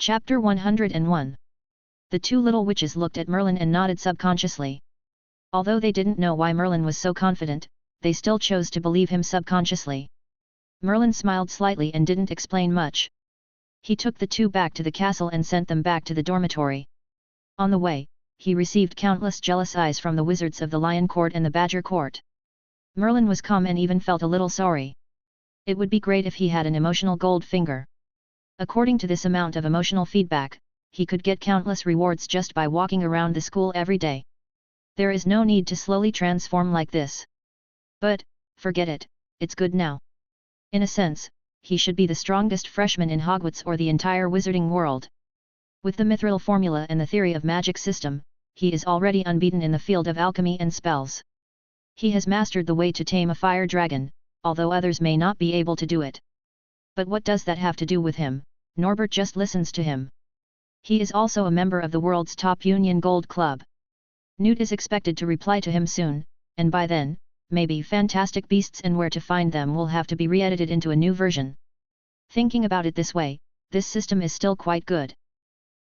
Chapter 101. The two little witches looked at Merlin and nodded subconsciously. Although they didn't know why Merlin was so confident, they still chose to believe him subconsciously. Merlin smiled slightly and didn't explain much. He took the two back to the castle and sent them back to the dormitory. On the way, he received countless jealous eyes from the wizards of the Lion Court and the Badger Court. Merlin was calm and even felt a little sorry. It would be great if he had an emotional gold finger. According to this amount of emotional feedback, he could get countless rewards just by walking around the school every day. There is no need to slowly transform like this. But, forget it, it's good now. In a sense, he should be the strongest freshman in Hogwarts or the entire wizarding world. With the mithril formula and the theory of magic system, he is already unbeaten in the field of alchemy and spells. He has mastered the way to tame a fire dragon, although others may not be able to do it. But what does that have to do with him? Norbert just listens to him. He is also a member of the world's top Union Gold Club. Newt is expected to reply to him soon, and by then, maybe Fantastic Beasts and Where to Find Them will have to be re-edited into a new version. Thinking about it this way, this system is still quite good.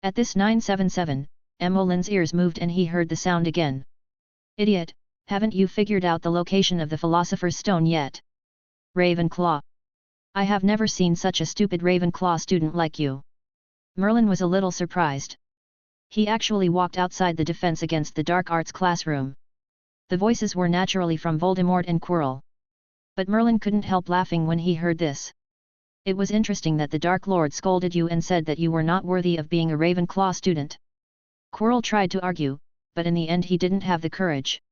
At this 977, Emmeline's ears moved and he heard the sound again. Idiot, haven't you figured out the location of the Philosopher's Stone yet? Ravenclaw. I have never seen such a stupid Ravenclaw student like you. Merlin was a little surprised. He actually walked outside the Defense Against the Dark Arts classroom. The voices were naturally from Voldemort and Quirrell. But Merlin couldn't help laughing when he heard this. It was interesting that the Dark Lord scolded you and said that you were not worthy of being a Ravenclaw student. Quirrell tried to argue, but in the end he didn't have the courage.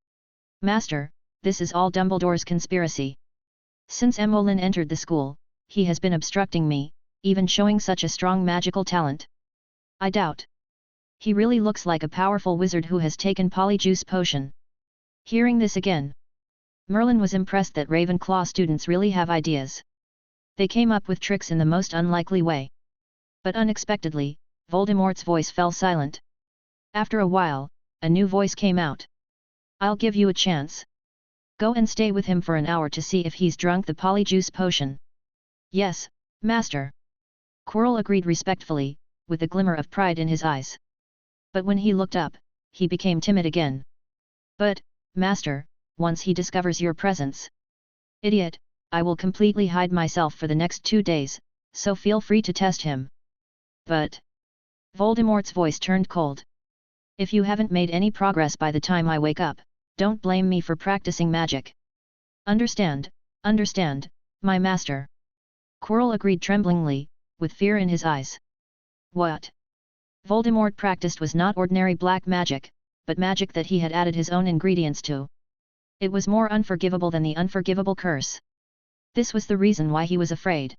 Master, this is all Dumbledore's conspiracy. Since Emmeline entered the school, he has been obstructing me, even showing such a strong magical talent. I doubt. He really looks like a powerful wizard who has taken Polyjuice Potion. Hearing this again, Merlin was impressed that Ravenclaw students really have ideas. They came up with tricks in the most unlikely way. But unexpectedly, Voldemort's voice fell silent. After a while, a new voice came out. I'll give you a chance. Go and stay with him for an hour to see if he's drunk the Polyjuice Potion. Yes, Master. Quirrell agreed respectfully, with a glimmer of pride in his eyes. But when he looked up, he became timid again. But, Master, once he discovers your presence. Idiot, I will completely hide myself for the next 2 days, so feel free to test him. But... Voldemort's voice turned cold. If you haven't made any progress by the time I wake up, don't blame me for practicing magic. Understand, my master. Quirrell agreed tremblingly, with fear in his eyes. What Voldemort practiced was not ordinary black magic, but magic that he had added his own ingredients to. It was more unforgivable than the unforgivable curse. This was the reason why he was afraid.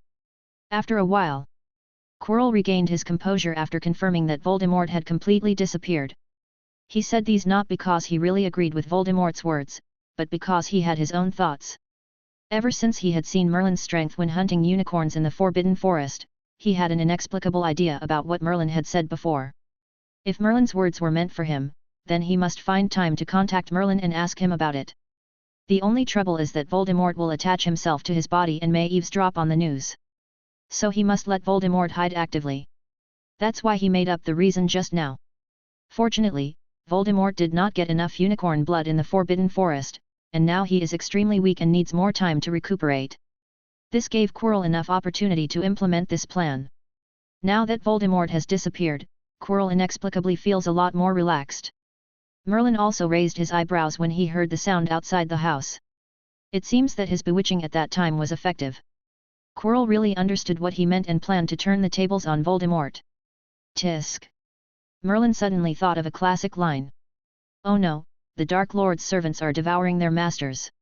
After a while, Quirrell regained his composure after confirming that Voldemort had completely disappeared. He said these not because he really agreed with Voldemort's words, but because he had his own thoughts. Ever since he had seen Merlin's strength when hunting unicorns in the Forbidden Forest, he had an inexplicable idea about what Merlin had said before. If Merlin's words were meant for him, then he must find time to contact Merlin and ask him about it. The only trouble is that Voldemort will attach himself to his body and may eavesdrop on the news. So he must let Voldemort hide actively. That's why he made up the reason just now. Fortunately, Voldemort did not get enough unicorn blood in the Forbidden Forest, and now he is extremely weak and needs more time to recuperate. This gave Quirrell enough opportunity to implement this plan. Now that Voldemort has disappeared, Quirrell inexplicably feels a lot more relaxed. Merlin also raised his eyebrows when he heard the sound outside the house. It seems that his bewitching at that time was effective. Quirrell really understood what he meant and planned to turn the tables on Voldemort. Tisk. Merlin suddenly thought of a classic line. Oh no, the Dark Lord's servants are devouring their masters.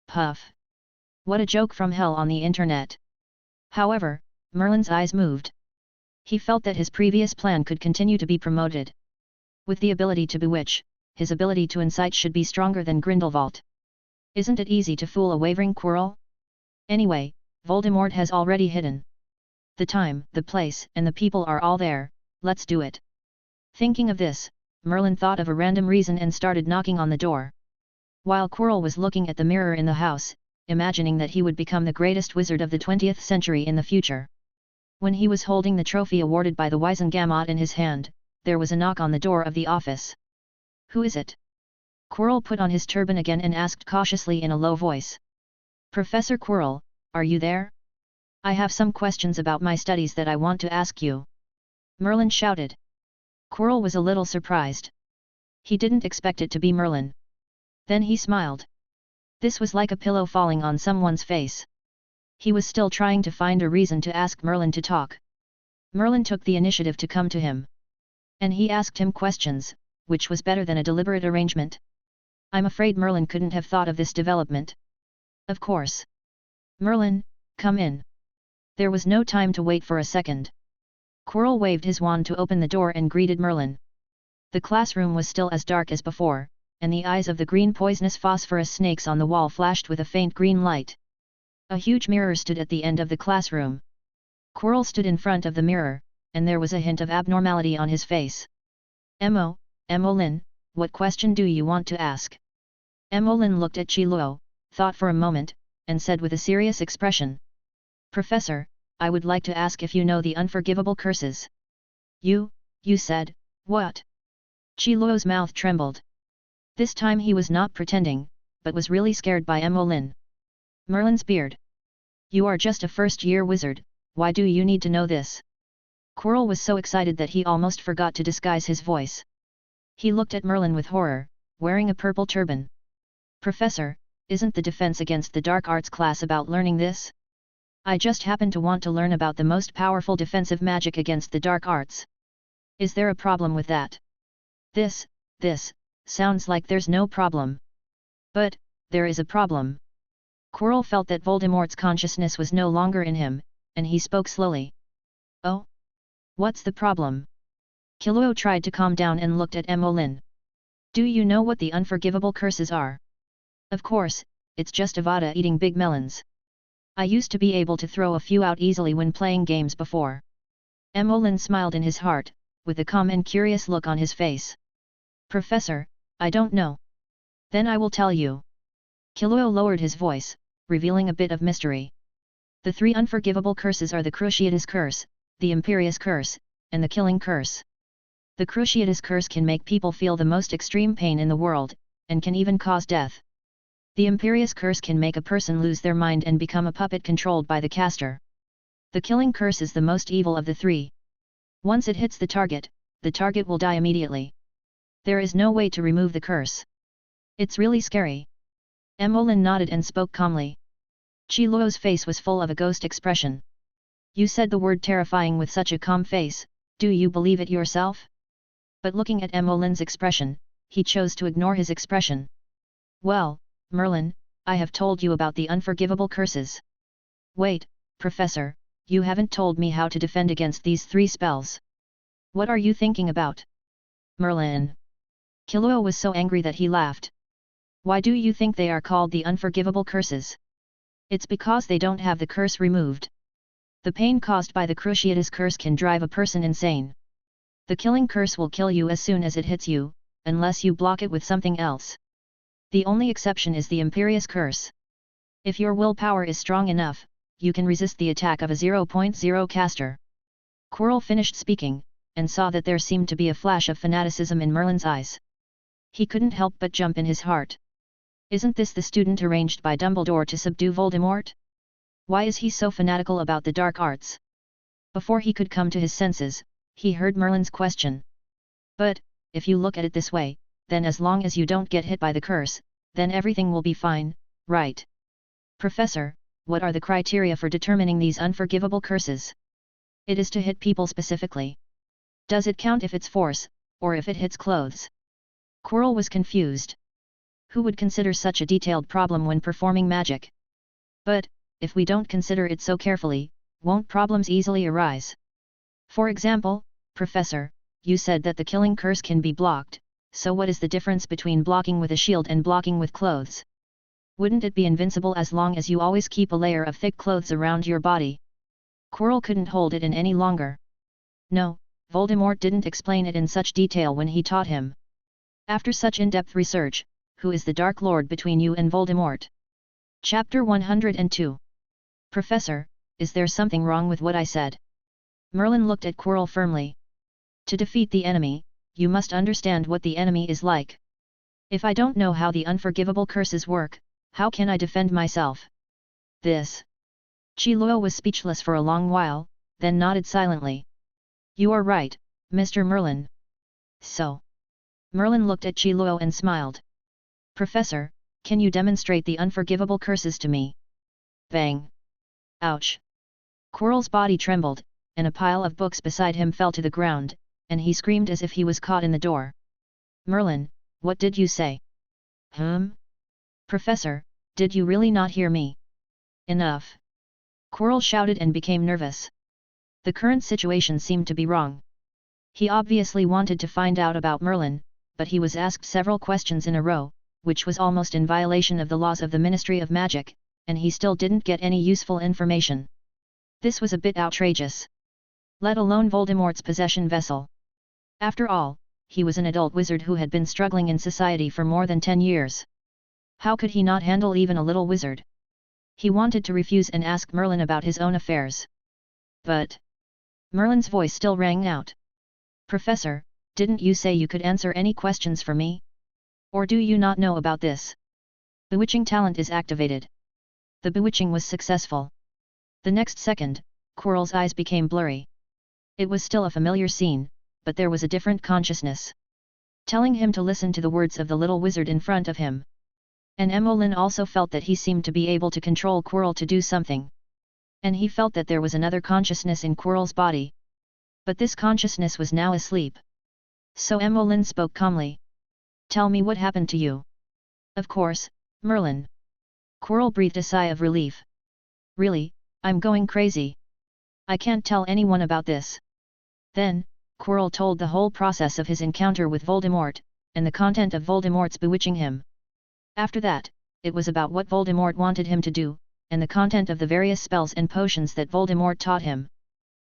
Puff. What a joke from hell on the internet. However, Merlin's eyes moved. He felt that his previous plan could continue to be promoted. With the ability to bewitch, his ability to incite should be stronger than Grindelwald. Isn't it easy to fool a wavering Quirrell? Anyway, Voldemort has already hidden. The time, the place, and the people are all there, let's do it. Thinking of this, Merlin thought of a random reason and started knocking on the door. While Quirrell was looking at the mirror in the house, imagining that he would become the greatest wizard of the 20th century in the future. When he was holding the trophy awarded by the Wiesengamot in his hand, there was a knock on the door of the office. "Who is it?" Quirrell put on his turban again and asked cautiously in a low voice. "Professor Quirrell, are you there? I have some questions about my studies that I want to ask you," Merlin shouted. Quirrell was a little surprised. He didn't expect it to be Merlin. Then he smiled. This was like a pillow falling on someone's face. He was still trying to find a reason to ask Merlin to talk. Merlin took the initiative to come to him. And he asked him questions, which was better than a deliberate arrangement. I'm afraid Merlin couldn't have thought of this development. Of course. "Merlin, come in." There was no time to wait for a second. Quirrell waved his wand to open the door and greeted Merlin. The classroom was still as dark as before, and the eyes of the green poisonous phosphorus snakes on the wall flashed with a faint green light. A huge mirror stood at the end of the classroom. Quirrell stood in front of the mirror, and there was a hint of abnormality on his face. Emolyn, what question do you want to ask?" Emolyn looked at Qiluo, thought for a moment, and said with a serious expression. "Professor, I would like to ask if you know the unforgivable curses." You said, what?" Qiluo's mouth trembled. This time he was not pretending, but was really scared by Emolyn. Merlin's beard. "You are just a first-year wizard, why do you need to know this?" Quirrell was so excited that he almost forgot to disguise his voice. He looked at Merlin with horror, wearing a purple turban. "Professor, isn't the defense against the dark arts class about learning this? I just happen to want to learn about the most powerful defensive magic against the dark arts. Is there a problem with that?" This sounds like there's no problem. But, there is a problem. Quirrell felt that Voldemort's consciousness was no longer in him, and he spoke slowly. "Oh? What's the problem?" Qiluo tried to calm down and looked at Emolyn. "Do you know what the unforgivable curses are?" "Of course, it's just Avada eating big melons. I used to be able to throw a few out easily when playing games before." Emolyn smiled in his heart, with a calm and curious look on his face. "Professor, I don't know." "Then I will tell you." Qiluo lowered his voice, revealing a bit of mystery. The three unforgivable curses are the Cruciatus Curse, the Imperious Curse, and the Killing Curse. The Cruciatus Curse can make people feel the most extreme pain in the world, and can even cause death. The Imperious Curse can make a person lose their mind and become a puppet controlled by the caster. The Killing Curse is the most evil of the three. Once it hits the target will die immediately. There is no way to remove the curse. It's really scary. Emolyn nodded and spoke calmly. Qiluo's face was full of a ghost expression. "You said the word terrifying with such a calm face, do you believe it yourself?" But looking at Emolyn's expression, he chose to ignore his expression. "Well, Merlin, I have told you about the unforgivable curses. Wait, Professor, you haven't told me how to defend against these three spells. What are you thinking about?" "Merlin." Qiluo was so angry that he laughed. "Why do you think they are called the unforgivable curses? It's because they don't have the curse removed. The pain caused by the Cruciatus Curse can drive a person insane. The Killing Curse will kill you as soon as it hits you, unless you block it with something else. The only exception is the Imperious Curse. If your willpower is strong enough, you can resist the attack of a 0.0 caster." Quirrell finished speaking, and saw that there seemed to be a flash of fanaticism in Merlin's eyes. He couldn't help but jump in his heart. Isn't this the student arranged by Dumbledore to subdue Voldemort? Why is he so fanatical about the dark arts? Before he could come to his senses, he heard Merlin's question. "But, if you look at it this way, then as long as you don't get hit by the curse, then everything will be fine, right? Professor, what are the criteria for determining these unforgivable curses?" "It is to hit people specifically." "Does it count if it's force, or if it hits clothes?" Quirrell was confused. Who would consider such a detailed problem when performing magic? But, if we don't consider it so carefully, won't problems easily arise? For example, Professor, you said that the Killing Curse can be blocked, so what is the difference between blocking with a shield and blocking with clothes? Wouldn't it be invincible as long as you always keep a layer of thick clothes around your body? Quirrell couldn't hold it in any longer. No, Voldemort didn't explain it in such detail when he taught him. After such in-depth research, who is the Dark Lord between you and Voldemort? Chapter 102. Professor, is there something wrong with what I said? Merlin looked at Quirrell firmly. To defeat the enemy, you must understand what the enemy is like. If I don't know how the unforgivable curses work, how can I defend myself? This. Qiluo was speechless for a long while, then nodded silently. You are right, Mr. Merlin. So. Merlin looked at Qiluo and smiled. Professor, can you demonstrate the unforgivable curses to me? Bang. Ouch. Quirrell's body trembled, and a pile of books beside him fell to the ground, and he screamed as if he was caught in the door. Merlin, what did you say? Professor, did you really not hear me? Enough. Quirrell shouted and became nervous. The current situation seemed to be wrong. He obviously wanted to find out about Merlin, but he was asked several questions in a row, which was almost in violation of the laws of the Ministry of Magic, and he still didn't get any useful information. This was a bit outrageous. Let alone Voldemort's possession vessel. After all, he was an adult wizard who had been struggling in society for more than 10 years. How could he not handle even a little wizard? He wanted to refuse and ask Merlin about his own affairs. But Merlin's voice still rang out. Professor, didn't you say you could answer any questions for me? Or do you not know about this? Bewitching talent is activated. The bewitching was successful. The next second, Quirrell's eyes became blurry. It was still a familiar scene, but there was a different consciousness, telling him to listen to the words of the little wizard in front of him. And Emolyn also felt that he seemed to be able to control Quirrell to do something. And he felt that there was another consciousness in Quirrell's body. But this consciousness was now asleep. So Emolyn spoke calmly. Tell me what happened to you. Of course, Merlin. Quirrell breathed a sigh of relief. Really, I'm going crazy. I can't tell anyone about this. Then, Quirrell told the whole process of his encounter with Voldemort, and the content of Voldemort's bewitching him. After that, it was about what Voldemort wanted him to do, and the content of the various spells and potions that Voldemort taught him.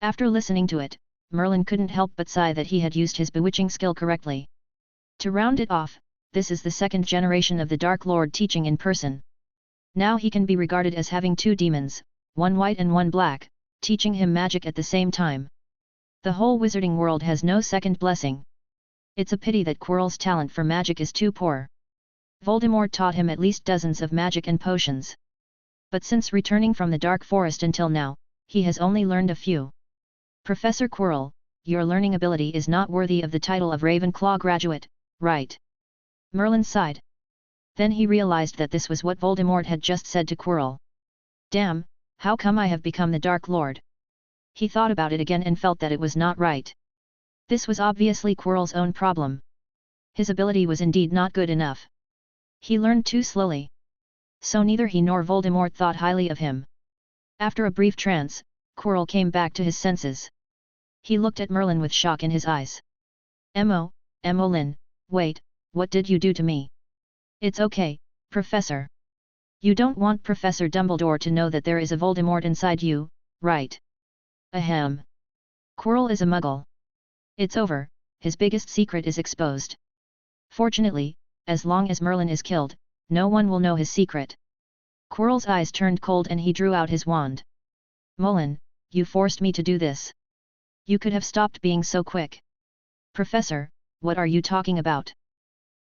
After listening to it, Merlin couldn't help but sigh that he had used his bewitching skill correctly. To round it off, this is the second generation of the Dark Lord teaching in person. Now he can be regarded as having two demons, one white and one black, teaching him magic at the same time. The whole wizarding world has no second blessing. It's a pity that Quirrell's talent for magic is too poor. Voldemort taught him at least dozens of magic and potions. But since returning from the Dark Forest until now, he has only learned a few. Professor Quirrell, your learning ability is not worthy of the title of Ravenclaw graduate, right? Merlin sighed. Then he realized that this was what Voldemort had just said to Quirrell. Damn, how come I have become the Dark Lord? He thought about it again and felt that it was not right. This was obviously Quirrell's own problem. His ability was indeed not good enough. He learned too slowly. So neither he nor Voldemort thought highly of him. After a brief trance, Quirrell came back to his senses. He looked at Merlin with shock in his eyes. Emolyn, wait, what did you do to me? It's okay, Professor. You don't want Professor Dumbledore to know that there is a Voldemort inside you, right? Ahem. Quirrell is a muggle. It's over, his biggest secret is exposed. Fortunately, as long as Merlin is killed, no one will know his secret. Quirrell's eyes turned cold and he drew out his wand. Merlin, you forced me to do this. You could have stopped being so quick. Professor, what are you talking about?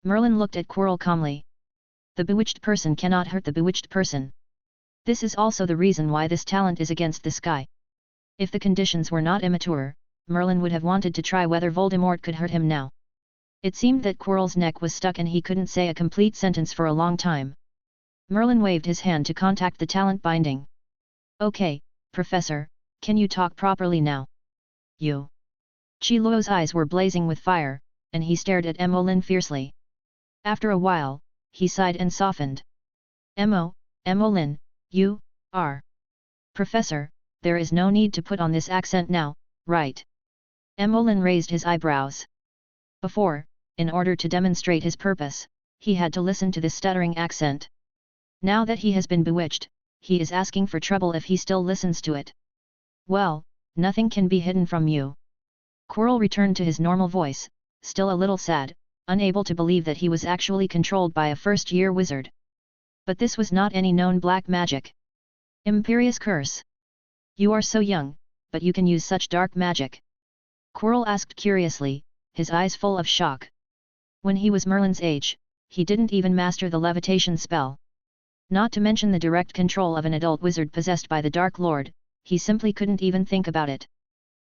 Merlin looked at Quirrell calmly. The bewitched person cannot hurt the bewitched person. This is also the reason why this talent is against this guy. If the conditions were not immature, Merlin would have wanted to try whether Voldemort could hurt him now. It seemed that Quirrell's neck was stuck and he couldn't say a complete sentence for a long time. Merlin waved his hand to contact the talent binding. Okay, Professor, can you talk properly now? You. Qiluo's eyes were blazing with fire, and he stared at Emolyn fiercely. After a while, he sighed and softened. Emolyn, you are. Professor, there is no need to put on this accent now, right? Emolyn raised his eyebrows. Before, in order to demonstrate his purpose, he had to listen to this stuttering accent. Now that he has been bewitched, he is asking for trouble if he still listens to it. Well, nothing can be hidden from you. Quirrell returned to his normal voice, still a little sad, unable to believe that he was actually controlled by a first-year wizard. But this was not any known black magic. Imperious curse. You are so young, but you can use such dark magic? Quirrell asked curiously, his eyes full of shock. When he was Merlin's age, he didn't even master the levitation spell. Not to mention the direct control of an adult wizard possessed by the Dark Lord, he simply couldn't even think about it.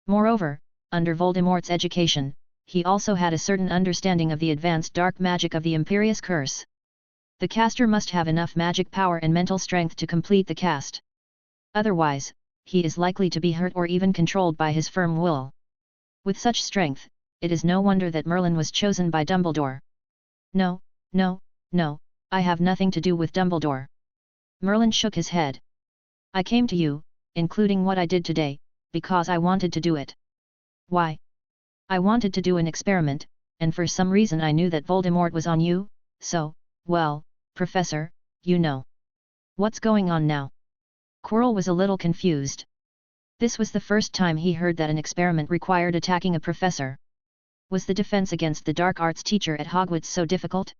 Moreover, under Voldemort's education, he also had a certain understanding of the advanced dark magic of the Imperious Curse. The caster must have enough magic power and mental strength to complete the cast. Otherwise, he is likely to be hurt or even controlled by his firm will. With such strength, it is no wonder that Merlin was chosen by Dumbledore. No, I have nothing to do with Dumbledore. Merlin shook his head. I came to you, including what I did today, because I wanted to do it. Why? I wanted to do an experiment, and for some reason I knew that Voldemort was on you, so, well, Professor, you know. What's going on now? Quirrell was a little confused. This was the first time he heard that an experiment required attacking a professor. Was the defense against the dark arts teacher at Hogwarts so difficult?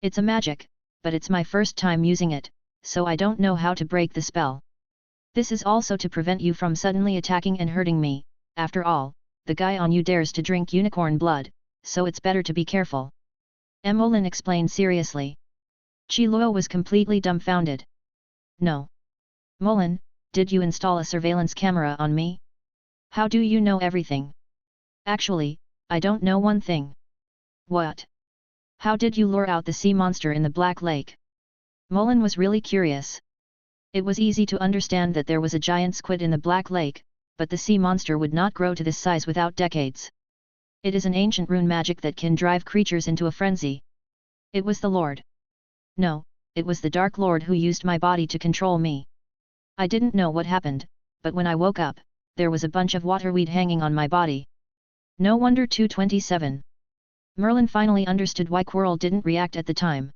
It's a magic, but it's my first time using it, so I don't know how to break the spell. This is also to prevent you from suddenly attacking and hurting me. After all, the guy on you dares to drink unicorn blood, so it's better to be careful. Emmeline explained seriously. Qiluo was completely dumbfounded. No. Mullen, did you install a surveillance camera on me? How do you know everything? Actually, I don't know one thing. What? How did you lure out the sea monster in the Black Lake? Mullen was really curious. It was easy to understand that there was a giant squid in the Black Lake, but the sea monster would not grow to this size without decades. It is an ancient rune magic that can drive creatures into a frenzy. It was the Lord. No, it was the Dark Lord who used my body to control me. I didn't know what happened, but when I woke up, there was a bunch of waterweed hanging on my body. No wonder 227. Merlin finally understood why Quirrell didn't react at the time.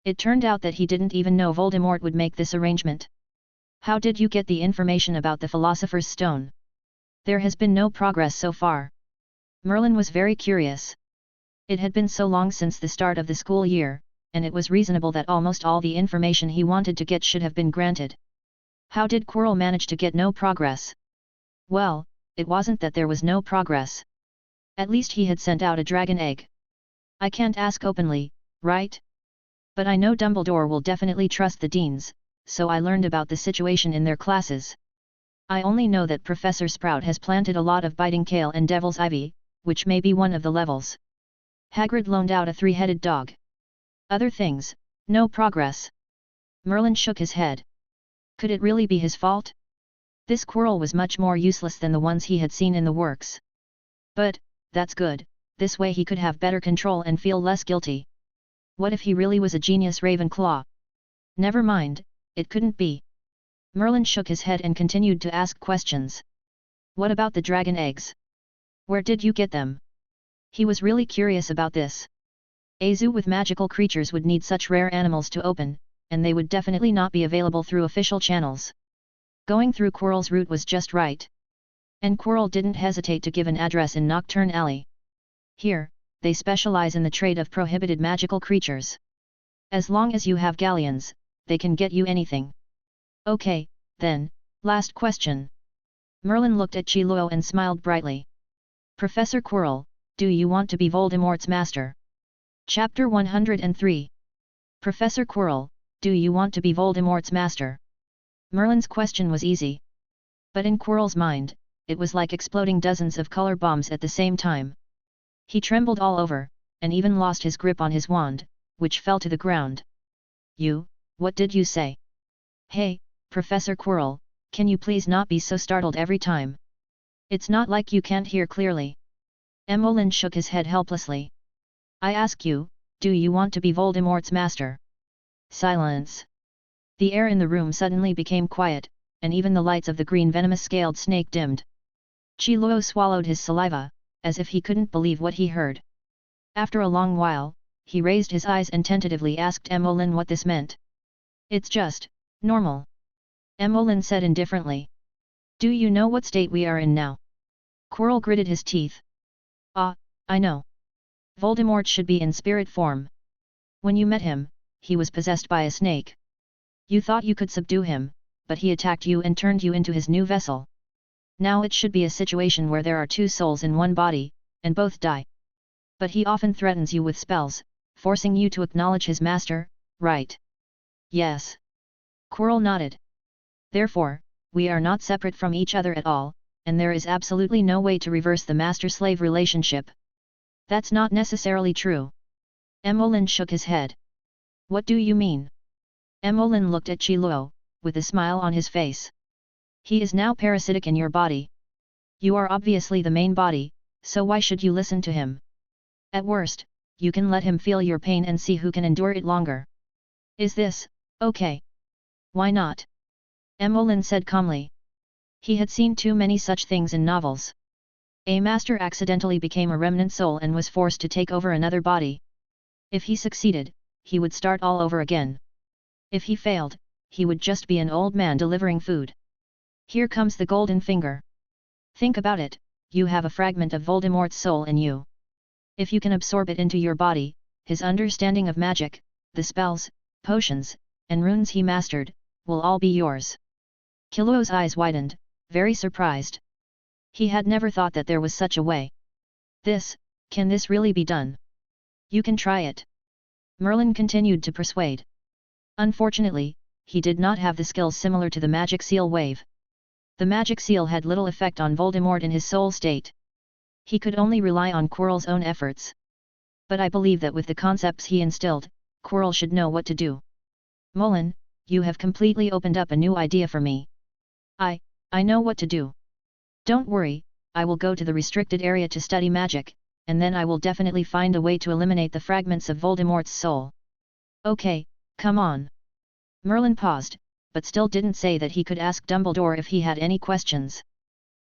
It turned out that he didn't even know Voldemort would make this arrangement. How did you get the information about the Philosopher's Stone? There has been no progress so far. Merlin was very curious. It had been so long since the start of the school year, and it was reasonable that almost all the information he wanted to get should have been granted. How did Quirrell manage to get no progress? Well, it wasn't that there was no progress. At least he had sent out a dragon egg. I can't ask openly, right? But I know Dumbledore will definitely trust the deans, so I learned about the situation in their classes. I only know that Professor Sprout has planted a lot of biting kale and devil's ivy, which may be one of the levels. Hagrid loaned out a three-headed dog. Other things, no progress. Merlin shook his head. Could it really be his fault? This Quirrell was much more useless than the ones he had seen in the works. But, that's good, this way he could have better control and feel less guilty. What if he really was a genius Ravenclaw? Never mind, it couldn't be. Merlin shook his head and continued to ask questions. What about the dragon eggs? Where did you get them? He was really curious about this. A zoo with magical creatures would need such rare animals to open, and they would definitely not be available through official channels. Going through Quirrell's route was just right. And Quirrell didn't hesitate to give an address in Nocturne Alley. Here, they specialize in the trade of prohibited magical creatures. As long as you have galleons, they can get you anything. Okay, then, last question. Merlin looked at Qiluo and smiled brightly. Professor Quirrell, do you want to be Voldemort's master? Chapter 103. Professor Quirrell, do you want to be Voldemort's master? Merlin's question was easy. But in Quirrell's mind, it was like exploding dozens of color bombs at the same time. He trembled all over, and even lost his grip on his wand, which fell to the ground. What did you say? Hey, Professor Quirrell, can you please not be so startled every time? It's not like you can't hear clearly. Emmeline shook his head helplessly. I ask you, do you want to be Voldemort's master? Silence. The air in the room suddenly became quiet, and even the lights of the green venomous-scaled snake dimmed. Qiluo swallowed his saliva, as if he couldn't believe what he heard. After a long while, he raised his eyes and tentatively asked Emmeline what this meant. It's just, normal. Emmeline said indifferently. Do you know what state we are in now? Quirrell gritted his teeth. Ah, I know. Voldemort should be in spirit form. When you met him, he was possessed by a snake. You thought you could subdue him, but he attacked you and turned you into his new vessel. Now it should be a situation where there are two souls in one body, and both die. But he often threatens you with spells, forcing you to acknowledge his master, right? Yes. Quirrell nodded. Therefore, we are not separate from each other at all, and there is absolutely no way to reverse the master-slave relationship. That's not necessarily true. Emolin shook his head. What do you mean? Emolin looked at Qiluo, with a smile on his face. He is now parasitic in your body. You are obviously the main body, so why should you listen to him? At worst, you can let him feel your pain and see who can endure it longer. Is this okay? Why not? Emolin said calmly. He had seen too many such things in novels. A master accidentally became a remnant soul and was forced to take over another body. If he succeeded, he would start all over again. If he failed, he would just be an old man delivering food. Here comes the golden finger. Think about it, you have a fragment of Voldemort's soul in you. If you can absorb it into your body, his understanding of magic, the spells, potions, and runes he mastered, will all be yours. Qiluo's eyes widened, very surprised. He had never thought that there was such a way. Can this really be done? You can try it. Merlin continued to persuade. Unfortunately, he did not have the skills similar to the magic seal wave. The magic seal had little effect on Voldemort in his soul state. He could only rely on Quirrell's own efforts. But I believe that with the concepts he instilled, Quirrell should know what to do. Merlin, you have completely opened up a new idea for me. I know what to do. Don't worry, I will go to the restricted area to study magic, and then I will definitely find a way to eliminate the fragments of Voldemort's soul. Okay, come on. Merlin paused, but still didn't say that he could ask Dumbledore if he had any questions.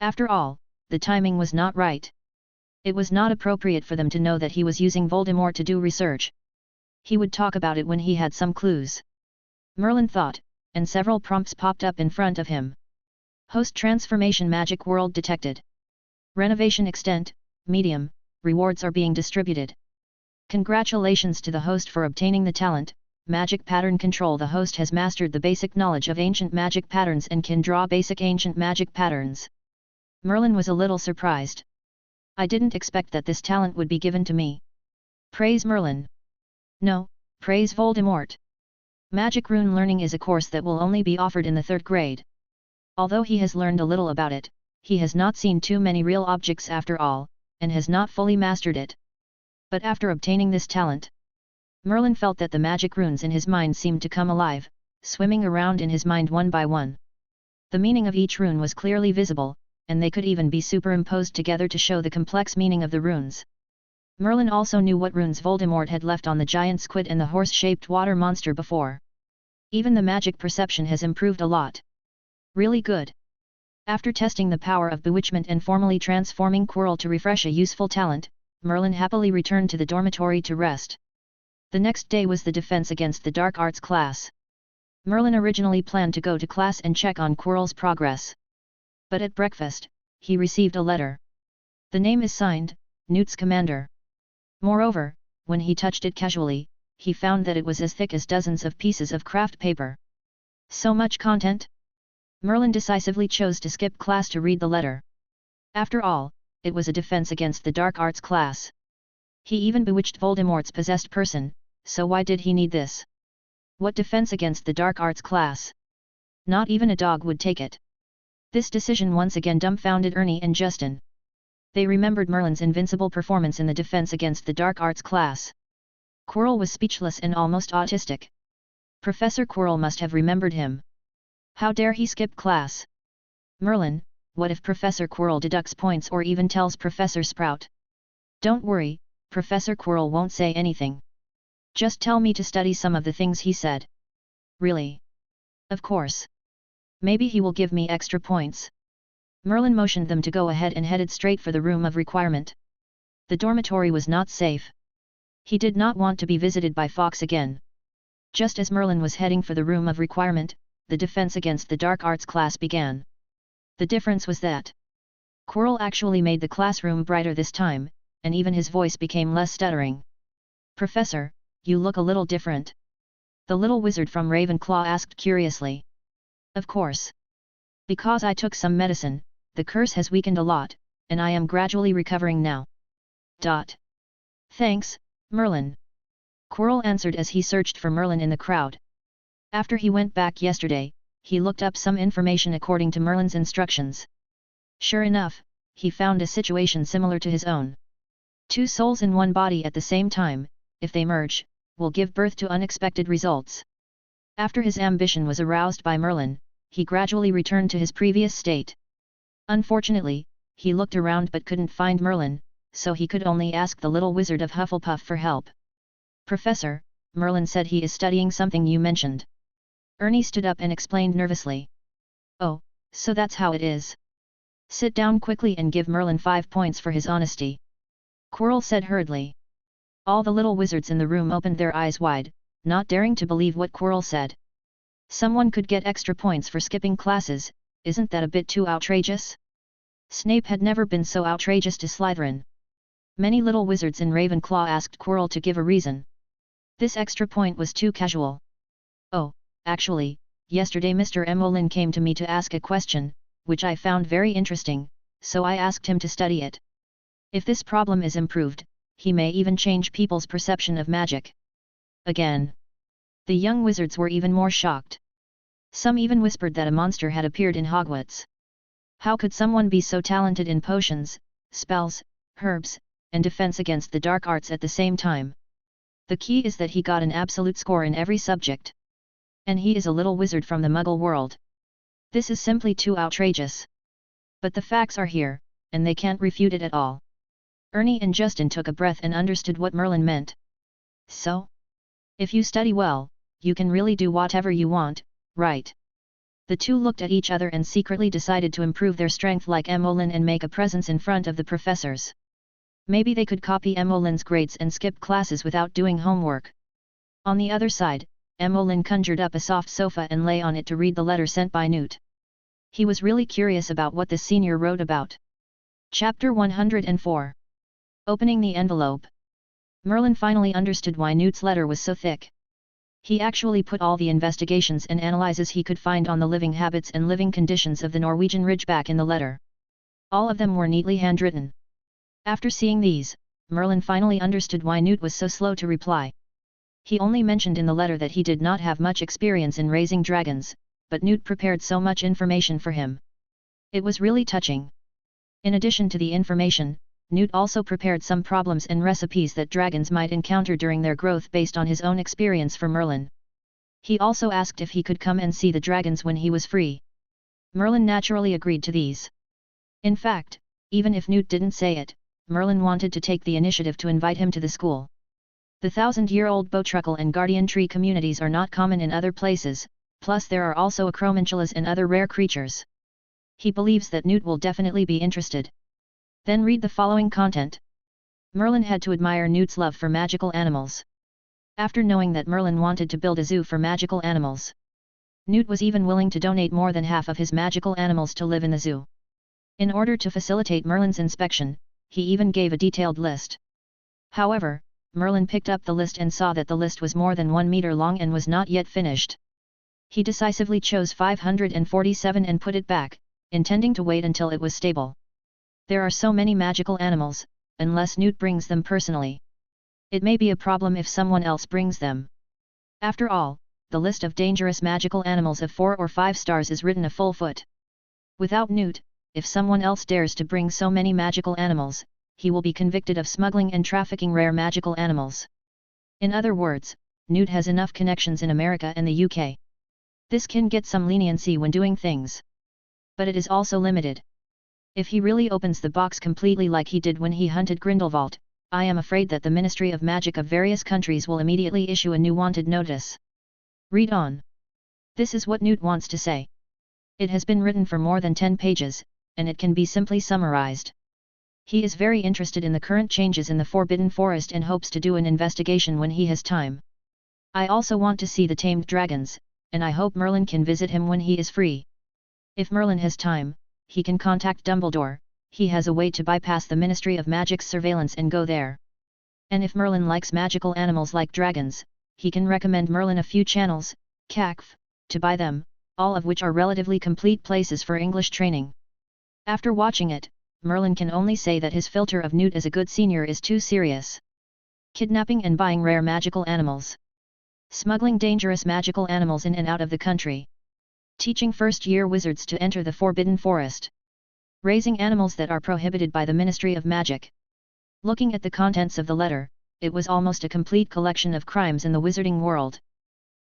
After all, the timing was not right. It was not appropriate for them to know that he was using Voldemort to do research. He would talk about it when he had some clues. Merlin thought, and several prompts popped up in front of him. Host transformation magic world detected. Renovation extent, medium, rewards are being distributed. Congratulations to the host for obtaining the talent, Magic Pattern Control. The host has mastered the basic knowledge of ancient magic patterns and can draw basic ancient magic patterns. Merlin was a little surprised. I didn't expect that this talent would be given to me. Praise Merlin. No, praise Voldemort. Magic rune learning is a course that will only be offered in the 3rd grade. Although he has learned a little about it, he has not seen too many real objects after all, and has not fully mastered it. But after obtaining this talent, Merlin felt that the magic runes in his mind seemed to come alive, swimming around in his mind one by one. The meaning of each rune was clearly visible, and they could even be superimposed together to show the complex meaning of the runes. Merlin also knew what runes Voldemort had left on the giant squid and the horse-shaped water monster before. Even the magic perception has improved a lot. Really good. After testing the power of bewitchment and formally transforming Quirrell to refresh a useful talent, Merlin happily returned to the dormitory to rest. The next day was the defense against the dark arts class. Merlin originally planned to go to class and check on Quirrell's progress. But at breakfast, he received a letter. The name is signed, Newt's Commander. Moreover, when he touched it casually, he found that it was as thick as dozens of pieces of craft paper. So much content? Merlin decisively chose to skip class to read the letter. After all, it was a defense against the dark arts class. He even bewitched Voldemort's possessed person, so why did he need this? What defense against the dark arts class? Not even a dog would take it. This decision once again dumbfounded Ernie and Justin. They remembered Merlin's invincible performance in the defense against the dark arts class. Quirrell was speechless and almost autistic. Professor Quirrell must have remembered him. How dare he skip class? Merlin, what if Professor Quirrell deducts points or even tells Professor Sprout? Don't worry, Professor Quirrell won't say anything. Just tell me to study some of the things he said. Really? Of course. Maybe he will give me extra points. Merlin motioned them to go ahead and headed straight for the room of requirement. The dormitory was not safe. He did not want to be visited by Fawkes again. Just as Merlin was heading for the room of requirement, the defense against the dark arts class began. The difference was that Quirrell actually made the classroom brighter this time, and even his voice became less stuttering. Professor, you look a little different. The little wizard from Ravenclaw asked curiously. Of course. Because I took some medicine, the curse has weakened a lot, and I am gradually recovering now. Thanks, Merlin. Quirrell answered as he searched for Merlin in the crowd. After he went back yesterday, he looked up some information according to Merlin's instructions. Sure enough, he found a situation similar to his own. Two souls in one body at the same time, if they merge, will give birth to unexpected results. After his ambition was aroused by Merlin, he gradually returned to his previous state. Unfortunately, he looked around but couldn't find Merlin, so he could only ask the little wizard of Hufflepuff for help. Professor, Merlin said he is studying something you mentioned. Ernie stood up and explained nervously. Oh, so that's how it is. Sit down quickly and give Merlin 5 points for his honesty. Quirrell said hurriedly. All the little wizards in the room opened their eyes wide, not daring to believe what Quirrell said. Someone could get extra points for skipping classes, isn't that a bit too outrageous? Snape had never been so outrageous to Slytherin. Many little wizards in Ravenclaw asked Quirrell to give a reason. This extra point was too casual. Oh, actually, yesterday Mr. Emolin came to me to ask a question, which I found very interesting, so I asked him to study it. If this problem is improved, he may even change people's perception of magic. Again. The young wizards were even more shocked. Some even whispered that a monster had appeared in Hogwarts. How could someone be so talented in potions, spells, herbs, and defense against the dark arts at the same time? The key is that he got an absolute score in every subject. And he is a little wizard from the Muggle world. This is simply too outrageous. But the facts are here, and they can't refute it at all. Ernie and Justin took a breath and understood what Merlin meant. So? If you study well, you can really do whatever you want, right? The two looked at each other and secretly decided to improve their strength like Emolin and make a presence in front of the professors. Maybe they could copy Emolin's grades and skip classes without doing homework. On the other side, Emolin conjured up a soft sofa and lay on it to read the letter sent by Newt. He was really curious about what the senior wrote about. Chapter 104. Opening the envelope. Merlin finally understood why Newt's letter was so thick. He actually put all the investigations and analyses he could find on the living habits and living conditions of the Norwegian Ridgeback in the letter. All of them were neatly handwritten. After seeing these, Merlin finally understood why Newt was so slow to reply. He only mentioned in the letter that he did not have much experience in raising dragons, but Newt prepared so much information for him. It was really touching. In addition to the information, Newt also prepared some problems and recipes that dragons might encounter during their growth based on his own experience for Merlin. He also asked if he could come and see the dragons when he was free. Merlin naturally agreed to these. In fact, even if Newt didn't say it, Merlin wanted to take the initiative to invite him to the school. The 1,000-year-old Bowtruckle and Guardian Tree communities are not common in other places, plus there are also acromantulas and other rare creatures. He believes that Newt will definitely be interested. Then read the following content. Merlin had to admire Newt's love for magical animals. After knowing that Merlin wanted to build a zoo for magical animals, Newt was even willing to donate more than half of his magical animals to live in the zoo. In order to facilitate Merlin's inspection, he even gave a detailed list. However, Merlin picked up the list and saw that the list was more than 1 meter long and was not yet finished. He decisively chose 547 and put it back, intending to wait until it was stable. There are so many magical animals, unless Newt brings them personally. It may be a problem if someone else brings them. After all, the list of dangerous magical animals of 4 or 5 stars is written a full foot. Without Newt, if someone else dares to bring so many magical animals, he will be convicted of smuggling and trafficking rare magical animals. In other words, Newt has enough connections in America and the UK. This can get some leniency when doing things. But it is also limited. If he really opens the box completely like he did when he hunted Grindelwald, I am afraid that the Ministry of Magic of various countries will immediately issue a new wanted notice. Read on. This is what Newt wants to say. It has been written for more than 10 pages, and it can be simply summarized. He is very interested in the current changes in the Forbidden Forest and hopes to do an investigation when he has time. I also want to see the tamed dragons, and I hope Merlin can visit him when he is free. If Merlin has time, he can contact Dumbledore. He has a way to bypass the Ministry of Magic's surveillance and go there. And if Merlin likes magical animals like dragons, he can recommend Merlin a few channels, CACF, to buy them, all of which are relatively complete places for English training. After watching it, Merlin can only say that his filter of Newt as a good senior is too serious. Kidnapping and buying rare magical animals. Smuggling dangerous magical animals in and out of the country. Teaching first-year wizards to enter the Forbidden Forest. Raising animals that are prohibited by the Ministry of Magic. Looking at the contents of the letter, it was almost a complete collection of crimes in the wizarding world.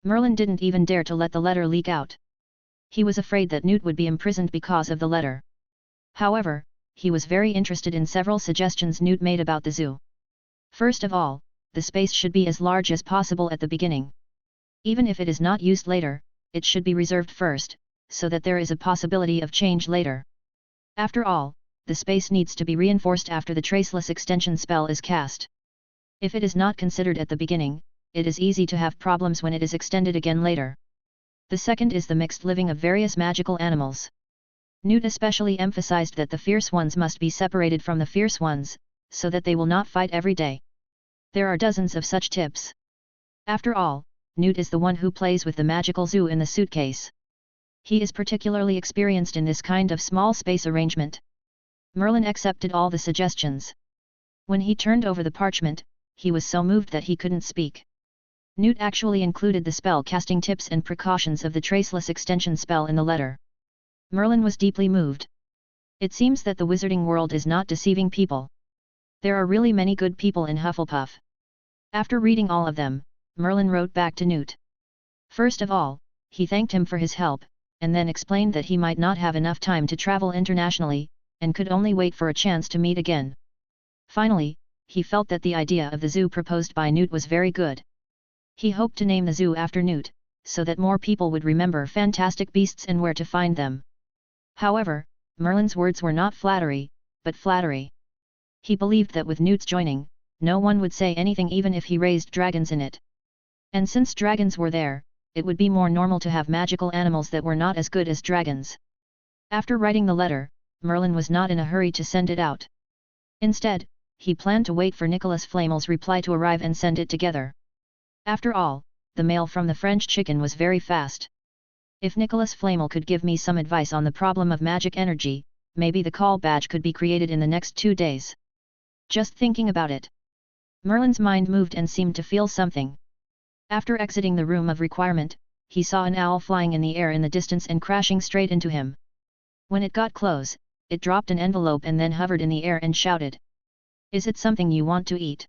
Merlin didn't even dare to let the letter leak out. He was afraid that Newt would be imprisoned because of the letter. However, he was very interested in several suggestions Newt made about the zoo. First of all, the space should be as large as possible at the beginning. Even if it is not used later, it should be reserved first, so that there is a possibility of change later. After all, the space needs to be reinforced after the traceless extension spell is cast. If it is not considered at the beginning, it is easy to have problems when it is extended again later. The second is the mixed living of various magical animals. Newt especially emphasized that the fierce ones must be separated from the fierce ones, so that they will not fight every day. There are dozens of such tips. After all, Newt is the one who plays with the magical zoo in the suitcase. He is particularly experienced in this kind of small space arrangement. Merlin accepted all the suggestions. When he turned over the parchment, he was so moved that he couldn't speak. Newt actually included the spell casting tips and precautions of the traceless extension spell in the letter. Merlin was deeply moved. It seems that the wizarding world is not deceiving people. There are really many good people in Hufflepuff. After reading all of them, Merlin wrote back to Newt. First of all, he thanked him for his help, and then explained that he might not have enough time to travel internationally, and could only wait for a chance to meet again. Finally, he felt that the idea of the zoo proposed by Newt was very good. He hoped to name the zoo after Newt, so that more people would remember fantastic beasts and where to find them. However, Merlin's words were not flattery, but flattery. He believed that with Newt's joining, no one would say anything even if he raised dragons in it. And since dragons were there, it would be more normal to have magical animals that were not as good as dragons. After writing the letter, Merlin was not in a hurry to send it out. Instead, he planned to wait for Nicholas Flamel's reply to arrive and send it together. After all, the mail from the French chicken was very fast. If Nicholas Flamel could give me some advice on the problem of magic energy, maybe the call badge could be created in the next 2 days. Just thinking about it. Merlin's mind moved and seemed to feel something. After exiting the room of requirement, he saw an owl flying in the air in the distance and crashing straight into him. When it got close, it dropped an envelope and then hovered in the air and shouted. "Is it something you want to eat?"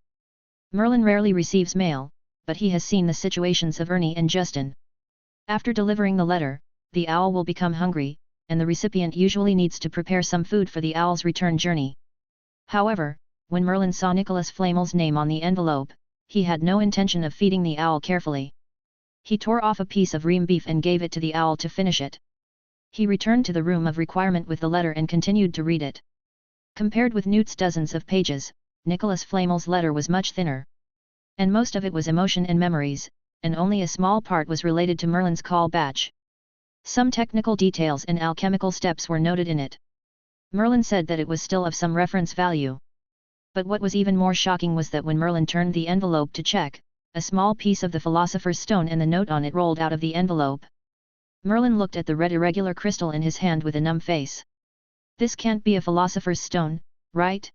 Merlin rarely receives mail, but he has seen the situations of Ernie and Justin. After delivering the letter, the owl will become hungry, and the recipient usually needs to prepare some food for the owl's return journey. However, when Merlin saw Nicholas Flamel's name on the envelope, he had no intention of feeding the owl carefully. He tore off a piece of ream beef and gave it to the owl to finish it. He returned to the room of requirement with the letter and continued to read it. Compared with Newt's dozens of pages, Nicholas Flamel's letter was much thinner. And most of it was emotion and memories, and only a small part was related to Merlin's call badge. Some technical details and alchemical steps were noted in it. Merlin said that it was still of some reference value. But what was even more shocking was that when Merlin turned the envelope to check, a small piece of the Philosopher's Stone and the note on it rolled out of the envelope. Merlin looked at the red irregular crystal in his hand with a numb face. This can't be a Philosopher's Stone, right?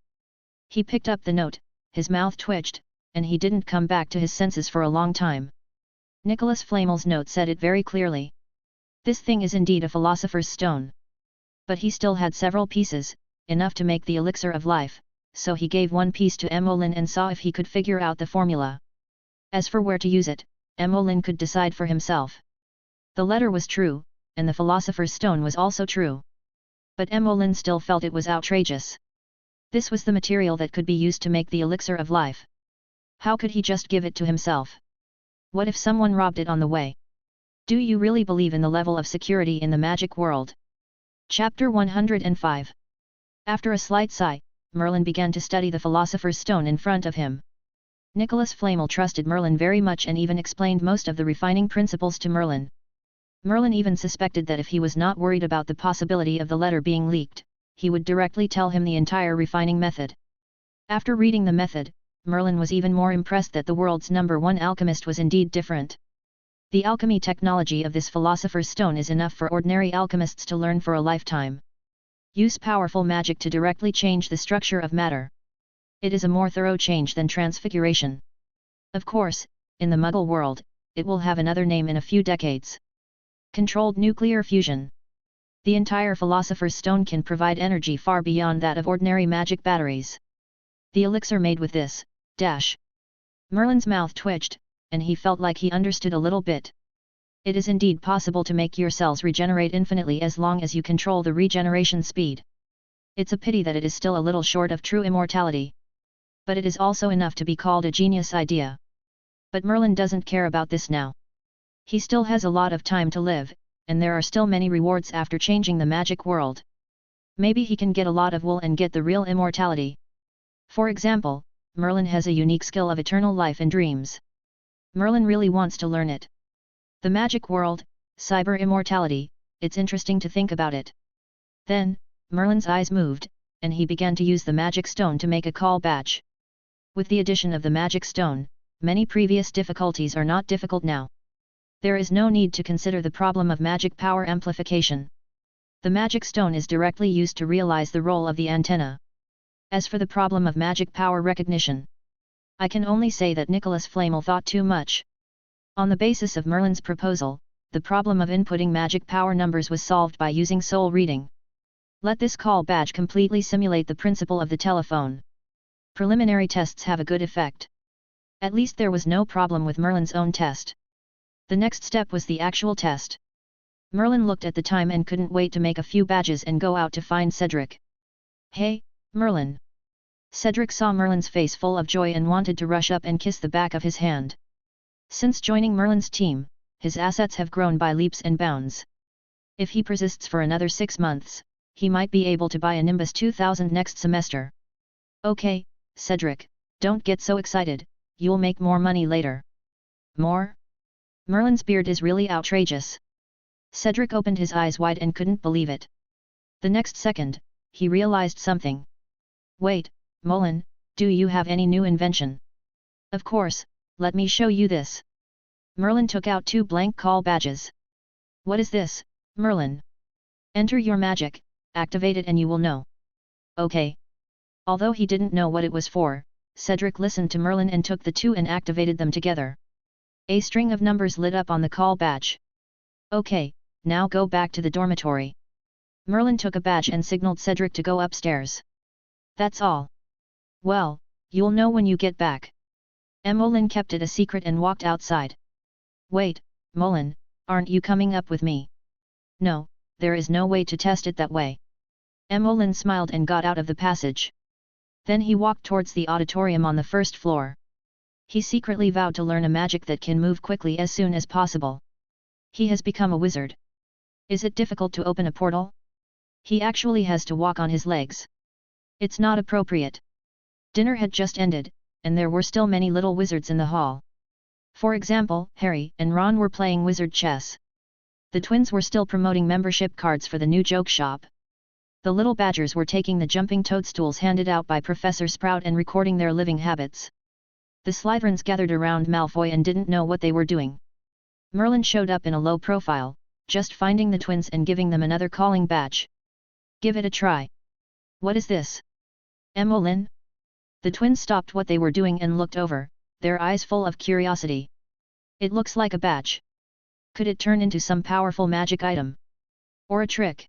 He picked up the note, his mouth twitched, and he didn't come back to his senses for a long time. Nicholas Flamel's note said it very clearly. This thing is indeed a Philosopher's Stone. But he still had several pieces, enough to make the elixir of life, so he gave one piece to Emolyn and saw if he could figure out the formula. As for where to use it, Emolyn could decide for himself. The letter was true, and the Philosopher's Stone was also true. But Emolyn still felt it was outrageous. This was the material that could be used to make the elixir of life. How could he just give it to himself? What if someone robbed it on the way? Do you really believe in the level of security in the magic world? Chapter 105. After a slight sigh, Merlin began to study the Philosopher's Stone in front of him. Nicholas Flamel trusted Merlin very much and even explained most of the refining principles to Merlin. Merlin even suspected that if he was not worried about the possibility of the letter being leaked, he would directly tell him the entire refining method. After reading the method, Merlin was even more impressed that the world's #1 alchemist was indeed different. The alchemy technology of this Philosopher's Stone is enough for ordinary alchemists to learn for a lifetime. Use powerful magic to directly change the structure of matter. It is a more thorough change than transfiguration. Of course, in the Muggle world, it will have another name in a few decades. Controlled nuclear fusion. The entire Philosopher's Stone can provide energy far beyond that of ordinary magic batteries. The elixir made with this, Merlin's mouth twitched, and he felt like he understood a little bit. It is indeed possible to make your cells regenerate infinitely as long as you control the regeneration speed. It's a pity that it is still a little short of true immortality. But it is also enough to be called a genius idea. But Merlin doesn't care about this now. He still has a lot of time to live, and there are still many rewards after changing the magic world. Maybe he can get a lot of wool and get the real immortality. For example, Merlin has a unique skill of eternal life in dreams. Merlin really wants to learn it. The magic world, cyber immortality, it's interesting to think about it. Then, Merlin's eyes moved, and he began to use the magic stone to make a call badge. With the addition of the magic stone, many previous difficulties are not difficult now. There is no need to consider the problem of magic power amplification. The magic stone is directly used to realize the role of the antenna. As for the problem of magic power recognition, I can only say that Nicholas Flamel thought too much. On the basis of Merlin's proposal, the problem of inputting magic power numbers was solved by using soul reading. Let this call badge completely simulate the principle of the telephone. Preliminary tests have a good effect. At least there was no problem with Merlin's own test. The next step was the actual test. Merlin looked at the time and couldn't wait to make a few badges and go out to find Cedric. Hey, Merlin! Cedric saw Merlin's face full of joy and wanted to rush up and kiss the back of his hand. Since joining Merlin's team, his assets have grown by leaps and bounds. If he persists for another 6 months, he might be able to buy a Nimbus 2000 next semester. Okay, Cedric, don't get so excited, you'll make more money later. More? Merlin's beard is really outrageous. Cedric opened his eyes wide and couldn't believe it. The next second, he realized something. Wait, Merlin, do you have any new invention? Of course, let me show you this. Merlin took out 2 blank call badges. What is this, Merlin? Enter your magic, activate it and you will know. Okay. Although he didn't know what it was for, Cedric listened to Merlin and took the 2 and activated them together. A string of numbers lit up on the call badge. Okay, now go back to the dormitory. Merlin took a badge and signaled Cedric to go upstairs. That's all. Well, you'll know when you get back. Merlin kept it a secret and walked outside. Wait, Merlin, aren't you coming up with me? No, there is no way to test it that way. Merlin smiled and got out of the passage. Then he walked towards the auditorium on the first floor. He secretly vowed to learn a magic that can move quickly as soon as possible. He has become a wizard. Is it difficult to open a portal? He actually has to walk on his legs. It's not appropriate. Dinner had just ended, and there were still many little wizards in the hall. For example, Harry and Ron were playing wizard chess. The twins were still promoting membership cards for the new joke shop. The little badgers were taking the jumping toadstools handed out by Professor Sprout and recording their living habits. The Slytherins gathered around Malfoy and didn't know what they were doing. Merlin showed up in a low profile, just finding the twins and giving them another calling badge. Give it a try. What is this? Merlin? The twins stopped what they were doing and looked over, their eyes full of curiosity. It looks like a badge. Could it turn into some powerful magic item? Or a trick?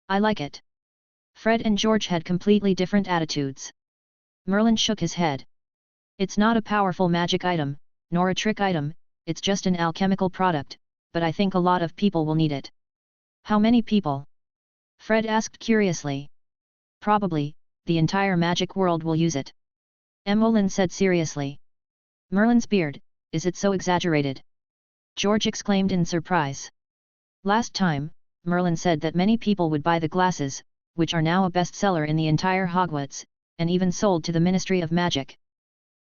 I like it. Fred and George had completely different attitudes. Merlin shook his head. It's not a powerful magic item, nor a trick item, it's just an alchemical product, but I think a lot of people will need it. How many people? Fred asked curiously. Probably, the entire magic world will use it. Merlin said seriously. Merlin's beard, is it so exaggerated? George exclaimed in surprise. Last time, Merlin said that many people would buy the glasses, which are now a bestseller in the entire Hogwarts, and even sold to the Ministry of Magic.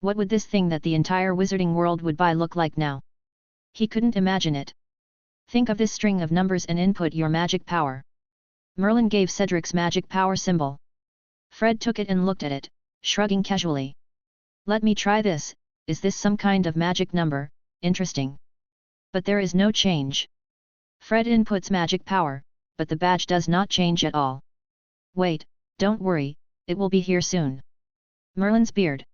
What would this thing that the entire wizarding world would buy look like now? He couldn't imagine it. Think of this string of numbers and input your magic power. Merlin gave Cedric's magic power symbol. Fred took it and looked at it, shrugging casually. Let me try this, is this some kind of magic number? Interesting. But there is no change. Fred inputs magic power, but the badge does not change at all. Wait, don't worry, it will be here soon. Merlin's beard.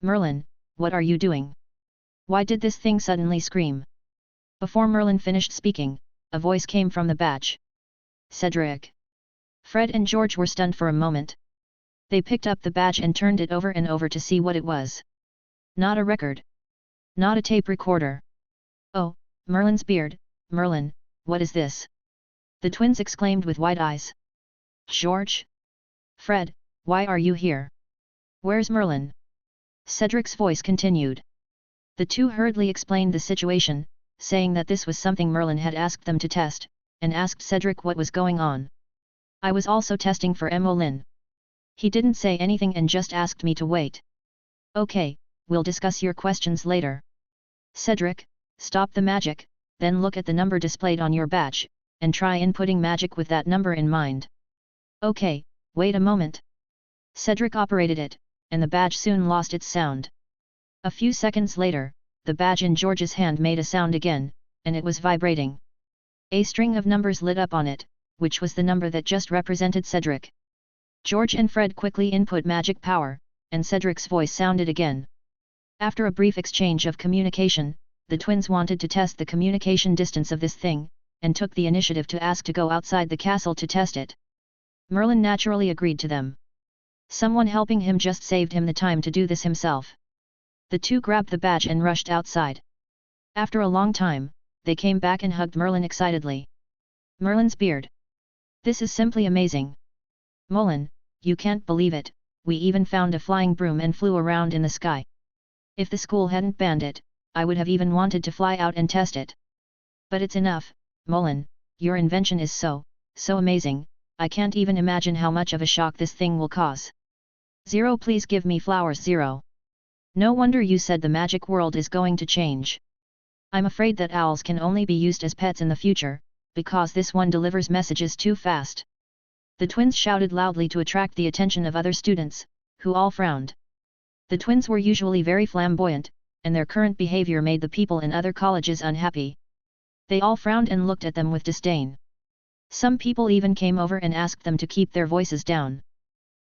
Merlin, what are you doing? Why did this thing suddenly scream? Before Merlin finished speaking, a voice came from the badge. Cedric. Fred and George were stunned for a moment. They picked up the badge and turned it over and over to see what it was. Not a record. Not a tape recorder. Oh, Merlin's beard. Merlin, what is this? The twins exclaimed with wide eyes. George? Fred, why are you here? Where's Merlin? Cedric's voice continued. The two hurriedly explained the situation, saying that this was something Merlin had asked them to test, and asked Cedric what was going on. I was also testing for Emolyn. He didn't say anything and just asked me to wait. Okay, we'll discuss your questions later. Cedric, stop the magic, then look at the number displayed on your badge, and try inputting magic with that number in mind. Okay, wait a moment. Cedric operated it, and the badge soon lost its sound. A few seconds later, the badge in George's hand made a sound again, and it was vibrating. A string of numbers lit up on it, which was the number that just represented Cedric. George and Fred quickly input magic power, and Cedric's voice sounded again. After a brief exchange of communication, the twins wanted to test the communication distance of this thing, and took the initiative to ask to go outside the castle to test it. Merlin naturally agreed to them. Someone helping him just saved him the time to do this himself. The two grabbed the badge and rushed outside. After a long time, they came back and hugged Merlin excitedly. Merlin's beard. This is simply amazing. Merlin, you can't believe it, we even found a flying broom and flew around in the sky. If the school hadn't banned it, I would have even wanted to fly out and test it. But it's enough, Merlin, your invention is so amazing, I can't even imagine how much of a shock this thing will cause. 0 Please give me flowers 0. No wonder you said the magic world is going to change. I'm afraid that owls can only be used as pets in the future, because this one delivers messages too fast. The twins shouted loudly to attract the attention of other students, who all frowned. The twins were usually very flamboyant, and their current behavior made the people in other colleges unhappy. They all frowned and looked at them with disdain. Some people even came over and asked them to keep their voices down.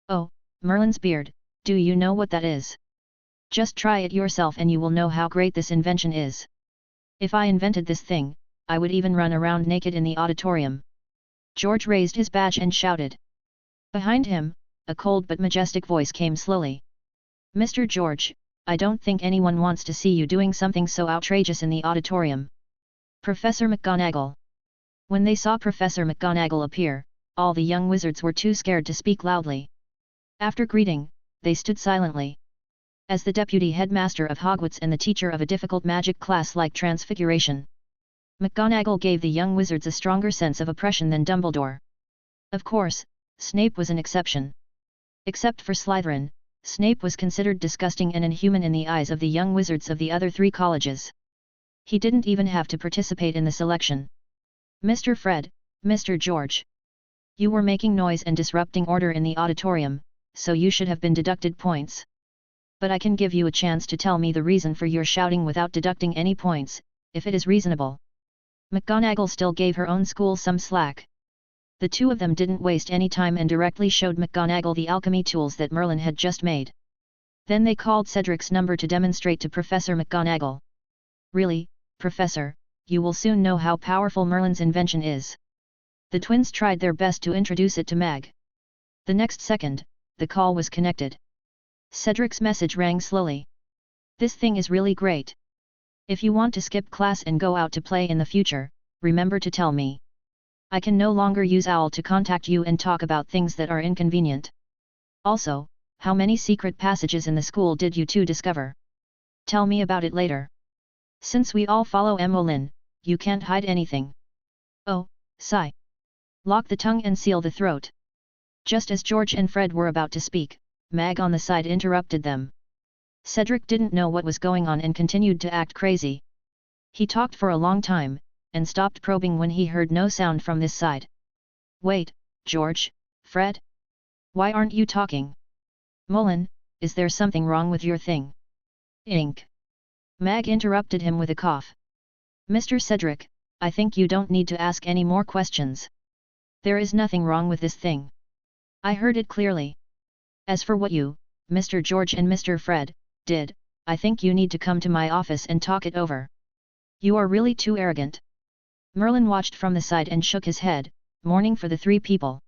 Oh, Merlin's beard, do you know what that is? Just try it yourself and you will know how great this invention is. If I invented this thing, I would even run around naked in the auditorium. George raised his badge and shouted. Behind him, a cold but majestic voice came slowly. Mr. George, I don't think anyone wants to see you doing something so outrageous in the auditorium. Professor McGonagall. When they saw Professor McGonagall appear, all the young wizards were too scared to speak loudly. After greeting, they stood silently. As the deputy headmaster of Hogwarts and the teacher of a difficult magic class like Transfiguration, McGonagall gave the young wizards a stronger sense of oppression than Dumbledore. Of course, Snape was an exception. Except for Slytherin, Snape was considered disgusting and inhuman in the eyes of the young wizards of the other 3 colleges. He didn't even have to participate in the selection. Mr. Fred, Mr. George. You were making noise and disrupting order in the auditorium, so you should have been deducted points. But I can give you a chance to tell me the reason for your shouting without deducting any points, if it is reasonable. McGonagall still gave her own school some slack. The two of them didn't waste any time and directly showed McGonagall the alchemy tools that Merlin had just made. Then they called Cedric's number to demonstrate to Professor McGonagall. Really, Professor, you will soon know how powerful Merlin's invention is. The twins tried their best to introduce it to Mag. The next second, the call was connected. Cedric's message rang slowly. This thing is really great. If you want to skip class and go out to play in the future, remember to tell me. I can no longer use OWL to contact you and talk about things that are inconvenient. Also, how many secret passages in the school did you two discover? Tell me about it later. Since we all follow Emolyn, you can't hide anything. Oh, sigh. Lock the tongue and seal the throat. Just as George and Fred were about to speak, Mag on the side interrupted them. Cedric didn't know what was going on and continued to act crazy. He talked for a long time, and stopped probing when he heard no sound from this side. Wait, George, Fred? Why aren't you talking? Mullen, is there something wrong with your thing? Ink. Mag interrupted him with a cough. Mr. Cedric, I think you don't need to ask any more questions. There is nothing wrong with this thing. I heard it clearly. As for what you, Mr. George and Mr. Fred, did, I think you need to come to my office and talk it over. You are really too arrogant. Merlin watched from the side and shook his head, mourning for the three people.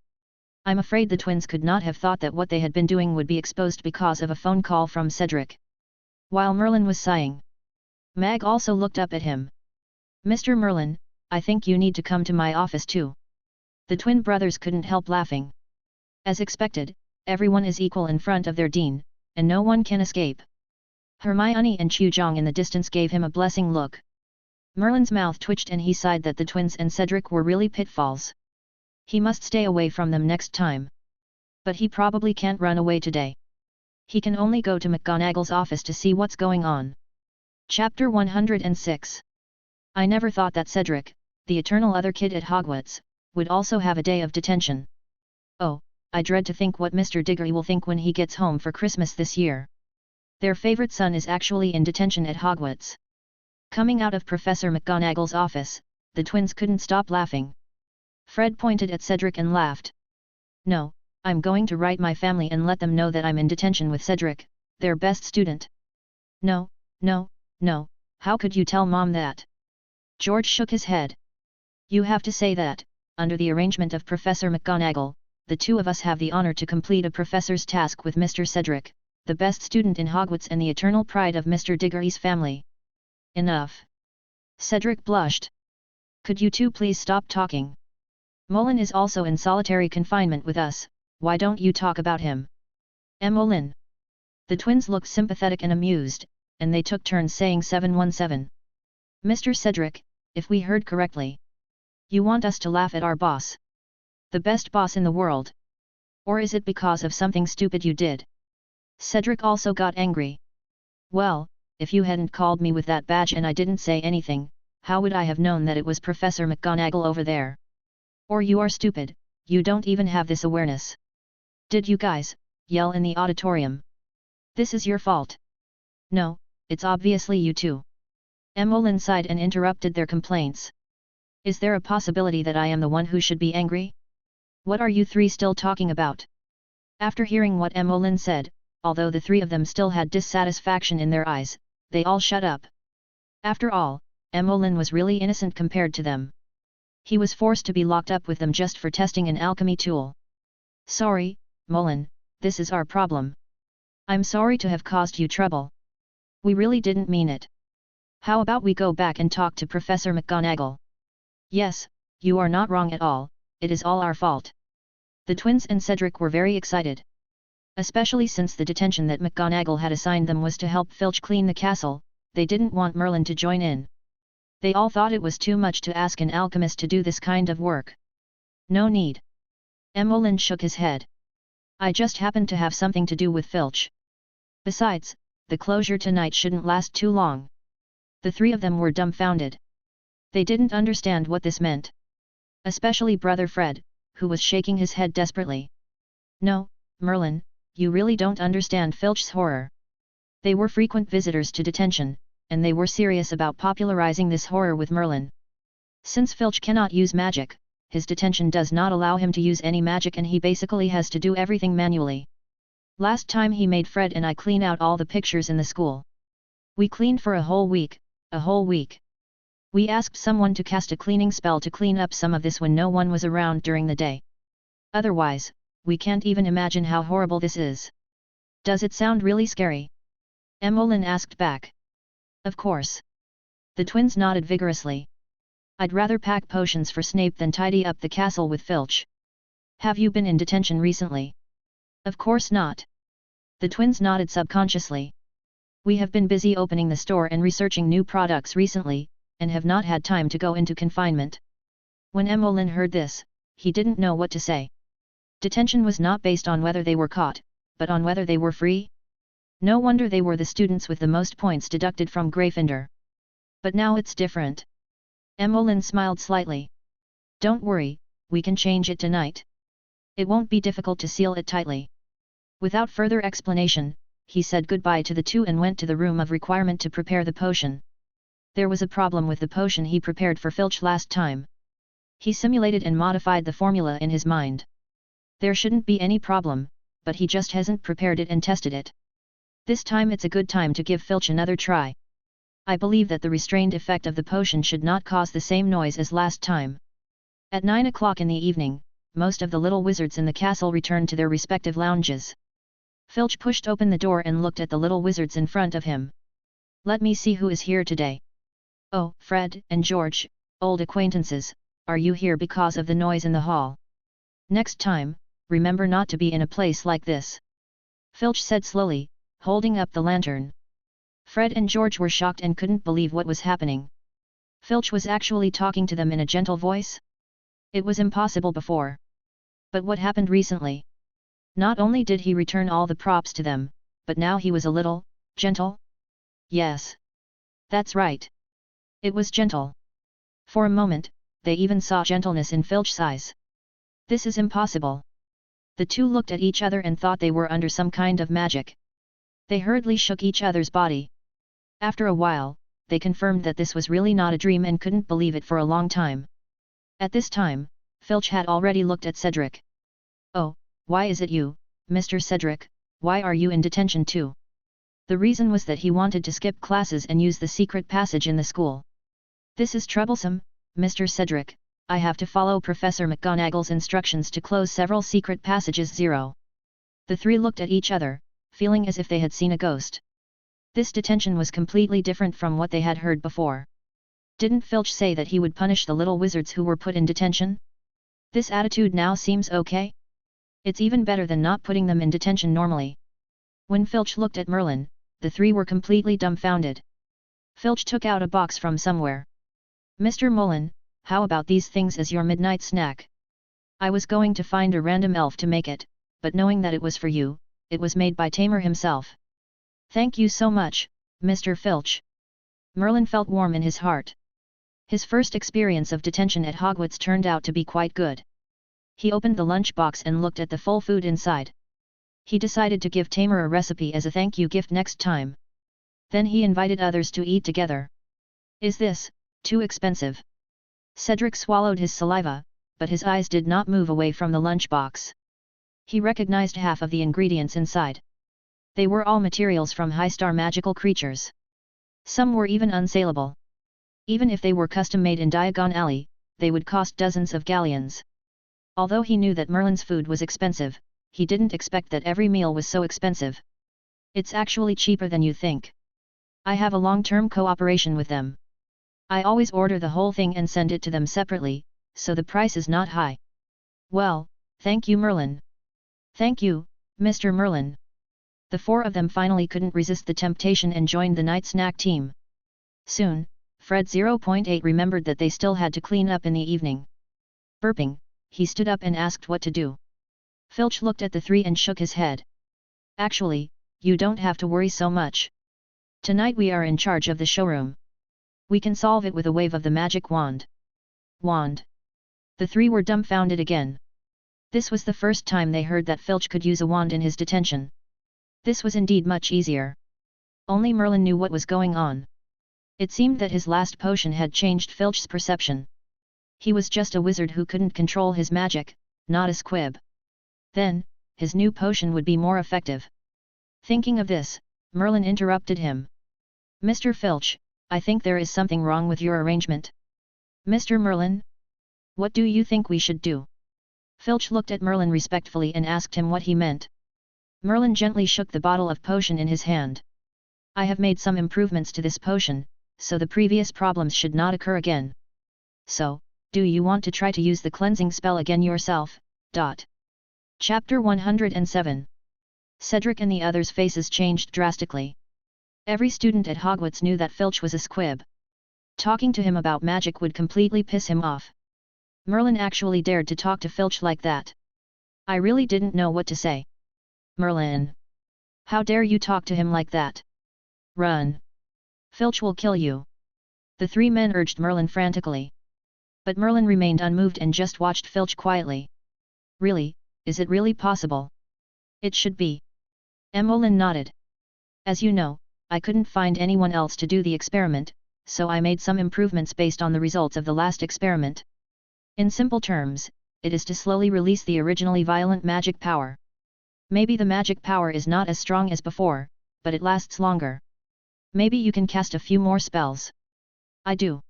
I'm afraid the twins could not have thought that what they had been doing would be exposed because of a phone call from Cedric. While Merlin was sighing, Mag also looked up at him. Mr. Merlin, I think you need to come to my office too. The twin brothers couldn't help laughing. As expected, everyone is equal in front of their dean, and no one can escape. Hermione and Chuzhong in the distance gave him a blessing look. Merlin's mouth twitched and he sighed that the twins and Cedric were really pitfalls. He must stay away from them next time. But he probably can't run away today. He can only go to McGonagall's office to see what's going on. Chapter 106. I never thought that Cedric, the eternal other kid at Hogwarts, would also have a day of detention. Oh, I dread to think what Mr. Diggory will think when he gets home for Christmas this year. Their favorite son is actually in detention at Hogwarts. Coming out of Professor McGonagall's office, the twins couldn't stop laughing. Fred pointed at Cedric and laughed. No, I'm going to write my family and let them know that I'm in detention with Cedric, their best student. No, no, no, how could you tell Mom that? George shook his head. You have to say that, under the arrangement of Professor McGonagall, the two of us have the honor to complete a professor's task with Mr. Cedric, the best student in Hogwarts and the eternal pride of Mr. Diggory's family. Enough. Cedric blushed. Could you two please stop talking? Mullen is also in solitary confinement with us, why don't you talk about him? Mullen. The twins looked sympathetic and amused, and they took turns saying 717. Mr. Cedric, if we heard correctly, you want us to laugh at our boss. The best boss in the world. Or is it because of something stupid you did? Cedric also got angry. Well, if you hadn't called me with that badge and I didn't say anything, how would I have known that it was Professor McGonagall over there? Or you are stupid, you don't even have this awareness. Did you guys yell in the auditorium? This is your fault. No, it's obviously you two. Emmeline sighed and interrupted their complaints. Is there a possibility that I am the one who should be angry? What are you three still talking about? After hearing what Emmeline said, although the three of them still had dissatisfaction in their eyes, they all shut up. After all, Emmeline was really innocent compared to them. He was forced to be locked up with them just for testing an alchemy tool. Sorry, Mullen, this is our problem. I'm sorry to have caused you trouble. We really didn't mean it. How about we go back and talk to Professor McGonagall? Yes, you are not wrong at all, it is all our fault. The twins and Cedric were very excited. Especially since the detention that McGonagall had assigned them was to help Filch clean the castle, they didn't want Merlin to join in. They all thought it was too much to ask an alchemist to do this kind of work. No need. Emmeline shook his head. I just happened to have something to do with Filch. Besides, the closure tonight shouldn't last too long. The three of them were dumbfounded. They didn't understand what this meant. Especially Brother Fred, who was shaking his head desperately. No, Merlin, you really don't understand Filch's horror. They were frequent visitors to detention, and they were serious about popularizing this horror with Merlin. Since Filch cannot use magic, his detention does not allow him to use any magic and he basically has to do everything manually. Last time he made Fred and I clean out all the pictures in the school. We cleaned for a whole week. We asked someone to cast a cleaning spell to clean up some of this when no one was around during the day. Otherwise, we can't even imagine how horrible this is. Does it sound really scary? Emmeline asked back. Of course. The twins nodded vigorously. I'd rather pack potions for Snape than tidy up the castle with Filch. Have you been in detention recently? Of course not. The twins nodded subconsciously. We have been busy opening the store and researching new products recently, and have not had time to go into confinement. When Emmeline heard this, he didn't know what to say. Detention was not based on whether they were caught, but on whether they were free. No wonder they were the students with the most points deducted from Gryffindor. But now it's different. Emmeline smiled slightly. Don't worry, we can change it tonight. It won't be difficult to seal it tightly. Without further explanation, he said goodbye to the two and went to the room of requirement to prepare the potion. There was a problem with the potion he prepared for Filch last time. He simulated and modified the formula in his mind. There shouldn't be any problem, but he just hasn't prepared it and tested it. This time it's a good time to give Filch another try. I believe that the restrained effect of the potion should not cause the same noise as last time. At 9 o'clock in the evening, most of the little wizards in the castle returned to their respective lounges. Filch pushed open the door and looked at the little wizards in front of him. Let me see who is here today. Oh, Fred and George, old acquaintances, are you here because of the noise in the hall? Next time, remember not to be in a place like this. Filch said slowly, holding up the lantern. Fred and George were shocked and couldn't believe what was happening. Filch was actually talking to them in a gentle voice? It was impossible before. But what happened recently? Not only did he return all the props to them, but now he was a little gentle? Yes. That's right. It was gentle. For a moment, they even saw gentleness in Filch's eyes. This is impossible. The two looked at each other and thought they were under some kind of magic. They hurriedly shook each other's body. After a while, they confirmed that this was really not a dream and couldn't believe it for a long time. At this time, Filch had already looked at Cedric. Oh, why is it you, Mr. Cedric, why are you in detention too? The reason was that he wanted to skip classes and use the secret passage in the school. This is troublesome, Mr. Cedric, I have to follow Professor McGonagall's instructions to close several secret passages. 0. The three looked at each other, feeling as if they had seen a ghost. This detention was completely different from what they had heard before. Didn't Filch say that he would punish the little wizards who were put in detention? This attitude now seems okay? It's even better than not putting them in detention normally. When Filch looked at Merlin, the three were completely dumbfounded. Filch took out a box from somewhere. Mr. Mullen, how about these things as your midnight snack? I was going to find a random elf to make it, but knowing that it was for you, it was made by Tamer himself. Thank you so much, Mr. Filch. Merlin felt warm in his heart. His first experience of detention at Hogwarts turned out to be quite good. He opened the lunchbox and looked at the full food inside. He decided to give Tamer a recipe as a thank you gift next time. Then he invited others to eat together. Is this too expensive? Cedric swallowed his saliva, but his eyes did not move away from the lunchbox. He recognized half of the ingredients inside. They were all materials from high-star magical creatures. Some were even unsaleable. Even if they were custom-made in Diagon Alley, they would cost dozens of galleons. Although he knew that Merlin's food was expensive, he didn't expect that every meal was so expensive. It's actually cheaper than you think. I have a long-term cooperation with them. I always order the whole thing and send it to them separately, so the price is not high. Well, thank you Merlin. Thank you, Mr. Merlin. The four of them finally couldn't resist the temptation and joined the night snack team. Soon, Fred 0.8 remembered that they still had to clean up in the evening. Burping, he stood up and asked what to do. Filch looked at the three and shook his head. Actually, you don't have to worry so much. Tonight we are in charge of the showroom. We can solve it with a wave of the magic wand. Wand. The three were dumbfounded again. This was the first time they heard that Filch could use a wand in his detention. This was indeed much easier. Only Merlin knew what was going on. It seemed that his last potion had changed Filch's perception. He was just a wizard who couldn't control his magic, not a squib. Then, his new potion would be more effective. Thinking of this, Merlin interrupted him. Mr. Filch, I think there is something wrong with your arrangement. Mr. Merlin? What do you think we should do? Filch looked at Merlin respectfully and asked him what he meant. Merlin gently shook the bottle of potion in his hand. I have made some improvements to this potion, so the previous problems should not occur again. So, do you want to try to use the cleansing spell again yourself? Chapter 107. Cedric and the others' faces changed drastically. Every student at Hogwarts knew that Filch was a squib. Talking to him about magic would completely piss him off. Merlin actually dared to talk to Filch like that. I really didn't know what to say. Merlin! How dare you talk to him like that? Run! Filch will kill you! The three men urged Merlin frantically. But Merlin remained unmoved and just watched Filch quietly. Really, is it really possible? It should be. Merlin nodded. As you know, I couldn't find anyone else to do the experiment, so I made some improvements based on the results of the last experiment. In simple terms, it is to slowly release the originally violent magic power. Maybe the magic power is not as strong as before, but it lasts longer. Maybe you can cast a few more spells. I do.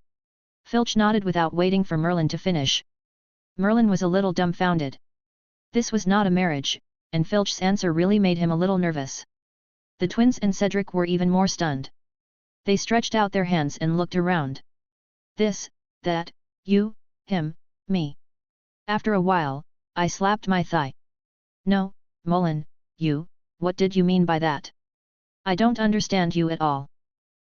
Filch nodded without waiting for Merlin to finish. Merlin was a little dumbfounded. This was not a marriage, and Filch's answer really made him a little nervous. The twins and Cedric were even more stunned. They stretched out their hands and looked around. This, that, you, him, me. After a while, I slapped my thigh. No, Merlin, you, what did you mean by that? I don't understand you at all.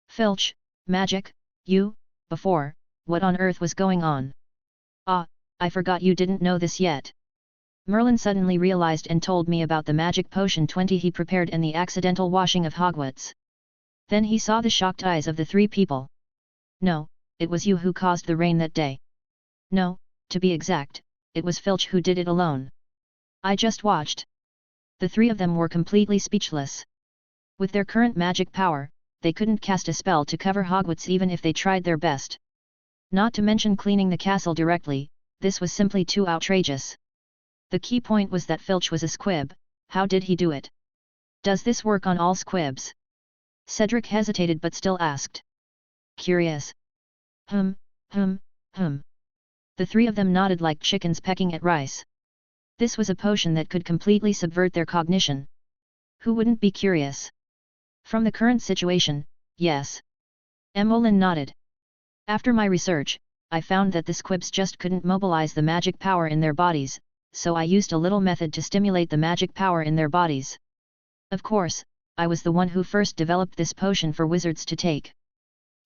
Filch, magic, you, before, what on earth was going on? Ah, I forgot you didn't know this yet. Merlin suddenly realized and told me about the magic potion 20 he prepared and the accidental washing of Hogwarts. Then he saw the shocked eyes of the three people. No, it was you who caused the rain that day. No, to be exact, it was Filch who did it alone. I just watched. The three of them were completely speechless. With their current magic power, they couldn't cast a spell to cover Hogwarts even if they tried their best. Not to mention cleaning the castle directly, this was simply too outrageous. The key point was that Filch was a squib. How did he do it? Does this work on all squibs? Cedric hesitated but still asked. Curious. The three of them nodded like chickens pecking at rice. This was a potion that could completely subvert their cognition. Who wouldn't be curious? From the current situation, yes. Emmeline nodded. After my research, I found that the squibs just couldn't mobilize the magic power in their bodies, so I used a little method to stimulate the magic power in their bodies. Of course, I was the one who first developed this potion for wizards to take.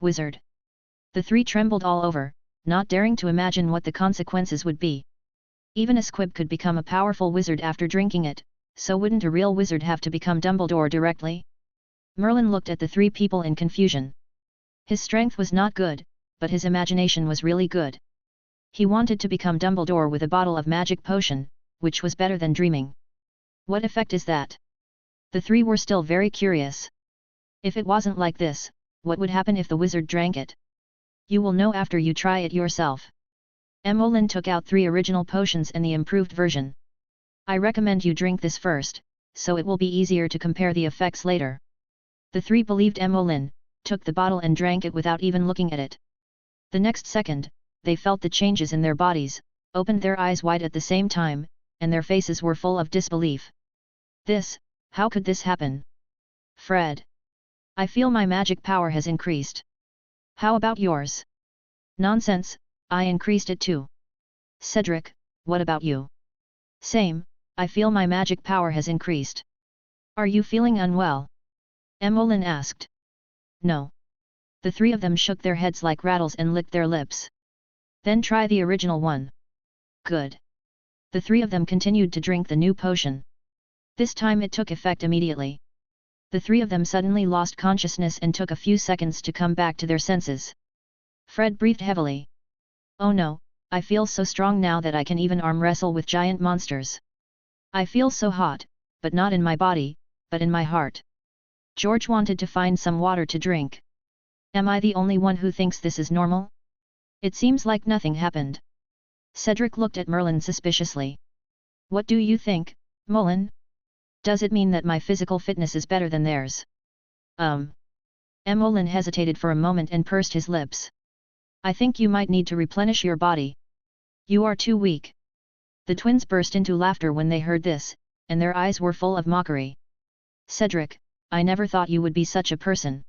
Wizard. The three trembled all over, not daring to imagine what the consequences would be. Even a squib could become a powerful wizard after drinking it, so wouldn't a real wizard have to become Dumbledore directly? Merlin looked at the three people in confusion. His strength was not good, but his imagination was really good. He wanted to become Dumbledore with a bottle of magic potion, which was better than dreaming. What effect is that? The three were still very curious. If it wasn't like this, what would happen if the wizard drank it? You will know after you try it yourself. Emmeline took out 3 original potions and the improved version. I recommend you drink this first, so it will be easier to compare the effects later. The 3 believed Emmeline, took the bottle and drank it without even looking at it. The next second, they felt the changes in their bodies, opened their eyes wide at the same time, and their faces were full of disbelief. How could this happen? Fred. I feel my magic power has increased. How about yours? Nonsense, I increased it too. Cedric, what about you? Same, I feel my magic power has increased. Are you feeling unwell? Emmeline asked. No. The 3 of them shook their heads like rattles and licked their lips. Then try the original one. Good. The 3 of them continued to drink the new potion. This time it took effect immediately. The 3 of them suddenly lost consciousness and took a few seconds to come back to their senses. Fred breathed heavily. Oh no, I feel so strong now that I can even arm wrestle with giant monsters. I feel so hot, but not in my body, but in my heart. George wanted to find some water to drink. Am I the only one who thinks this is normal? It seems like nothing happened. Cedric looked at Merlin suspiciously. What do you think, Merlin? Does it mean that my physical fitness is better than theirs? Merlin hesitated for a moment and pursed his lips. I think you might need to replenish your body. You are too weak. The twins burst into laughter when they heard this, and their eyes were full of mockery. Cedric, I never thought you would be such a person.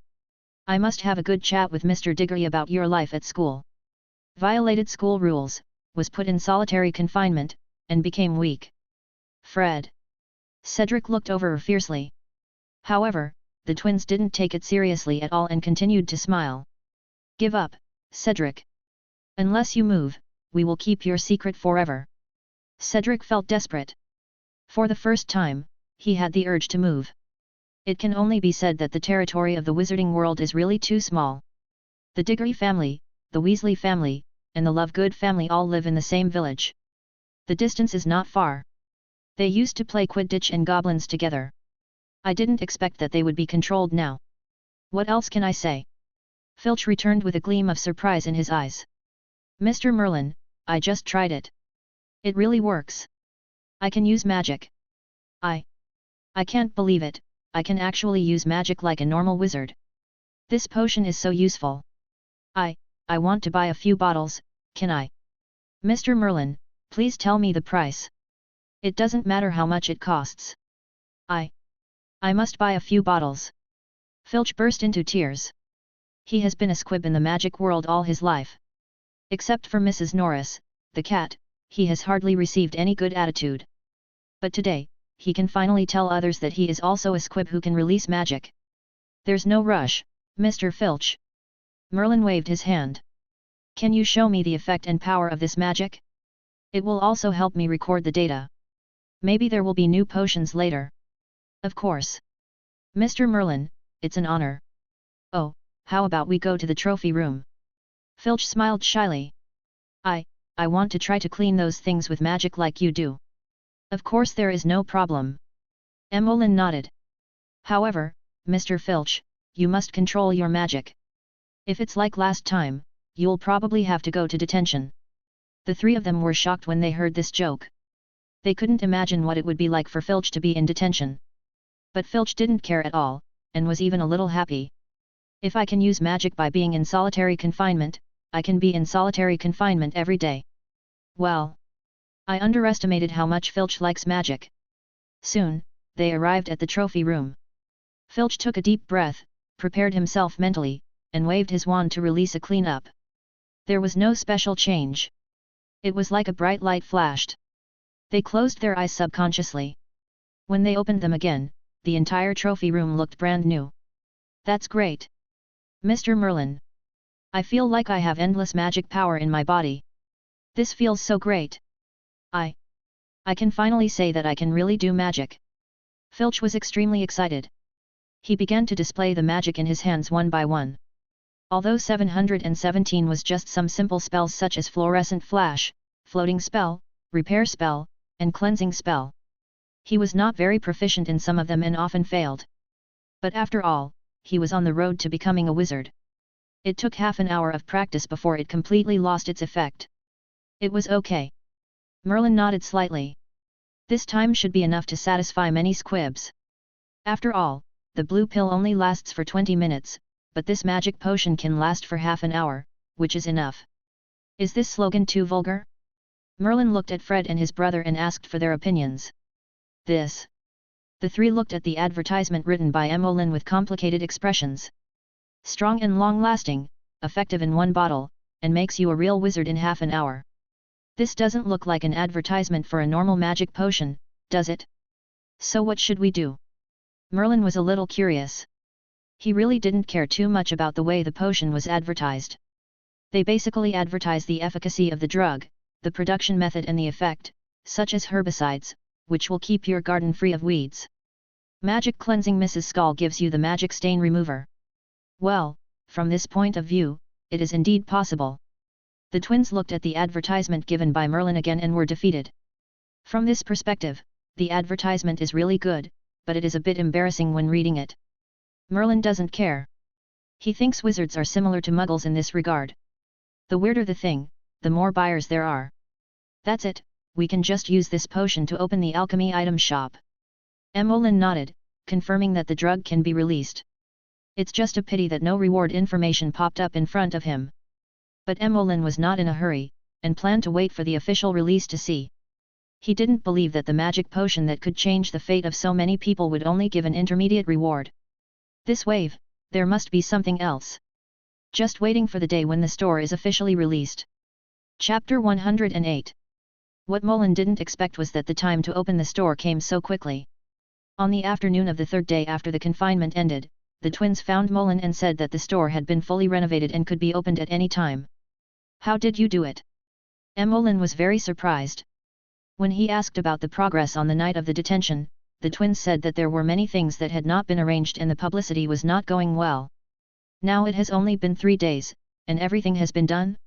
I must have a good chat with Mr. Diggory about your life at school. Violated school rules, was put in solitary confinement, and became weak. Fred. Cedric looked over her fiercely. However, the twins didn't take it seriously at all and continued to smile. Give up, Cedric. Unless you move, we will keep your secret forever. Cedric felt desperate. For the first time, he had the urge to move. It can only be said that the territory of the wizarding world is really too small. The Diggory family, the Weasley family, and the Lovegood family all live in the same village. The distance is not far. They used to play Quidditch and goblins together. I didn't expect that they would be controlled now. What else can I say? Filch returned with a gleam of surprise in his eyes. Mr. Merlin, I just tried it. It really works. I can use magic. I can't believe it, I can actually use magic like a normal wizard. This potion is so useful. I want to buy a few bottles, can I? Mr. Merlin, please tell me the price. It doesn't matter how much it costs. I must buy a few bottles. Filch burst into tears. He has been a squib in the magic world all his life. Except for Mrs. Norris, the cat, he has hardly received any good attitude. But today, he can finally tell others that he is also a squib who can release magic. There's no rush, Mr. Filch. Merlin waved his hand. Can you show me the effect and power of this magic? It will also help me record the data. Maybe there will be new potions later. Of course. Mr. Merlin, it's an honor. Oh, how about we go to the trophy room? Filch smiled shyly. I want to try to clean those things with magic like you do. Of course there is no problem. Emolyn nodded. However, Mr. Filch, you must control your magic. If it's like last time, you'll probably have to go to detention. The three of them were shocked when they heard this joke. They couldn't imagine what it would be like for Filch to be in detention. But Filch didn't care at all, and was even a little happy. If I can use magic by being in solitary confinement, I can be in solitary confinement every day. Well, I underestimated how much Filch likes magic. Soon, they arrived at the trophy room. Filch took a deep breath, prepared himself mentally, and waved his wand to release a clean-up. There was no special change. It was like a bright light flashed. They closed their eyes subconsciously. When they opened them again, the entire trophy room looked brand new. That's great. Mr. Merlin. I feel like I have endless magic power in my body. This feels so great. I can finally say that I can really do magic. Filch was extremely excited. He began to display the magic in his hands one by one. Although 717 was just some simple spells such as fluorescent flash, floating spell, repair spell, and cleansing spell. He was not very proficient in some of them and often failed. But after all, he was on the road to becoming a wizard. It took half an hour of practice before it completely lost its effect. It was okay. Merlin nodded slightly. This time should be enough to satisfy many squibs. After all, the blue pill only lasts for 20 minutes, but this magic potion can last for half an hour, which is enough. Is this slogan too vulgar? Merlin looked at Fred and his brother and asked for their opinions. This. The three looked at the advertisement written by Emolyn with complicated expressions. Strong and long-lasting, effective in one bottle, and makes you a real wizard in half an hour. This doesn't look like an advertisement for a normal magic potion, does it? So what should we do? Merlin was a little curious. He really didn't care too much about the way the potion was advertised. They basically advertise the efficacy of the drug, the production method and the effect, such as herbicides, which will keep your garden free of weeds. Magic cleansing Mrs. Skull gives you the magic stain remover. Well, from this point of view, it is indeed possible. The twins looked at the advertisement given by Merlin again and were defeated. From this perspective, the advertisement is really good, but it is a bit embarrassing when reading it. Merlin doesn't care. He thinks wizards are similar to muggles in this regard. The weirder the thing, the more buyers there are. That's it, we can just use this potion to open the alchemy item shop. Emolyn nodded, confirming that the drug can be released. It's just a pity that no reward information popped up in front of him. But Emolyn was not in a hurry, and planned to wait for the official release to see. He didn't believe that the magic potion that could change the fate of so many people would only give an intermediate reward. This wave, there must be something else. Just waiting for the day when the store is officially released. Chapter 108. What Molin didn't expect was that the time to open the store came so quickly. On the afternoon of the third day after the confinement ended, the twins found Molin and said that the store had been fully renovated and could be opened at any time. How did you do it? Emolyn was very surprised. When he asked about the progress on the night of the detention, the twins said that there were many things that had not been arranged and the publicity was not going well. Now it has only been 3 days, and everything has been done?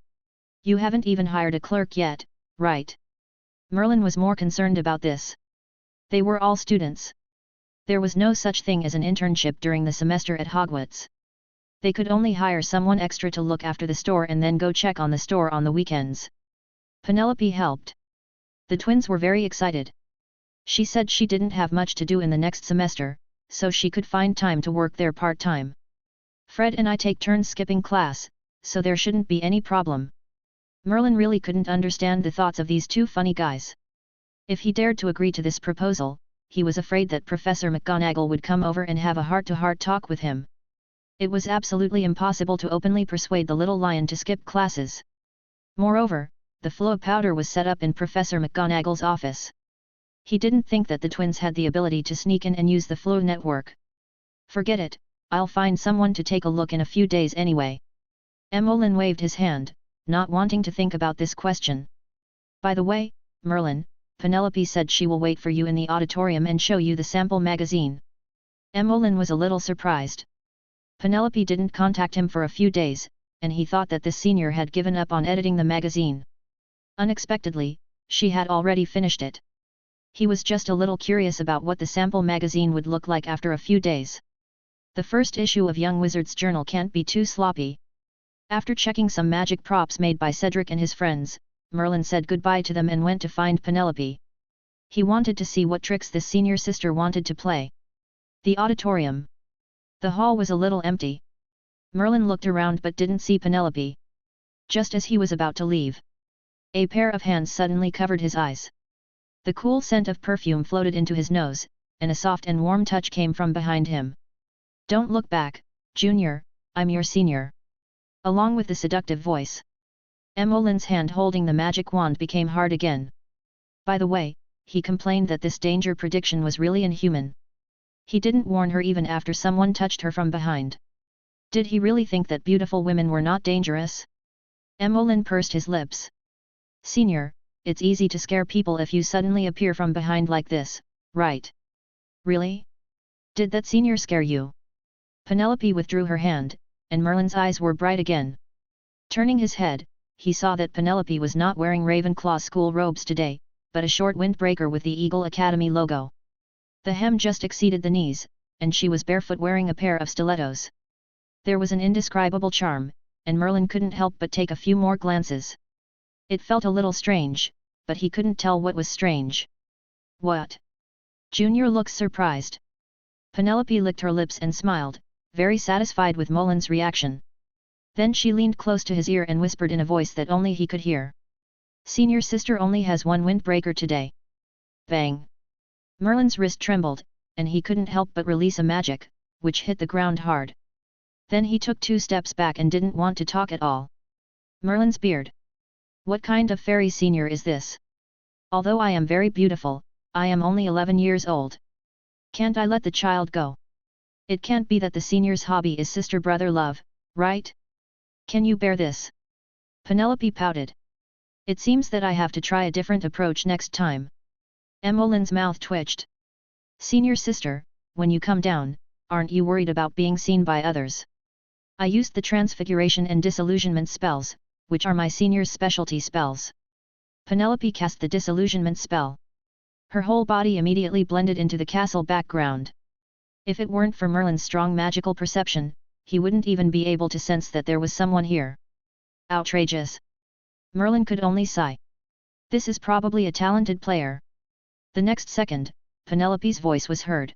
You haven't even hired a clerk yet, right? Merlin was more concerned about this. They were all students. There was no such thing as an internship during the semester at Hogwarts. They could only hire someone extra to look after the store and then go check on the store on the weekends. Penelope helped. The twins were very excited. She said she didn't have much to do in the next semester, so she could find time to work there part-time. Fred and I take turns skipping class, so there shouldn't be any problem. Merlin really couldn't understand the thoughts of these two funny guys. If he dared to agree to this proposal, he was afraid that Professor McGonagall would come over and have a heart-to-heart talk with him. It was absolutely impossible to openly persuade the little lion to skip classes. Moreover, the flow of powder was set up in Professor McGonagall's office. He didn't think that the twins had the ability to sneak in and use the flow network. Forget it, I'll find someone to take a look in a few days anyway. Emolyn waved his hand, not wanting to think about this question. By the way, Merlin, Penelope said she will wait for you in the auditorium and show you the sample magazine. Emolyn was a little surprised. Penelope didn't contact him for a few days, and he thought that this senior had given up on editing the magazine. Unexpectedly, she had already finished it. He was just a little curious about what the sample magazine would look like after a few days. The first issue of Young Wizard's Journal can't be too sloppy. After checking some magic props made by Cedric and his friends, Merlin said goodbye to them and went to find Penelope. He wanted to see what tricks this senior sister wanted to play. The auditorium. The hall was a little empty. Merlin looked around but didn't see Penelope. Just as he was about to leave, a pair of hands suddenly covered his eyes. The cool scent of perfume floated into his nose, and a soft and warm touch came from behind him. "Don't look back, Junior, I'm your senior." Along with the seductive voice, Emolyn's hand holding the magic wand became hard again. By the way, he complained that this danger prediction was really inhuman. He didn't warn her even after someone touched her from behind. Did he really think that beautiful women were not dangerous? Emolyn pursed his lips. "Senior, it's easy to scare people if you suddenly appear from behind like this, right?" "Really? Did that senior scare you?" Penelope withdrew her hand, and Merlin's eyes were bright again. Turning his head, he saw that Penelope was not wearing Ravenclaw school robes today, but a short windbreaker with the Eagle Academy logo. The hem just exceeded the knees, and she was barefoot wearing a pair of stilettos. There was an indescribable charm, and Merlin couldn't help but take a few more glances. It felt a little strange, but he couldn't tell what was strange. "What?" Junior looked surprised. Penelope licked her lips and smiled, very satisfied with Merlin's reaction. Then she leaned close to his ear and whispered in a voice that only he could hear. "Senior sister only has one windbreaker today." Bang! Merlin's wrist trembled, and he couldn't help but release a magic, which hit the ground hard. Then he took 2 steps back and didn't want to talk at all. Merlin's beard. "What kind of fairy senior is this? Although I am very beautiful, I am only 11 years old. Can't I let the child go? It can't be that the senior's hobby is sister-brother love, right? Can you bear this?" Penelope pouted. "It seems that I have to try a different approach next time." Emolyn's mouth twitched. "Senior sister, when you come down, aren't you worried about being seen by others? I used the transfiguration and disillusionment spells, which are my senior's specialty spells." Penelope cast the disillusionment spell. Her whole body immediately blended into the castle background. If it weren't for Merlin's strong magical perception, he wouldn't even be able to sense that there was someone here. Outrageous! Merlin could only sigh. This is probably a talented player. The next second, Penelope's voice was heard.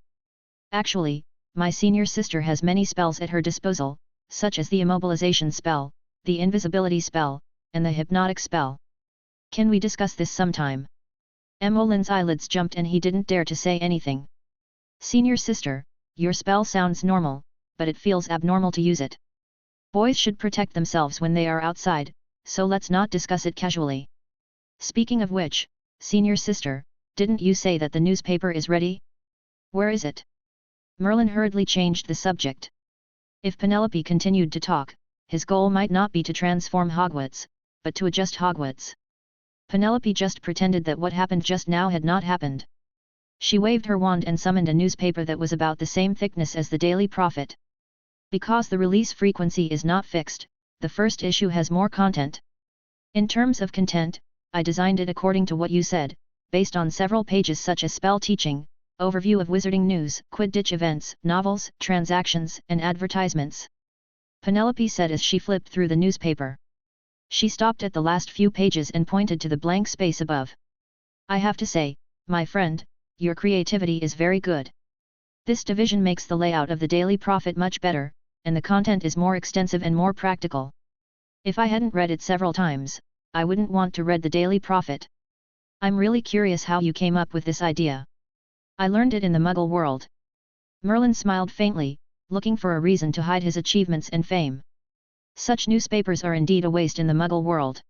"Actually, my senior sister has many spells at her disposal, such as the immobilization spell, the invisibility spell, and the hypnotic spell. Can we discuss this sometime?" Emolyn's eyelids jumped and he didn't dare to say anything. "Senior sister, your spell sounds normal, but it feels abnormal to use it. Boys should protect themselves when they are outside, so let's not discuss it casually. Speaking of which, senior sister, didn't you say that the newspaper is ready? Where is it?" Merlin hurriedly changed the subject. If Penelope continued to talk, his goal might not be to transform Hogwarts, but to adjust Hogwarts. Penelope just pretended that what happened just now had not happened. She waved her wand and summoned a newspaper that was about the same thickness as the Daily Prophet. Because the release frequency is not fixed, the first issue has more content. In terms of content, I designed it according to what you said, based on several pages such as spell teaching, overview of wizarding news, Quidditch events, novels, transactions, and advertisements. Penelope said as she flipped through the newspaper. She stopped at the last few pages and pointed to the blank space above. I have to say, my friend, your creativity is very good. This division makes the layout of the Daily Prophet much better, and the content is more extensive and more practical. If I hadn't read it several times, I wouldn't want to read the Daily Prophet. I'm really curious how you came up with this idea. I learned it in the Muggle world. Merlin smiled faintly, looking for a reason to hide his achievements and fame. Such newspapers are indeed a waste in the Muggle world.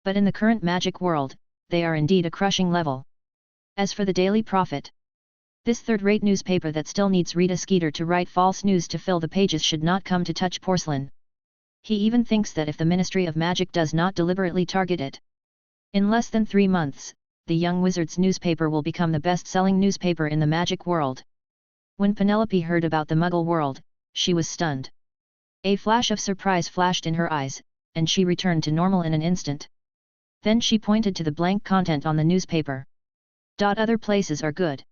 But in the current magic world, they are indeed a crushing level. As for the Daily Prophet, this third-rate newspaper that still needs Rita Skeeter to write false news to fill the pages should not come to touch porcelain. He even thinks that if the Ministry of Magic does not deliberately target it, in less than 3 months, the Young Wizard's newspaper will become the best-selling newspaper in the magic world. When Penelope heard about the Muggle world, she was stunned. A flash of surprise flashed in her eyes, and she returned to normal in an instant. Then she pointed to the blank content on the newspaper. Other places are good.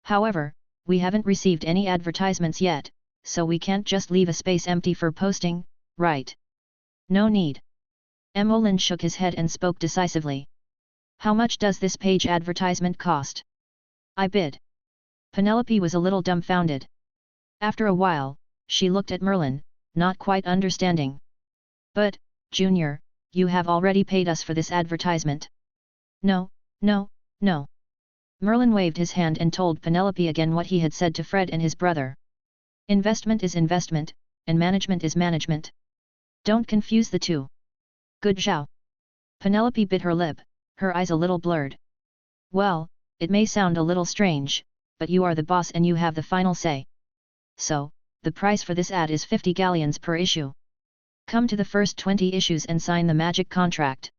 However, we haven't received any advertisements yet, so we can't just leave a space empty for posting, right? No need. Emolin shook his head and spoke decisively. How much does this page advertisement cost? I bid. Penelope was a little dumbfounded. After a while, she looked at Merlin, not quite understanding. But, Junior, you have already paid us for this advertisement. No, no, no. Merlin waved his hand and told Penelope again what he had said to Fred and his brother. Investment is investment, and management is management. Don't confuse the two. Good Zhao. Penelope bit her lip, her eyes a little blurred. Well, it may sound a little strange, but you are the boss and you have the final say. So, the price for this ad is 50 galleons per issue. Come to the first 20 issues and sign the magic contract.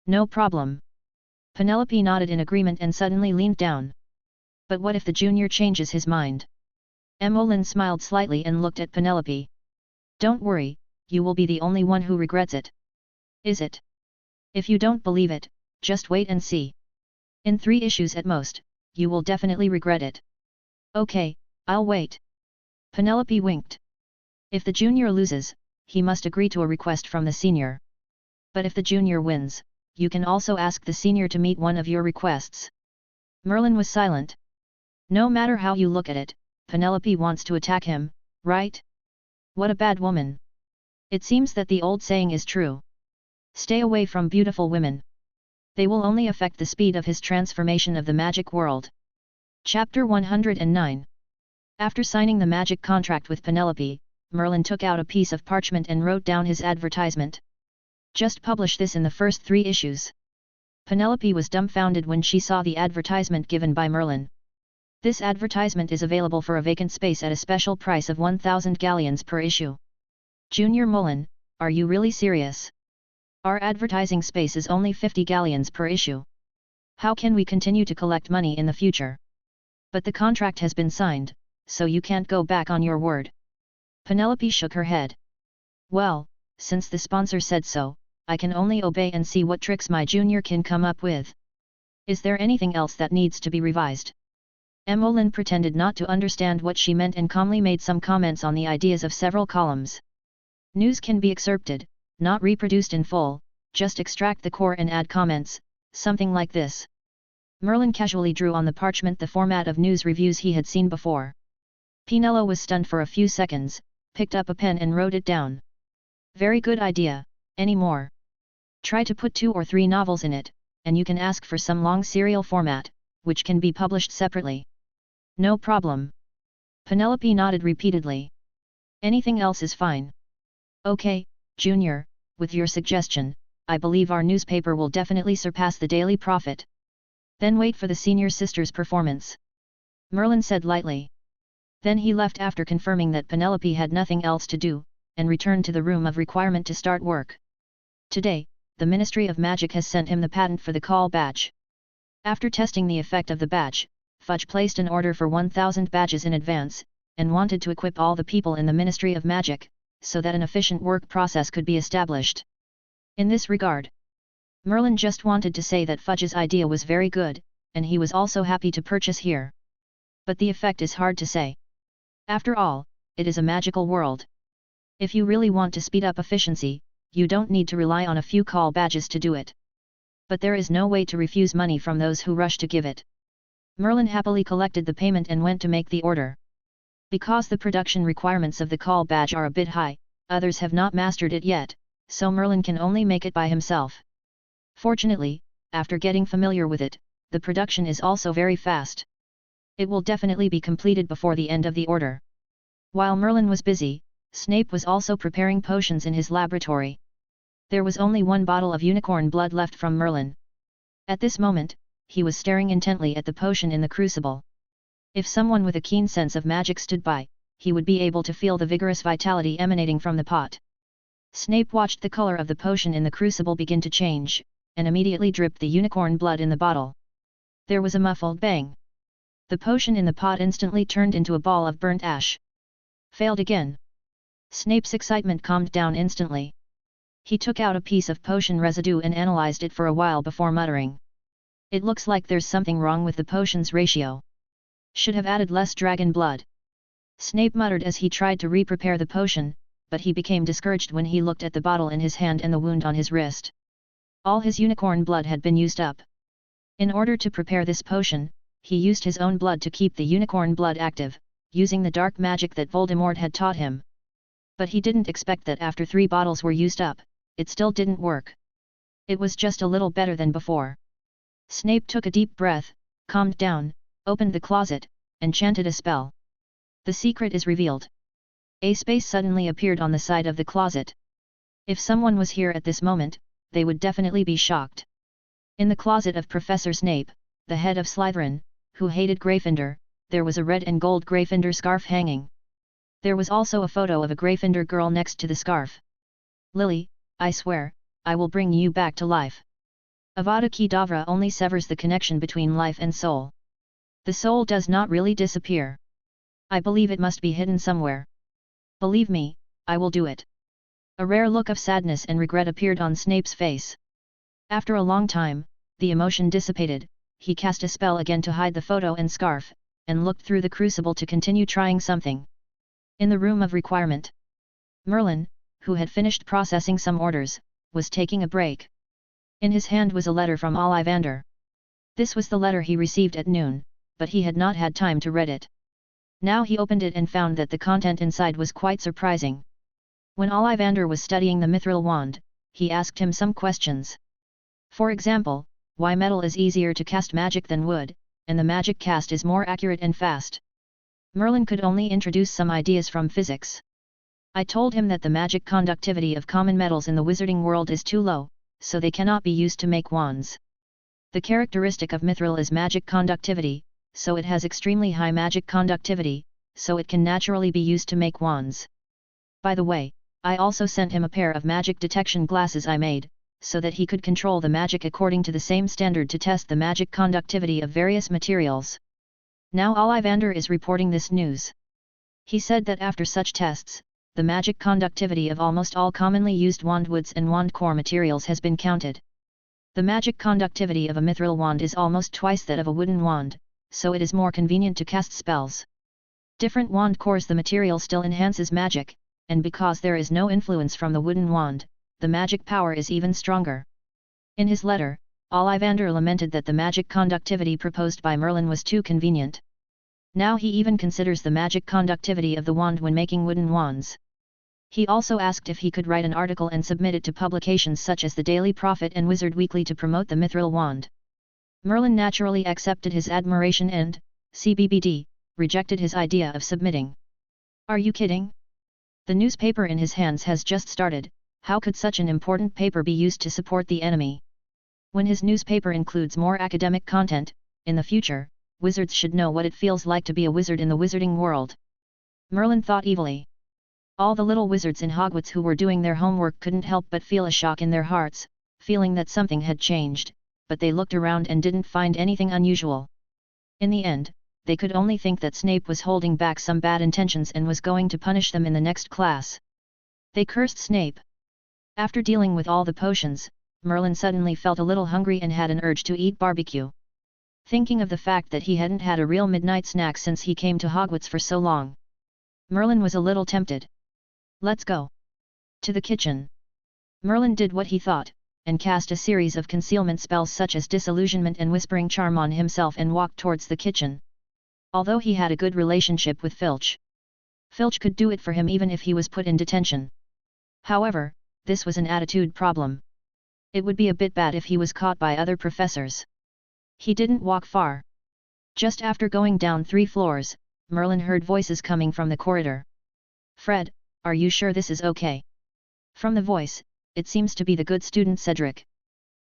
No problem. Penelope nodded in agreement and suddenly leaned down. But what if the junior changes his mind? Emolin smiled slightly and looked at Penelope. Don't worry, you will be the only one who regrets it. Is it? If you don't believe it, just wait and see. In 3 issues at most, you will definitely regret it. Okay, I'll wait. Penelope winked. If the junior loses, he must agree to a request from the senior. But if the junior wins, you can also ask the senior to meet one of your requests. Merlin was silent. No matter how you look at it, Penelope wants to attack him, right? What a bad woman. It seems that the old saying is true. Stay away from beautiful women. They will only affect the speed of his transformation of the magic world. Chapter 109. After signing the magic contract with Penelope, Merlin took out a piece of parchment and wrote down his advertisement. Just publish this in the first 3 issues. Penelope was dumbfounded when she saw the advertisement given by Merlin. This advertisement is available for a vacant space at a special price of 1,000 galleons per issue. Junior Merlin, are you really serious? Our advertising space is only 50 galleons per issue. How can we continue to collect money in the future? But the contract has been signed, so you can't go back on your word. Penelope shook her head. Well, since the sponsor said so, I can only obey and see what tricks my junior can come up with. Is there anything else that needs to be revised? Emolin pretended not to understand what she meant and calmly made some comments on the ideas of several columns. News can be excerpted, not reproduced in full, just extract the core and add comments, something like this. Merlin casually drew on the parchment the format of news reviews he had seen before. Penelope was stunned for a few seconds, picked up a pen and wrote it down. Very good idea, any more? Try to put 2 or 3 novels in it, and you can ask for some long serial format, which can be published separately. No problem. Penelope nodded repeatedly. Anything else is fine. Okay, Junior, with your suggestion, I believe our newspaper will definitely surpass the Daily Prophet. Then wait for the senior sister's performance. Merlin said lightly. Then he left after confirming that Penelope had nothing else to do, and returned to the room of requirement to start work. Today, the Ministry of Magic has sent him the patent for the call badge. After testing the effect of the badge, Fudge placed an order for 1,000 badges in advance, and wanted to equip all the people in the Ministry of Magic, so that an efficient work process could be established. In this regard, Merlin just wanted to say that Fudge's idea was very good, and he was also happy to purchase here. But the effect is hard to say. After all, it is a magical world. If you really want to speed up efficiency, you don't need to rely on a few call badges to do it. but there is no way to refuse money from those who rush to give it. Merlin happily collected the payment and went to make the order. Because the production requirements of the call badge are a bit high, others have not mastered it yet, so Merlin can only make it by himself. Fortunately, after getting familiar with it, the production is also very fast. It will definitely be completed before the end of the order. While Merlin was busy, Snape was also preparing potions in his laboratory. There was only one bottle of unicorn blood left from Merlin. At this moment, he was staring intently at the potion in the crucible. If someone with a keen sense of magic stood by, he would be able to feel the vigorous vitality emanating from the pot. Snape watched the color of the potion in the crucible begin to change, and immediately dripped the unicorn blood in the bottle. There was a muffled bang. The potion in the pot instantly turned into a ball of burnt ash. Failed again. Snape's excitement calmed down instantly. He took out a piece of potion residue and analyzed it for a while before muttering. It looks like there's something wrong with the potion's ratio. Should have added less dragon blood. Snape muttered as he tried to re-prepare the potion, but he became discouraged when he looked at the bottle in his hand and the wound on his wrist. All his unicorn blood had been used up. In order to prepare this potion, he used his own blood to keep the unicorn blood active, using the dark magic that Voldemort had taught him. But he didn't expect that after 3 bottles were used up, it still didn't work. It was just a little better than before. Snape took a deep breath, calmed down, opened the closet, and chanted a spell. The secret is revealed. A space suddenly appeared on the side of the closet. If someone was here at this moment, they would definitely be shocked. In the closet of Professor Snape, the head of Slytherin, who hated Gryffindor, there was a red and gold Gryffindor scarf hanging. There was also a photo of a Gryffindor girl next to the scarf. Lily, I swear, I will bring you back to life. Avada Kedavra only severs the connection between life and soul. The soul does not really disappear. I believe it must be hidden somewhere. Believe me, I will do it. A rare look of sadness and regret appeared on Snape's face. After a long time, the emotion dissipated, he cast a spell again to hide the photo and scarf, and looked through the crucible to continue trying something. In the room of requirement, Merlin, who had finished processing some orders, was taking a break. In his hand was a letter from Ollivander. This was the letter he received at noon, but he had not had time to read it. Now he opened it and found that the content inside was quite surprising. When Ollivander was studying the mithril wand, he asked him some questions. For example, why metal is easier to cast magic than wood, and the magic cast is more accurate and fast. Merlin could only introduce some ideas from physics. I told him that the magic conductivity of common metals in the wizarding world is too low, so they cannot be used to make wands. The characteristic of mithril is magic conductivity, so it has extremely high magic conductivity, so it can naturally be used to make wands. By the way, I also sent him a pair of magic detection glasses I made, so that he could control the magic according to the same standard to test the magic conductivity of various materials. Now Ollivander is reporting this news. He said that after such tests, the magic conductivity of almost all commonly used wand woods and wand core materials has been counted. The magic conductivity of a mithril wand is almost twice that of a wooden wand, so it is more convenient to cast spells. Different wand cores the material still enhances magic, and because there is no influence from the wooden wand, the magic power is even stronger. In his letter, Ollivander lamented that the magic conductivity proposed by Merlin was too convenient. Now he even considers the magic conductivity of the wand when making wooden wands. He also asked if he could write an article and submit it to publications such as the Daily Prophet and Wizard Weekly to promote the mithril wand. Merlin naturally accepted his admiration and, CBBD, rejected his idea of submitting. Are you kidding? The newspaper in his hands has just started, how could such an important paper be used to support the enemy? When his newspaper includes more academic content, in the future, wizards should know what it feels like to be a wizard in the wizarding world. Merlin thought evilly. All the little wizards in Hogwarts who were doing their homework couldn't help but feel a shock in their hearts, feeling that something had changed, but they looked around and didn't find anything unusual. In the end, they could only think that Snape was holding back some bad intentions and was going to punish them in the next class. They cursed Snape. After dealing with all the potions, Merlin suddenly felt a little hungry and had an urge to eat barbecue. Thinking of the fact that he hadn't had a real midnight snack since he came to Hogwarts for so long, Merlin was a little tempted. Let's go to the kitchen. Merlin did what he thought, and cast a series of concealment spells such as disillusionment and whispering charm on himself and walked towards the kitchen. Although he had a good relationship with Filch, Filch could do it for him even if he was put in detention. However, this was an attitude problem. It would be a bit bad if he was caught by other professors. He didn't walk far. Just after going down 3 floors, Merlin heard voices coming from the corridor. "Fred, are you sure this is okay?" From the voice, it seems to be the good student Cedric.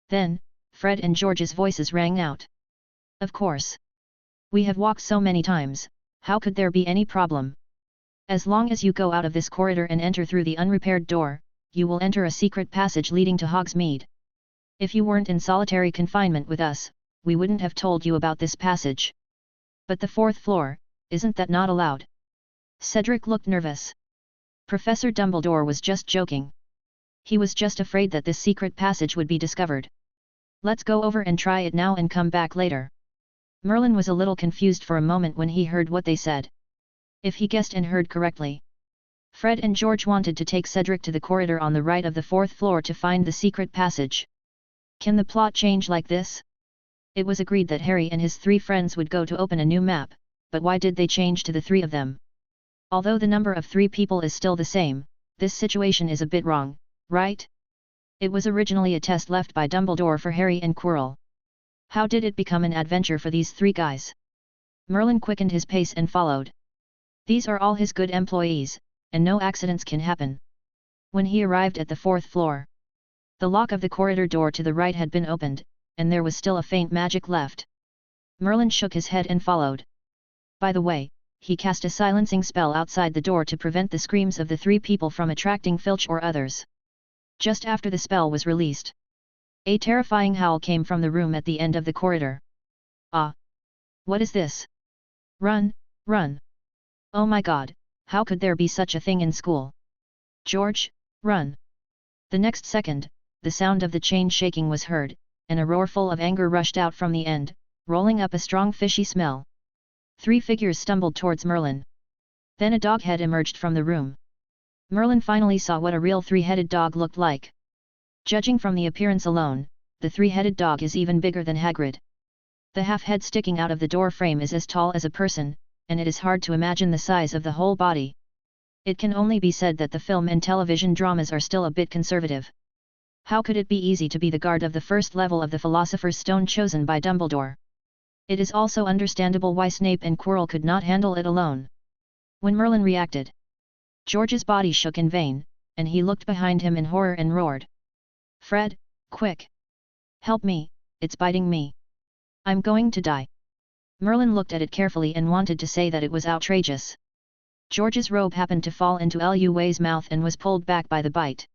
Then, Fred and George's voices rang out. "Of course. We have walked so many times, how could there be any problem? As long as you go out of this corridor and enter through the unrepaired door, you will enter a secret passage leading to Hogsmeade. If you weren't in solitary confinement with us, we wouldn't have told you about this passage. But the 4th floor, isn't that not allowed?" Cedric looked nervous. Professor Dumbledore was just joking. He was just afraid that this secret passage would be discovered. "Let's go over and try it now and come back later." Merlin was a little confused for a moment when he heard what they said. If he guessed and heard correctly, Fred and George wanted to take Cedric to the corridor on the right of the 4th floor to find the secret passage. Can the plot change like this? It was agreed that Harry and his 3 friends would go to open a new map, but why did they change to the 3 of them? Although the number of 3 people is still the same, this situation is a bit wrong, right? It was originally a test left by Dumbledore for Harry and Quirrell. How did it become an adventure for these 3 guys? Merlin quickened his pace and followed. These are all his good employees, and no accidents can happen. When he arrived at the 4th floor, the lock of the corridor door to the right had been opened, and there was still a faint magic left. Merlin shook his head and followed. By the way, he cast a silencing spell outside the door to prevent the screams of the 3 people from attracting Filch or others. Just after the spell was released, a terrifying howl came from the room at the end of the corridor. "Ah! What is this? Run, run! Oh my God, how could there be such a thing in school? George, run!" The next second, the sound of the chain shaking was heard, and a roar full of anger rushed out from the end, rolling up a strong fishy smell. 3 figures stumbled towards Merlin. Then a dog head emerged from the room. Merlin finally saw what a real 3-headed dog looked like. Judging from the appearance alone, the 3-headed dog is even bigger than Hagrid. The half-head sticking out of the door frame is as tall as a person, and it is hard to imagine the size of the whole body. It can only be said that the film and television dramas are still a bit conservative. How could it be easy to be the guard of the 1st level of the Philosopher's Stone chosen by Dumbledore? It is also understandable why Snape and Quirrell could not handle it alone. When Merlin reacted, George's body shook in vain, and he looked behind him in horror and roared. "Fred, quick! Help me, it's biting me. I'm going to die." Merlin looked at it carefully and wanted to say that it was outrageous. George's robe happened to fall into Lu's mouth and was pulled back by the bite.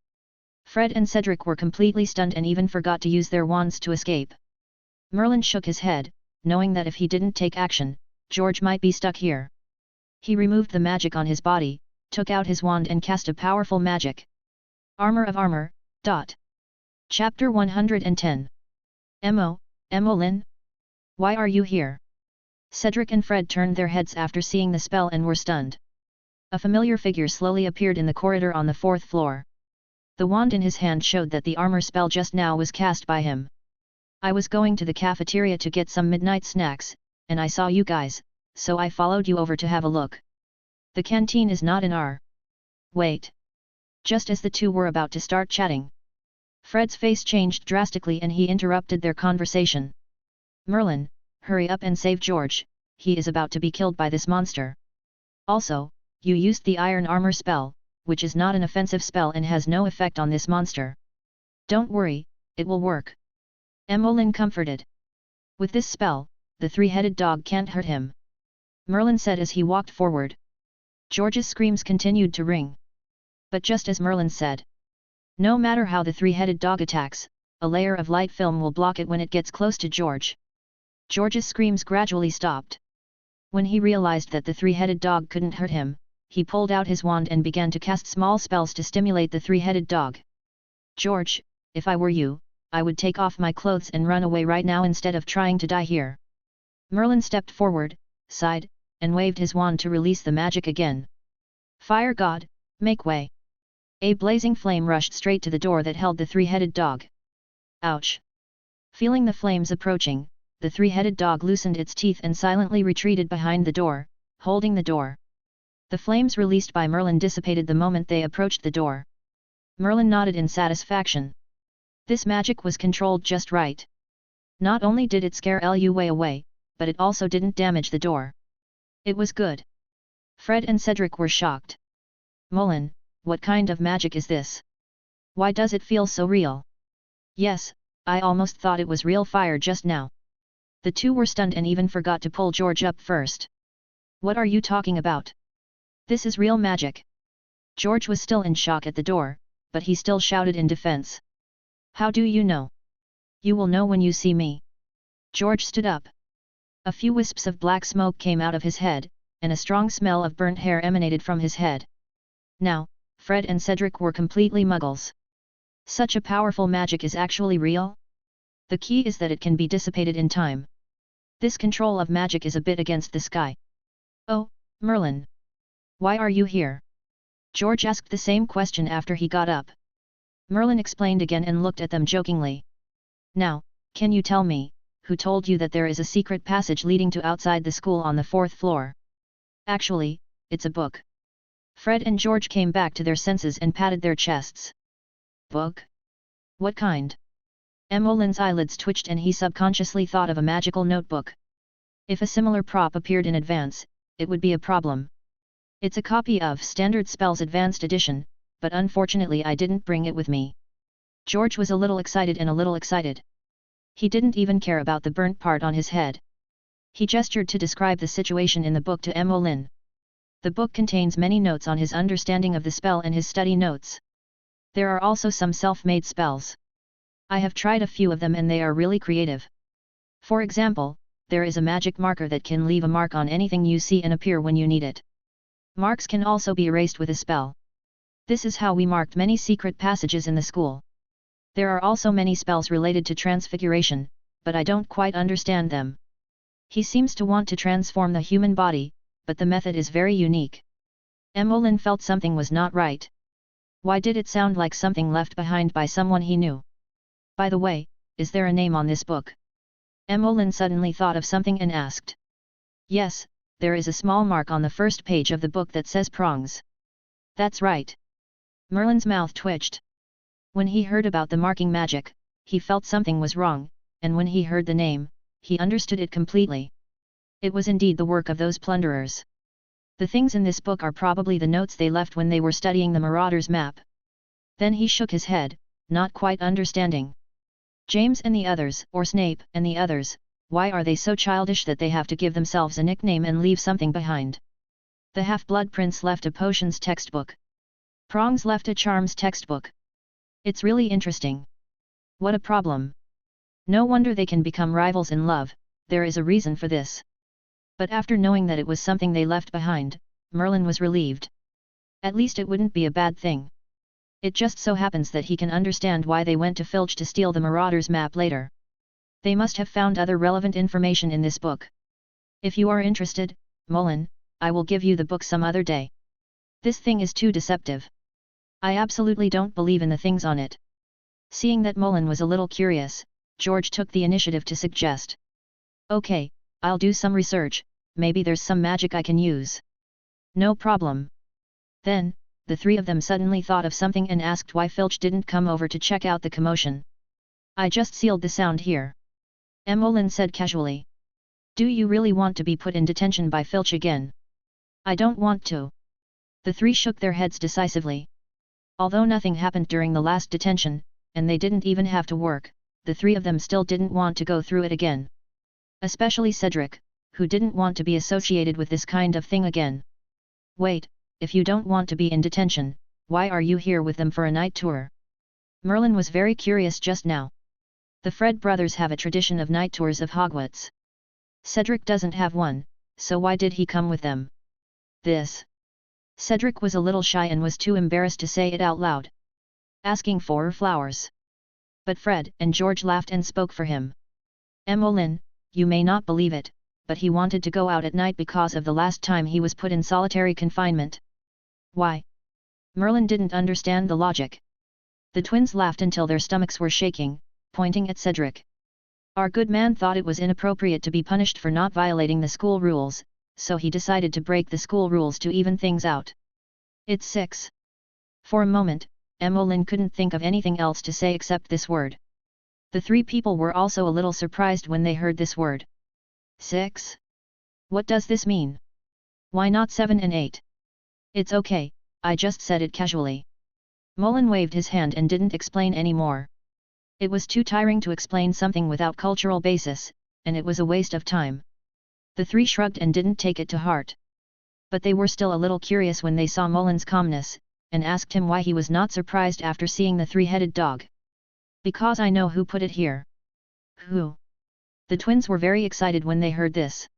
Fred and Cedric were completely stunned and even forgot to use their wands to escape. Merlin shook his head, knowing that if he didn't take action, George might be stuck here. He removed the magic on his body, took out his wand and cast a powerful magic. Armor of Armor. Chapter 110. Emmeline? Why are you here? Cedric and Fred turned their heads after seeing the spell and were stunned. A familiar figure slowly appeared in the corridor on the 4th floor. The wand in his hand showed that the armor spell just now was cast by him. "I was going to the cafeteria to get some midnight snacks, and I saw you guys, so I followed you over to have a look. The canteen is not in our..." Wait. Just as the 2 were about to start chatting, Fred's face changed drastically and he interrupted their conversation. "Merlin, hurry up and save George, he is about to be killed by this monster. Also, you used the iron armor spell, which is not an offensive spell and has no effect on this monster. Don't worry, it will work." Emmeline comforted. "With this spell, the 3-headed dog can't hurt him," Merlin said as he walked forward. George's screams continued to ring. But just as Merlin said, no matter how the 3-headed dog attacks, a layer of light film will block it when it gets close to George. George's screams gradually stopped. When he realized that the 3-headed dog couldn't hurt him, he pulled out his wand and began to cast small spells to stimulate the 3-headed dog. "George, if I were you, I would take off my clothes and run away right now instead of trying to die here." Merlin stepped forward, sighed, and waved his wand to release the magic again. "Fire God, make way!" A blazing flame rushed straight to the door that held the 3-headed dog. Ouch! Feeling the flames approaching, the three-headed dog loosened its teeth and silently retreated behind the door, holding the door. The flames released by Merlin dissipated the moment they approached the door. Merlin nodded in satisfaction. This magic was controlled just right. Not only did it scare Lü away, but it also didn't damage the door. It was good. Fred and Cedric were shocked. Merlin, what kind of magic is this? Why does it feel so real? Yes, I almost thought it was real fire just now. The two were stunned and even forgot to pull George up first. What are you talking about? This is real magic. George was still in shock at the door, but he still shouted in defense. How do you know? You will know when you see me. George stood up. A few wisps of black smoke came out of his head, and a strong smell of burnt hair emanated from his head. Now, Fred and Cedric were completely muggles. Such a powerful magic is actually real? The key is that it can be dissipated in time. This control of magic is a bit against the sky. Oh, Merlin! Why are you here? George asked the same question after he got up. Merlin explained again and looked at them jokingly. Now, can you tell me, who told you that there is a secret passage leading to outside the school on the 4th floor? Actually, it's a book. Fred and George came back to their senses and patted their chests. Book? What kind? Merlin's eyelids twitched and he subconsciously thought of a magical notebook. If a similar prop appeared in advance, it would be a problem. It's a copy of Standard Spells Advanced Edition, but unfortunately I didn't bring it with me. George was a little excited. He didn't even care about the burnt part on his head. He gestured to describe the situation in the book to Merlin. The book contains many notes on his understanding of the spell and his study notes. There are also some self-made spells. I have tried a few of them and they are really creative. For example, there is a magic marker that can leave a mark on anything you see and appear when you need it. Marks can also be erased with a spell. This is how we marked many secret passages in the school. There are also many spells related to transfiguration, but I don't quite understand them. He seems to want to transform the human body, but the method is very unique. Merlin felt something was not right. Why did it sound like something left behind by someone he knew? By the way, is there a name on this book? Merlin suddenly thought of something and asked. Yes, there is a small mark on the first page of the book that says prongs. That's right. Merlin's mouth twitched. When he heard about the marking magic, he felt something was wrong, and when he heard the name, he understood it completely. It was indeed the work of those plunderers. The things in this book are probably the notes they left when they were studying the Marauder's map. Then he shook his head, not quite understanding. James and the others, or Snape and the others, why are they so childish that they have to give themselves a nickname and leave something behind? The Half-Blood Prince left a potions textbook. Prongs left a charms textbook. It's really interesting. What a problem. No wonder they can become rivals in love, there is a reason for this. But after knowing that it was something they left behind, Merlin was relieved. At least it wouldn't be a bad thing. It just so happens that he can understand why they went to Filch to steal the Marauder's map later. They must have found other relevant information in this book. If you are interested, Merlin, I will give you the book some other day. This thing is too deceptive. I absolutely don't believe in the things on it. Seeing that Merlin was a little curious, George took the initiative to suggest. Okay, I'll do some research, maybe there's some magic I can use. No problem. Then, the three of them suddenly thought of something and asked why Filch didn't come over to check out the commotion. I just sealed the sound here. Merlin said casually. Do you really want to be put in detention by Filch again? I don't want to. The three shook their heads decisively. Although nothing happened during the last detention, and they didn't even have to work, the three of them still didn't want to go through it again. Especially Cedric, who didn't want to be associated with this kind of thing again. Wait, if you don't want to be in detention, why are you here with them for a night tour? Merlin was very curious just now. The Fred brothers have a tradition of night tours of Hogwarts. Cedric doesn't have one, so why did he come with them? This. Cedric was a little shy and was too embarrassed to say it out loud. Asking for flowers. But Fred and George laughed and spoke for him. Merlin, you may not believe it, but he wanted to go out at night because of the last time he was put in solitary confinement. Why? Merlin didn't understand the logic. The twins laughed until their stomachs were shaking, pointing at Cedric. Our good man thought it was inappropriate to be punished for not violating the school rules, so he decided to break the school rules to even things out. It's 6. For a moment, Emmeline couldn't think of anything else to say except this word. The three people were also a little surprised when they heard this word. 6? What does this mean? Why not 7 and 8? It's okay, I just said it casually. Mullen waved his hand and didn't explain any more. It was too tiring to explain something without cultural basis, and it was a waste of time. The three shrugged and didn't take it to heart. But they were still a little curious when they saw Mullen's calmness, and asked him why he was not surprised after seeing the three-headed dog. Because I know who put it here. Who? The twins were very excited when they heard this.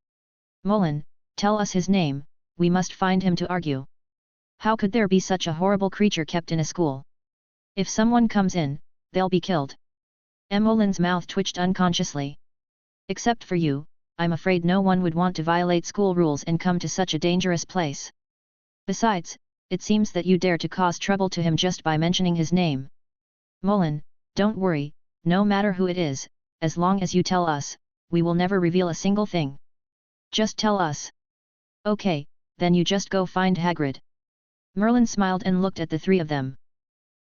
Mullen, tell us his name, we must find him to argue. How could there be such a horrible creature kept in a school? If someone comes in, they'll be killed. Emmeline's mouth twitched unconsciously. Except for you, I'm afraid no one would want to violate school rules and come to such a dangerous place. Besides, it seems that you dare to cause trouble to him just by mentioning his name. Mullen, don't worry, no matter who it is, as long as you tell us, we will never reveal a single thing. Just tell us. Okay, then you just go find Hagrid. Merlin smiled and looked at the three of them.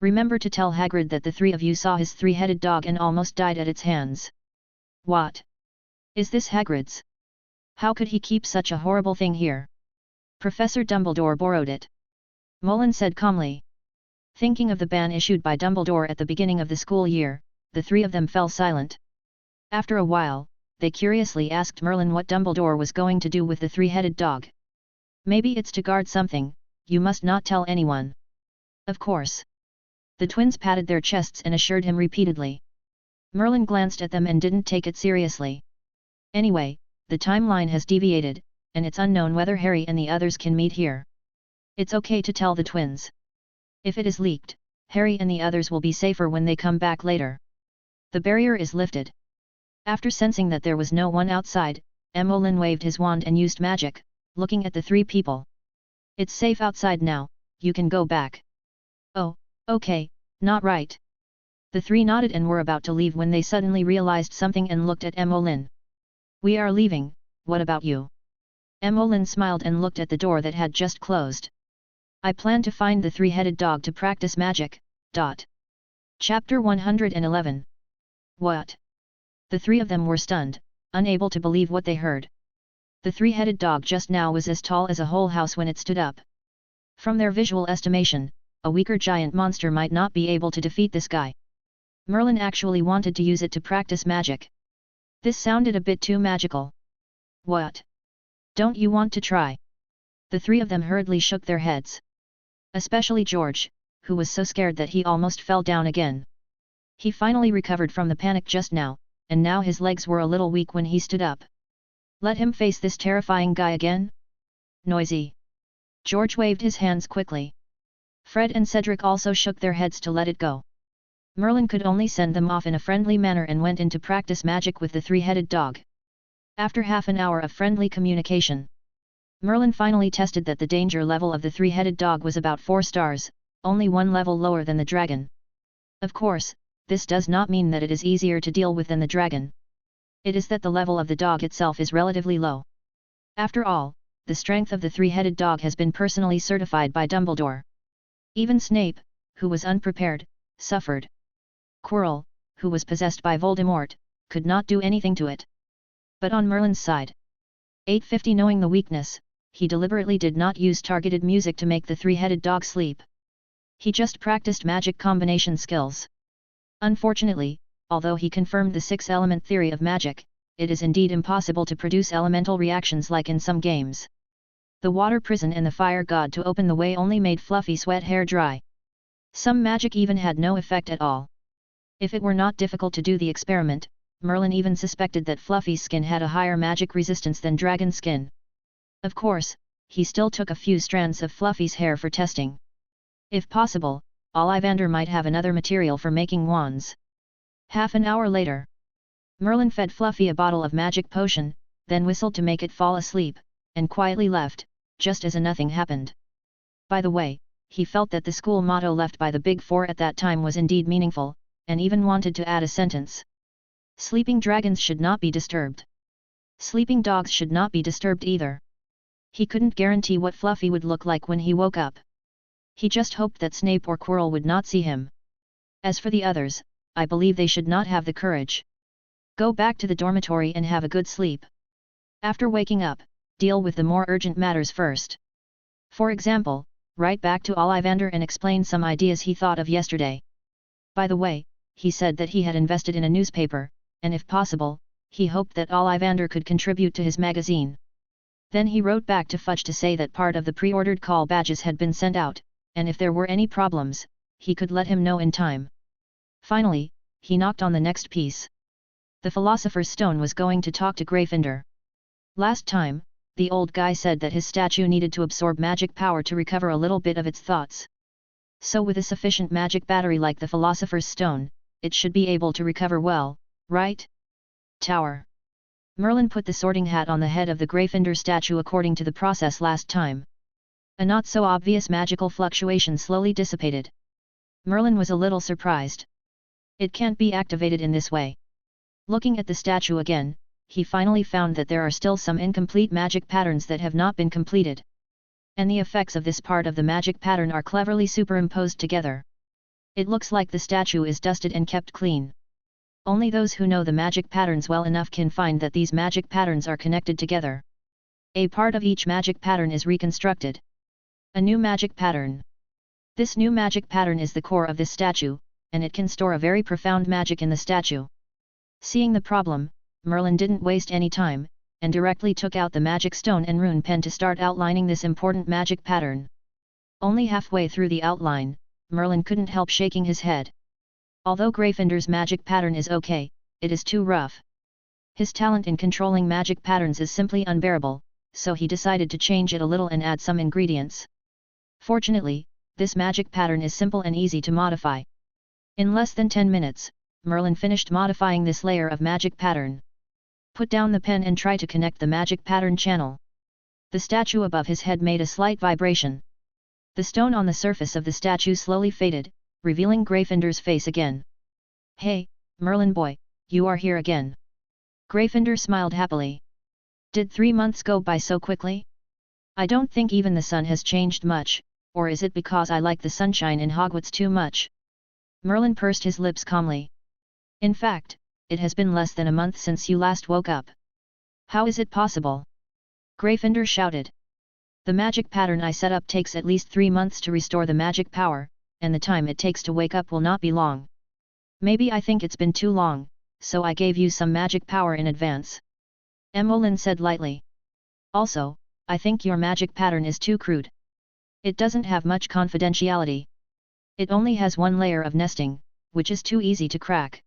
Remember to tell Hagrid that the three of you saw his three-headed dog and almost died at its hands. What? Is this Hagrid's? How could he keep such a horrible thing here? Professor Dumbledore borrowed it. Mullen said calmly. Thinking of the ban issued by Dumbledore at the beginning of the school year, the three of them fell silent. After a while, they curiously asked Merlin what Dumbledore was going to do with the three-headed dog. Maybe it's to guard something, you must not tell anyone. Of course. The twins patted their chests and assured him repeatedly. Merlin glanced at them and didn't take it seriously. Anyway, the timeline has deviated, and it's unknown whether Harry and the others can meet here. It's okay to tell the twins. If it is leaked, Harry and the others will be safer when they come back later. The barrier is lifted. After sensing that there was no one outside, Emmeline waved his wand and used magic, looking at the three people. It's safe outside now, you can go back. Oh, okay, not right. The three nodded and were about to leave when they suddenly realized something and looked at Emmeline. We are leaving, what about you? Emmeline smiled and looked at the door that had just closed. I plan to find the three-headed dog to practice magic. Chapter 111. What? The three of them were stunned, unable to believe what they heard. The three-headed dog just now was as tall as a whole house when it stood up. From their visual estimation, a weaker giant monster might not be able to defeat this guy. Merlin actually wanted to use it to practice magic. This sounded a bit too magical. What? Don't you want to try? The three of them hurriedly shook their heads. Especially George, who was so scared that he almost fell down again. He finally recovered from the panic just now, and now his legs were a little weak when he stood up. Let him face this terrifying guy again? Noisy. George waved his hands quickly. Fred and Cedric also shook their heads to let it go. Merlin could only send them off in a friendly manner and went in to practice magic with the three-headed dog. After half an hour of friendly communication, Merlin finally tested that the danger level of the three-headed dog was about 4 stars, only one level lower than the dragon. Of course, this does not mean that it is easier to deal with than the dragon. It is that the level of the dog itself is relatively low. After all, the strength of the three-headed dog has been personally certified by Dumbledore. Even Snape, who was unprepared, suffered. Quirrell, who was possessed by Voldemort, could not do anything to it. But on Merlin's side, 850 knowing the weakness, he deliberately did not use targeted music to make the three-headed dog sleep. He just practiced magic combination skills. Unfortunately, although he confirmed the 6-element theory of magic, it is indeed impossible to produce elemental reactions like in some games. The water prison and the fire god to open the way only made Fluffy's wet hair dry. Some magic even had no effect at all. If it were not difficult to do the experiment, Merlin even suspected that Fluffy's skin had a higher magic resistance than dragon skin. Of course, he still took a few strands of Fluffy's hair for testing. If possible, Ollivander might have another material for making wands. Half an hour later, Merlin fed Fluffy a bottle of magic potion, then whistled to make it fall asleep, and quietly left, just as nothing happened. By the way, he felt that the school motto left by the Big Four at that time was indeed meaningful, and even wanted to add a sentence. Sleeping dragons should not be disturbed. Sleeping dogs should not be disturbed either. He couldn't guarantee what Fluffy would look like when he woke up. He just hoped that Snape or Quirrell would not see him. As for the others, I believe they should not have the courage. Go back to the dormitory and have a good sleep. After waking up, deal with the more urgent matters first. For example, write back to Ollivander and explain some ideas he thought of yesterday. By the way, he said that he had invested in a newspaper, and if possible, he hoped that Ollivander could contribute to his magazine. Then he wrote back to Fudge to say that part of the pre-ordered call badges had been sent out, and if there were any problems, he could let him know in time. Finally, he knocked on the next piece. The Philosopher's Stone was going to talk to Gryffindor. Last time, the old guy said that his statue needed to absorb magic power to recover a little bit of its thoughts. So with a sufficient magic battery like the Philosopher's Stone, it should be able to recover well, right? Tower. Merlin put the Sorting Hat on the head of the Gryffindor statue according to the process last time. A not-so-obvious magical fluctuation slowly dissipated. Merlin was a little surprised. It can't be activated in this way. Looking at the statue again, he finally found that there are still some incomplete magic patterns that have not been completed. And the effects of this part of the magic pattern are cleverly superimposed together. It looks like the statue is dusted and kept clean. Only those who know the magic patterns well enough can find that these magic patterns are connected together. A part of each magic pattern is reconstructed. A new magic pattern. This new magic pattern is the core of this statue, and it can store a very profound magic in the statue. Seeing the problem, Merlin didn't waste any time, and directly took out the magic stone and rune pen to start outlining this important magic pattern. Only halfway through the outline, Merlin couldn't help shaking his head. Although Gryffindor's magic pattern is okay, it is too rough. His talent in controlling magic patterns is simply unbearable, so he decided to change it a little and add some ingredients. Fortunately, this magic pattern is simple and easy to modify. In less than 10 minutes, Merlin finished modifying this layer of magic pattern. Put down the pen and try to connect the magic pattern channel. The statue above his head made a slight vibration. The stone on the surface of the statue slowly faded, revealing Gryffindor's face again. "Hey, Merlin boy, you are here again." Gryffindor smiled happily. "Did 3 months go by so quickly? I don't think even the sun has changed much, or is it because I like the sunshine in Hogwarts too much?" Merlin pursed his lips calmly. "In fact, it has been less than a month since you last woke up. How is it possible?" Gryffindor shouted. "The magic pattern I set up takes at least 3 months to restore the magic power, and the time it takes to wake up will not be long. Maybe I think it's been too long, so I gave you some magic power in advance," Emmeline said lightly. "Also, I think your magic pattern is too crude. It doesn't have much confidentiality. It only has one layer of nesting, which is too easy to crack."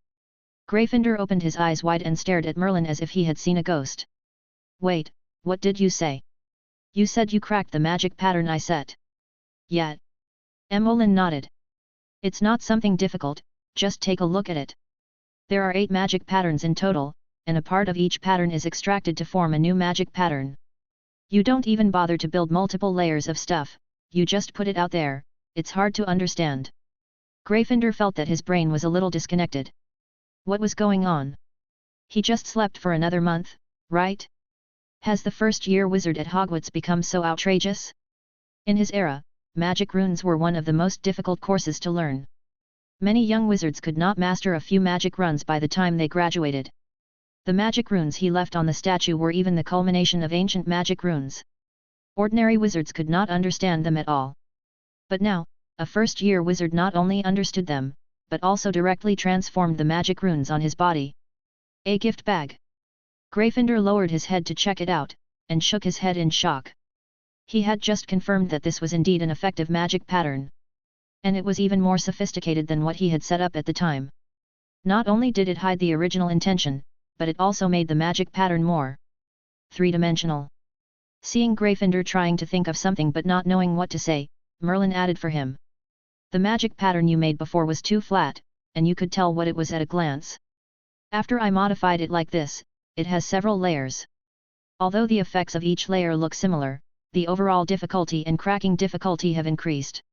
Gryffindor opened his eyes wide and stared at Merlin as if he had seen a ghost. "Wait, what did you say? You said you cracked the magic pattern I set." "Yeah." Emmeline nodded. "It's not something difficult, just take a look at it. There are 8 magic patterns in total, and a part of each pattern is extracted to form a new magic pattern. You don't even bother to build multiple layers of stuff, you just put it out there, it's hard to understand." Gryffindor felt that his brain was a little disconnected. What was going on? He just slept for another month, right? Has the first-year wizard at Hogwarts become so outrageous? In his era, magic runes were one of the most difficult courses to learn. Many young wizards could not master a few magic runes by the time they graduated. The magic runes he left on the statue were even the culmination of ancient magic runes. Ordinary wizards could not understand them at all. But now, a first-year wizard not only understood them, but also directly transformed the magic runes on his body. A gift bag. Gryffindor lowered his head to check it out, and shook his head in shock. He had just confirmed that this was indeed an effective magic pattern. And it was even more sophisticated than what he had set up at the time. Not only did it hide the original intention, but it also made the magic pattern more three-dimensional. Seeing Gryffindor trying to think of something but not knowing what to say, Merlin added for him. "The magic pattern you made before was too flat, and you could tell what it was at a glance. After I modified it like this, it has several layers. Although the effects of each layer look similar, the overall difficulty and cracking difficulty have increased.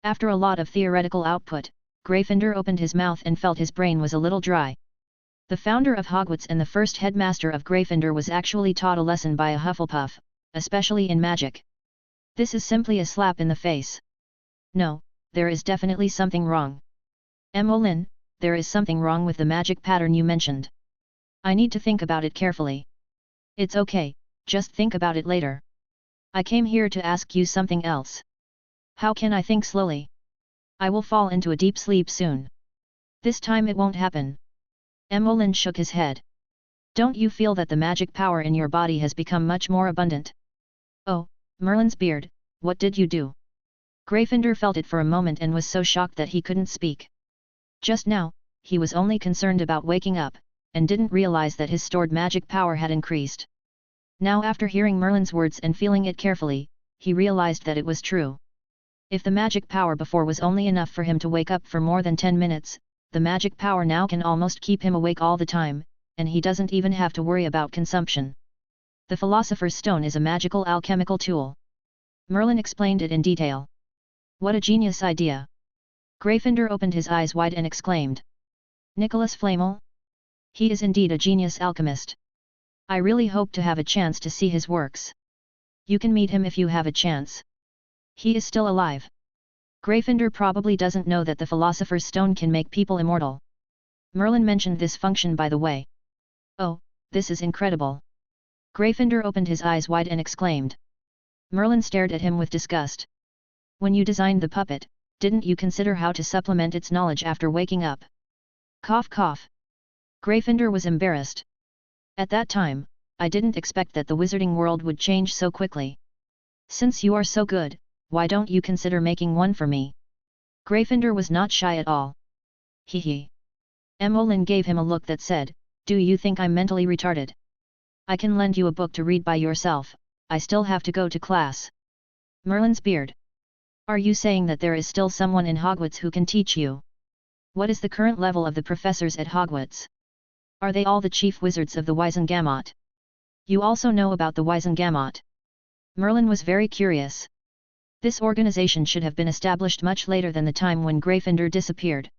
After a lot of theoretical output, Gryffindor opened his mouth and felt his brain was a little dry. The founder of Hogwarts and the first headmaster of Gryffindor was actually taught a lesson by a Hufflepuff, especially in magic. This is simply a slap in the face. No, there is definitely something wrong. Emmeline, there is something wrong with the magic pattern you mentioned. I need to think about it carefully. It's okay, just think about it later. I came here to ask you something else. How can I think slowly? I will fall into a deep sleep soon. This time it won't happen. Emmeline shook his head. Don't you feel that the magic power in your body has become much more abundant? Oh, Merlin's beard, what did you do? Gryffindor felt it for a moment and was so shocked that he couldn't speak. Just now, he was only concerned about waking up, and didn't realize that his stored magic power had increased. Now after hearing Merlin's words and feeling it carefully, he realized that it was true. If the magic power before was only enough for him to wake up for more than 10 minutes, the magic power now can almost keep him awake all the time, and he doesn't even have to worry about consumption. The Philosopher's Stone is a magical alchemical tool. Merlin explained it in detail. What a genius idea! Gryffindor opened his eyes wide and exclaimed. Nicholas Flamel? He is indeed a genius alchemist. I really hope to have a chance to see his works. You can meet him if you have a chance. He is still alive. Gryffindor probably doesn't know that the Philosopher's Stone can make people immortal. Merlin mentioned this function by the way. Oh, this is incredible. Gryffindor opened his eyes wide and exclaimed. Merlin stared at him with disgust. When you designed the puppet, didn't you consider how to supplement its knowledge after waking up? Cough cough. Gryffindor was embarrassed. At that time, I didn't expect that the wizarding world would change so quickly. Since you are so good, why don't you consider making one for me? Gryffindor was not shy at all. Hee hee. Emmeline gave him a look that said, do you think I'm mentally retarded? I can lend you a book to read by yourself, I still have to go to class. Merlin's beard. Are you saying that there is still someone in Hogwarts who can teach you? What is the current level of the professors at Hogwarts? Are they all the chief wizards of the Wizengamot? You also know about the Wizengamot? Merlin was very curious. This organization should have been established much later than the time when Gryffindor disappeared.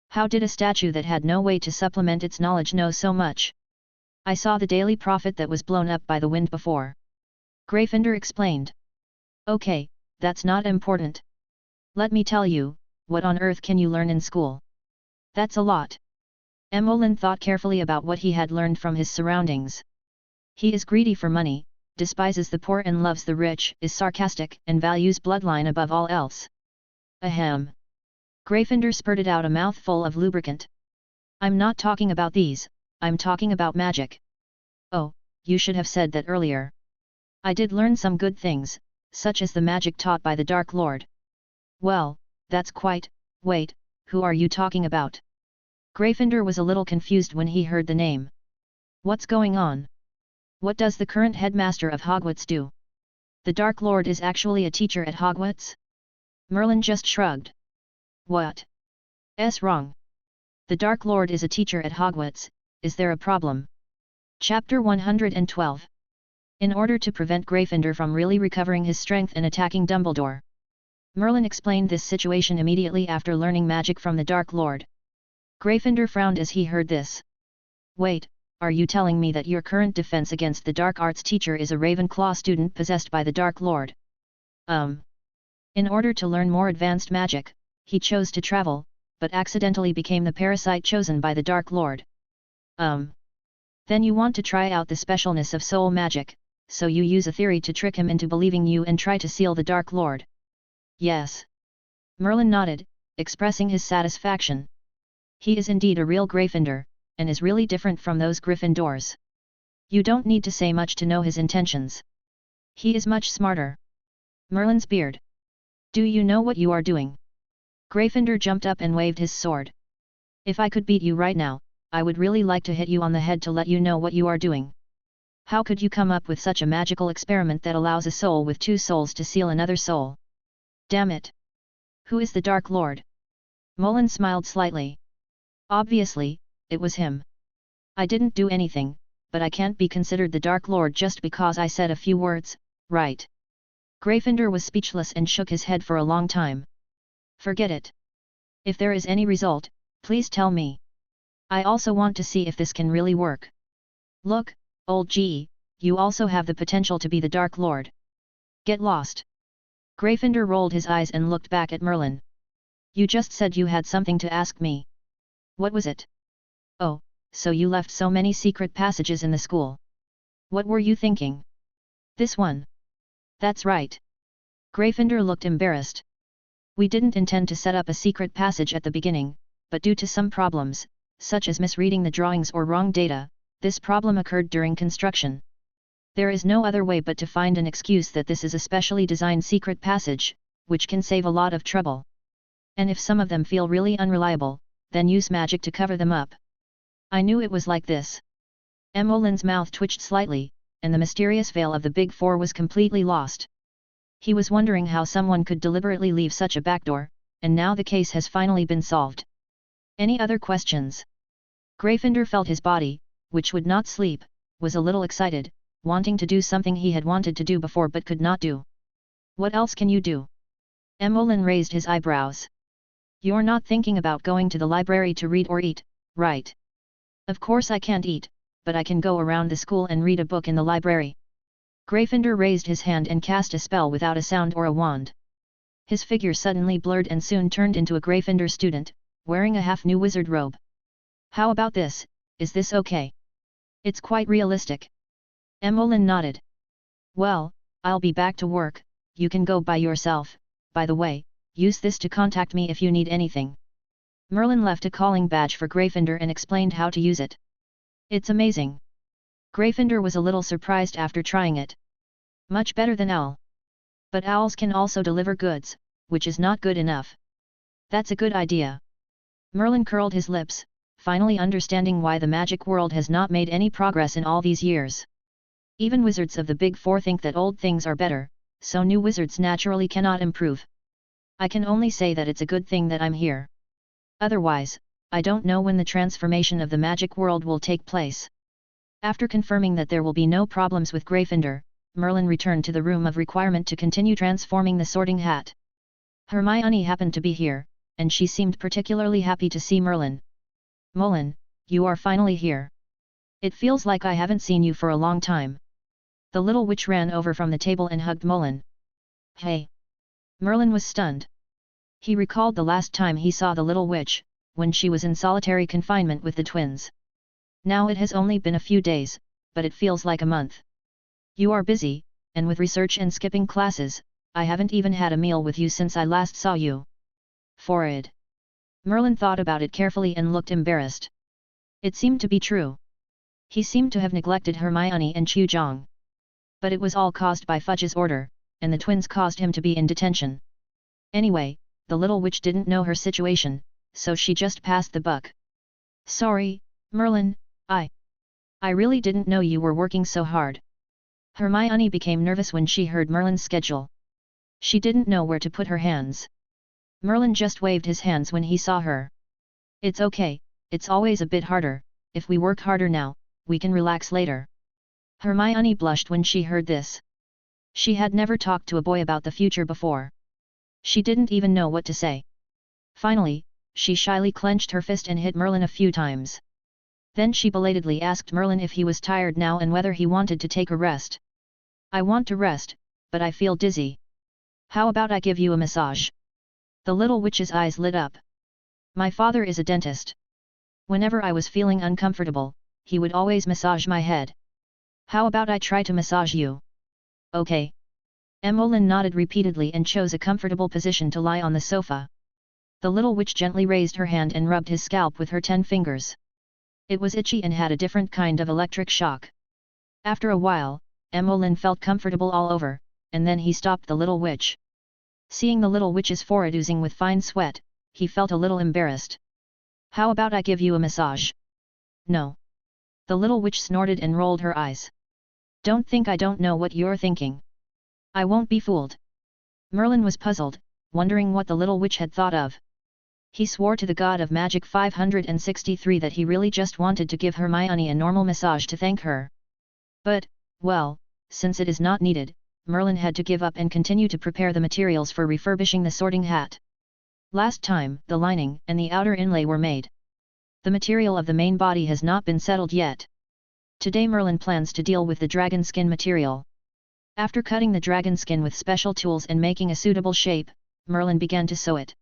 How did a statue that had no way to supplement its knowledge know so much? I saw the Daily Prophet that was blown up by the wind before. Gryffindor explained. Okay, that's not important. Let me tell you, what on earth can you learn in school? That's a lot. Emmeline thought carefully about what he had learned from his surroundings. He is greedy for money, despises the poor and loves the rich, is sarcastic and values bloodline above all else. Ahem. Gryffindor spurted out a mouthful of lubricant. I'm not talking about these, I'm talking about magic. Oh, you should have said that earlier. I did learn some good things, such as the magic taught by the Dark Lord. Well, that's quite, wait, who are you talking about? Gryffindor was a little confused when he heard the name. What's going on? What does the current headmaster of Hogwarts do? The Dark Lord is actually a teacher at Hogwarts? Merlin just shrugged. What's wrong? The Dark Lord is a teacher at Hogwarts, is there a problem? Chapter 112. In order to prevent Gryffindor from really recovering his strength and attacking Dumbledore, Merlin explained this situation immediately after learning magic from the Dark Lord. Gryffindor frowned as he heard this. Wait, are you telling me that your current defense against the dark arts teacher is a Ravenclaw student possessed by the Dark Lord? In order to learn more advanced magic, he chose to travel, but accidentally became the parasite chosen by the Dark Lord. Then you want to try out the specialness of soul magic, so you use a theory to trick him into believing you and try to seal the Dark Lord. Yes. Merlin nodded, expressing his satisfaction. He is indeed a real Gryffindor, and is really different from those Gryffindors. You don't need to say much to know his intentions. He is much smarter. Merlin's beard. Do you know what you are doing? Gryffindor jumped up and waved his sword. If I could beat you right now, I would really like to hit you on the head to let you know what you are doing. How could you come up with such a magical experiment that allows a soul with two souls to seal another soul? Damn it! Who is the Dark Lord? Merlin smiled slightly. Obviously, it was him. I didn't do anything, but I can't be considered the Dark Lord just because I said a few words, right? Gryffindor was speechless and shook his head for a long time. Forget it. If there is any result, please tell me. I also want to see if this can really work. Look, old G, you also have the potential to be the Dark Lord. Get lost. Gryffindor rolled his eyes and looked back at Merlin. You just said you had something to ask me. What was it? Oh, so you left so many secret passages in the school. What were you thinking? This one. That's right. Gryffindor looked embarrassed. We didn't intend to set up a secret passage at the beginning, but due to some problems, such as misreading the drawings or wrong data, this problem occurred during construction. There is no other way but to find an excuse that this is a specially designed secret passage, which can save a lot of trouble. And if some of them feel really unreliable, then use magic to cover them up. I knew it was like this. Emolin's mouth twitched slightly, and the mysterious veil of the Big Four was completely lost. He was wondering how someone could deliberately leave such a backdoor, and now the case has finally been solved. Any other questions? Gryffindor felt his body, which would not sleep, was a little excited, wanting to do something he had wanted to do before but could not do. What else can you do? Emolin raised his eyebrows. You're not thinking about going to the library to read or eat, right? Of course I can't eat, but I can go around the school and read a book in the library. Gryffindor raised his hand and cast a spell without a sound or a wand. His figure suddenly blurred and soon turned into a Gryffindor student, wearing a half-new wizard robe. How about this, is this okay? It's quite realistic. Emolin nodded. Well, I'll be back to work, you can go by yourself, by the way, use this to contact me if you need anything. Merlin left a calling badge for Gryffindor and explained how to use it. It's amazing. Gryffindor was a little surprised after trying it. Much better than owl. But owls can also deliver goods, which is not good enough. That's a good idea. Merlin curled his lips, finally understanding why the magic world has not made any progress in all these years. Even wizards of the Big Four think that old things are better, so new wizards naturally cannot improve. I can only say that it's a good thing that I'm here. Otherwise, I don't know when the transformation of the magic world will take place. After confirming that there will be no problems with Gryffindor, Merlin returned to the room of requirement to continue transforming the Sorting Hat. Hermione happened to be here, and she seemed particularly happy to see Merlin. Merlin, you are finally here. It feels like I haven't seen you for a long time. The little witch ran over from the table and hugged Merlin. Hey! Merlin was stunned. He recalled the last time he saw the little witch, when she was in solitary confinement with the twins. Now it has only been a few days, but it feels like a month. You are busy, and with research and skipping classes, I haven't even had a meal with you since I last saw you. Forward. Merlin thought about it carefully and looked embarrassed. It seemed to be true. He seemed to have neglected Hermione and Chu Jong. But it was all caused by Fudge's order, and the twins caused him to be in detention. Anyway, the little witch didn't know her situation, so she just passed the buck. Sorry, Merlin, I really didn't know you were working so hard. Hermione became nervous when she heard Merlin's schedule. She didn't know where to put her hands. Merlin just waved his hands when he saw her. It's okay, it's always a bit harder, if we work harder now, we can relax later. Hermione blushed when she heard this. She had never talked to a boy about the future before. She didn't even know what to say. Finally, she shyly clenched her fist and hit Merlin a few times. Then she belatedly asked Merlin if he was tired now and whether he wanted to take a rest. I want to rest, but I feel dizzy. How about I give you a massage? The little witch's eyes lit up. My father is a dentist. Whenever I was feeling uncomfortable, he would always massage my head. How about I try to massage you? Okay. Emolin nodded repeatedly and chose a comfortable position to lie on the sofa. The little witch gently raised her hand and rubbed his scalp with her 10 fingers. It was itchy and had a different kind of electric shock. After a while, Emolin felt comfortable all over, and then he stopped the little witch. Seeing the little witch's forehead oozing with fine sweat, he felt a little embarrassed. How about I give you a massage? No. The little witch snorted and rolled her eyes. Don't think I don't know what you're thinking. I won't be fooled. Merlin was puzzled, wondering what the little witch had thought of. He swore to the god of magic 563 that he really just wanted to give Hermione a normal massage to thank her. But, well, since it is not needed, Merlin had to give up and continue to prepare the materials for refurbishing the Sorting Hat. Last time, the lining and the outer inlay were made. The material of the main body has not been settled yet. Today Merlin plans to deal with the dragon skin material. After cutting the dragon skin with special tools and making a suitable shape, Merlin began to sew it.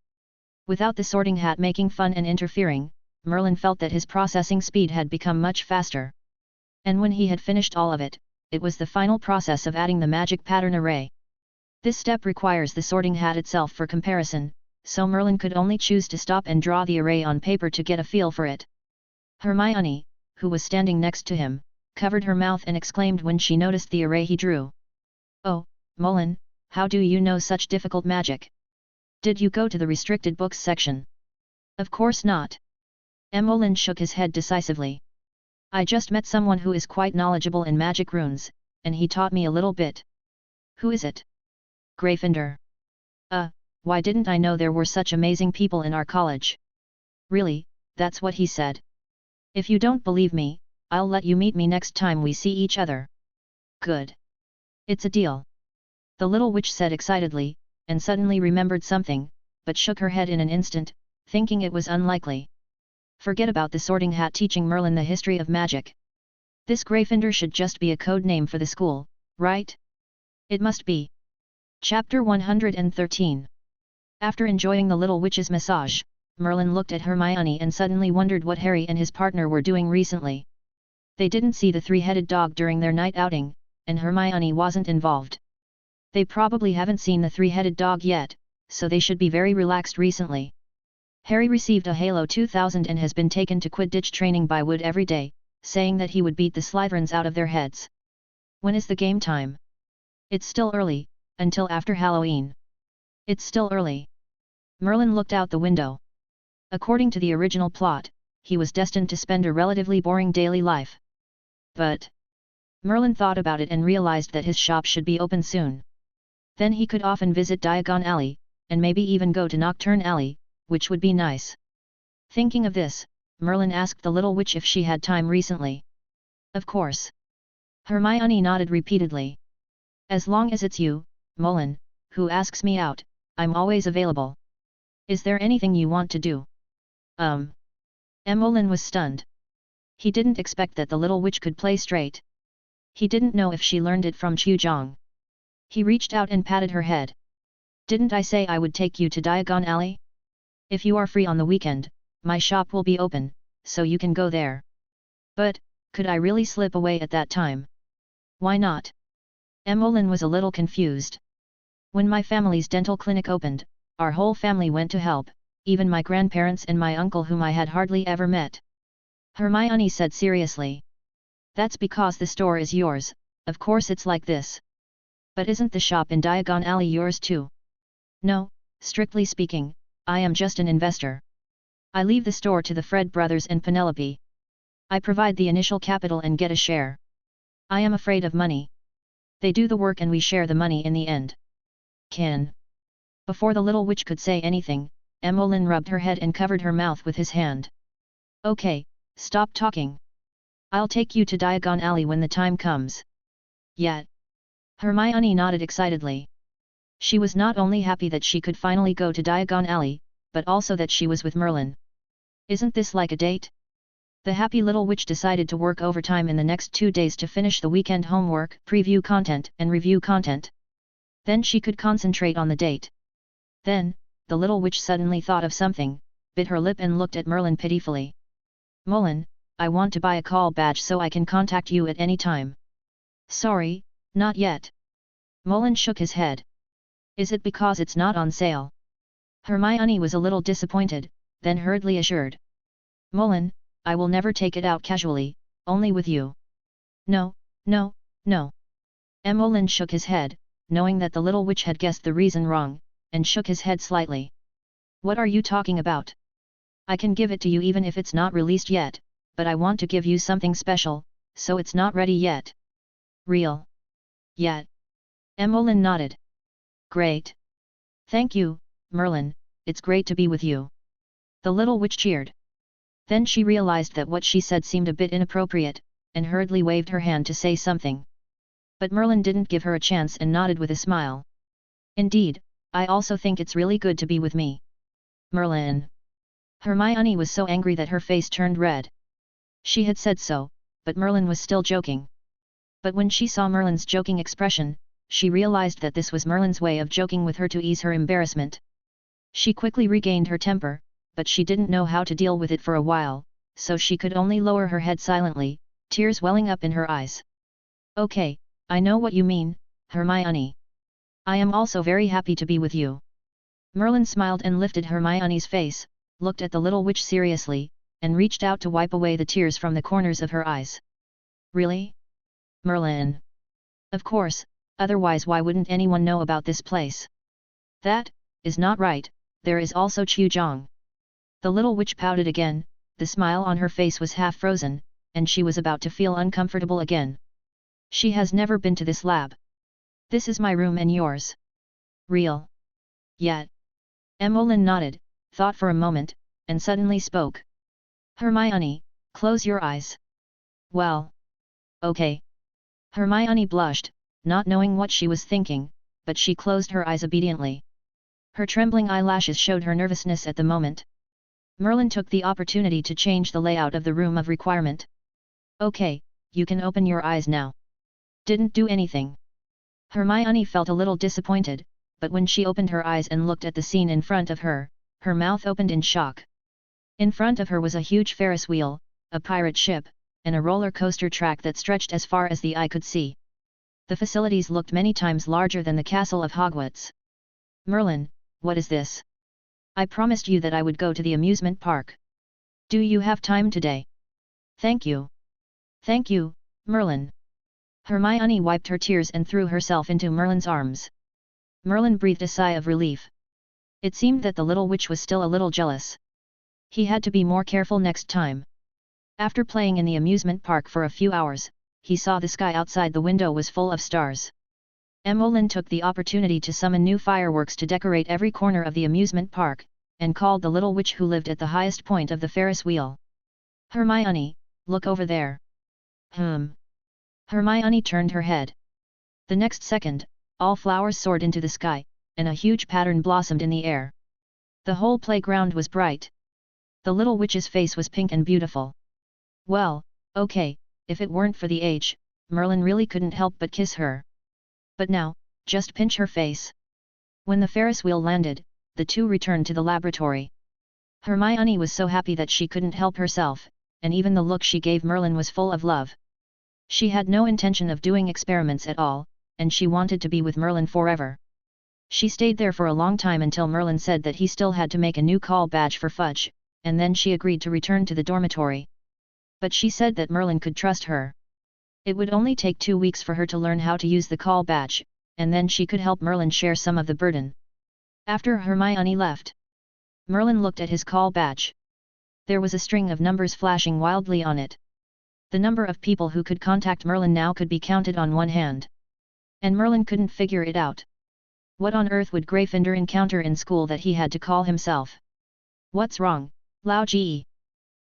Without the sorting hat making fun and interfering, Merlin felt that his processing speed had become much faster. And when he had finished all of it, it was the final process of adding the magic pattern array. This step requires the sorting hat itself for comparison, so Merlin could only choose to stop and draw the array on paper to get a feel for it. Hermione, who was standing next to him, covered her mouth and exclaimed when she noticed the array he drew. "Oh, Merlin, how do you know such difficult magic? Did you go to the restricted books section?" "Of course not." Merlin shook his head decisively. "I just met someone who is quite knowledgeable in magic runes, and he taught me a little bit." "Who is it?" "Gryffindor." Why didn't I know there were such amazing people in our college?" "Really, that's what he said." "If you don't believe me, I'll let you meet me next time we see each other." "Good. It's a deal," the little witch said excitedly, and suddenly remembered something, but shook her head in an instant, thinking it was unlikely. Forget about the sorting hat teaching Merlin the history of magic. This Gryffindor should just be a code name for the school, right? It must be. Chapter 113. After enjoying the little witch's massage, Merlin looked at Hermione and suddenly wondered what Harry and his partner were doing recently. They didn't see the three-headed dog during their night outing, and Hermione wasn't involved. They probably haven't seen the three-headed dog yet, so they should be very relaxed recently. Harry received a Halo 2000 and has been taken to Quidditch training by Wood every day, saying that he would beat the Slytherins out of their heads. When is the game time? It's still early, until after Halloween. It's still early. Merlin looked out the window. According to the original plot, he was destined to spend a relatively boring daily life. But Merlin thought about it and realized that his shop should be open soon. Then he could often visit Diagon Alley, and maybe even go to Nocturne Alley, which would be nice. Thinking of this, Merlin asked the little witch if she had time recently. "Of course." Hermione nodded repeatedly. "As long as it's you, Merlin, who asks me out, I'm always available. Is there anything you want to do?" Merlin was stunned. He didn't expect that the little witch could play straight. He didn't know if she learned it from Chujong. He reached out and patted her head. "Didn't I say I would take you to Diagon Alley? If you are free on the weekend, my shop will be open, so you can go there." "But, could I really slip away at that time?" "Why not?" Merlin was a little confused. "When my family's dental clinic opened, our whole family went to help, even my grandparents and my uncle whom I had hardly ever met." Hermione said seriously. "That's because the store is yours, of course it's like this." "But isn't the shop in Diagon Alley yours too?" "No, strictly speaking, I am just an investor. I leave the store to the Fred brothers and Penelope. I provide the initial capital and get a share. I am afraid of money. They do the work and we share the money in the end." "Can." Before the little witch could say anything, Merlin rubbed her head and covered her mouth with his hand. "Okay, stop talking. I'll take you to Diagon Alley when the time comes." "Yet." Hermione nodded excitedly. She was not only happy that she could finally go to Diagon Alley, but also that she was with Merlin. "Isn't this like a date?" The happy little witch decided to work overtime in the next 2 days to finish the weekend homework, preview content and review content. Then she could concentrate on the date. Then, the little witch suddenly thought of something, bit her lip and looked at Merlin pitifully. "Merlin, I want to buy a call badge so I can contact you at any time." "Sorry, not yet." Merlin shook his head. "Is it because it's not on sale?" Hermione was a little disappointed, then hurriedly assured. "Merlin, I will never take it out casually, only with you." "No, no, no." Merlin shook his head, knowing that the little witch had guessed the reason wrong, and shook his head slightly. "What are you talking about? I can give it to you even if it's not released yet, but I want to give you something special, so it's not ready yet." "Real? Yet?" Merlin nodded. "Great. Thank you, Merlin, it's great to be with you." The little witch cheered. Then she realized that what she said seemed a bit inappropriate, and hurriedly waved her hand to say something. But Merlin didn't give her a chance and nodded with a smile. "Indeed, I also think it's really good to be with me." Merlin! Hermione was so angry that her face turned red. She had said so, but Merlin was still joking. But when she saw Merlin's joking expression, she realized that this was Merlin's way of joking with her to ease her embarrassment. She quickly regained her temper, but she didn't know how to deal with it for a while, so she could only lower her head silently, tears welling up in her eyes. Okay, I know what you mean, Hermione. I am also very happy to be with you. Merlin smiled and lifted Hermione's face, looked at the little witch seriously, and reached out to wipe away the tears from the corners of her eyes. Really? Merlin. Of course, otherwise why wouldn't anyone know about this place? That is not right, there is also Chujong. The little witch pouted again, the smile on her face was half frozen, and she was about to feel uncomfortable again. She has never been to this lab. This is my room and yours. Real? Yet. Emolyn nodded, thought for a moment, and suddenly spoke. Hermione, close your eyes. Well. Okay. Hermione blushed, not knowing what she was thinking, but she closed her eyes obediently. Her trembling eyelashes showed her nervousness at the moment. Merlin took the opportunity to change the layout of the room of requirement. Okay, you can open your eyes now. Didn't do anything. Hermione felt a little disappointed, but when she opened her eyes and looked at the scene in front of her, her mouth opened in shock. In front of her was a huge Ferris wheel, a pirate ship, and a roller coaster track that stretched as far as the eye could see. The facilities looked many times larger than the castle of Hogwarts. Merlin, what is this? I promised you that I would go to the amusement park. Do you have time today? Thank you. Thank you, Merlin. Hermione wiped her tears and threw herself into Merlin's arms. Merlin breathed a sigh of relief. It seemed that the little witch was still a little jealous. He had to be more careful next time. After playing in the amusement park for a few hours, he saw the sky outside the window was full of stars. Emolyn took the opportunity to summon new fireworks to decorate every corner of the amusement park, and called the little witch who lived at the highest point of the Ferris wheel. Hermione, look over there. Hermione turned her head. The next second, all flowers soared into the sky, and a huge pattern blossomed in the air. The whole playground was bright. The little witch's face was pink and beautiful. Well, okay, if it weren't for the age, Merlin really couldn't help but kiss her. But now, just pinch her face. When the Ferris wheel landed, the two returned to the laboratory. Hermione was so happy that she couldn't help herself, and even the look she gave Merlin was full of love. She had no intention of doing experiments at all, and she wanted to be with Merlin forever. She stayed there for a long time until Merlin said that he still had to make a new call badge for Fudge, and then she agreed to return to the dormitory. But she said that Merlin could trust her. It would only take 2 weeks for her to learn how to use the call badge, and then she could help Merlin share some of the burden. After Hermione left, Merlin looked at his call badge. There was a string of numbers flashing wildly on it. The number of people who could contact Merlin now could be counted on one hand. And Merlin couldn't figure it out. What on earth would Gryffindor encounter in school that he had to call himself? What's wrong, Lao Ge?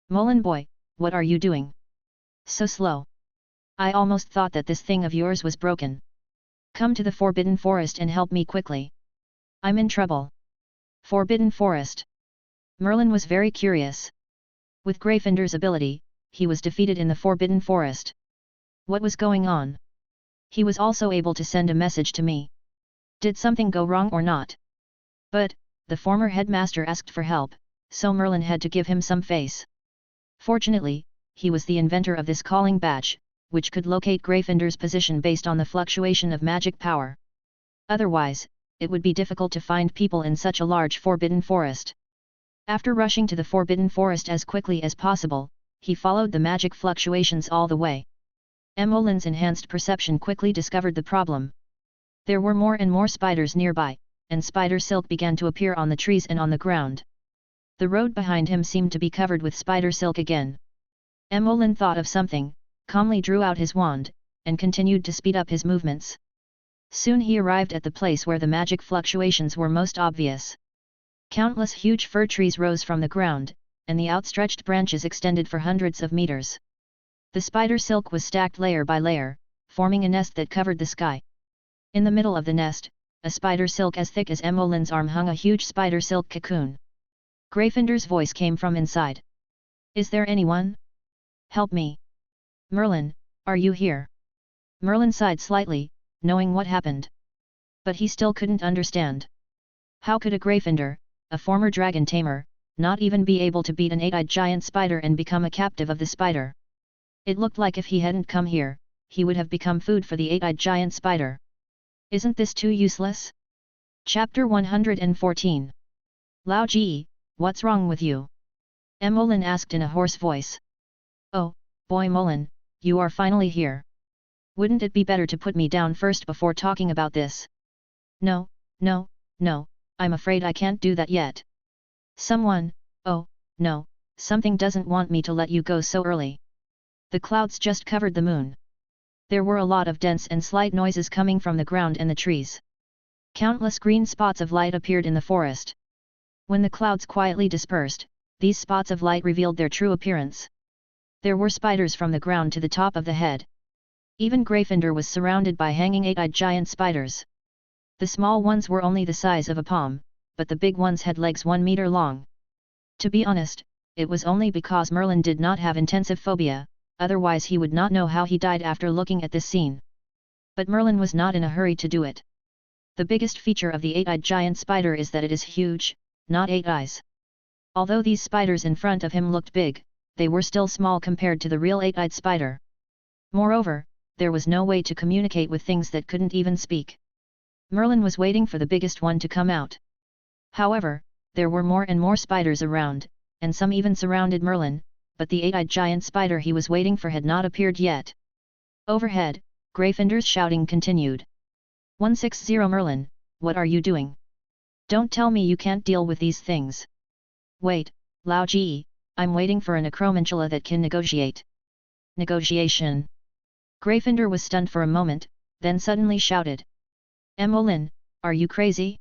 Merlin boy, what are you doing? So slow. I almost thought that this thing of yours was broken. Come to the Forbidden Forest and help me quickly. I'm in trouble. Forbidden Forest. Merlin was very curious. With Gryffindor's ability, he was defeated in the Forbidden Forest. What was going on? He was also able to send a message to me. Did something go wrong or not? But, the former headmaster asked for help, so Merlin had to give him some face. Fortunately, he was the inventor of this calling badge, which could locate Gryffindor's position based on the fluctuation of magic power. Otherwise, it would be difficult to find people in such a large forbidden forest. After rushing to the Forbidden Forest as quickly as possible, he followed the magic fluctuations all the way. Emolyn's enhanced perception quickly discovered the problem. There were more and more spiders nearby, and spider silk began to appear on the trees and on the ground. The road behind him seemed to be covered with spider silk again. Emolyn thought of something, calmly drew out his wand, and continued to speed up his movements. Soon he arrived at the place where the magic fluctuations were most obvious. Countless huge fir trees rose from the ground, and the outstretched branches extended for hundreds of meters. The spider silk was stacked layer by layer, forming a nest that covered the sky. In the middle of the nest, a spider silk as thick as Emolyn's arm hung a huge spider silk cocoon. Gryffindor's voice came from inside. Is there anyone? Help me. Merlin, are you here? Merlin sighed slightly, knowing what happened. But he still couldn't understand. How could a Gryffindor, a former dragon tamer, not even be able to beat an eight-eyed giant spider and become a captive of the spider? It looked like if he hadn't come here, he would have become food for the eight-eyed giant spider. Isn't this too useless? Chapter 114. Lao Ji, what's wrong with you? Emolin asked in a hoarse voice. Oh, boy Molin, you are finally here. Wouldn't it be better to put me down first before talking about this? No, I'm afraid I can't do that yet. Someone, oh, no, something doesn't want me to let you go so early. The clouds just covered the moon. There were a lot of dense and slight noises coming from the ground and the trees. Countless green spots of light appeared in the forest. When the clouds quietly dispersed, these spots of light revealed their true appearance. There were spiders from the ground to the top of the head. Even Gryffindor was surrounded by hanging eight-eyed giant spiders. The small ones were only the size of a palm, but the big ones had legs 1 meter long. To be honest, it was only because Merlin did not have intensive phobia, otherwise he would not know how he died after looking at this scene. But Merlin was not in a hurry to do it. The biggest feature of the eight-eyed giant spider is that it is huge, not 8 eyes. Although these spiders in front of him looked big, they were still small compared to the real eight-eyed spider. Moreover, there was no way to communicate with things that couldn't even speak. Merlin was waiting for the biggest one to come out. However, there were more and more spiders around, and some even surrounded Merlin, but the eight-eyed giant spider he was waiting for had not appeared yet. Overhead, Gryffindor's shouting continued. 160 Merlin, what are you doing? Don't tell me you can't deal with these things. Wait, Lao Ji, I'm waiting for an acromantula that can negotiate. Negotiation. Gryffindor was stunned for a moment, then suddenly shouted. Emolin, are you crazy?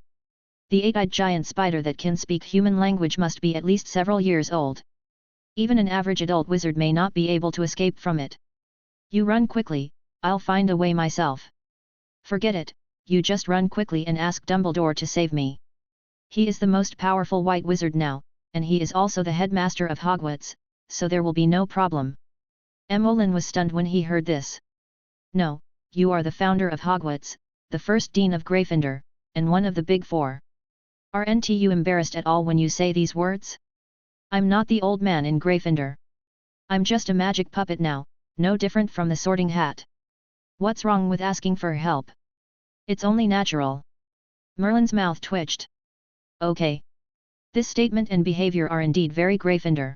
The eight-eyed giant spider that can speak human language must be at least several years old. Even an average adult wizard may not be able to escape from it. You run quickly, I'll find a way myself. Forget it, you just run quickly and ask Dumbledore to save me. He is the most powerful white wizard now, and he is also the headmaster of Hogwarts, so there will be no problem. Emolin was stunned when he heard this. No, you are the founder of Hogwarts, the first dean of Gryffindor, and one of the big four. Aren't you embarrassed at all when you say these words? I'm not the old man in Gryffindor. I'm just a magic puppet now, no different from the Sorting Hat. What's wrong with asking for help? It's only natural. Merlin's mouth twitched. Okay. This statement and behavior are indeed very Gryffindor.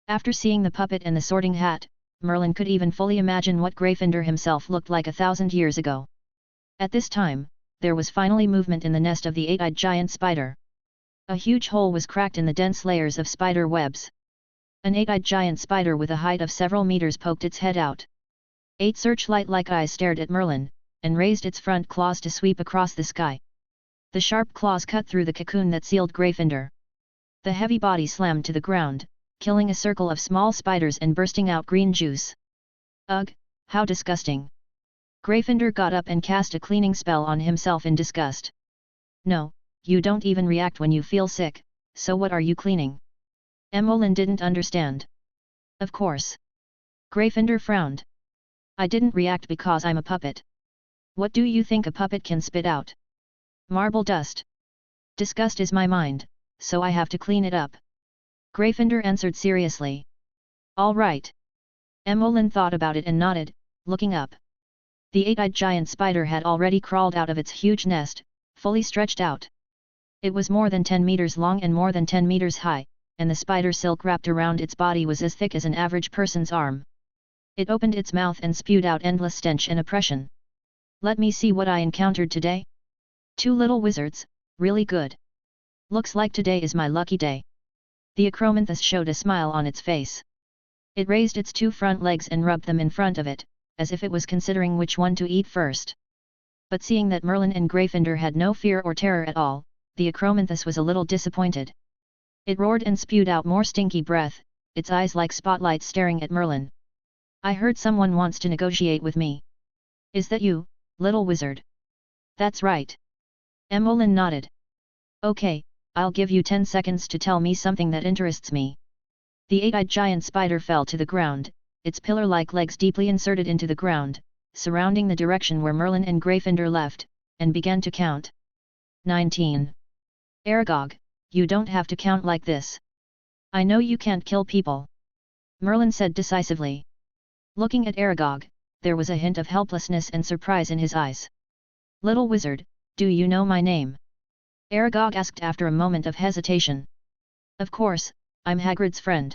After seeing the puppet and the Sorting Hat, Merlin could even fully imagine what Gryffindor himself looked like 1,000 years ago. At this time, there was finally movement in the nest of the eight-eyed giant spider. A huge hole was cracked in the dense layers of spider webs. An eight-eyed giant spider with a height of several meters poked its head out. 8 searchlight-like eyes stared at Merlin, and raised its front claws to sweep across the sky. The sharp claws cut through the cocoon that sealed Gryffindor. The heavy body slammed to the ground, killing a circle of small spiders and bursting out green juice. Ugh, how disgusting! Gryffindor got up and cast a cleaning spell on himself in disgust. No, you don't even react when you feel sick, so what are you cleaning? Emolin didn't understand. Of course. Gryffindor frowned. I didn't react because I'm a puppet. What do you think a puppet can spit out? Marble dust. Disgust is my mind, so I have to clean it up. Gryffindor answered seriously. All right. Emolin thought about it and nodded, looking up. The eight-eyed giant spider had already crawled out of its huge nest, fully stretched out. It was more than 10 meters long and more than 10 meters high, and the spider silk wrapped around its body was as thick as an average person's arm. It opened its mouth and spewed out endless stench and oppression. Let me see what I encountered today. 2 little wizards, really good. Looks like today is my lucky day. The acromanthus showed a smile on its face. It raised its 2 front legs and rubbed them in front of it, as if it was considering which one to eat first. But seeing that Merlin and Gryffindor had no fear or terror at all, the acromanthus was a little disappointed. It roared and spewed out more stinky breath, its eyes like spotlights staring at Merlin. I heard someone wants to negotiate with me. Is that you, little wizard? That's right. Emolin nodded. Okay, I'll give you 10 seconds to tell me something that interests me. The eight-eyed giant spider fell to the ground, its pillar-like legs deeply inserted into the ground, surrounding the direction where Merlin and Gryffindor left, and began to count. 19. Aragog, you don't have to count like this. I know you can't kill people. Merlin said decisively. Looking at Aragog, there was a hint of helplessness and surprise in his eyes. Little wizard, do you know my name? Aragog asked after a moment of hesitation. Of course, I'm Hagrid's friend.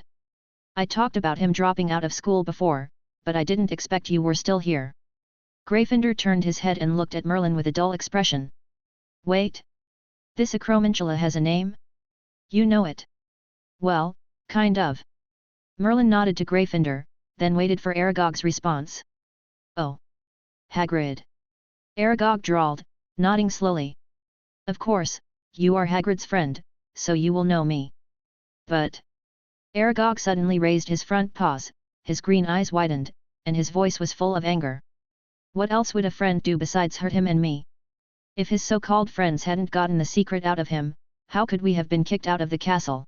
I talked about him dropping out of school before, but I didn't expect you were still here. Gryffindor turned his head and looked at Merlin with a dull expression. Wait. This acromantula has a name? You know it? Well, kind of. Merlin nodded to Gryffindor, then waited for Aragog's response. Oh. Hagrid. Aragog drawled, nodding slowly. Of course, you are Hagrid's friend, so you will know me. But... Aragog suddenly raised his front paws, his green eyes widened, and his voice was full of anger. What else would a friend do besides hurt him and me? If his so-called friends hadn't gotten the secret out of him, how could we have been kicked out of the castle?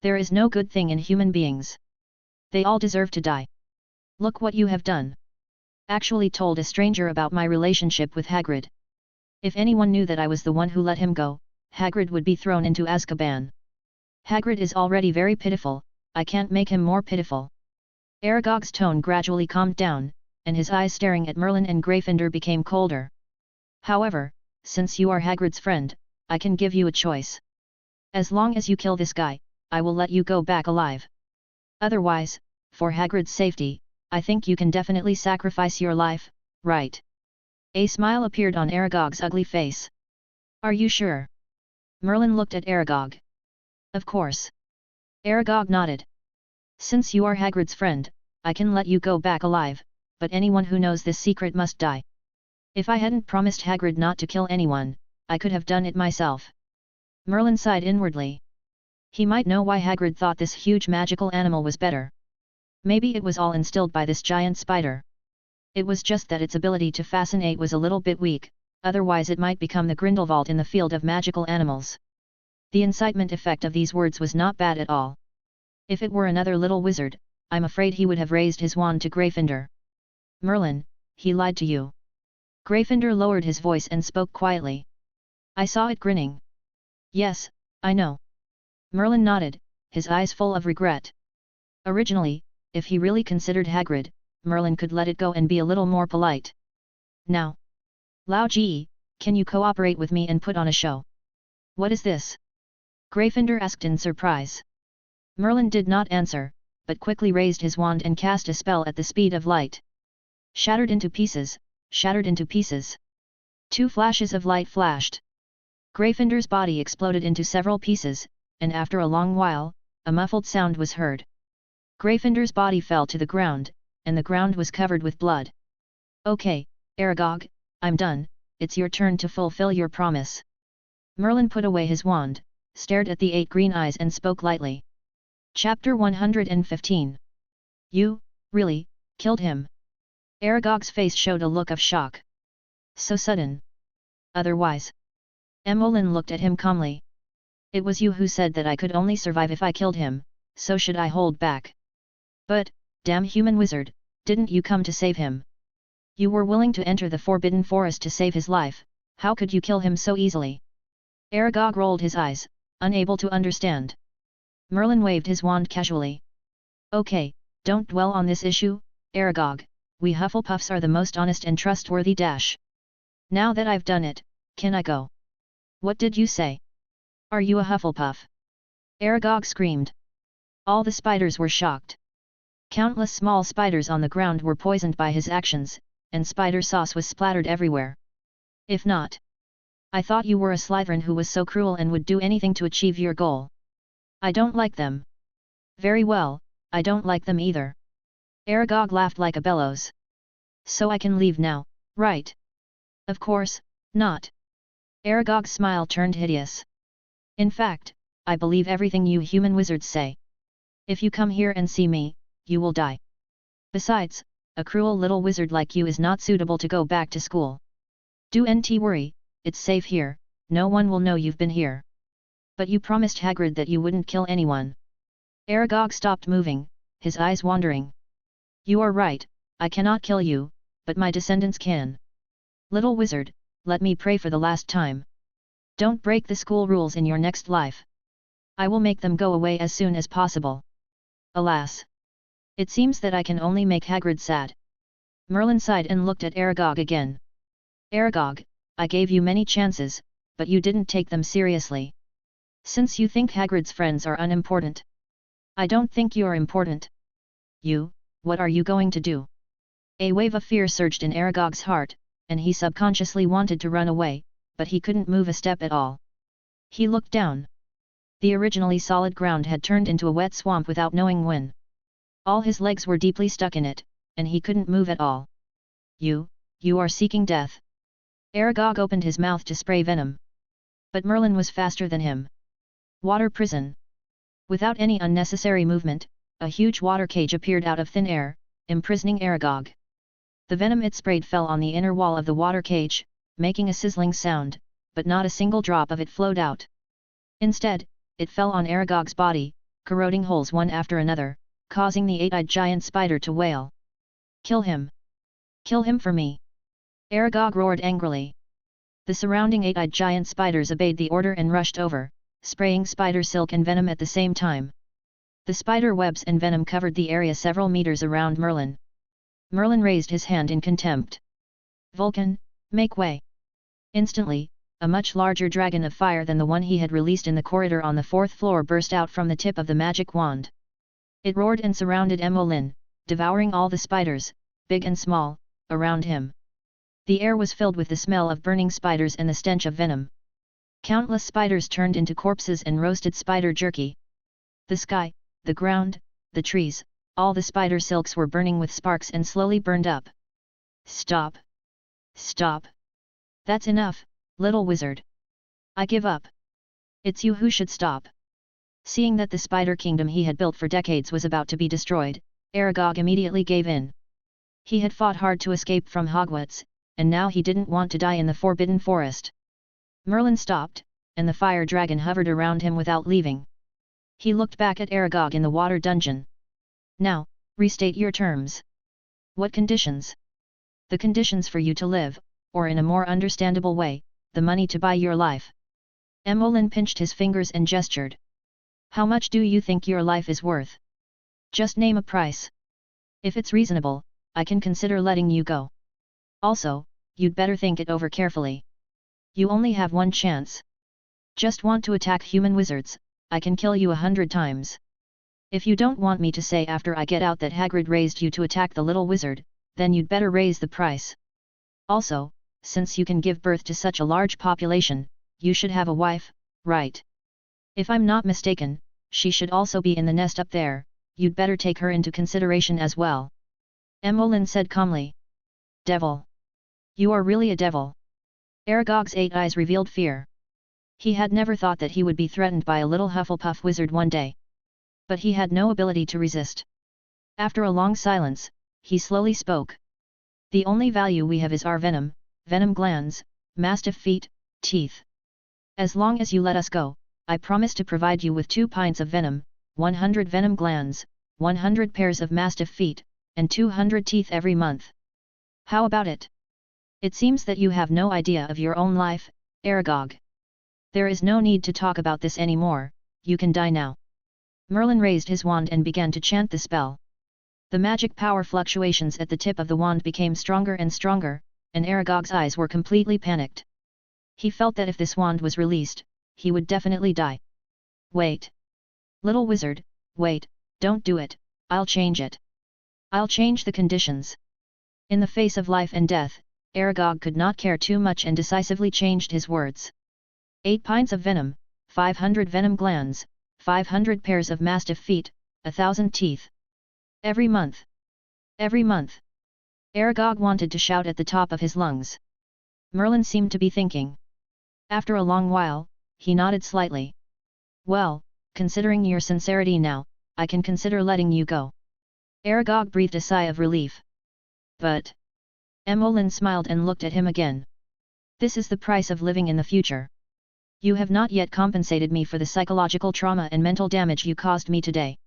There is no good thing in human beings. They all deserve to die. Look what you have done. Actually told a stranger about my relationship with Hagrid. If anyone knew that I was the one who let him go, Hagrid would be thrown into Azkaban. Hagrid is already very pitiful, I can't make him more pitiful. Aragog's tone gradually calmed down, and his eyes staring at Merlin and Gryffindor became colder. However, since you are Hagrid's friend, I can give you a choice. As long as you kill this guy, I will let you go back alive. Otherwise, for Hagrid's safety, I think you can definitely sacrifice your life, right? A smile appeared on Aragog's ugly face. Are you sure? Merlin looked at Aragog. Of course. Aragog nodded. Since you are Hagrid's friend, I can let you go back alive, but anyone who knows this secret must die. If I hadn't promised Hagrid not to kill anyone, I could have done it myself. Merlin sighed inwardly. He might know why Hagrid thought this huge magical animal was better. Maybe it was all instilled by this giant spider. It was just that its ability to fascinate was a little bit weak, otherwise it might become the Grindelwald in the field of magical animals. The incitement effect of these words was not bad at all. If it were another little wizard, I'm afraid he would have raised his wand to Gryffindor. Merlin, he lied to you. Gryffindor lowered his voice and spoke quietly. I saw it grinning. Yes, I know. Merlin nodded, his eyes full of regret. Originally, if he really considered Hagrid, Merlin could let it go and be a little more polite. Now. Lao Ji, can you cooperate with me and put on a show? What is this? Gryffindor asked in surprise. Merlin did not answer, but quickly raised his wand and cast a spell at the speed of light. Shattered into pieces, shattered into pieces. 2 flashes of light flashed. Gryffindor's body exploded into several pieces, and after a long while, a muffled sound was heard. Gryffindor's body fell to the ground, and the ground was covered with blood. Okay, Aragog, I'm done, it's your turn to fulfill your promise. Merlin put away his wand, stared at the 8 green eyes and spoke lightly. Chapter 115. You, really, killed him? Aragog's face showed a look of shock. So sudden. Otherwise. Emmeline looked at him calmly. It was you who said that I could only survive if I killed him, so should I hold back? But, damn human wizard, didn't you come to save him? You were willing to enter the Forbidden Forest to save his life, how could you kill him so easily? Aragog rolled his eyes, unable to understand. Merlin waved his wand casually. Okay, don't dwell on this issue, Aragog, we Hufflepuffs are the most honest and trustworthy dash. Now that I've done it, can I go? What did you say? Are you a Hufflepuff? Aragog screamed. All the spiders were shocked. Countless small spiders on the ground were poisoned by his actions, and spider sauce was splattered everywhere. If not. I thought you were a Slytherin who was so cruel and would do anything to achieve your goal. I don't like them. Very well, I don't like them either. Aragog laughed like a bellows. So I can leave now, right? Of course, not. Aragog's smile turned hideous. In fact, I believe everything you human wizards say. If you come here and see me, you will die. Besides, a cruel little wizard like you is not suitable to go back to school. Do not worry, it's safe here, no one will know you've been here. But you promised Hagrid that you wouldn't kill anyone. Aragog stopped moving, his eyes wandering. You are right, I cannot kill you, but my descendants can. Little wizard, let me pray for the last time. Don't break the school rules in your next life. I will make them go away as soon as possible. Alas! It seems that I can only make Hagrid sad. Merlin sighed and looked at Aragog again. Aragog, I gave you many chances, but you didn't take them seriously. Since you think Hagrid's friends are unimportant. I don't think you're important. What are you going to do? A wave of fear surged in Aragog's heart, and he subconsciously wanted to run away, but he couldn't move a step at all. He looked down. The originally solid ground had turned into a wet swamp without knowing when. All his legs were deeply stuck in it, and he couldn't move at all. You are seeking death. Aragog opened his mouth to spray venom. But Merlin was faster than him. Water prison. Without any unnecessary movement, a huge water cage appeared out of thin air, imprisoning Aragog. The venom it sprayed fell on the inner wall of the water cage, making a sizzling sound, but not a single drop of it flowed out. Instead, it fell on Aragog's body, corroding holes one after another, causing the eight-eyed giant spider to wail. Kill him! Kill him for me! Aragog roared angrily. The surrounding eight-eyed giant spiders obeyed the order and rushed over, spraying spider silk and venom at the same time. The spider webs and venom covered the area several meters around Merlin. Merlin raised his hand in contempt. Vulcan, make way! Instantly, a much larger dragon of fire than the one he had released in the corridor on the fourth floor burst out from the tip of the magic wand. It roared and surrounded Emmeline, devouring all the spiders, big and small, around him. The air was filled with the smell of burning spiders and the stench of venom. Countless spiders turned into corpses and roasted spider jerky. The sky, the ground, the trees, all the spider silks were burning with sparks and slowly burned up. Stop! Stop! That's enough, little wizard. I give up. It's you who should stop. Seeing that the spider kingdom he had built for decades was about to be destroyed, Aragog immediately gave in. He had fought hard to escape from Hogwarts, and now he didn't want to die in the Forbidden Forest. Merlin stopped, and the fire dragon hovered around him without leaving. He looked back at Aragog in the water dungeon. Now, restate your terms. What conditions? The conditions for you to live, or in a more understandable way, the money to buy your life. Emmeline pinched his fingers and gestured. How much do you think your life is worth? Just name a price. If it's reasonable, I can consider letting you go. Also, you'd better think it over carefully. You only have one chance. Just want to attack human wizards, I can kill you 100 times. If you don't want me to say after I get out that Hagrid raised you to attack the little wizard, then you'd better raise the price. Also, since you can give birth to such a large population, you should have a wife, right? If I'm not mistaken, she should also be in the nest up there, you'd better take her into consideration as well. Emmeline said calmly. Devil! You are really a devil! Aragog's 8 eyes revealed fear. He had never thought that he would be threatened by a little Hufflepuff wizard one day. But he had no ability to resist. After a long silence, he slowly spoke. The only value we have is our venom, venom glands, mastiff feet, teeth. As long as you let us go, I promise to provide you with 2 pints of venom, 100 venom glands, 100 pairs of mastiff feet, and 200 teeth every month. How about it? It seems that you have no idea of your own life, Aragog. There is no need to talk about this anymore, you can die now. Merlin raised his wand and began to chant the spell. The magic power fluctuations at the tip of the wand became stronger and stronger, and Aragog's eyes were completely panicked. He felt that if this wand was released, he would definitely die. Wait! Little wizard, wait, don't do it, I'll change it. I'll change the conditions. In the face of life and death, Aragog could not care too much and decisively changed his words. 8 pints of venom, 500 venom glands, 500 pairs of mastiff feet, 1,000 teeth. Every month. Every month. Aragog wanted to shout at the top of his lungs. Merlin seemed to be thinking. After a long while, he nodded slightly. Well, considering your sincerity now, I can consider letting you go. Aragog breathed a sigh of relief. But... Emmeline smiled and looked at him again. This is the price of living in the future. You have not yet compensated me for the psychological trauma and mental damage you caused me today.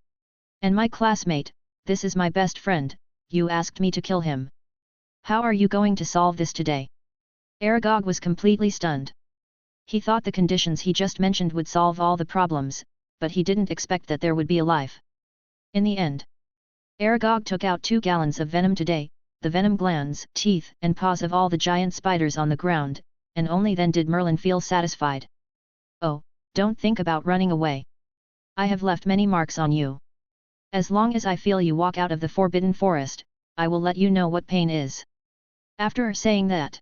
And my classmate, this is my best friend, you asked me to kill him. How are you going to solve this today? Aragog was completely stunned. He thought the conditions he just mentioned would solve all the problems, but he didn't expect that there would be a life. In the end, Aragog took out 2 gallons of venom today, the venom glands, teeth and paws of all the giant spiders on the ground, and only then did Merlin feel satisfied. Oh, don't think about running away. I have left many marks on you. As long as I feel you walk out of the Forbidden Forest, I will let you know what pain is. After saying that,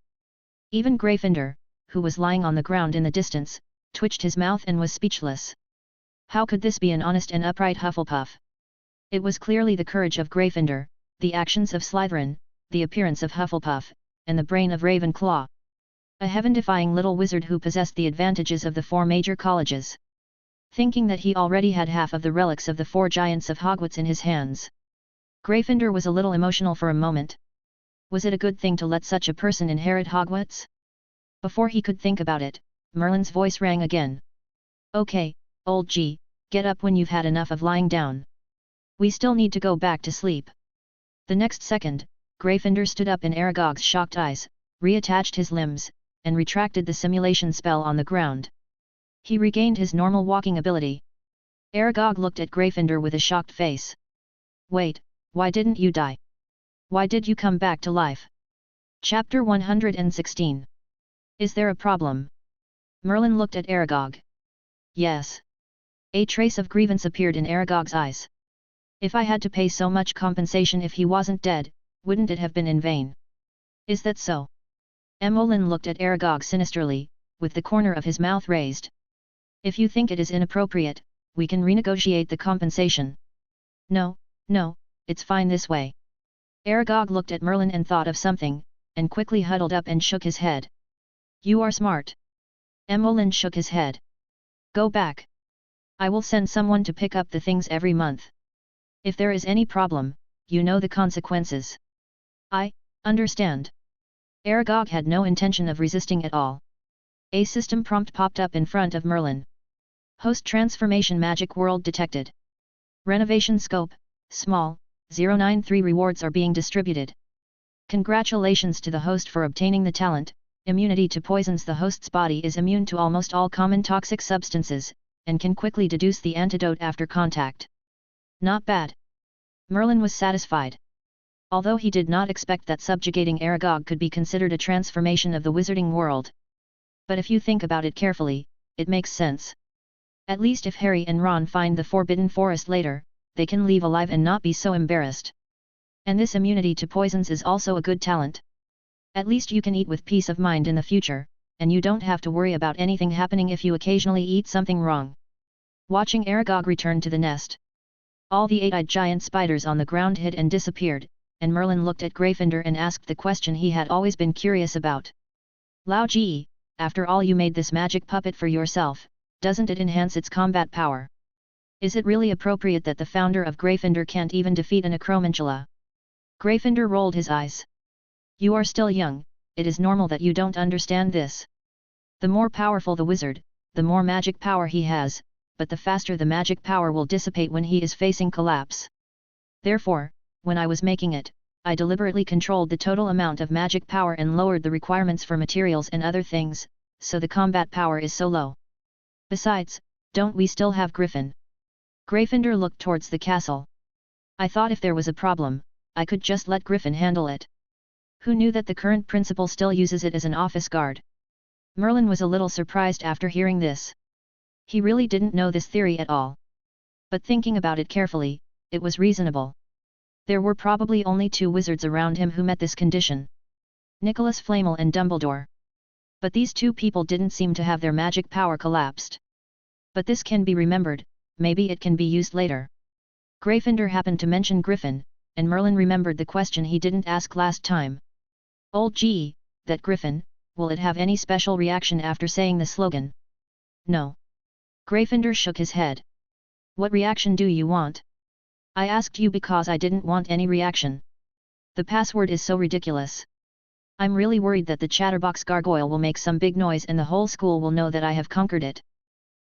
even Gryffindor, who was lying on the ground in the distance, twitched his mouth and was speechless. How could this be an honest and upright Hufflepuff? It was clearly the courage of Gryffindor, the actions of Slytherin, the appearance of Hufflepuff, and the brain of Ravenclaw. A heaven-defying little wizard who possessed the advantages of the 4 major colleges. Thinking that he already had half of the relics of the 4 giants of Hogwarts in his hands, Gryffindor was a little emotional for a moment. Was it a good thing to let such a person inherit Hogwarts? Before he could think about it, Merlin's voice rang again. Okay, old G, get up when you've had enough of lying down. We still need to go back to sleep. The next second, Gryffindor stood up in Aragog's shocked eyes, reattached his limbs, and retracted the simulation spell on the ground. He regained his normal walking ability. Aragog looked at Gryffindor with a shocked face. Wait, why didn't you die? Why did you come back to life? Chapter 116. Is there a problem? Merlin looked at Aragog. Yes. A trace of grievance appeared in Aragog's eyes. If I had to pay so much compensation if he wasn't dead, wouldn't it have been in vain? Is that so? Merlin looked at Aragog sinisterly, with the corner of his mouth raised. If you think it is inappropriate, we can renegotiate the compensation. No, it's fine this way. Aragog looked at Merlin and thought of something, and quickly huddled up and shook his head. You are smart. Merlin shook his head. Go back. I will send someone to pick up the things every month. If there is any problem, you know the consequences. I understand. Aragog had no intention of resisting at all. A system prompt popped up in front of Merlin. Host transformation magic world detected. Renovation scope, small, 093 rewards are being distributed. Congratulations to the host for obtaining the talent. Immunity to poisons. The host's body is immune to almost all common toxic substances, and can quickly deduce the antidote after contact. Not bad. Merlin was satisfied. Although he did not expect that subjugating Aragog could be considered a transformation of the wizarding world. But if you think about it carefully, it makes sense. At least if Harry and Ron find the Forbidden Forest later, they can leave alive and not be so embarrassed. And this immunity to poisons is also a good talent. At least you can eat with peace of mind in the future, and you don't have to worry about anything happening if you occasionally eat something wrong. Watching Aragog return to the nest. All the 8-eyed giant spiders on the ground hid and disappeared, and Merlin looked at Gryffindor and asked the question he had always been curious about. Lao Ji, after all you made this magic puppet for yourself, doesn't it enhance its combat power? Is it really appropriate that the founder of Gryffindor can't even defeat an Acromantula? Gryffindor rolled his eyes. You are still young, it is normal that you don't understand this. The more powerful the wizard, the more magic power he has, but the faster the magic power will dissipate when he is facing collapse. Therefore, when I was making it, I deliberately controlled the total amount of magic power and lowered the requirements for materials and other things, so the combat power is so low. Besides, don't we still have Griffin? Gryffindor looked towards the castle. I thought if there was a problem, I could just let Griffin handle it. Who knew that the current principal still uses it as an office guard? Merlin was a little surprised after hearing this. He really didn't know this theory at all. But thinking about it carefully, it was reasonable. There were probably only 2 wizards around him who met this condition. Nicholas Flamel and Dumbledore. But these 2 people didn't seem to have their magic power collapsed. But this can be remembered, maybe it can be used later. Gryffindor happened to mention Griffin, and Merlin remembered the question he didn't ask last time. Old G, that Griffin, will it have any special reaction after saying the slogan? No. Gryffindor shook his head. What reaction do you want? I asked you because I didn't want any reaction. The password is so ridiculous. I'm really worried that the chatterbox gargoyle will make some big noise and the whole school will know that I have conquered it.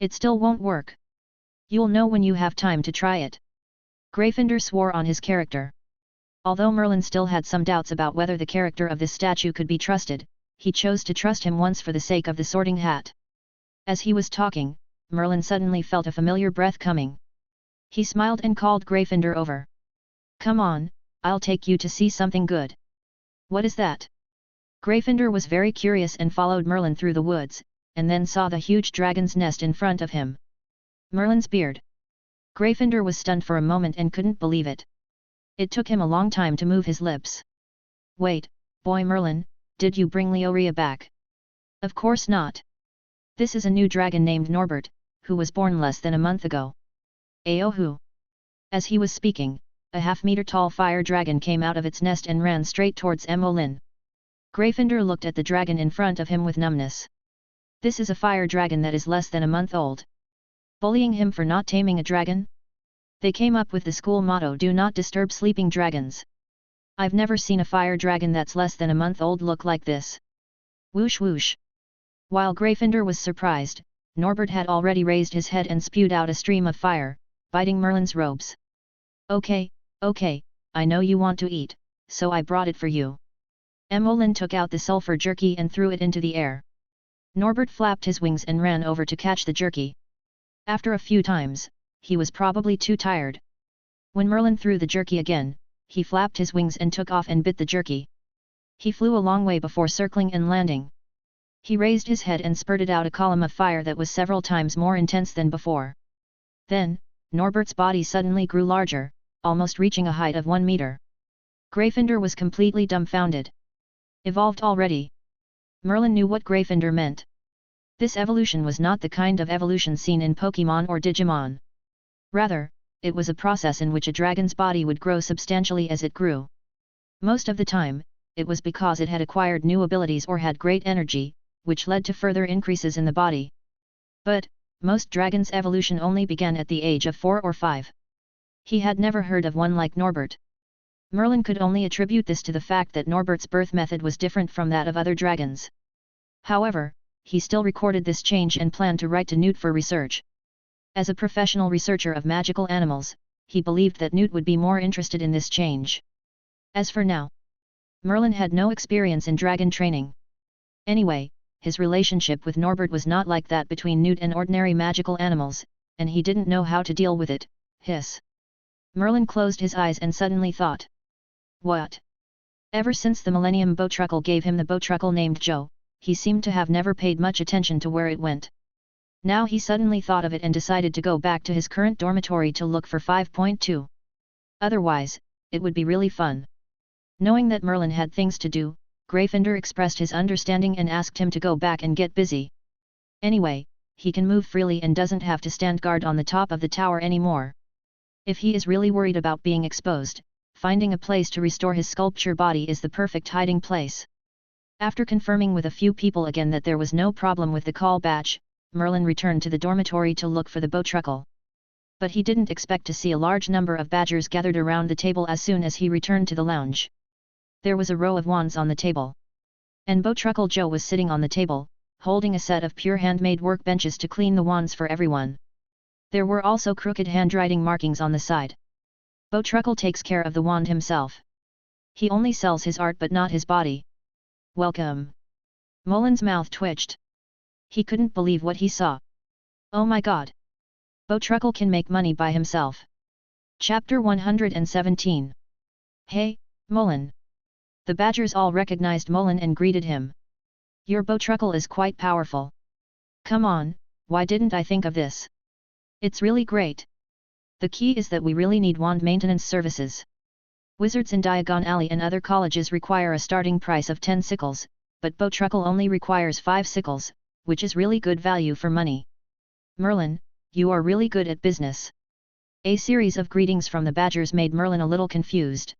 It still won't work. You'll know when you have time to try it. Gryffindor swore on his character. Although Merlin still had some doubts about whether the character of this statue could be trusted, he chose to trust him once for the sake of the Sorting Hat. As he was talking, Merlin suddenly felt a familiar breath coming. He smiled and called Gryffindor over. Come on, I'll take you to see something good. What is that? Gryffindor was very curious and followed Merlin through the woods, and then saw the huge dragon's nest in front of him. Merlin's beard. Gryffindor was stunned for a moment and couldn't believe it. It took him a long time to move his lips. Wait, boy Merlin, did you bring Leoria back? Of course not. This is a new dragon named Norbert, who was born less than a month ago. Aohu! As he was speaking, a half-meter-tall fire dragon came out of its nest and ran straight towards Emmeline. Gryffindor looked at the dragon in front of him with numbness. This is a fire dragon that is less than a month old. Bullying him for not taming a dragon? They came up with the school motto, "Do not disturb sleeping dragons." I've never seen a fire dragon that's less than a month old look like this. Whoosh whoosh. While Gryffindor was surprised, Norbert had already raised his head and spewed out a stream of fire, biting Merlin's robes. Okay, I know you want to eat, so I brought it for you. Emmeline took out the sulfur jerky and threw it into the air. Norbert flapped his wings and ran over to catch the jerky. After a few times, he was probably too tired. When Merlin threw the jerky again, he flapped his wings and took off and bit the jerky. He flew a long way before circling and landing. He raised his head and spurted out a column of fire that was several times more intense than before. Then, Norbert's body suddenly grew larger, almost reaching a height of 1 meter. Gryffindor was completely dumbfounded. Evolved already? Merlin knew what Gryffindor meant. This evolution was not the kind of evolution seen in Pokémon or Digimon. Rather, it was a process in which a dragon's body would grow substantially as it grew. Most of the time, it was because it had acquired new abilities or had great energy, which led to further increases in the body. But, most dragons' evolution only began at the age of 4 or 5. He had never heard of one like Norbert. Merlin could only attribute this to the fact that Norbert's birth method was different from that of other dragons. However, he still recorded this change and planned to write to Newt for research. As a professional researcher of magical animals, he believed that Newt would be more interested in this change. As for now, Merlin had no experience in dragon training. Anyway, his relationship with Norbert was not like that between Newt and ordinary magical animals, and he didn't know how to deal with it. Hiss. Merlin closed his eyes and suddenly thought. What? Ever since the Millennium Bowtruckle gave him the Bowtruckle named Joe, he seemed to have never paid much attention to where it went. Now he suddenly thought of it and decided to go back to his current dormitory to look for 5.2. Otherwise, it would be really fun. Knowing that Merlin had things to do, Gryffindor expressed his understanding and asked him to go back and get busy. Anyway, he can move freely and doesn't have to stand guard on the top of the tower anymore. If he is really worried about being exposed, finding a place to restore his sculpture body is the perfect hiding place. After confirming with a few people again that there was no problem with the call batch, Merlin returned to the dormitory to look for the Bowtruckle. But he didn't expect to see a large number of badgers gathered around the table as soon as he returned to the lounge. There was a row of wands on the table. And Bowtruckle Joe was sitting on the table, holding a set of pure handmade workbenches to clean the wands for everyone. There were also crooked handwriting markings on the side. Bowtruckle takes care of the wand himself. He only sells his art but not his body. Welcome. Merlin's mouth twitched. He couldn't believe what he saw. Oh my god. Bowtruckle can make money by himself. Chapter 117. Hey, Merlin. The badgers all recognized Merlin and greeted him. Your Bowtruckle is quite powerful. Come on, why didn't I think of this? It's really great. The key is that we really need wand maintenance services. Wizards in Diagon Alley and other colleges require a starting price of 10 sickles, but Bowtruckle only requires 5 sickles, which is really good value for money. Merlin, you are really good at business. A series of greetings from the badgers made Merlin a little confused.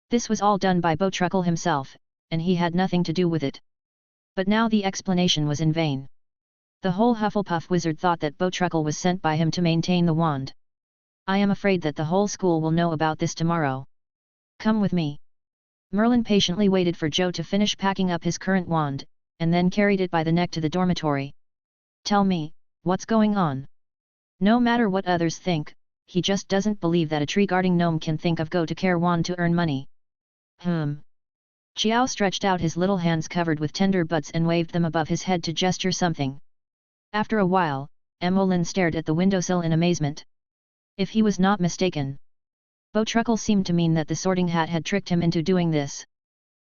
This was all done by Bowtruckle himself, and he had nothing to do with it. But now the explanation was in vain. The whole Hufflepuff wizard thought that Bowtruckle was sent by him to maintain the wand. I am afraid that the whole school will know about this tomorrow. Come with me. Merlin patiently waited for Joe to finish packing up his current wand, and then carried it by the neck to the dormitory. Tell me, what's going on? No matter what others think, he just doesn't believe that a tree-guarding gnome can think of go-to-care wand to earn money. Xiao stretched out his little hands covered with tender buds and waved them above his head to gesture something. After a while, Emolyn stared at the windowsill in amazement. If he was not mistaken, Bowtruckle seemed to mean that the Sorting Hat had tricked him into doing this.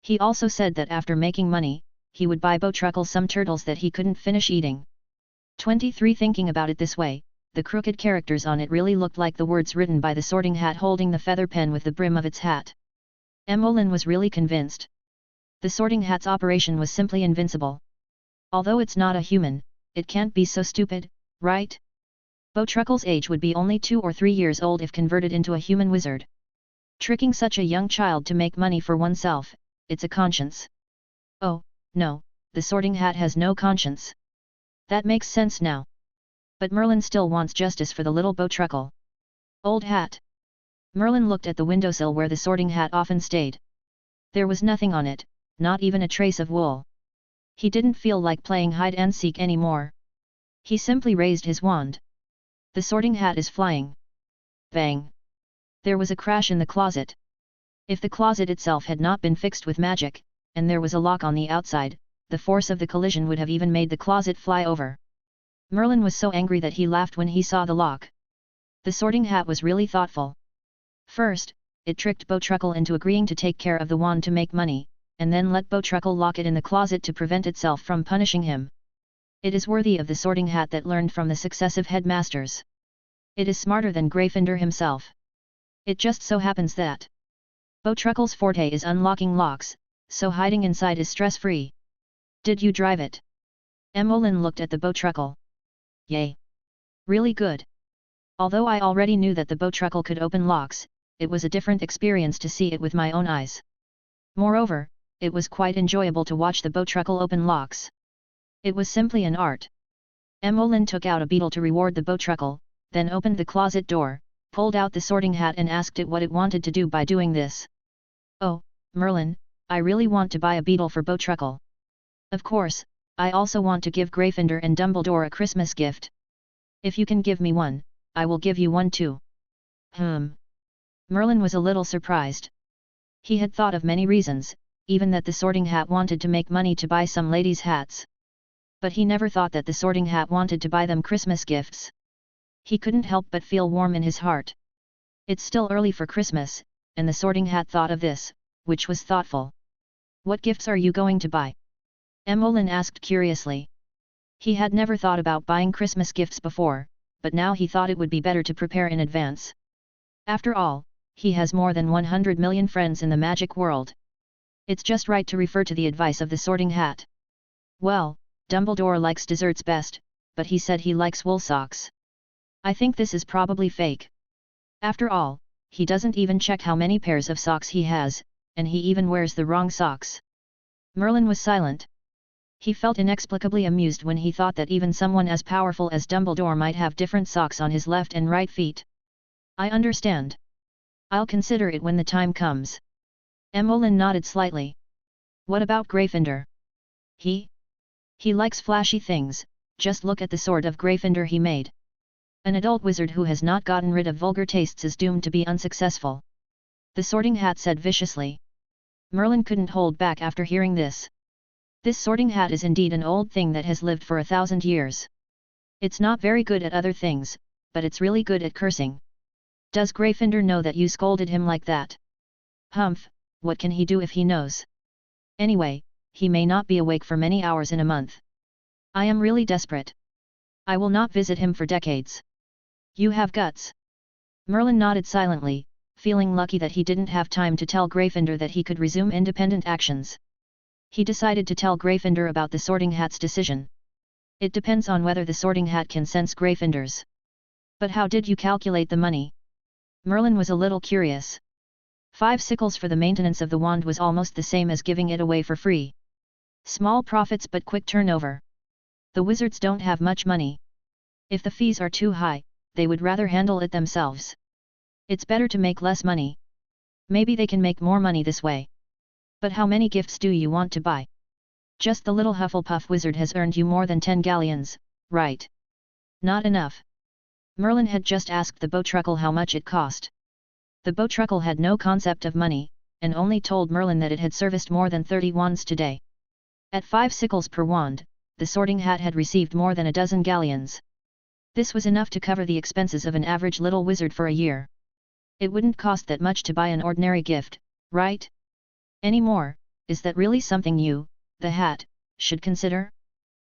He also said that after making money, he would buy Bowtruckle some turtles that he couldn't finish eating. 23 Thinking about it this way, the crooked characters on it really looked like the words written by the Sorting Hat holding the feather pen with the brim of its hat. Emolyn was really convinced. The Sorting Hat's operation was simply invincible. Although it's not a human, it can't be so stupid, right? Bowtruckle's age would be only 2 or 3 years old if converted into a human wizard. Tricking such a young child to make money for oneself, it's a conscience. Oh, no, the Sorting Hat has no conscience. That makes sense now. But Merlin still wants justice for the little Bowtruckle. Old hat. Merlin looked at the windowsill where the Sorting Hat often stayed. There was nothing on it, not even a trace of wool. He didn't feel like playing hide-and-seek anymore. He simply raised his wand. The Sorting Hat is flying. Bang! There was a crash in the closet. If the closet itself had not been fixed with magic, and there was a lock on the outside, the force of the collision would have even made the closet fly over. Merlin was so angry that he laughed when he saw the lock. The Sorting Hat was really thoughtful. First, it tricked Bowtruckle into agreeing to take care of the wand to make money, and then let Bowtruckle lock it in the closet to prevent itself from punishing him. It is worthy of the Sorting Hat that learned from the successive headmasters. It is smarter than Gryffindor himself. It just so happens that Bowtruckle's forte is unlocking locks, so hiding inside is stress-free. Did you drive it? Emolyn looked at the Bowtruckle. Yay! Really good. Although I already knew that the Bowtruckle could open locks, it was a different experience to see it with my own eyes. Moreover, it was quite enjoyable to watch the Bowtruckle open locks. It was simply an art. Emolyn took out a beetle to reward the Bowtruckle, then opened the closet door, pulled out the Sorting Hat and asked it what it wanted to do by doing this. Oh, Merlin, I really want to buy a beetle for Bowtruckle. Of course, I also want to give Gryffindor and Dumbledore a Christmas gift. If you can give me one, I will give you one too. Merlin was a little surprised. He had thought of many reasons, even that the Sorting Hat wanted to make money to buy some ladies' hats. But he never thought that the Sorting Hat wanted to buy them Christmas gifts. He couldn't help but feel warm in his heart. It's still early for Christmas, and the Sorting Hat thought of this, which was thoughtful. What gifts are you going to buy? Emolyn asked curiously. He had never thought about buying Christmas gifts before, but now he thought it would be better to prepare in advance. After all, he has more than 100 million friends in the magic world. It's just right to refer to the advice of the Sorting Hat. Well, Dumbledore likes desserts best, but he said he likes wool socks. I think this is probably fake. After all, he doesn't even check how many pairs of socks he has, and he even wears the wrong socks. Merlin was silent. He felt inexplicably amused when he thought that even someone as powerful as Dumbledore might have different socks on his left and right feet. I understand. I'll consider it when the time comes. Emolyn nodded slightly. What about Gryffindor? He likes flashy things, just look at the sword of Gryffindor he made. An adult wizard who has not gotten rid of vulgar tastes is doomed to be unsuccessful. The Sorting Hat said viciously. Merlin couldn't hold back after hearing this. This Sorting Hat is indeed an old thing that has lived for 1,000 years. It's not very good at other things, but it's really good at cursing. Does Gryffindor know that you scolded him like that? Humph, what can he do if he knows? Anyway, he may not be awake for many hours in a month. I am really desperate. I will not visit him for decades. You have guts. Merlin nodded silently, feeling lucky that he didn't have time to tell Gryffindor that he could resume independent actions. He decided to tell Gryffindor about the Sorting Hat's decision. It depends on whether the Sorting Hat can sense Gryffindor's. But how did you calculate the money? Merlin was a little curious. 5 sickles for the maintenance of the wand was almost the same as giving it away for free. Small profits but quick turnover. The wizards don't have much money. If the fees are too high, they would rather handle it themselves. It's better to make less money. Maybe they can make more money this way. But how many gifts do you want to buy? Just the little Hufflepuff wizard has earned you more than 10 galleons, right? Not enough. Merlin had just asked the Bowtruckle how much it cost. The Bowtruckle had no concept of money, and only told Merlin that it had serviced more than 30 wands today. At 5 sickles per wand, the Sorting Hat had received more than a dozen galleons. This was enough to cover the expenses of an average little wizard for a year. It wouldn't cost that much to buy an ordinary gift, right? Any more, is that really something you, the hat, should consider?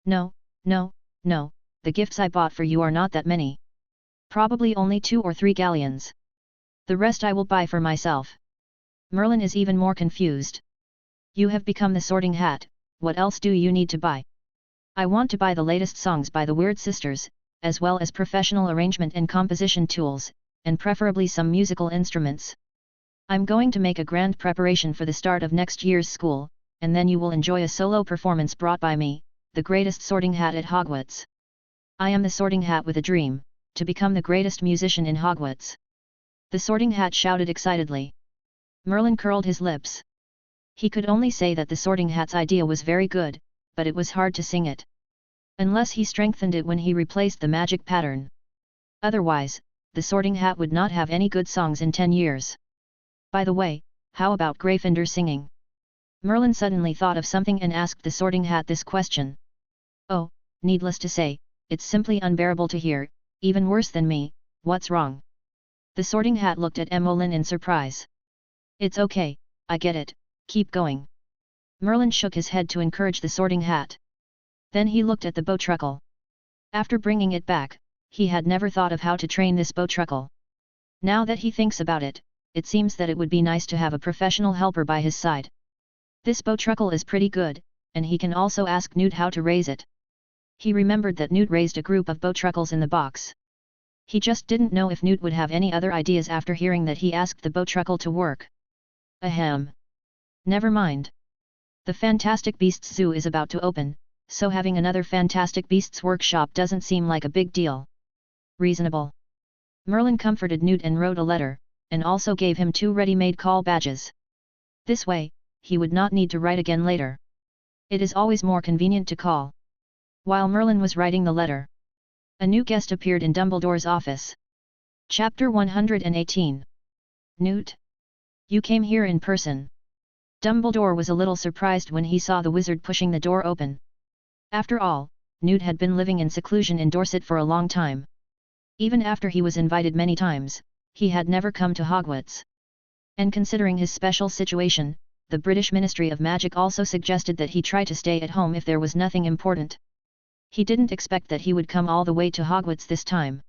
No, no, no, the gifts I bought for you are not that many. Probably only 2 or 3 galleons. The rest I will buy for myself. Merlin is even more confused. You have become the Sorting Hat, what else do you need to buy? I want to buy the latest songs by the Weird Sisters, as well as professional arrangement and composition tools, and preferably some musical instruments. I'm going to make a grand preparation for the start of next year's school, and then you will enjoy a solo performance brought by me, the greatest Sorting Hat at Hogwarts. I am the Sorting Hat with a dream, to become the greatest musician in Hogwarts. The Sorting Hat shouted excitedly. Merlin curled his lips. He could only say that the Sorting Hat's idea was very good, but it was hard to sing it. Unless he strengthened it when he replaced the magic pattern. Otherwise, the Sorting Hat would not have any good songs in 10 years. By the way, how about Gryffindor singing? Merlin suddenly thought of something and asked the Sorting Hat this question. Oh, needless to say, it's simply unbearable to hear, even worse than me, what's wrong? The Sorting Hat looked at Emmeline in surprise. It's okay, I get it, keep going. Merlin shook his head to encourage the Sorting Hat. Then he looked at the Bowtruckle. After bringing it back, he had never thought of how to train this Bowtruckle. Now that he thinks about it, it seems that it would be nice to have a professional helper by his side. This Bowtruckle is pretty good, and he can also ask Newt how to raise it. He remembered that Newt raised a group of Bowtruckles in the box. He just didn't know if Newt would have any other ideas after hearing that he asked the Bowtruckle to work. Ahem. Never mind. The Fantastic Beasts Zoo is about to open, so having another Fantastic Beasts workshop doesn't seem like a big deal. Reasonable. Merlin comforted Newt and wrote a letter, and also gave him 2 ready-made call badges. This way, he would not need to write again later. It is always more convenient to call. While Merlin was writing the letter, a new guest appeared in Dumbledore's office. Chapter 118. Newt? You came here in person. Dumbledore was a little surprised when he saw the wizard pushing the door open. After all, Newt had been living in seclusion in Dorset for a long time. Even after he was invited many times, he had never come to Hogwarts. And considering his special situation, the British Ministry of Magic also suggested that he try to stay at home if there was nothing important. He didn't expect that he would come all the way to Hogwarts this time.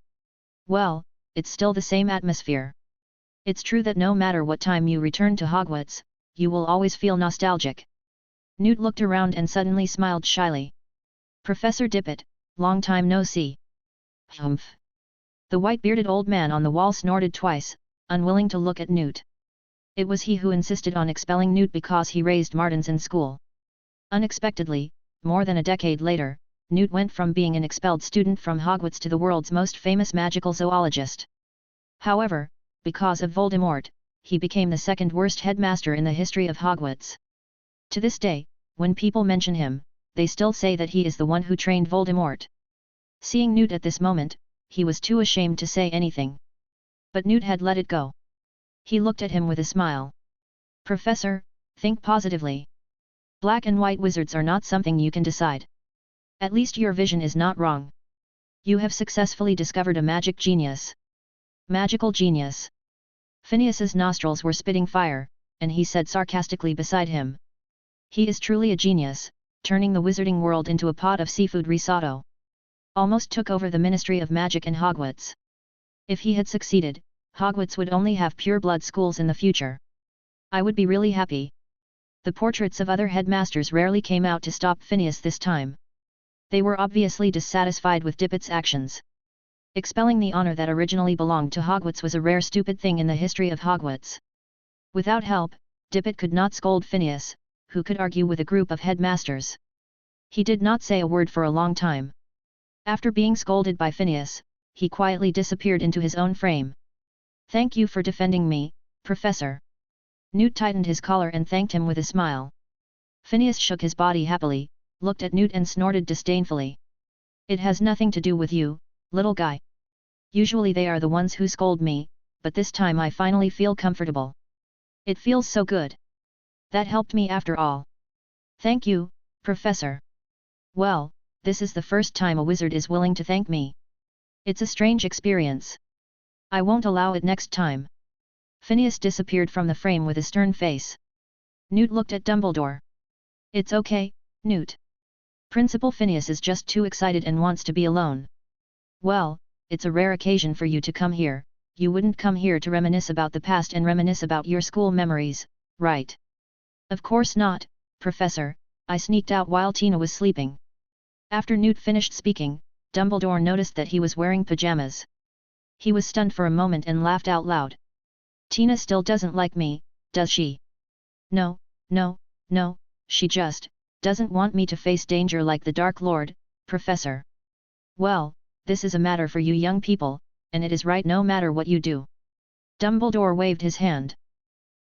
Well, it's still the same atmosphere. It's true that no matter what time you return to Hogwarts, you will always feel nostalgic. Newt looked around and suddenly smiled shyly. Professor Dippet, long time no see. Humph. The white-bearded old man on the wall snorted twice, unwilling to look at Newt. It was he who insisted on expelling Newt because he raised Martins in school. Unexpectedly, more than a decade later, Newt went from being an expelled student from Hogwarts to the world's most famous magical zoologist. However, because of Voldemort, he became the second worst headmaster in the history of Hogwarts. To this day, when people mention him, they still say that he is the one who trained Voldemort. Seeing Newt at this moment, he was too ashamed to say anything. But Newt had let it go. He looked at him with a smile. Professor, think positively. Black and white wizards are not something you can decide. At least your vision is not wrong. You have successfully discovered a magic genius. Magical genius. Phineas's nostrils were spitting fire, and he said sarcastically beside him. He is truly a genius, turning the wizarding world into a pot of seafood risotto. Almost took over the Ministry of Magic in Hogwarts. If he had succeeded, Hogwarts would only have pure-blood schools in the future. I would be really happy. The portraits of other headmasters rarely came out to stop Phineas this time. They were obviously dissatisfied with Dippet's actions. Expelling the honor that originally belonged to Hogwarts was a rare stupid thing in the history of Hogwarts. Without help, Dippet could not scold Phineas, who could argue with a group of headmasters. He did not say a word for a long time. After being scolded by Phineas, he quietly disappeared into his own frame. Thank you for defending me, Professor. Newt tightened his collar and thanked him with a smile. Phineas shook his body happily, looked at Newt and snorted disdainfully. It has nothing to do with you, little guy. Usually they are the ones who scold me, but this time I finally feel comfortable. It feels so good. That helped me after all. Thank you, Professor. Well, this is the first time a wizard is willing to thank me. It's a strange experience. I won't allow it next time. Phineas disappeared from the frame with a stern face. Newt looked at Dumbledore. It's okay, Newt. Principal Phineas is just too excited and wants to be alone. Well, it's a rare occasion for you to come here. You wouldn't come here to reminisce about the past and reminisce about your school memories, right? Of course not, Professor. I sneaked out while Tina was sleeping. After Newt finished speaking, Dumbledore noticed that he was wearing pajamas. He was stunned for a moment and laughed out loud. Tina still doesn't like me, does she? No, she just doesn't want me to face danger like the Dark Lord, Professor. Well, this is a matter for you young people, and it is right no matter what you do. Dumbledore waved his hand.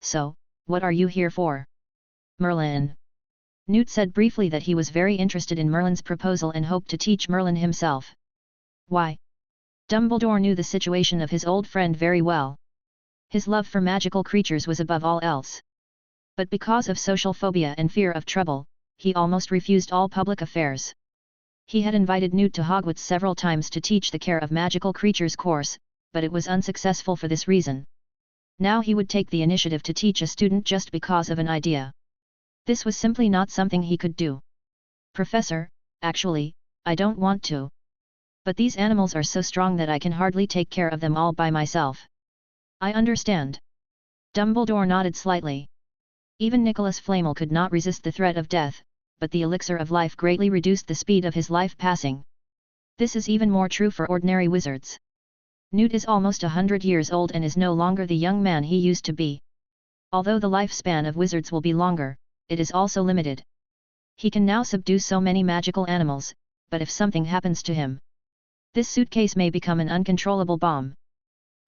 So, what are you here for? Merlin. Newt said briefly that he was very interested in Merlin's proposal and hoped to teach Merlin himself. Why? Dumbledore knew the situation of his old friend very well. His love for magical creatures was above all else. But because of social phobia and fear of trouble, he almost refused all public affairs. He had invited Newt to Hogwarts several times to teach the Care of Magical Creatures course, but it was unsuccessful for this reason. Now he would take the initiative to teach a student just because of an idea. This was simply not something he could do. Professor, actually, I don't want to. But these animals are so strong that I can hardly take care of them all by myself. I understand. Dumbledore nodded slightly. Even Nicholas Flamel could not resist the threat of death, but the elixir of life greatly reduced the speed of his life passing. This is even more true for ordinary wizards. Newt is almost 100 years old and is no longer the young man he used to be. Although the lifespan of wizards will be longer, it is also limited. He can now subdue so many magical animals, but if something happens to him, this suitcase may become an uncontrollable bomb.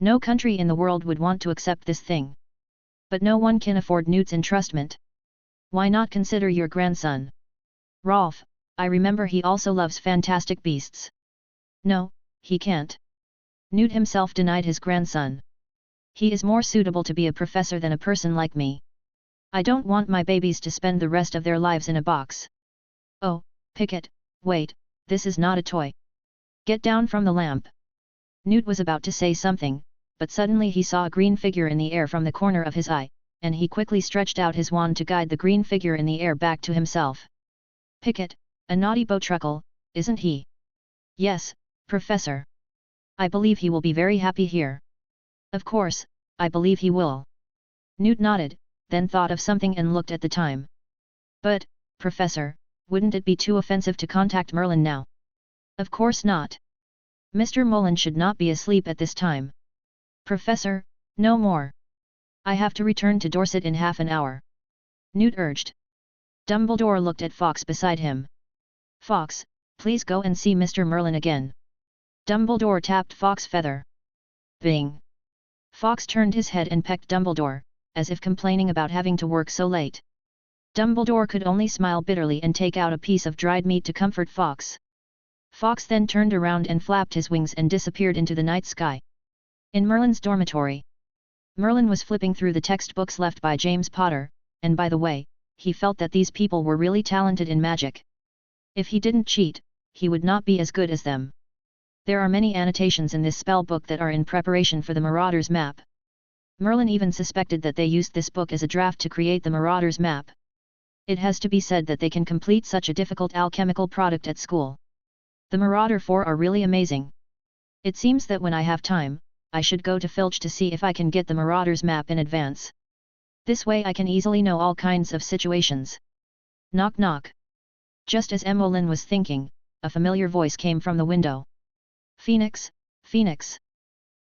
No country in the world would want to accept this thing. But no one can afford Newt's entrustment. Why not consider your grandson? Rolf, I remember he also loves fantastic beasts. No, he can't. Newt himself denied his grandson. He is more suitable to be a professor than a person like me. I don't want my babies to spend the rest of their lives in a box. Oh, Pickett, wait, this is not a toy. Get down from the lamp. Newt was about to say something, but suddenly he saw a green figure in the air from the corner of his eye, and he quickly stretched out his wand to guide the green figure in the air back to himself. Pickett, a naughty Bowtruckle, isn't he? Yes, Professor. I believe he will be very happy here. Of course, I believe he will. Newt nodded, then thought of something and looked at the time. But, Professor, wouldn't it be too offensive to contact Merlin now? Of course not. Mr. Mullen should not be asleep at this time. Professor, no more. I have to return to Dorset in half an hour. Newt urged. Dumbledore looked at Fawkes beside him. Fawkes, please go and see Mr. Merlin again. Dumbledore tapped Fawkes' feather. Bing! Fawkes turned his head and pecked Dumbledore, as if complaining about having to work so late. Dumbledore could only smile bitterly and take out a piece of dried meat to comfort Fawkes. Fawkes then turned around and flapped his wings and disappeared into the night sky. In Merlin's dormitory. Merlin was flipping through the textbooks left by James Potter, and by the way, he felt that these people were really talented in magic. If he didn't cheat, he would not be as good as them. There are many annotations in this spell book that are in preparation for the Marauders map. Merlin even suspected that they used this book as a draft to create the Marauders map. It has to be said that they can complete such a difficult alchemical product at school. The Marauder 4 are really amazing. It seems that when I have time, I should go to Filch to see if I can get the Marauders map in advance. This way I can easily know all kinds of situations. Knock knock. Just as Emmeline was thinking, a familiar voice came from the window. Phoenix, Phoenix.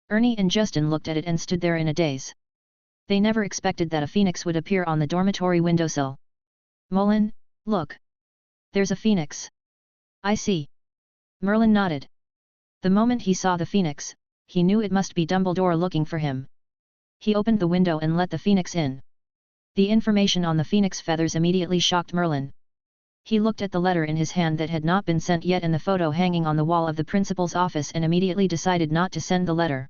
Ernie and Justin looked at it and stood there in a daze. They never expected that a phoenix would appear on the dormitory windowsill. Mullen, look. There's a phoenix. I see. Merlin nodded. The moment he saw the phoenix, he knew it must be Dumbledore looking for him. He opened the window and let the phoenix in. The information on the phoenix feathers immediately shocked Merlin. He looked at the letter in his hand that had not been sent yet and the photo hanging on the wall of the principal's office and immediately decided not to send the letter.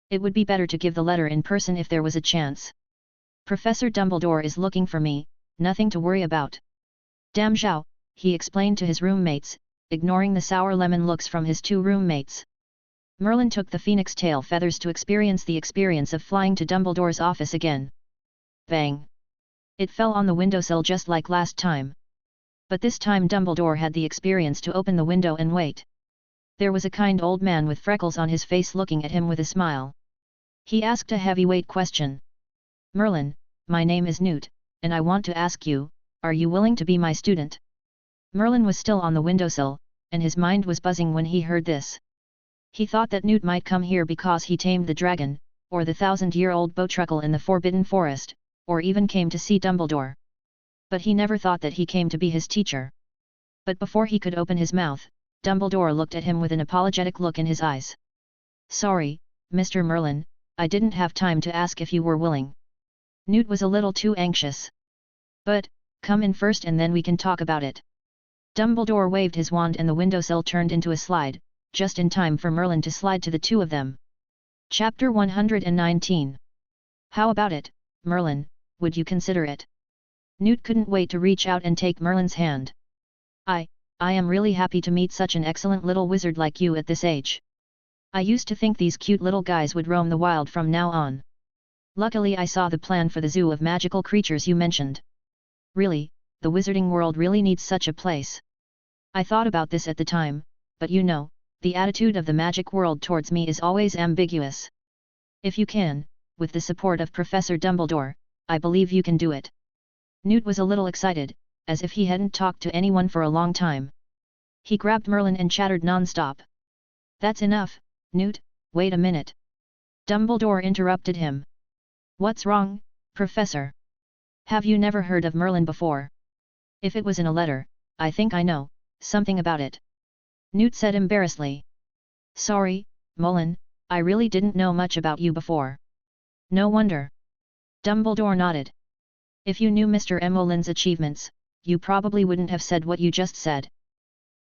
It would be better to give the letter in person if there was a chance. Professor Dumbledore is looking for me, nothing to worry about. Damn Zhao, he explained to his roommates, ignoring the sour lemon looks from his two roommates. Merlin took the phoenix tail feathers to experience the experience of flying to Dumbledore's office again. Bang! It fell on the windowsill just like last time. But this time Dumbledore had the experience to open the window and wait. There was a kind old man with freckles on his face looking at him with a smile. He asked a heavyweight question. Merlin, my name is Newt, and I want to ask you, are you willing to be my student? Merlin was still on the windowsill, and his mind was buzzing when he heard this. He thought that Newt might come here because he tamed the dragon, or the 1000-year-old Bowtruckle in the Forbidden Forest, or even came to see Dumbledore. But he never thought that he came to be his teacher. But before he could open his mouth, Dumbledore looked at him with an apologetic look in his eyes. Sorry, Mr. Merlin, I didn't have time to ask if you were willing. Newt was a little too anxious. But, come in first and then we can talk about it. Dumbledore waved his wand and the windowsill turned into a slide, just in time for Merlin to slide to the two of them. Chapter 119. How about it, Merlin, would you consider it? Newt couldn't wait to reach out and take Merlin's hand. I am really happy to meet such an excellent little wizard like you at this age. I used to think these cute little guys would roam the wild from now on. Luckily I saw the plan for the zoo of magical creatures you mentioned. Really, the wizarding world really needs such a place. I thought about this at the time, but you know, the attitude of the magic world towards me is always ambiguous. If you can, with the support of Professor Dumbledore, I believe you can do it. Newt was a little excited, as if he hadn't talked to anyone for a long time. He grabbed Merlin and chattered non-stop. That's enough, Newt, wait a minute. Dumbledore interrupted him. What's wrong, Professor? Have you never heard of Merlin before? If it was in a letter, I think I know something about it. Newt said embarrassedly. Sorry, Merlin, I really didn't know much about you before. No wonder. Dumbledore nodded. If you knew Mr. Merlin's achievements, you probably wouldn't have said what you just said.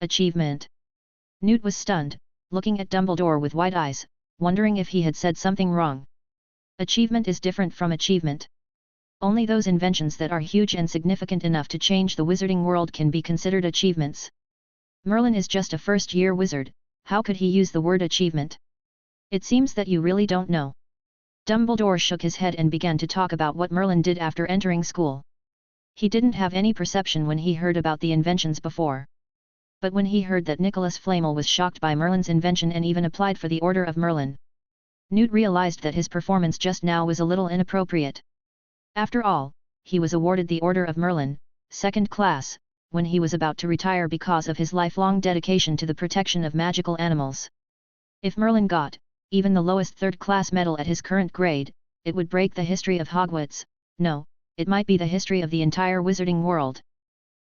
Achievement? Newt was stunned, looking at Dumbledore with wide eyes, wondering if he had said something wrong. Achievement is different from achievement. Only those inventions that are huge and significant enough to change the wizarding world can be considered achievements. Merlin is just a first-year wizard, how could he use the word achievement? It seems that you really don't know. Dumbledore shook his head and began to talk about what Merlin did after entering school. He didn't have any perception when he heard about the inventions before. But when he heard that Nicholas Flamel was shocked by Merlin's invention and even applied for the Order of Merlin, Newt realized that his performance just now was a little inappropriate. After all, he was awarded the Order of Merlin, 2nd class, when he was about to retire because of his lifelong dedication to the protection of magical animals. If Merlin got even the lowest 3rd class medal at his current grade, it would break the history of Hogwarts. No, it might be the history of the entire wizarding world.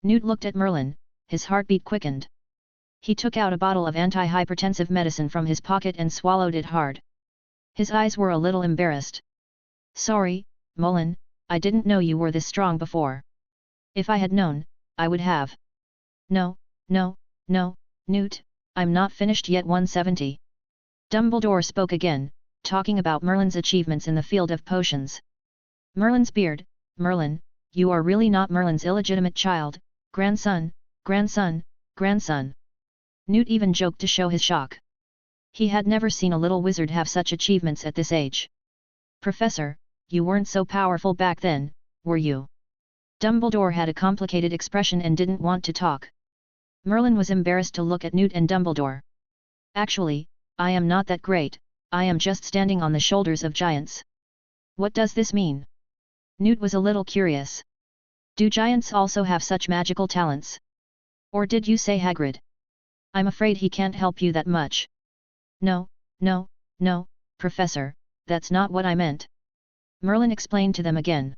Newt looked at Merlin, his heartbeat quickened. He took out a bottle of anti-hypertensive medicine from his pocket and swallowed it hard. His eyes were a little embarrassed. Sorry, Merlin, I didn't know you were this strong before. If I had known, I would have. No, Newt, I'm not finished yet. 170. Dumbledore spoke again, talking about Merlin's achievements in the field of potions. Merlin's beard. Merlin, you are really not Merlin's illegitimate child, grandson. Newt even joked to show his shock. He had never seen a little wizard have such achievements at this age. Professor, you weren't so powerful back then, were you? Dumbledore had a complicated expression and didn't want to talk. Merlin was embarrassed to look at Newt and Dumbledore. Actually, I am not that great, I am just standing on the shoulders of giants. What does this mean? Newt was a little curious. Do giants also have such magical talents? Or did you say Hagrid? I'm afraid he can't help you that much. No, Professor, that's not what I meant. Merlin explained to them again.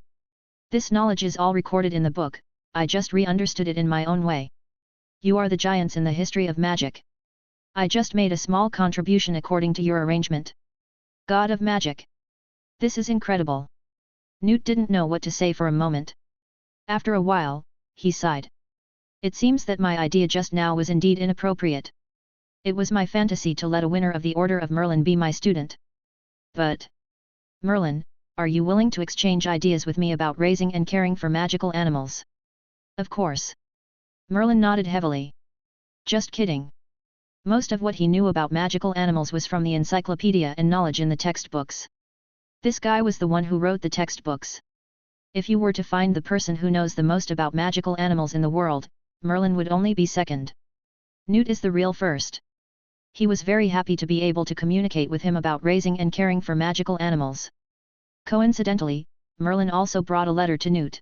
This knowledge is all recorded in the book, I just re-understood it in my own way. You are the giants in the history of magic. I just made a small contribution according to your arrangement. God of magic. This is incredible. Newt didn't know what to say for a moment. After a while, he sighed. It seems that my idea just now was indeed inappropriate. It was my fantasy to let a winner of the Order of Merlin be my student. But... Merlin, are you willing to exchange ideas with me about raising and caring for magical animals? Of course. Merlin nodded heavily. Just kidding. Most of what he knew about magical animals was from the encyclopedia and knowledge in the textbooks. This guy was the one who wrote the textbooks. If you were to find the person who knows the most about magical animals in the world, Merlin would only be second. Newt is the real first. He was very happy to be able to communicate with him about raising and caring for magical animals. Coincidentally, Merlin also brought a letter to Newt.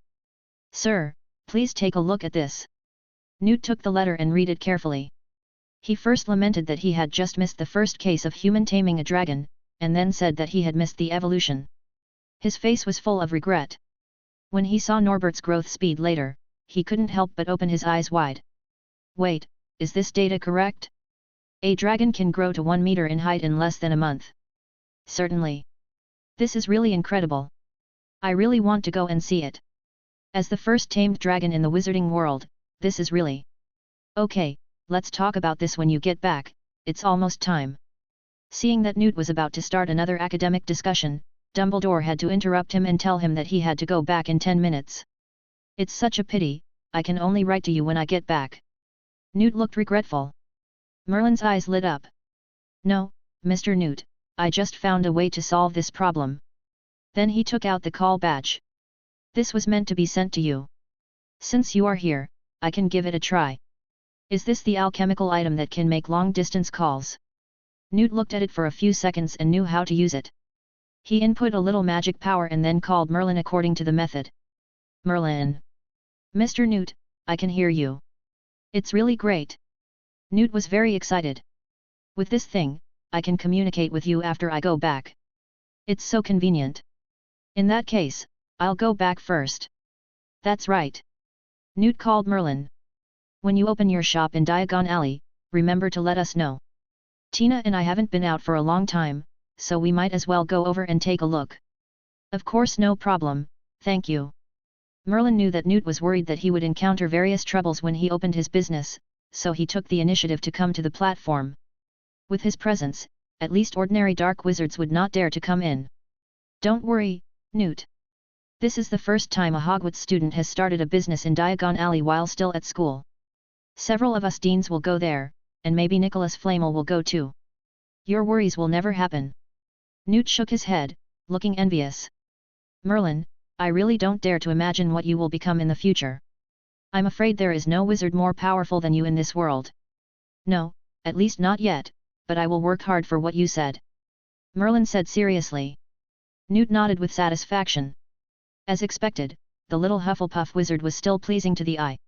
Sir, please take a look at this. Newt took the letter and read it carefully. He first lamented that he had just missed the first case of human taming a dragon, and then said that he had missed the evolution. His face was full of regret. When he saw Norbert's growth speed later, he couldn't help but open his eyes wide. Wait, is this data correct? A dragon can grow to 1 meter in height in less than a month. Certainly. This is really incredible. I really want to go and see it. As the first tamed dragon in the wizarding world, this is really... Okay, let's talk about this when you get back, it's almost time. Seeing that Newt was about to start another academic discussion, Dumbledore had to interrupt him and tell him that he had to go back in 10 minutes. It's such a pity, I can only write to you when I get back. Newt looked regretful. Merlin's eyes lit up. No, Mr. Newt, I just found a way to solve this problem. Then he took out the call badge. This was meant to be sent to you. Since you are here, I can give it a try. Is this the alchemical item that can make long-distance calls? Newt looked at it for a few seconds and knew how to use it. He input a little magic power and then called Merlin according to the method. Merlin. Mr. Newt, I can hear you. It's really great. Newt was very excited. With this thing, I can communicate with you after I go back. It's so convenient. In that case, I'll go back first. That's right. Newt called Merlin. When you open your shop in Diagon Alley, remember to let us know. Tina and I haven't been out for a long time, so we might as well go over and take a look. Of course, no problem, thank you. Merlin knew that Newt was worried that he would encounter various troubles when he opened his business, so he took the initiative to come to the platform. With his presence, at least ordinary dark wizards would not dare to come in. Don't worry, Newt. This is the first time a Hogwarts student has started a business in Diagon Alley while still at school. Several of us deans will go there, and maybe Nicholas Flamel will go too. Your worries will never happen. Newt shook his head, looking envious. Merlin, I really don't dare to imagine what you will become in the future. I'm afraid there is no wizard more powerful than you in this world. No, at least not yet, but I will work hard for what you said. Merlin said seriously. Newt nodded with satisfaction. As expected, the little Hufflepuff wizard was still pleasing to the eye.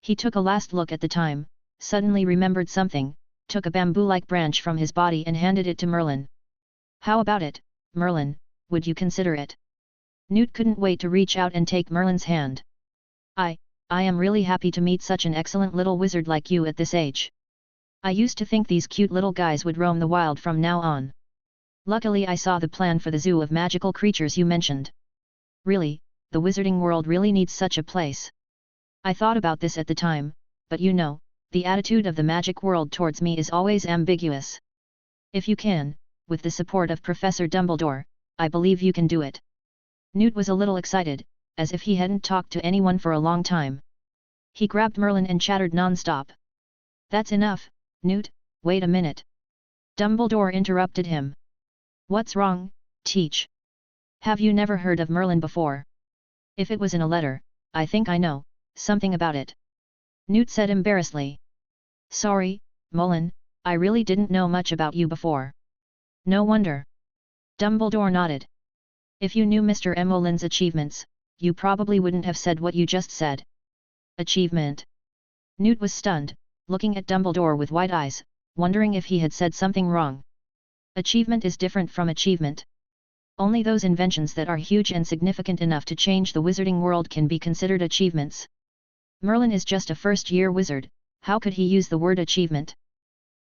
He took a last look at the time, suddenly remembered something, took a bamboo-like branch from his body and handed it to Merlin. How about it, Merlin, would you consider it? Newt couldn't wait to reach out and take Merlin's hand. I am really happy to meet such an excellent little wizard like you at this age. I used to think these cute little guys would roam the wild from now on. Luckily I saw the plan for the zoo of magical creatures you mentioned. Really, the wizarding world really needs such a place. I thought about this at the time, but you know, the attitude of the magic world towards me is always ambiguous. If you can, with the support of Professor Dumbledore, I believe you can do it. Newt was a little excited, as if he hadn't talked to anyone for a long time. He grabbed Merlin and chattered non-stop. That's enough, Newt, wait a minute. Dumbledore interrupted him. What's wrong, Teach? Have you never heard of Merlin before? If it was in a letter, I think I know something about it. Newt said embarrassedly. Sorry, Merlin, I really didn't know much about you before. No wonder. Dumbledore nodded. If you knew Mr. Merlin's achievements, you probably wouldn't have said what you just said. Achievement? Newt was stunned, looking at Dumbledore with wide eyes, wondering if he had said something wrong. Achievement is different from achievement. Only those inventions that are huge and significant enough to change the wizarding world can be considered achievements. Merlin is just a first-year wizard, how could he use the word achievement?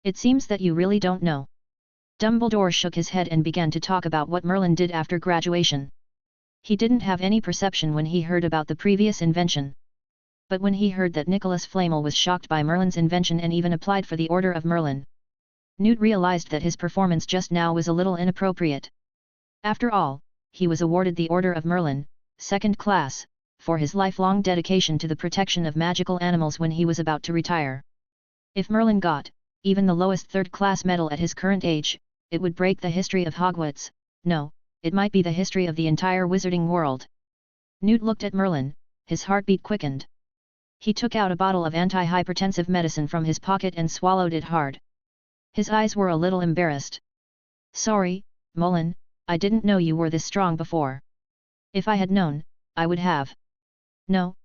It seems that you really don't know. Dumbledore shook his head and began to talk about what Merlin did after graduation. He didn't have any perception when he heard about the previous invention. But when he heard that Nicholas Flamel was shocked by Merlin's invention and even applied for the Order of Merlin, Newt realized that his performance just now was a little inappropriate. After all, he was awarded the Order of Merlin, second class, for his lifelong dedication to the protection of magical animals when he was about to retire. If Merlin got even the lowest third-class medal at his current age, it would break the history of Hogwarts. No, it might be the history of the entire wizarding world. Newt looked at Merlin, his heartbeat quickened. He took out a bottle of anti-hypertensive medicine from his pocket and swallowed it hard. His eyes were a little embarrassed. Sorry, Merlin, I didn't know you were this strong before. If I had known, I would have. No,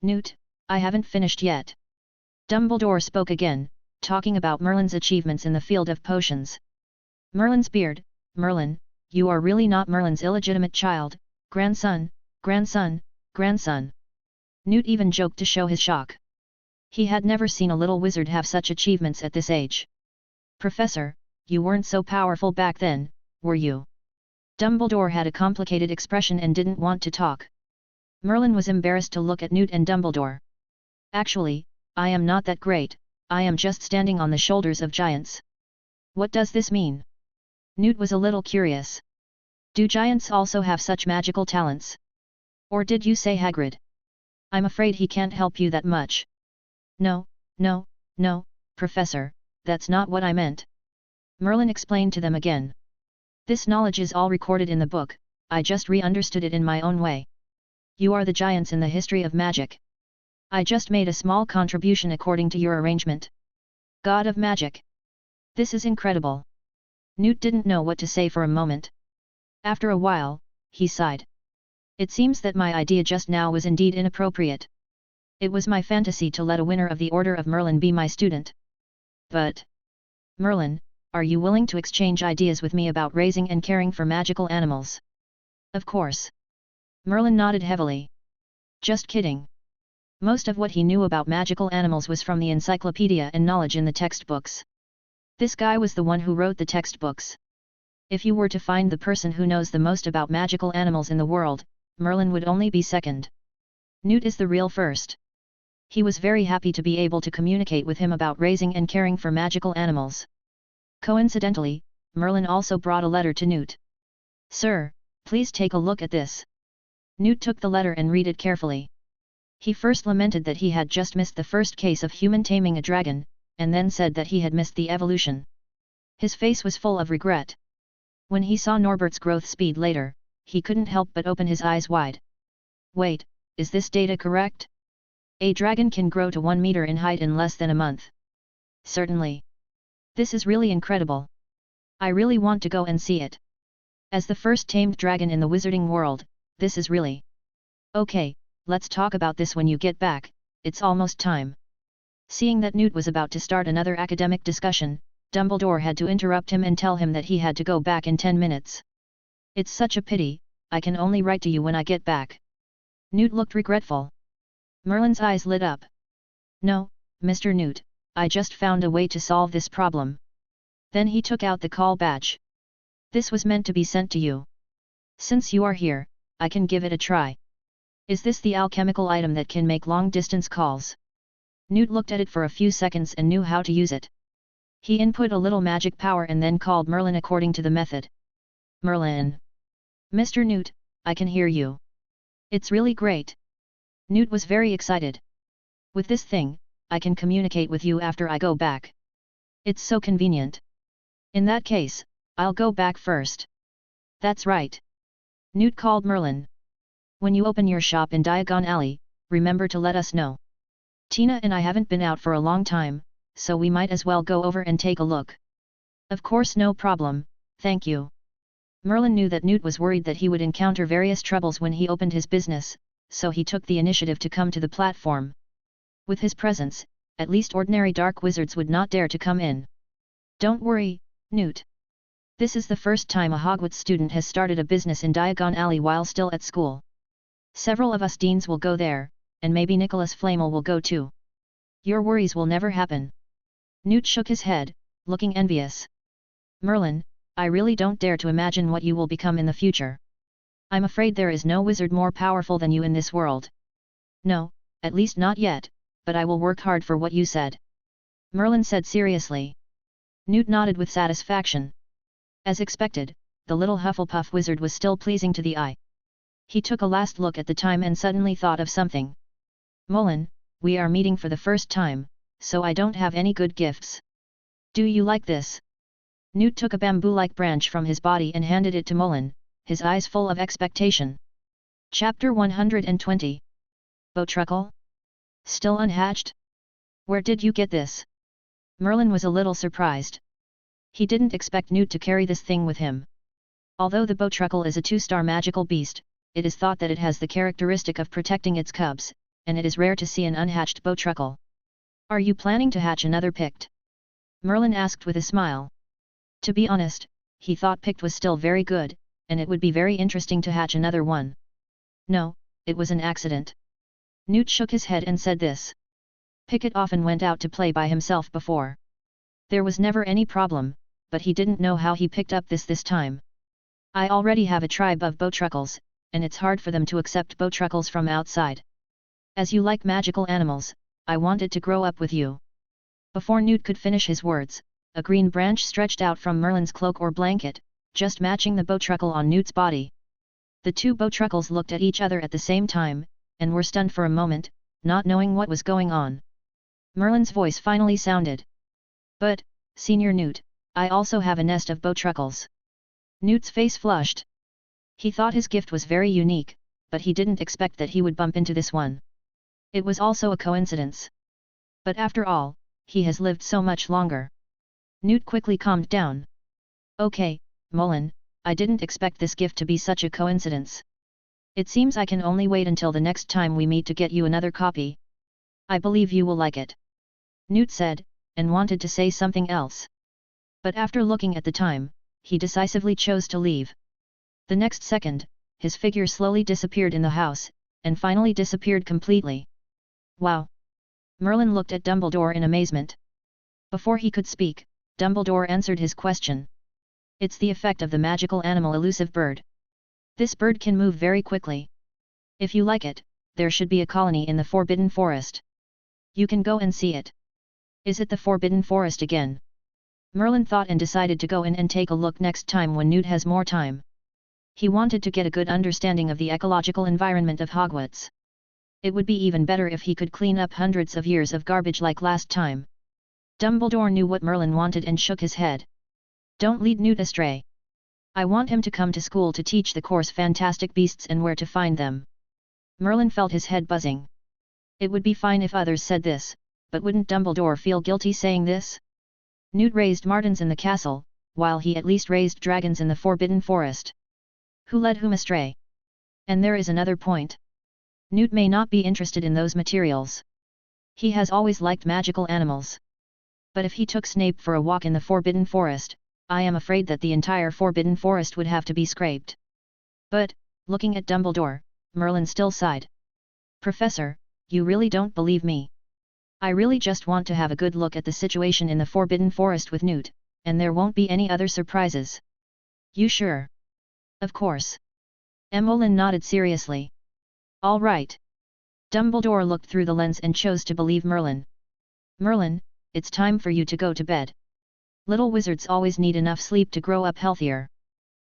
Newt, I haven't finished yet. Dumbledore spoke again, talking about Merlin's achievements in the field of potions. Merlin's beard. Merlin, you are really not Merlin's illegitimate child, grandson. Newt even joked to show his shock. He had never seen a little wizard have such achievements at this age. Professor, you weren't so powerful back then, were you? Dumbledore had a complicated expression and didn't want to talk. Merlin was embarrassed to look at Newt and Dumbledore. Actually, I am not that great, I am just standing on the shoulders of giants. What does this mean? Newt was a little curious. Do giants also have such magical talents? Or did you say Hagrid? I'm afraid he can't help you that much. No, Professor, that's not what I meant. Merlin explained to them again. This knowledge is all recorded in the book, I just re-understood it in my own way. You are the giants in the history of magic. I just made a small contribution according to your arrangement. God of Magic. This is incredible. Newt didn't know what to say for a moment. After a while, he sighed. It seems that my idea just now was indeed inappropriate. It was my fantasy to let a winner of the Order of Merlin be my student. But, Merlin, are you willing to exchange ideas with me about raising and caring for magical animals? Of course. Merlin nodded heavily. Just kidding. Most of what he knew about magical animals was from the encyclopedia and knowledge in the textbooks. This guy was the one who wrote the textbooks. If you were to find the person who knows the most about magical animals in the world, Merlin would only be second. Newt is the real first. He was very happy to be able to communicate with him about raising and caring for magical animals. Coincidentally, Merlin also brought a letter to Newt. Sir, please take a look at this. Newt took the letter and read it carefully. He first lamented that he had just missed the first case of human taming a dragon, and then said that he had missed the evolution. His face was full of regret. When he saw Norbert's growth speed later, he couldn't help but open his eyes wide. Wait, is this data correct? A dragon can grow to 1 meter in height in less than a month. Certainly. This is really incredible. I really want to go and see it. As the first tamed dragon in the wizarding world, this is really... Okay, let's talk about this when you get back, it's almost time. Seeing that Newt was about to start another academic discussion, Dumbledore had to interrupt him and tell him that he had to go back in 10 minutes. It's such a pity, I can only write to you when I get back. Newt looked regretful. Merlin's eyes lit up. No, Mr. Newt, I just found a way to solve this problem. Then he took out the call badge. This was meant to be sent to you. Since you are here, I can give it a try. Is this the alchemical item that can make long-distance calls? Newt looked at it for a few seconds and knew how to use it. He input a little magic power and then called Merlin according to the method. Merlin. Mr. Newt, I can hear you. It's really great. Newt was very excited. With this thing, I can communicate with you after I go back. It's so convenient. In that case, I'll go back first. That's right. Newt called Merlin. When you open your shop in Diagon Alley, remember to let us know. Tina and I haven't been out for a long time, so we might as well go over and take a look. Of course, no problem, thank you. Merlin knew that Newt was worried that he would encounter various troubles when he opened his business, so he took the initiative to come to the platform. With his presence, at least ordinary dark wizards would not dare to come in. Don't worry, Newt. This is the first time a Hogwarts student has started a business in Diagon Alley while still at school. Several of us deans will go there, and maybe Nicholas Flamel will go too. Your worries will never happen. Newt shook his head, looking envious. Merlin, I really don't dare to imagine what you will become in the future. I'm afraid there is no wizard more powerful than you in this world. No, at least not yet, but I will work hard for what you said. Merlin said seriously. Newt nodded with satisfaction. As expected, the little Hufflepuff wizard was still pleasing to the eye. He took a last look at the time and suddenly thought of something. Merlin, we are meeting for the first time, so I don't have any good gifts. Do you like this? Newt took a bamboo-like branch from his body and handed it to Merlin, his eyes full of expectation. Chapter 120. Bowtruckle? Still unhatched? Where did you get this? Merlin was a little surprised. He didn't expect Newt to carry this thing with him. Although the Bowtruckle is a 2-star magical beast, it is thought that it has the characteristic of protecting its cubs, and it is rare to see an unhatched Bowtruckle. Are you planning to hatch another Pict? Merlin asked with a smile. To be honest, he thought Pict was still very good, and it would be very interesting to hatch another one. No, it was an accident. Newt shook his head and said this. Pickett often went out to play by himself before. There was never any problem, but he didn't know how he picked up this time. I already have a tribe of Bowtruckles, and it's hard for them to accept Bowtruckles from outside. As you like magical animals, I wanted to grow up with you. Before Newt could finish his words, a green branch stretched out from Merlin's cloak or blanket, just matching the Bowtruckle on Newt's body. The two Bowtruckles looked at each other at the same time, and were stunned for a moment, not knowing what was going on. Merlin's voice finally sounded. But, Senior Newt, I also have a nest of Bowtruckles. Newt's face flushed. He thought his gift was very unique, but he didn't expect that he would bump into this one. It was also a coincidence. But after all, he has lived so much longer. Newt quickly calmed down. Okay, Merlin, I didn't expect this gift to be such a coincidence. It seems I can only wait until the next time we meet to get you another copy. I believe you will like it. Newt said, and wanted to say something else. But after looking at the time, he decisively chose to leave. The next second, his figure slowly disappeared in the house, and finally disappeared completely. Wow! Merlin looked at Dumbledore in amazement. Before he could speak, Dumbledore answered his question. It's the effect of the magical animal elusive bird. This bird can move very quickly. If you like it, there should be a colony in the Forbidden Forest. You can go and see it. Is it the Forbidden Forest again? Merlin thought and decided to go in and take a look next time when Newt has more time. He wanted to get a good understanding of the ecological environment of Hogwarts. It would be even better if he could clean up hundreds of years of garbage like last time. Dumbledore knew what Merlin wanted and shook his head. Don't lead Newt astray. I want him to come to school to teach the course fantastic beasts and where to find them. Merlin felt his head buzzing. It would be fine if others said this, but wouldn't Dumbledore feel guilty saying this? Newt raised martins in the castle, while he at least raised dragons in the Forbidden Forest. Who led whom astray? And there is another point. Newt may not be interested in those materials. He has always liked magical animals. But if he took Snape for a walk in the Forbidden Forest, I am afraid that the entire Forbidden Forest would have to be scraped. But, looking at Dumbledore, Merlin still sighed. Professor, you really don't believe me. I really just want to have a good look at the situation in the Forbidden Forest with Newt, and there won't be any other surprises. You sure? Of course. Merlin nodded seriously. All right. Dumbledore looked through the lens and chose to believe Merlin. Merlin, it's time for you to go to bed. Little wizards always need enough sleep to grow up healthier.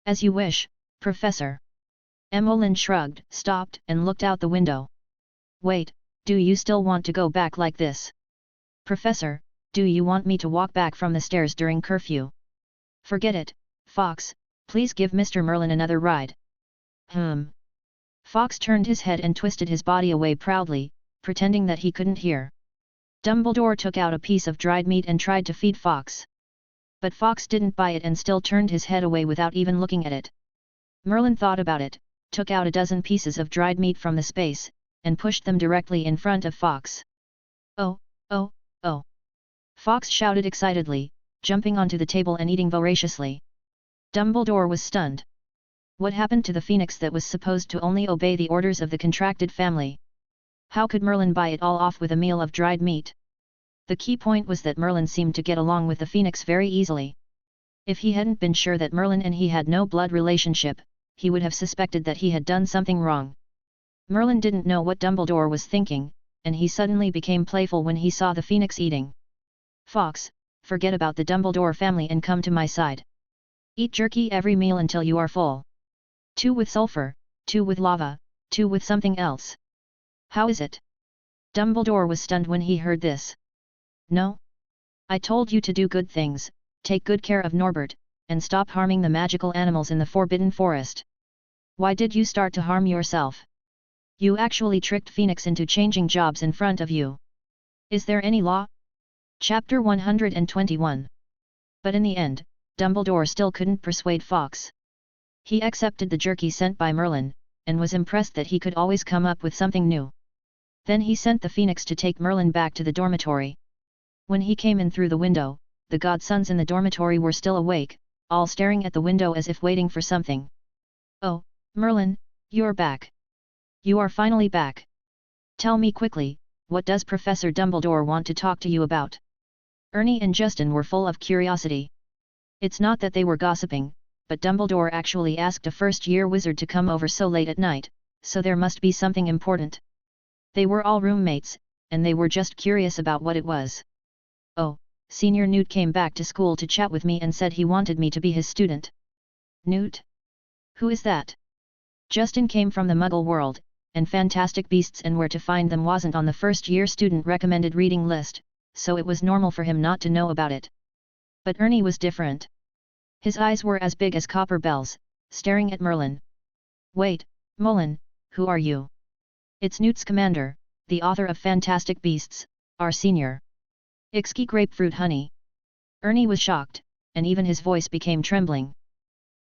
As you wish, Professor. Merlin shrugged, stopped, and looked out the window. Wait, do you still want to go back like this? Professor, do you want me to walk back from the stairs during curfew? Forget it, Fox, please give Mr. Merlin another ride. Fox turned his head and twisted his body away proudly, pretending that he couldn't hear. Dumbledore took out a piece of dried meat and tried to feed Fox. But Fox didn't buy it and still turned his head away without even looking at it. Merlin thought about it, took out a dozen pieces of dried meat from the space, and pushed them directly in front of Fox. Oh, oh, oh! Fox shouted excitedly, jumping onto the table and eating voraciously. Dumbledore was stunned. What happened to the phoenix that was supposed to only obey the orders of the contracted family? How could Merlin buy it all off with a meal of dried meat? The key point was that Merlin seemed to get along with the phoenix very easily. If he hadn't been sure that Merlin and he had no blood relationship, he would have suspected that he had done something wrong. Merlin didn't know what Dumbledore was thinking, and he suddenly became playful when he saw the phoenix eating. Fox, forget about the Dumbledore family and come to my side. Eat jerky every meal until you are full. 2 with sulfur, 2 with lava, 2 with something else. How is it? Dumbledore was stunned when he heard this. No? I told you to do good things, take good care of Norbert, and stop harming the magical animals in the Forbidden Forest. Why did you start to harm yourself? You actually tricked Phoenix into changing jobs in front of you. Is there any law? Chapter 121. But in the end, Dumbledore still couldn't persuade Fox. He accepted the jerky sent by Merlin, and was impressed that he could always come up with something new. Then he sent the phoenix to take Merlin back to the dormitory. When he came in through the window, the godsons in the dormitory were still awake, all staring at the window as if waiting for something. Oh, Merlin, you're back. You are finally back. Tell me quickly, what does Professor Dumbledore want to talk to you about? Ernie and Justin were full of curiosity. It's not that they were gossiping, but Dumbledore actually asked a first-year wizard to come over so late at night, so there must be something important. They were all roommates, and they were just curious about what it was. Oh, Senior Newt came back to school to chat with me and said he wanted me to be his student. Newt? Who is that? Justin came from the Muggle world, and Fantastic Beasts and Where to Find Them wasn't on the first-year student recommended reading list, so it was normal for him not to know about it. But Ernie was different. His eyes were as big as copper bells, staring at Merlin. Wait, Merlin, who are you? It's Newt Scamander, the author of Fantastic Beasts, our senior. Ixky grapefruit honey. Ernie was shocked, and even his voice became trembling.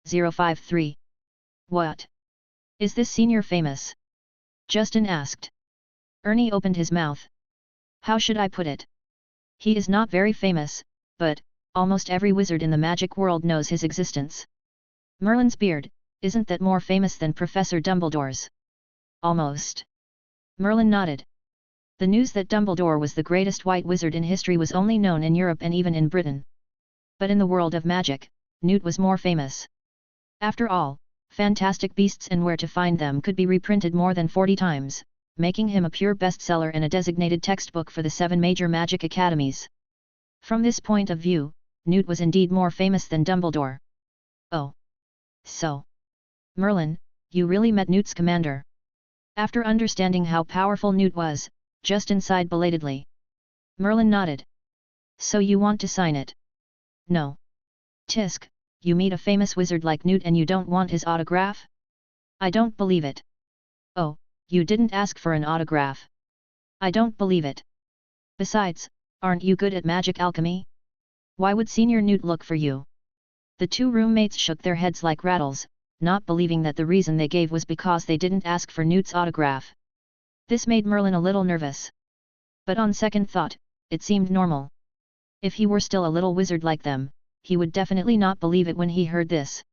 053. What? Is this senior famous? Justin asked. Ernie opened his mouth. How should I put it? He is not very famous, but almost every wizard in the magic world knows his existence. Merlin's beard, isn't that more famous than Professor Dumbledore's? Almost. Merlin nodded. The news that Dumbledore was the greatest white wizard in history was only known in Europe and even in Britain. But in the world of magic, Newt was more famous. After all, Fantastic Beasts and Where to Find Them could be reprinted more than 40 times, making him a pure bestseller and a designated textbook for the 7 major magic academies. From this point of view, Newt was indeed more famous than Dumbledore. Oh. So. Merlin, you really met Newt Scamander. After understanding how powerful Newt was, Justin sighed belatedly. Merlin nodded. So you want to sign it? No. Tisk, you meet a famous wizard like Newt and you don't want his autograph? I don't believe it. Oh, you didn't ask for an autograph. I don't believe it. Besides, aren't you good at magic alchemy? Why would Senior Newt look for you? The 2 roommates shook their heads like rattles, not believing that the reason they gave was because they didn't ask for Newt's autograph. This made Merlin a little nervous. But on second thought, it seemed normal. If he were still a little wizard like them, he would definitely not believe it when he heard this.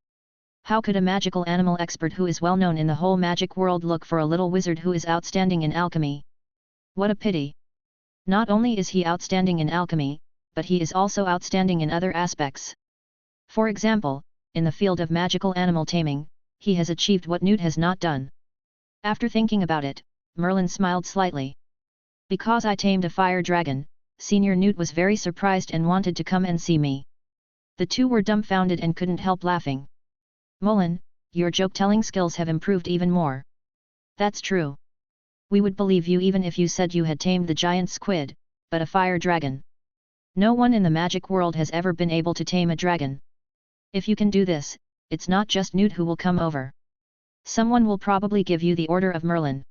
How could a magical animal expert who is well known in the whole magic world look for a little wizard who is outstanding in alchemy? What a pity! Not only is he outstanding in alchemy, but he is also outstanding in other aspects. For example, in the field of magical animal taming, he has achieved what Newt has not done. After thinking about it, Merlin smiled slightly. Because I tamed a fire dragon, Senior Newt was very surprised and wanted to come and see me. The 2 were dumbfounded and couldn't help laughing. Merlin, your joke-telling skills have improved even more. That's true. We would believe you even if you said you had tamed the giant squid, but a fire dragon. No one in the magic world has ever been able to tame a dragon. If you can do this, it's not just Newt who will come over. Someone will probably give you the Order of Merlin.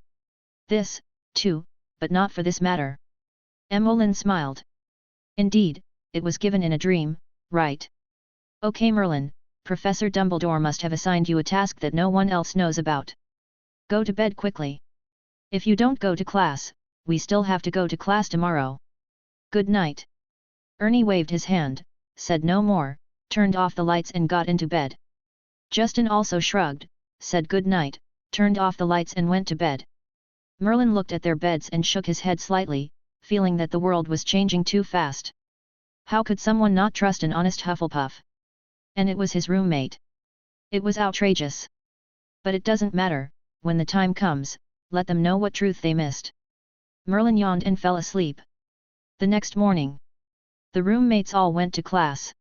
This, too, but not for this matter. Merlin smiled. Indeed, it was given in a dream, right? Okay Merlin, Professor Dumbledore must have assigned you a task that no one else knows about. Go to bed quickly. If you don't go to class, we still have to go to class tomorrow. Good night. Ernie waved his hand, said no more, turned off the lights and got into bed. Justin also shrugged, said good night, turned off the lights and went to bed. Merlin looked at their beds and shook his head slightly, feeling that the world was changing too fast. How could someone not trust an honest Hufflepuff? And it was his roommate. It was outrageous. But it doesn't matter, when the time comes, let them know what truth they missed. Merlin yawned and fell asleep. The next morning, the roommates all went to class.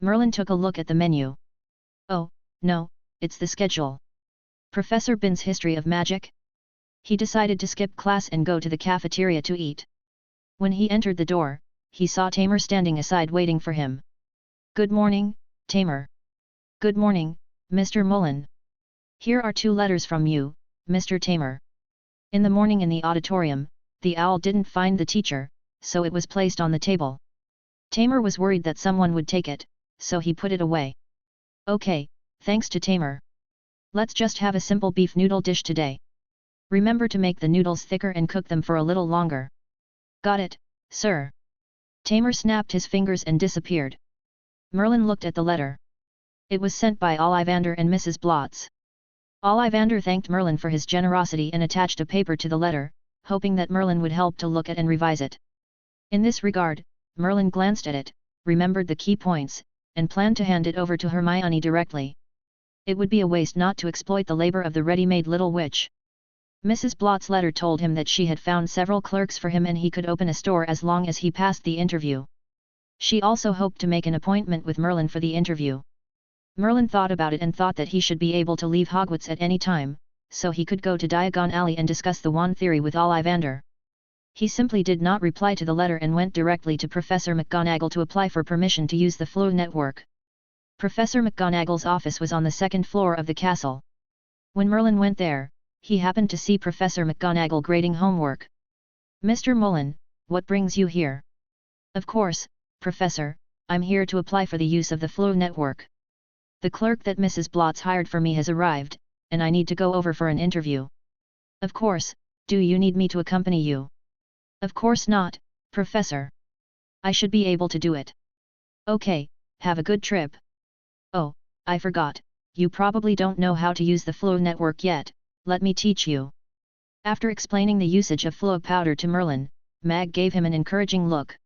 Merlin took a look at the menu. Oh, no, it's the schedule. Professor Bin's History of Magic? He decided to skip class and go to the cafeteria to eat. When he entered the door, he saw Tamer standing aside waiting for him. Good morning, Tamer. Good morning, Mr. Mullen. Here are 2 letters from you, Mr. Tamer. In the morning in the auditorium, the owl didn't find the teacher, so it was placed on the table. Tamer was worried that someone would take it, so he put it away. Okay, thanks to Tamer. Let's just have a simple beef noodle dish today. Remember to make the noodles thicker and cook them for a little longer. Got it, sir. Tamer snapped his fingers and disappeared. Merlin looked at the letter. It was sent by Ollivander and Mrs. Blotz. Ollivander thanked Merlin for his generosity and attached a paper to the letter, hoping that Merlin would help to look at and revise it. In this regard, Merlin glanced at it, remembered the key points, and planned to hand it over to Hermione directly. It would be a waste not to exploit the labor of the ready-made little witch. Mrs. Blott's letter told him that she had found several clerks for him and he could open a store as long as he passed the interview. She also hoped to make an appointment with Merlin for the interview. Merlin thought about it and thought that he should be able to leave Hogwarts at any time, so he could go to Diagon Alley and discuss the wand theory with Ollivander. He simply did not reply to the letter and went directly to Professor McGonagall to apply for permission to use the Floo network. Professor McGonagall's office was on the 2nd floor of the castle. When Merlin went there, he happened to see Professor McGonagall grading homework. Mr. Mullen, what brings you here? Of course, Professor, I'm here to apply for the use of the Floo network. The clerk that Mrs. Blotz hired for me has arrived, and I need to go over for an interview. Of course, do you need me to accompany you? Of course not, Professor. I should be able to do it. Okay, have a good trip. Oh, I forgot, you probably don't know how to use the Floo network yet, let me teach you. After explaining the usage of Floo powder to Merlin, Mag gave him an encouraging look.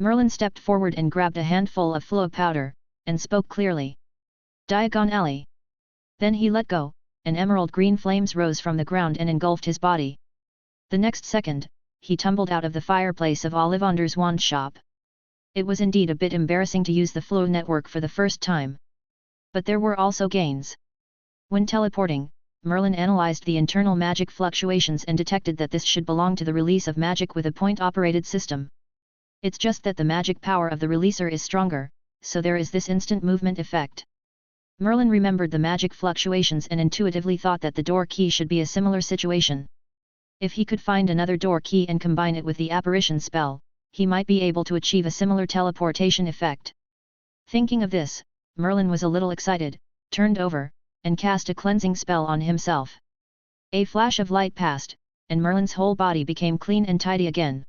Merlin stepped forward and grabbed a handful of Floo powder, and spoke clearly. Diagon Alley. Then he let go, and emerald green flames rose from the ground and engulfed his body. The next second, he tumbled out of the fireplace of Ollivander's wand shop. It was indeed a bit embarrassing to use the Floo network for the first time. But there were also gains. When teleporting, Merlin analyzed the internal magic fluctuations and detected that this should belong to the release of magic with a point-operated system. It's just that the magic power of the releaser is stronger, so there is this instant movement effect. Merlin remembered the magic fluctuations and intuitively thought that the door key should be a similar situation. If he could find another door key and combine it with the apparition spell, he might be able to achieve a similar teleportation effect. Thinking of this, Merlin was a little excited, turned over, and cast a cleansing spell on himself. A flash of light passed, and Merlin's whole body became clean and tidy again.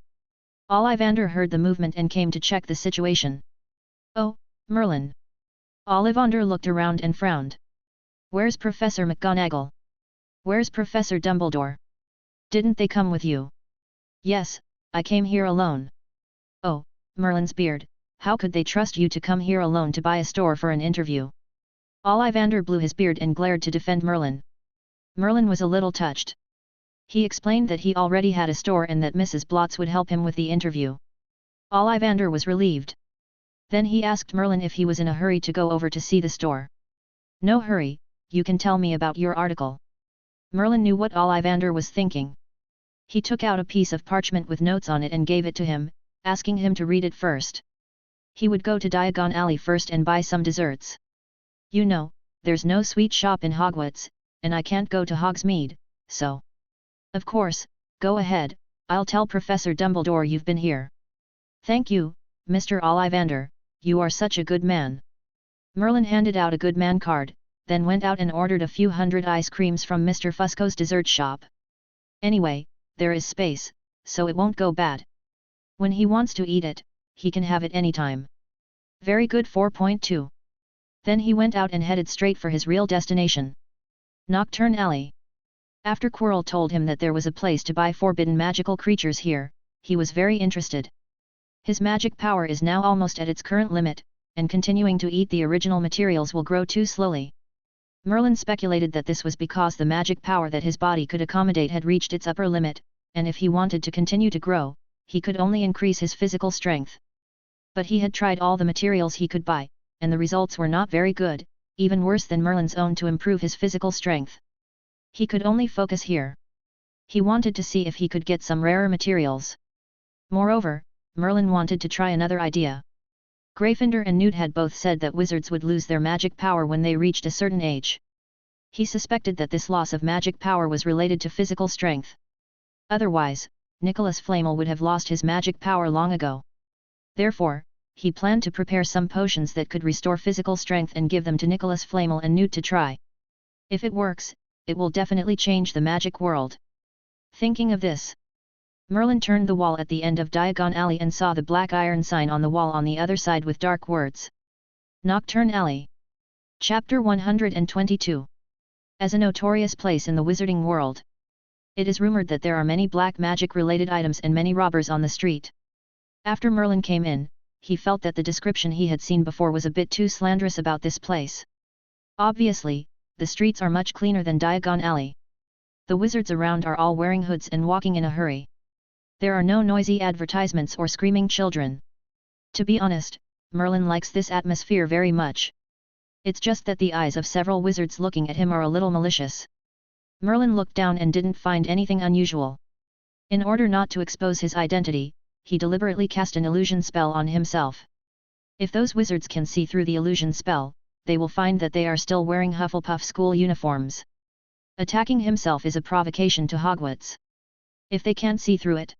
Ollivander heard the movement and came to check the situation. Oh, Merlin! Ollivander looked around and frowned. Where's Professor McGonagall? Where's Professor Dumbledore? Didn't they come with you? Yes, I came here alone. Oh, Merlin's beard, how could they trust you to come here alone to buy a store for an interview? Ollivander blew his beard and glared to defend Merlin. Merlin was a little touched. He explained that he already had a store and that Mrs. Blotz would help him with the interview. Ollivander was relieved. Then he asked Merlin if he was in a hurry to go over to see the store. No hurry, you can tell me about your article. Merlin knew what Ollivander was thinking. He took out a piece of parchment with notes on it and gave it to him, asking him to read it first. He would go to Diagon Alley first and buy some desserts. You know, there's no sweet shop in Hogwarts, and I can't go to Hogsmeade, so... Of course, go ahead, I'll tell Professor Dumbledore you've been here. Thank you, Mr. Ollivander, you are such a good man. Merlin handed out a good man card, then went out and ordered a few hundred ice creams from Mr. Fusco's dessert shop. Anyway, there is space, so it won't go bad. When he wants to eat it, he can have it anytime. Very good 4.2. Then he went out and headed straight for his real destination. Nocturne Alley. After Quirrell told him that there was a place to buy forbidden magical creatures here, he was very interested. His magic power is now almost at its current limit, and continuing to eat the original materials will grow too slowly. Merlin speculated that this was because the magic power that his body could accommodate had reached its upper limit, and if he wanted to continue to grow, he could only increase his physical strength. But he had tried all the materials he could buy, and the results were not very good, even worse than Merlin's own to improve his physical strength. He could only focus here. He wanted to see if he could get some rarer materials. Moreover, Merlin wanted to try another idea. Gryffindor and Newt had both said that wizards would lose their magic power when they reached a certain age. He suspected that this loss of magic power was related to physical strength. Otherwise, Nicholas Flamel would have lost his magic power long ago. Therefore, he planned to prepare some potions that could restore physical strength and give them to Nicholas Flamel and Newt to try. If it works, it will definitely change the magic world. Thinking of this, Merlin turned the wall at the end of Diagon Alley and saw the black iron sign on the wall on the other side with dark words. Nocturne Alley. Chapter 122. As a notorious place in the wizarding world, it is rumored that there are many black magic-related items and many robbers on the street. After Merlin came in, he felt that the description he had seen before was a bit too slanderous about this place. Obviously, the streets are much cleaner than Diagon Alley. The wizards around are all wearing hoods and walking in a hurry. There are no noisy advertisements or screaming children. To be honest, Merlin likes this atmosphere very much. It's just that the eyes of several wizards looking at him are a little malicious. Merlin looked down and didn't find anything unusual. In order not to expose his identity, he deliberately cast an illusion spell on himself. If those wizards can see through the illusion spell, they will find that they are still wearing Hufflepuff school uniforms. Attacking himself is a provocation to Hogwarts. If they can't see through it,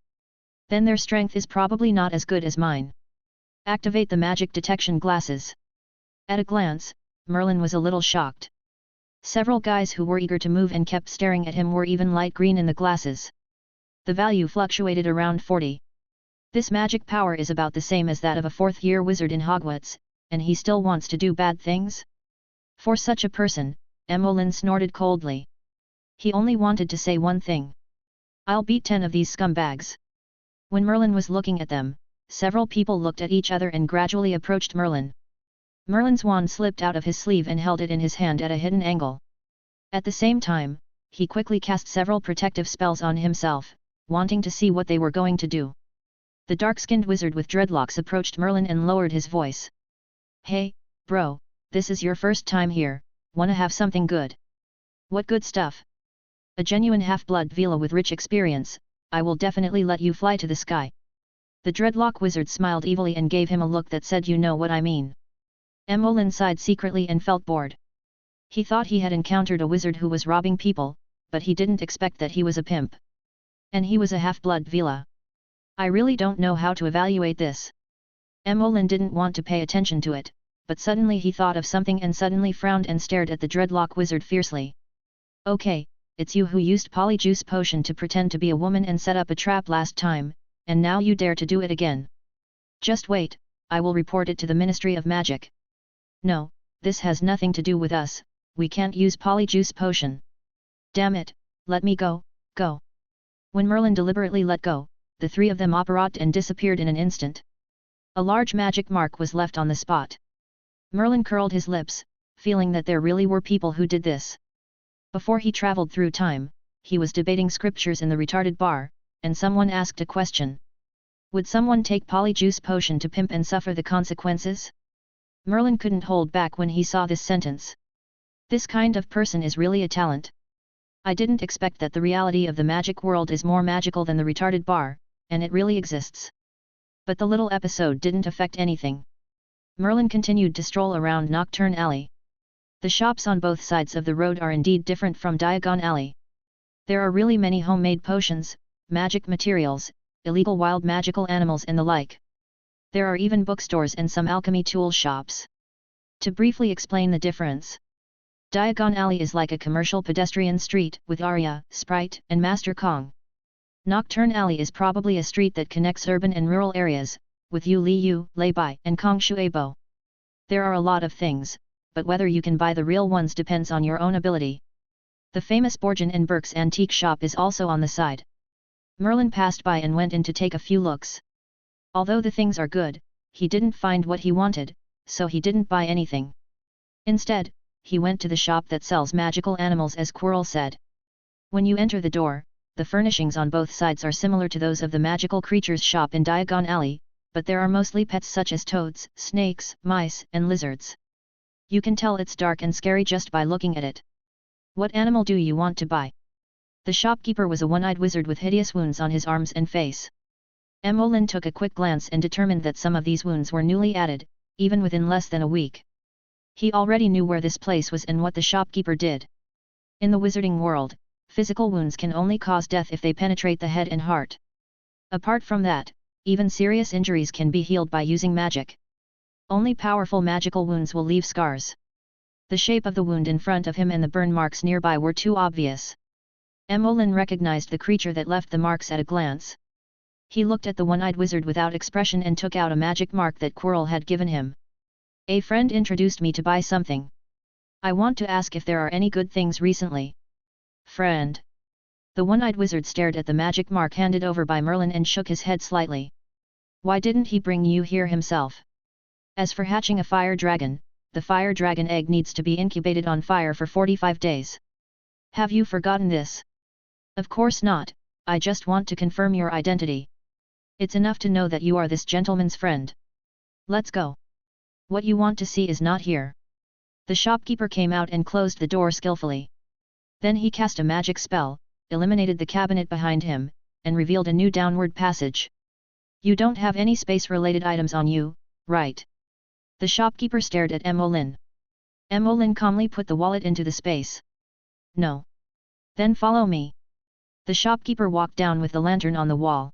then their strength is probably not as good as mine. Activate the magic detection glasses. At a glance, Merlin was a little shocked. Several guys who were eager to move and kept staring at him were even light green in the glasses. The value fluctuated around 40. This magic power is about the same as that of a fourth-year wizard in Hogwarts, and he still wants to do bad things? For such a person, Emmeline snorted coldly. He only wanted to say one thing. I'll beat 10 of these scumbags. When Merlin was looking at them, several people looked at each other and gradually approached Merlin. Merlin's wand slipped out of his sleeve and held it in his hand at a hidden angle. At the same time, he quickly cast several protective spells on himself, wanting to see what they were going to do. The dark-skinned wizard with dreadlocks approached Merlin and lowered his voice. Hey, bro, this is your first time here, wanna have something good? What good stuff? A genuine half-blood Vila with rich experience, I will definitely let you fly to the sky. The dreadlock wizard smiled evilly and gave him a look that said, you know what I mean. Emmeline sighed secretly and felt bored. He thought he had encountered a wizard who was robbing people, but he didn't expect that he was a pimp. And he was a half-blood Vila. I really don't know how to evaluate this. Emmeline didn't want to pay attention to it, but suddenly he thought of something and suddenly frowned and stared at the dreadlock wizard fiercely. Okay, it's you who used polyjuice potion to pretend to be a woman and set up a trap last time, and now you dare to do it again. Just wait, I will report it to the Ministry of Magic. No, this has nothing to do with us, we can't use polyjuice potion. Damn it, let me go, go. When Merlin deliberately let go, the three of them apparat and disappeared in an instant. A large magic mark was left on the spot. Merlin curled his lips, feeling that there really were people who did this. Before he traveled through time, he was debating scriptures in the retarded bar, and someone asked a question. Would someone take polyjuice potion to pimp and suffer the consequences? Merlin couldn't hold back when he saw this sentence. This kind of person is really a talent. I didn't expect that the reality of the magic world is more magical than the retarded bar, and it really exists. But the little episode didn't affect anything. Merlin continued to stroll around Nocturne Alley. The shops on both sides of the road are indeed different from Diagon Alley. There are really many homemade potions, magic materials, illegal wild magical animals and the like. There are even bookstores and some alchemy tool shops. To briefly explain the difference, Diagon Alley is like a commercial pedestrian street with Arya, Sprite and Master Kong. Nocturne Alley is probably a street that connects urban and rural areas, with Yu Liu, Lei Bai and Kong Shuebo. There are a lot of things, but whether you can buy the real ones depends on your own ability. The famous Borgen and Burke's antique shop is also on the side. Merlin passed by and went in to take a few looks. Although the things are good, he didn't find what he wanted, so he didn't buy anything. Instead, he went to the shop that sells magical animals as Quirrell said. When you enter the door, the furnishings on both sides are similar to those of the magical creatures shop in Diagon Alley, but there are mostly pets such as toads, snakes, mice, and lizards. You can tell it's dark and scary just by looking at it. What animal do you want to buy? The shopkeeper was a one-eyed wizard with hideous wounds on his arms and face. Emolyn took a quick glance and determined that some of these wounds were newly added, even within less than a week. He already knew where this place was and what the shopkeeper did. In the wizarding world, physical wounds can only cause death if they penetrate the head and heart. Apart from that, even serious injuries can be healed by using magic. Only powerful magical wounds will leave scars. The shape of the wound in front of him and the burn marks nearby were too obvious. Emolyn recognized the creature that left the marks at a glance. He looked at the one-eyed wizard without expression and took out a magic mark that Quirrell had given him. A friend introduced me to buy something. I want to ask if there are any good things recently. Friend. The one-eyed wizard stared at the magic mark handed over by Merlin and shook his head slightly. Why didn't he bring you here himself? As for hatching a fire dragon, the fire dragon egg needs to be incubated on fire for 45 days. Have you forgotten this? Of course not, I just want to confirm your identity. It's enough to know that you are this gentleman's friend. Let's go. What you want to see is not here. The shopkeeper came out and closed the door skillfully. Then he cast a magic spell, eliminated the cabinet behind him, and revealed a new downward passage. You don't have any space-related items on you, right? The shopkeeper stared at Emolyn. Emolyn calmly put the wallet into the space. No. Then follow me. The shopkeeper walked down with the lantern on the wall.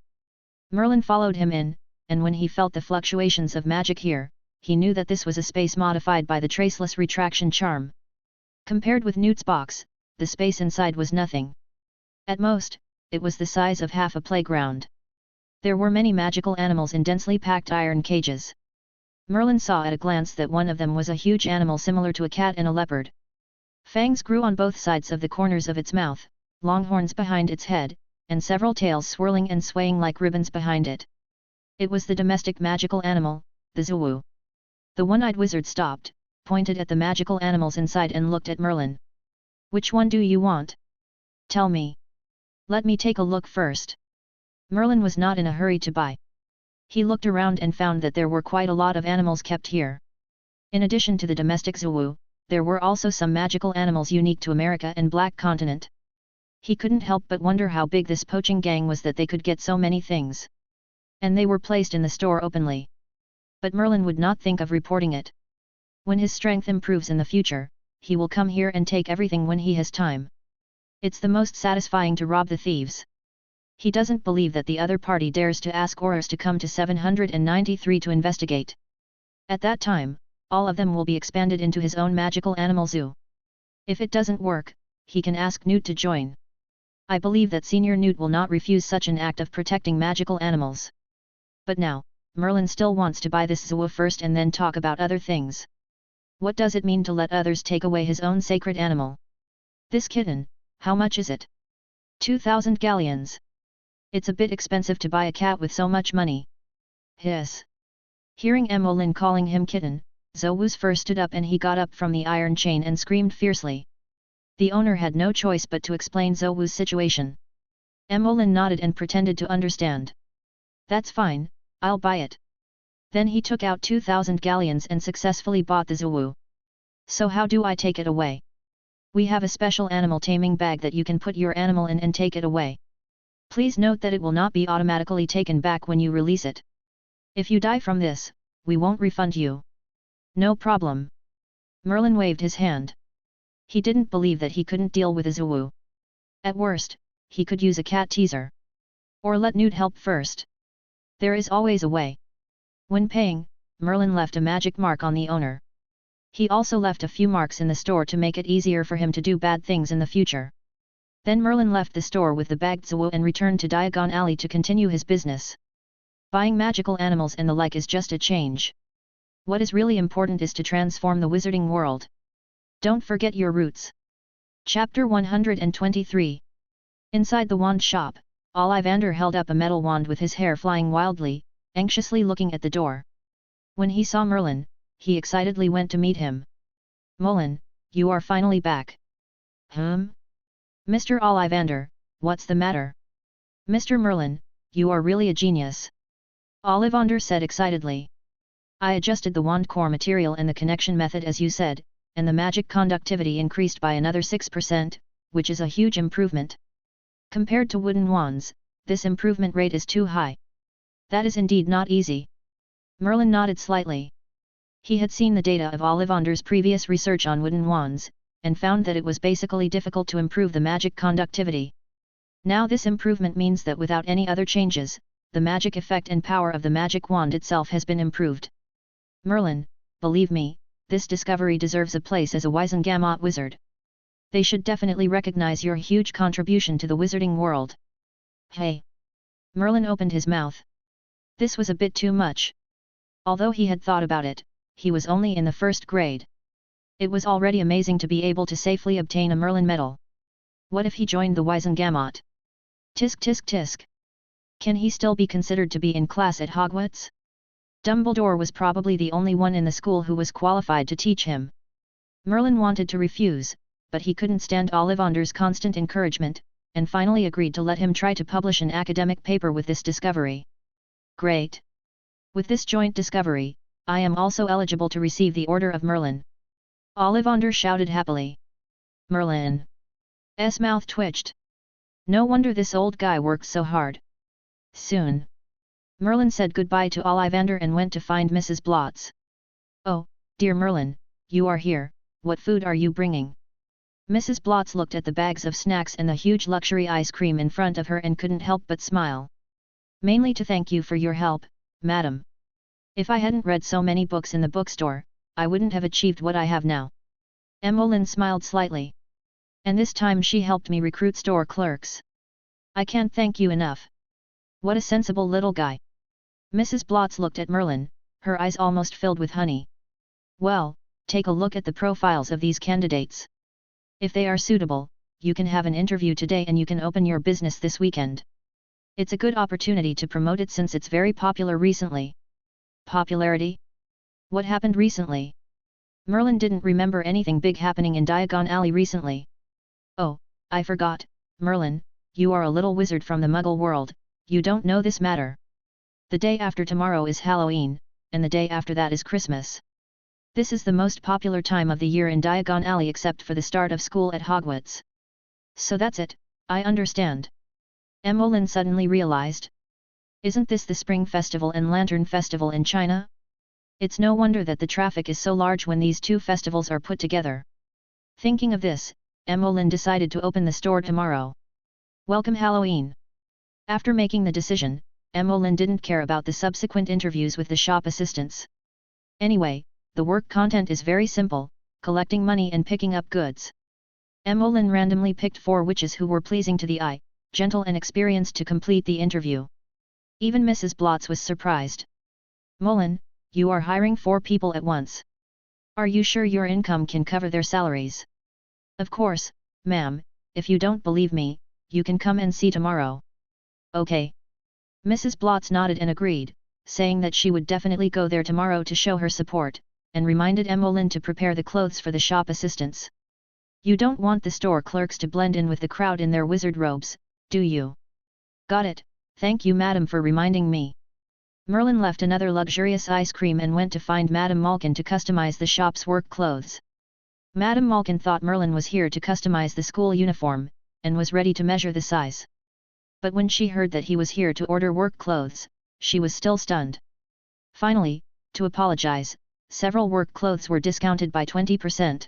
Merlin followed him in, and when he felt the fluctuations of magic here, he knew that this was a space modified by the traceless retraction charm. Compared with Newt's box, the space inside was nothing. At most, it was the size of half a playground. There were many magical animals in densely packed iron cages. Merlin saw at a glance that one of them was a huge animal similar to a cat and a leopard. Fangs grew on both sides of the corners of its mouth, long horns behind its head, and several tails swirling and swaying like ribbons behind it. It was the domestic magical animal, the Zouwu. The one-eyed wizard stopped, pointed at the magical animals inside and looked at Merlin. Which one do you want? Tell me. Let me take a look first. Merlin was not in a hurry to buy. He looked around and found that there were quite a lot of animals kept here. In addition to the domestic Zouwu, there were also some magical animals unique to America and Black Continent. He couldn't help but wonder how big this poaching gang was that they could get so many things. And they were placed in the store openly. But Merlin would not think of reporting it. When his strength improves in the future, he will come here and take everything when he has time. It's the most satisfying to rob the thieves. He doesn't believe that the other party dares to ask Aurors to come to 793 to investigate. At that time, all of them will be expanded into his own magical animal zoo. If it doesn't work, he can ask Newt to join. I believe that Senior Newt will not refuse such an act of protecting magical animals. But now, Merlin still wants to buy this zoo first and then talk about other things. What does it mean to let others take away his own sacred animal? This kitten, how much is it? 2,000 galleons. It's a bit expensive to buy a cat with so much money. Hiss. Hearing Emolyn calling him kitten, Zouwu's fur stood up and he got up from the iron chain and screamed fiercely. The owner had no choice but to explain Zouwu's situation. Emolyn nodded and pretended to understand. That's fine, I'll buy it. Then he took out 2,000 galleons and successfully bought the Zouwu. So how do I take it away? We have a special animal taming bag that you can put your animal in and take it away. Please note that it will not be automatically taken back when you release it. If you die from this, we won't refund you. No problem. Merlin waved his hand. He didn't believe that he couldn't deal with a Zouwu. At worst, he could use a cat teaser. Or let Newt help first. There is always a way. When paying, Merlin left a magic mark on the owner. He also left a few marks in the store to make it easier for him to do bad things in the future. Then Merlin left the store with the bagged Zouwu and returned to Diagon Alley to continue his business. Buying magical animals and the like is just a change. What is really important is to transform the wizarding world. Don't forget your roots. Chapter 123. Inside the wand shop, Ollivander held up a metal wand with his hair flying wildly, anxiously looking at the door. When he saw Merlin, he excitedly went to meet him. Merlin, you are finally back. Mr. Ollivander, what's the matter? Mr. Merlin, you are really a genius. Ollivander said excitedly. I adjusted the wand core material and the connection method as you said, and the magic conductivity increased by another 6%, which is a huge improvement. Compared to wooden wands, this improvement rate is too high. That is indeed not easy. Merlin nodded slightly. He had seen the data of Ollivander's previous research on wooden wands, and found that it was basically difficult to improve the magic conductivity. Now this improvement means that without any other changes, the magic effect and power of the magic wand itself has been improved. Merlin, believe me, this discovery deserves a place as a Wizengamot wizard. They should definitely recognize your huge contribution to the wizarding world. Hey! Merlin opened his mouth. This was a bit too much. Although he had thought about it, he was only in the first grade. It was already amazing to be able to safely obtain a Merlin medal. What if he joined the Wizengamot? Tisk tisk tisk. Can he still be considered to be in class at Hogwarts? Dumbledore was probably the only one in the school who was qualified to teach him. Merlin wanted to refuse, but he couldn't stand Ollivander's constant encouragement, and finally agreed to let him try to publish an academic paper with this discovery. Great! With this joint discovery, I am also eligible to receive the Order of Merlin. Ollivander shouted happily. Merlin's mouth twitched. No wonder this old guy works so hard. Soon. Merlin said goodbye to Ollivander and went to find Mrs. Blotz. Oh, dear Merlin, you are here, what food are you bringing? Mrs. Blotz looked at the bags of snacks and the huge luxury ice cream in front of her and couldn't help but smile. Mainly to thank you for your help, madam. If I hadn't read so many books in the bookstore, I wouldn't have achieved what I have now. Emmeline smiled slightly. And this time she helped me recruit store clerks. I can't thank you enough. What a sensible little guy. Mrs. Blotz looked at Merlin, her eyes almost filled with honey. Well, take a look at the profiles of these candidates. If they are suitable, you can have an interview today and you can open your business this weekend. It's a good opportunity to promote it since it's very popular recently. Popularity? What happened recently? Merlin didn't remember anything big happening in Diagon Alley recently. Oh, I forgot, Merlin, you are a little wizard from the Muggle world, you don't know this matter. The day after tomorrow is Halloween, and the day after that is Christmas. This is the most popular time of the year in Diagon Alley except for the start of school at Hogwarts. So that's it, I understand. Emmeline suddenly realized. Isn't this the Spring Festival and Lantern Festival in China? It's no wonder that the traffic is so large when these two festivals are put together. Thinking of this, Emmeline decided to open the store tomorrow. Welcome Halloween! After making the decision, Emmeline didn't care about the subsequent interviews with the shop assistants. Anyway, the work content is very simple, collecting money and picking up goods. Emmeline randomly picked 4 witches who were pleasing to the eye, gentle and experienced to complete the interview. Even Mrs. Blotz was surprised. Mullen, you are hiring 4 people at once. Are you sure your income can cover their salaries? Of course, ma'am, if you don't believe me, you can come and see tomorrow. Okay. Mrs. Blotz nodded and agreed, saying that she would definitely go there tomorrow to show her support, and reminded Emmeline to prepare the clothes for the shop assistants. You don't want the store clerks to blend in with the crowd in their wizard robes, do you? Got it, thank you madam for reminding me. Merlin left another luxurious ice cream and went to find Madame Malkin to customize the shop's work clothes. Madame Malkin thought Merlin was here to customize the school uniform, and was ready to measure the size. But when she heard that he was here to order work clothes, she was still stunned. Finally, to apologize, several work clothes were discounted by 20%.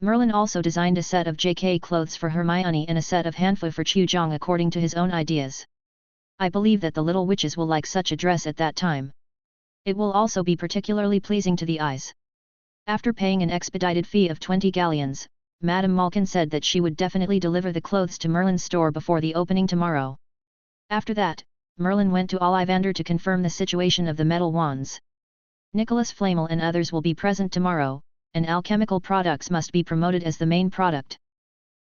Merlin also designed a set of JK clothes for Hermione and a set of Hanfu for Chuzhong according to his own ideas. I believe that the little witches will like such a dress at that time. It will also be particularly pleasing to the eyes. After paying an expedited fee of 20 galleons, Madame Malkin said that she would definitely deliver the clothes to Merlin's store before the opening tomorrow. After that, Merlin went to Ollivander to confirm the situation of the metal wands. Nicholas Flamel and others will be present tomorrow, and alchemical products must be promoted as the main product.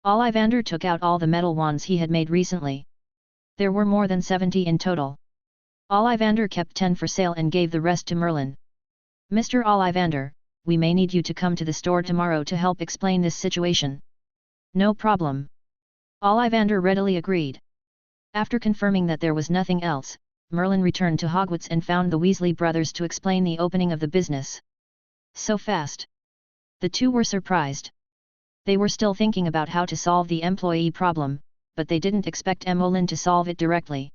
Ollivander took out all the metal wands he had made recently. There were more than 70 in total. Ollivander kept 10 for sale and gave the rest to Merlin. Mr. Ollivander, we may need you to come to the store tomorrow to help explain this situation. No problem. Ollivander readily agreed. After confirming that there was nothing else, Merlin returned to Hogwarts and found the Weasley brothers to explain the opening of the business. So fast. The two were surprised. They were still thinking about how to solve the employee problem, but they didn't expect Emmeline to solve it directly.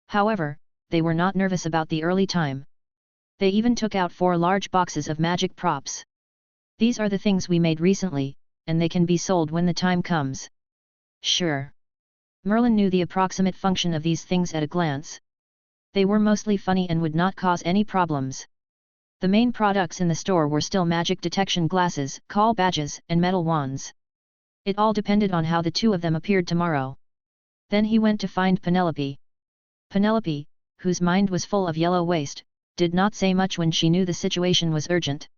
However, they were not nervous about the early time. They even took out 4 large boxes of magic props. These are the things we made recently, and they can be sold when the time comes. Sure. Merlin knew the approximate function of these things at a glance. They were mostly funny and would not cause any problems. The main products in the store were still magic detection glasses, call badges, and metal wands. It all depended on how the two of them appeared tomorrow. Then he went to find Penelope. Penelope, whose mind was full of yellow waste, did not say much when she knew the situation was urgent.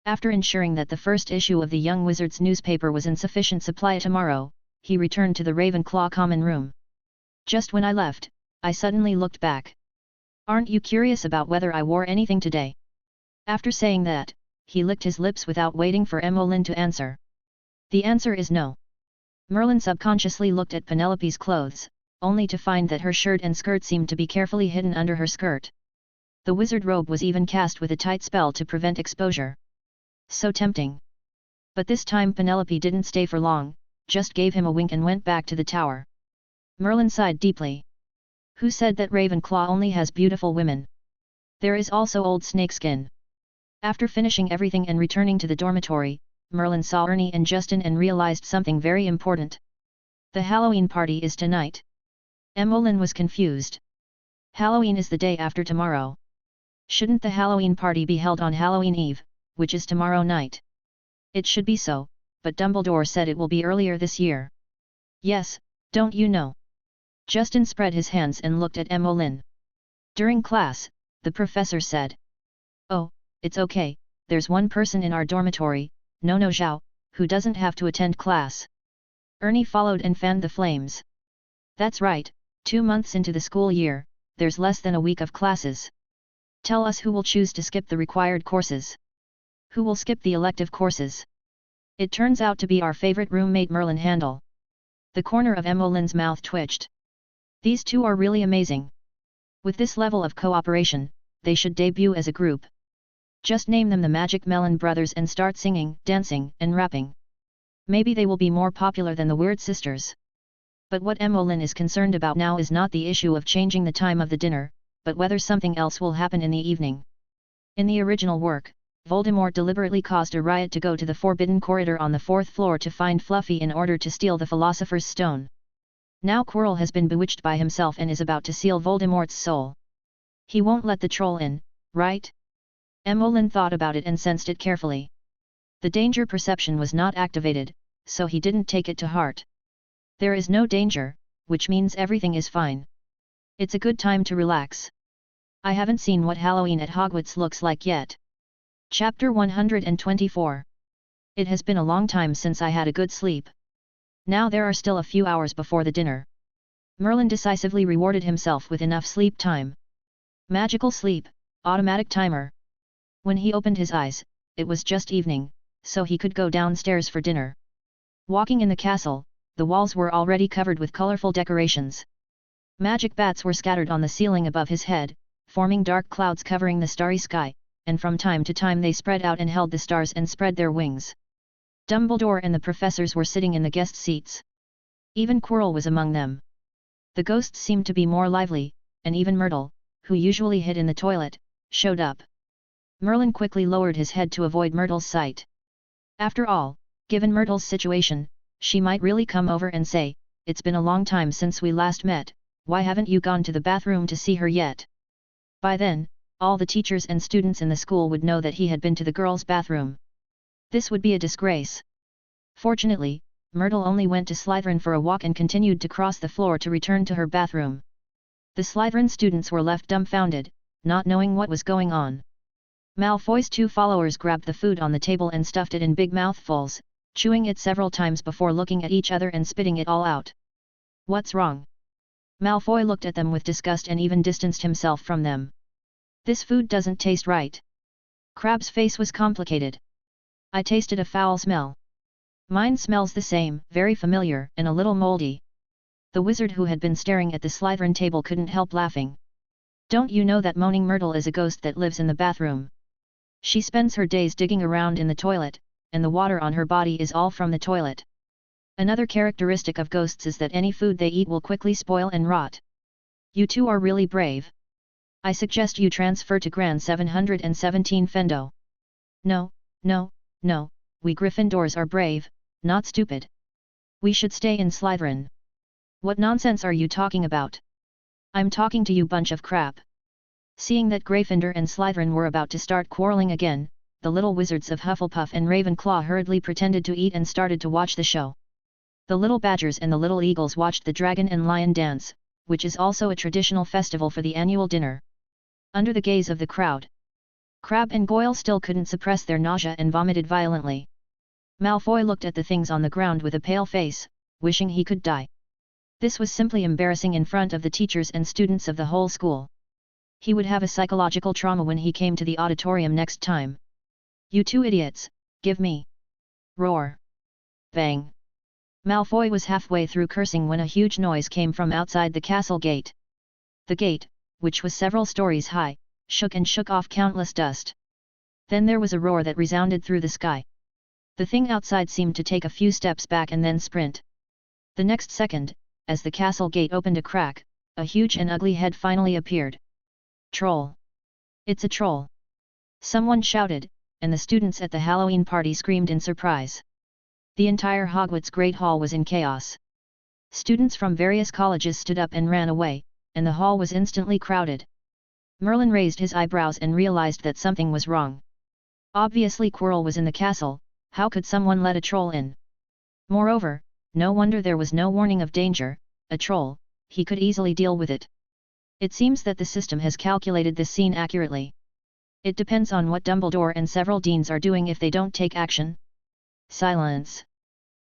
After ensuring that the first issue of the Young Wizard's newspaper was in sufficient supply tomorrow, he returned to the Ravenclaw common room. Just when I left, I suddenly looked back. Aren't you curious about whether I wore anything today? After saying that, he licked his lips without waiting for Emmeline to answer. The answer is no. Merlin subconsciously looked at Penelope's clothes, only to find that her shirt and skirt seemed to be carefully hidden under her skirt. The wizard robe was even cast with a tight spell to prevent exposure. So tempting. But this time Penelope didn't stay for long, just gave him a wink and went back to the tower. Merlin sighed deeply. Who said that Ravenclaw only has beautiful women? There is also old Snakeskin. After finishing everything and returning to the dormitory, Merlin saw Ernie and Justin and realized something very important. The Halloween party is tonight. Emmeline was confused. Halloween is the day after tomorrow. Shouldn't the Halloween party be held on Halloween Eve, which is tomorrow night? It should be so, but Dumbledore said it will be earlier this year. Yes, don't you know? Justin spread his hands and looked at Emmeline. During class, the professor said. Oh, it's okay, there's one person in our dormitory, Nono Zhao, who doesn't have to attend class. Ernie followed and fanned the flames. That's right, 2 months into the school year, there's less than a week of classes. Tell us who will choose to skip the required courses. Who will skip the elective courses? It turns out to be our favorite roommate Merlin Handel. The corner of Emmeline's mouth twitched. These two are really amazing. With this level of cooperation, they should debut as a group. Just name them the Magic Melon Brothers and start singing, dancing, and rapping. Maybe they will be more popular than the Weird Sisters. But what Emmeline is concerned about now is not the issue of changing the time of the dinner, but whether something else will happen in the evening. In the original work, Voldemort deliberately caused a riot to go to the Forbidden Corridor on the 4th floor to find Fluffy in order to steal the Philosopher's Stone. Now Quirrell has been bewitched by himself and is about to seal Voldemort's soul. He won't let the troll in, right? Emmeline thought about it and sensed it carefully. The danger perception was not activated, so he didn't take it to heart. There is no danger, which means everything is fine. It's a good time to relax. I haven't seen what Halloween at Hogwarts looks like yet. Chapter 124. It has been a long time since I had a good sleep. Now there are still a few hours before the dinner. Merlin decisively rewarded himself with enough sleep time. Magical sleep, automatic timer. When he opened his eyes, it was just evening, so he could go downstairs for dinner. Walking in the castle, the walls were already covered with colorful decorations. Magic bats were scattered on the ceiling above his head, forming dark clouds covering the starry sky, and from time to time they spread out and held the stars and spread their wings. Dumbledore and the professors were sitting in the guest seats. Even Quirrell was among them. The ghosts seemed to be more lively, and even Myrtle, who usually hid in the toilet, showed up. Merlin quickly lowered his head to avoid Myrtle's sight. After all, given Myrtle's situation, she might really come over and say, "It's been a long time since we last met, why haven't you gone to the bathroom to see her yet?" By then, all the teachers and students in the school would know that he had been to the girls' bathroom. This would be a disgrace. Fortunately, Myrtle only went to Slytherin for a walk and continued to cross the floor to return to her bathroom. The Slytherin students were left dumbfounded, not knowing what was going on. Malfoy's 2 followers grabbed the food on the table and stuffed it in big mouthfuls, chewing it several times before looking at each other and spitting it all out. "What's wrong?" Malfoy looked at them with disgust and even distanced himself from them. "This food doesn't taste right." Crabbe's face was complicated. I tasted a foul smell. Mine smells the same, very familiar, and a little moldy. The wizard who had been staring at the Slytherin table couldn't help laughing. Don't you know that Moaning Myrtle is a ghost that lives in the bathroom? She spends her days digging around in the toilet, and the water on her body is all from the toilet. Another characteristic of ghosts is that any food they eat will quickly spoil and rot. You two are really brave. I suggest you transfer to Gran 717 Fendo. No, no, no, we Gryffindors are brave, not stupid. We should stay in Slytherin. What nonsense are you talking about? I'm talking to you bunch of crap. Seeing that Gryffindor and Slytherin were about to start quarreling again, the little wizards of Hufflepuff and Ravenclaw hurriedly pretended to eat and started to watch the show. The little badgers and the little eagles watched the dragon and lion dance, which is also a traditional festival for the annual dinner. Under the gaze of the crowd, Crabbe and Goyle still couldn't suppress their nausea and vomited violently. Malfoy looked at the things on the ground with a pale face, wishing he could die. This was simply embarrassing in front of the teachers and students of the whole school. He would have a psychological trauma when he came to the auditorium next time. You two idiots, give me! Roar! Bang! Malfoy was halfway through cursing when a huge noise came from outside the castle gate. The gate, which was several stories high, shook and shook off countless dust. Then there was a roar that resounded through the sky. The thing outside seemed to take a few steps back and then sprint. The next second, as the castle gate opened a crack, a huge and ugly head finally appeared. Troll! It's a troll! Someone shouted, and the students at the Halloween party screamed in surprise. The entire Hogwarts Great Hall was in chaos. Students from various colleges stood up and ran away, and the hall was instantly crowded. Merlin raised his eyebrows and realized that something was wrong. Obviously Quirrell was in the castle, how could someone let a troll in? Moreover, no wonder there was no warning of danger, a troll, he could easily deal with it. It seems that the system has calculated this scene accurately. It depends on what Dumbledore and several deans are doing if they don't take action. Silence!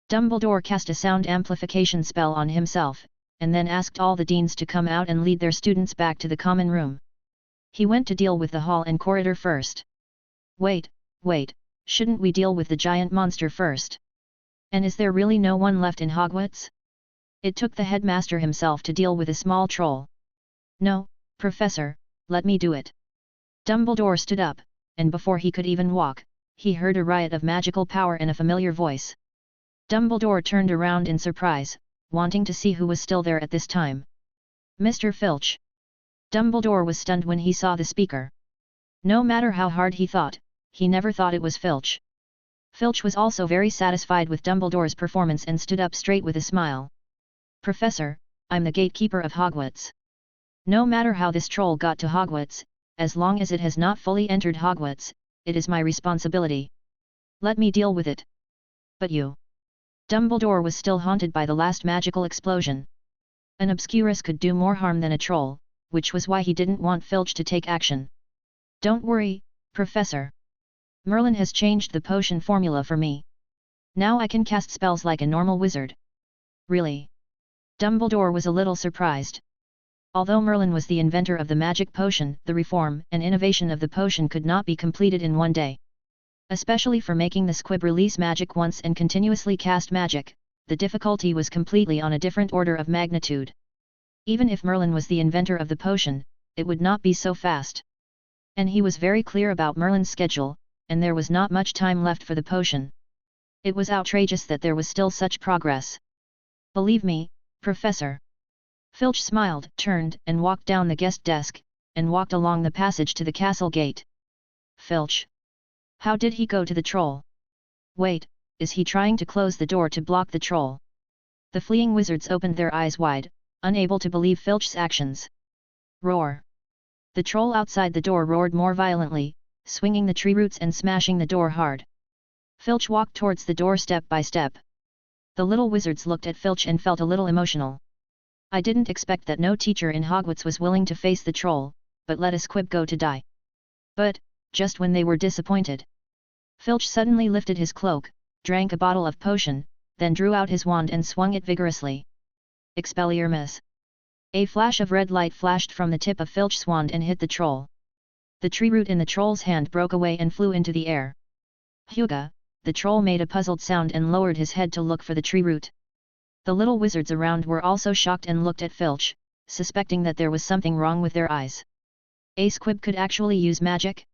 Dumbledore cast a sound amplification spell on himself, and then asked all the deans to come out and lead their students back to the common room. He went to deal with the hall and corridor first. Wait, shouldn't we deal with the giant monster first? And is there really no one left in Hogwarts? It took the headmaster himself to deal with a small troll. No, Professor, let me do it. Dumbledore stood up, and before he could even walk, he heard a riot of magical power in a familiar voice. Dumbledore turned around in surprise, wanting to see who was still there at this time. Mr. Filch. Dumbledore was stunned when he saw the speaker. No matter how hard he thought, he never thought it was Filch. Filch was also very satisfied with Dumbledore's performance and stood up straight with a smile. Professor, I'm the gatekeeper of Hogwarts. No matter how this troll got to Hogwarts, as long as it has not fully entered Hogwarts, it is my responsibility. Let me deal with it. But you... Dumbledore was still haunted by the last magical explosion. An Obscurus could do more harm than a troll, which was why he didn't want Filch to take action. Don't worry, Professor. Merlin has changed the potion formula for me. Now I can cast spells like a normal wizard. Really? Dumbledore was a little surprised. Although Merlin was the inventor of the magic potion, the reform and innovation of the potion could not be completed in one day. Especially for making the squib release magic once and continuously cast magic, the difficulty was completely on a different order of magnitude. Even if Merlin was the inventor of the potion, it would not be so fast. And he was very clear about Merlin's schedule, and there was not much time left for the potion. It was outrageous that there was still such progress. Believe me, Professor. Filch smiled, turned and walked down the guest desk, and walked along the passage to the castle gate. Filch. How did he go to the troll? Wait, is he trying to close the door to block the troll? The fleeing wizards opened their eyes wide, unable to believe Filch's actions. Roar! The troll outside the door roared more violently, swinging the tree roots and smashing the door hard. Filch walked towards the door step by step. The little wizards looked at Filch and felt a little emotional. I didn't expect that no teacher in Hogwarts was willing to face the troll, but let a squib go to die. But, just when they were disappointed, Filch suddenly lifted his cloak, drank a bottle of potion, then drew out his wand and swung it vigorously. Expelliarmus! A flash of red light flashed from the tip of Filch's wand and hit the troll. The tree root in the troll's hand broke away and flew into the air. Huga, the troll made a puzzled sound and lowered his head to look for the tree root. The little wizards around were also shocked and looked at Filch, suspecting that there was something wrong with their eyes. A squib could actually use magic?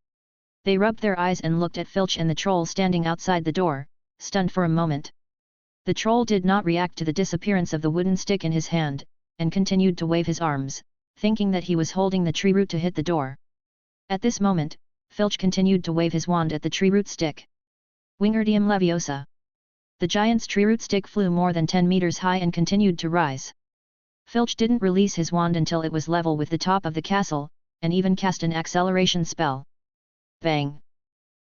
They rubbed their eyes and looked at Filch and the troll standing outside the door, stunned for a moment. The troll did not react to the disappearance of the wooden stick in his hand, and continued to wave his arms, thinking that he was holding the tree root to hit the door. At this moment, Filch continued to wave his wand at the tree root stick. Wingardium Leviosa. The giant's tree root stick flew more than 10 meters high and continued to rise. Filch didn't release his wand until it was level with the top of the castle, and even cast an acceleration spell. Bang!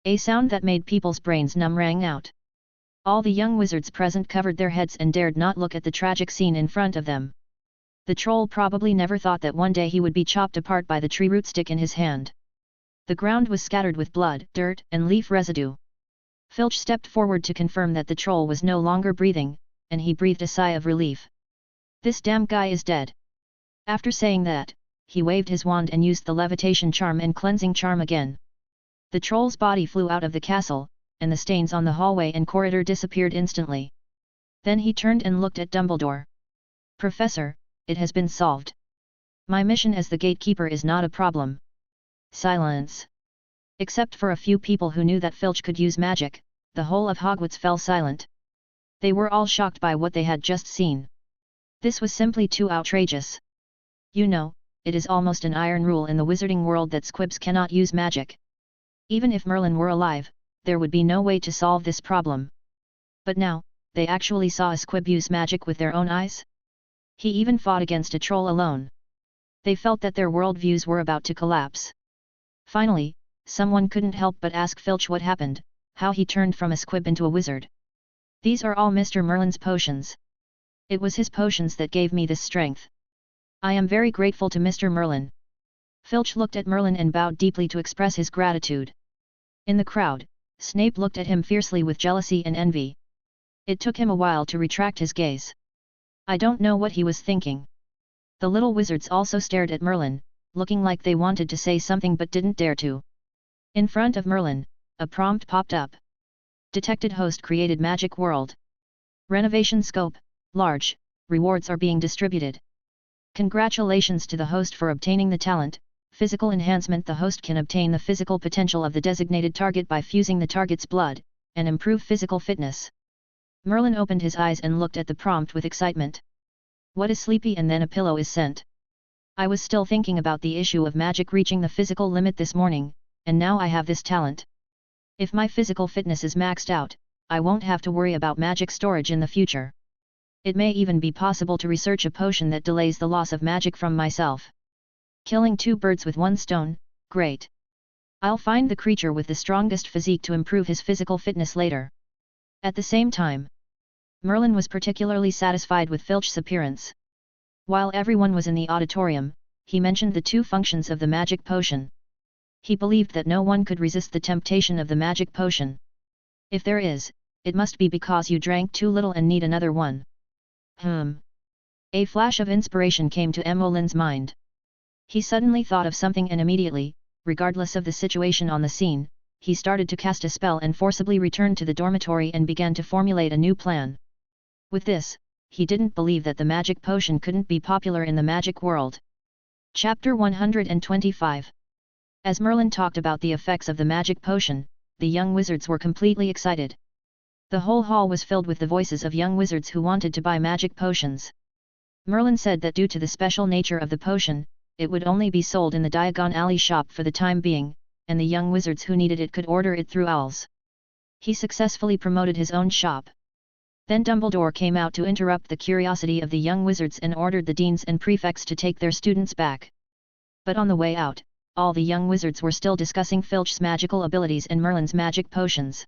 A sound that made people's brains numb rang out. All the young wizards present covered their heads and dared not look at the tragic scene in front of them. The troll probably never thought that one day he would be chopped apart by the tree root stick in his hand. The ground was scattered with blood, dirt, and leaf residue. Filch stepped forward to confirm that the troll was no longer breathing, and he breathed a sigh of relief. This damn guy is dead. After saying that, he waved his wand and used the levitation charm and cleansing charm again. The troll's body flew out of the castle, and the stains on the hallway and corridor disappeared instantly. Then he turned and looked at Dumbledore. "Professor, it has been solved. My mission as the gatekeeper is not a problem." Silence. Except for a few people who knew that Filch could use magic, the whole of Hogwarts fell silent. They were all shocked by what they had just seen. This was simply too outrageous. You know, it is almost an iron rule in the wizarding world that squibs cannot use magic. Even if Merlin were alive, there would be no way to solve this problem. But now, they actually saw a squib use magic with their own eyes? He even fought against a troll alone. They felt that their worldviews were about to collapse. Finally, someone couldn't help but ask Filch what happened, how he turned from a squib into a wizard. "These are all Mr. Merlin's potions. It was his potions that gave me this strength. I am very grateful to Mr. Merlin." Filch looked at Merlin and bowed deeply to express his gratitude. In the crowd, Snape looked at him fiercely with jealousy and envy. It took him a while to retract his gaze. I don't know what he was thinking. The little wizards also stared at Merlin, looking like they wanted to say something but didn't dare to. In front of Merlin, a prompt popped up. Detected host created magic world. Renovation scope, large, rewards are being distributed. Congratulations to the host for obtaining the talent, physical enhancement. The host can obtain the physical potential of the designated target by fusing the target's blood, and improve physical fitness. Merlin opened his eyes and looked at the prompt with excitement. What is sleepy and then a pillow is sent? I was still thinking about the issue of magic reaching the physical limit this morning, and now I have this talent. If my physical fitness is maxed out, I won't have to worry about magic storage in the future. It may even be possible to research a potion that delays the loss of magic from myself. Killing two birds with one stone, great. I'll find the creature with the strongest physique to improve his physical fitness later. At the same time, Merlin was particularly satisfied with Filch's appearance. While everyone was in the auditorium, he mentioned the two functions of the magic potion. He believed that no one could resist the temptation of the magic potion. If there is, it must be because you drank too little and need another one. A flash of inspiration came to Emmeline's mind. He suddenly thought of something and immediately, regardless of the situation on the scene, he started to cast a spell and forcibly returned to the dormitory and began to formulate a new plan. With this, he didn't believe that the magic potion couldn't be popular in the magic world. Chapter 125. As Merlin talked about the effects of the magic potion, the young wizards were completely excited. The whole hall was filled with the voices of young wizards who wanted to buy magic potions. Merlin said that due to the special nature of the potion, it would only be sold in the Diagon Alley shop for the time being, and the young wizards who needed it could order it through owls. He successfully promoted his own shop. Then Dumbledore came out to interrupt the curiosity of the young wizards and ordered the deans and prefects to take their students back. But on the way out, all the young wizards were still discussing Filch's magical abilities and Merlin's magic potions.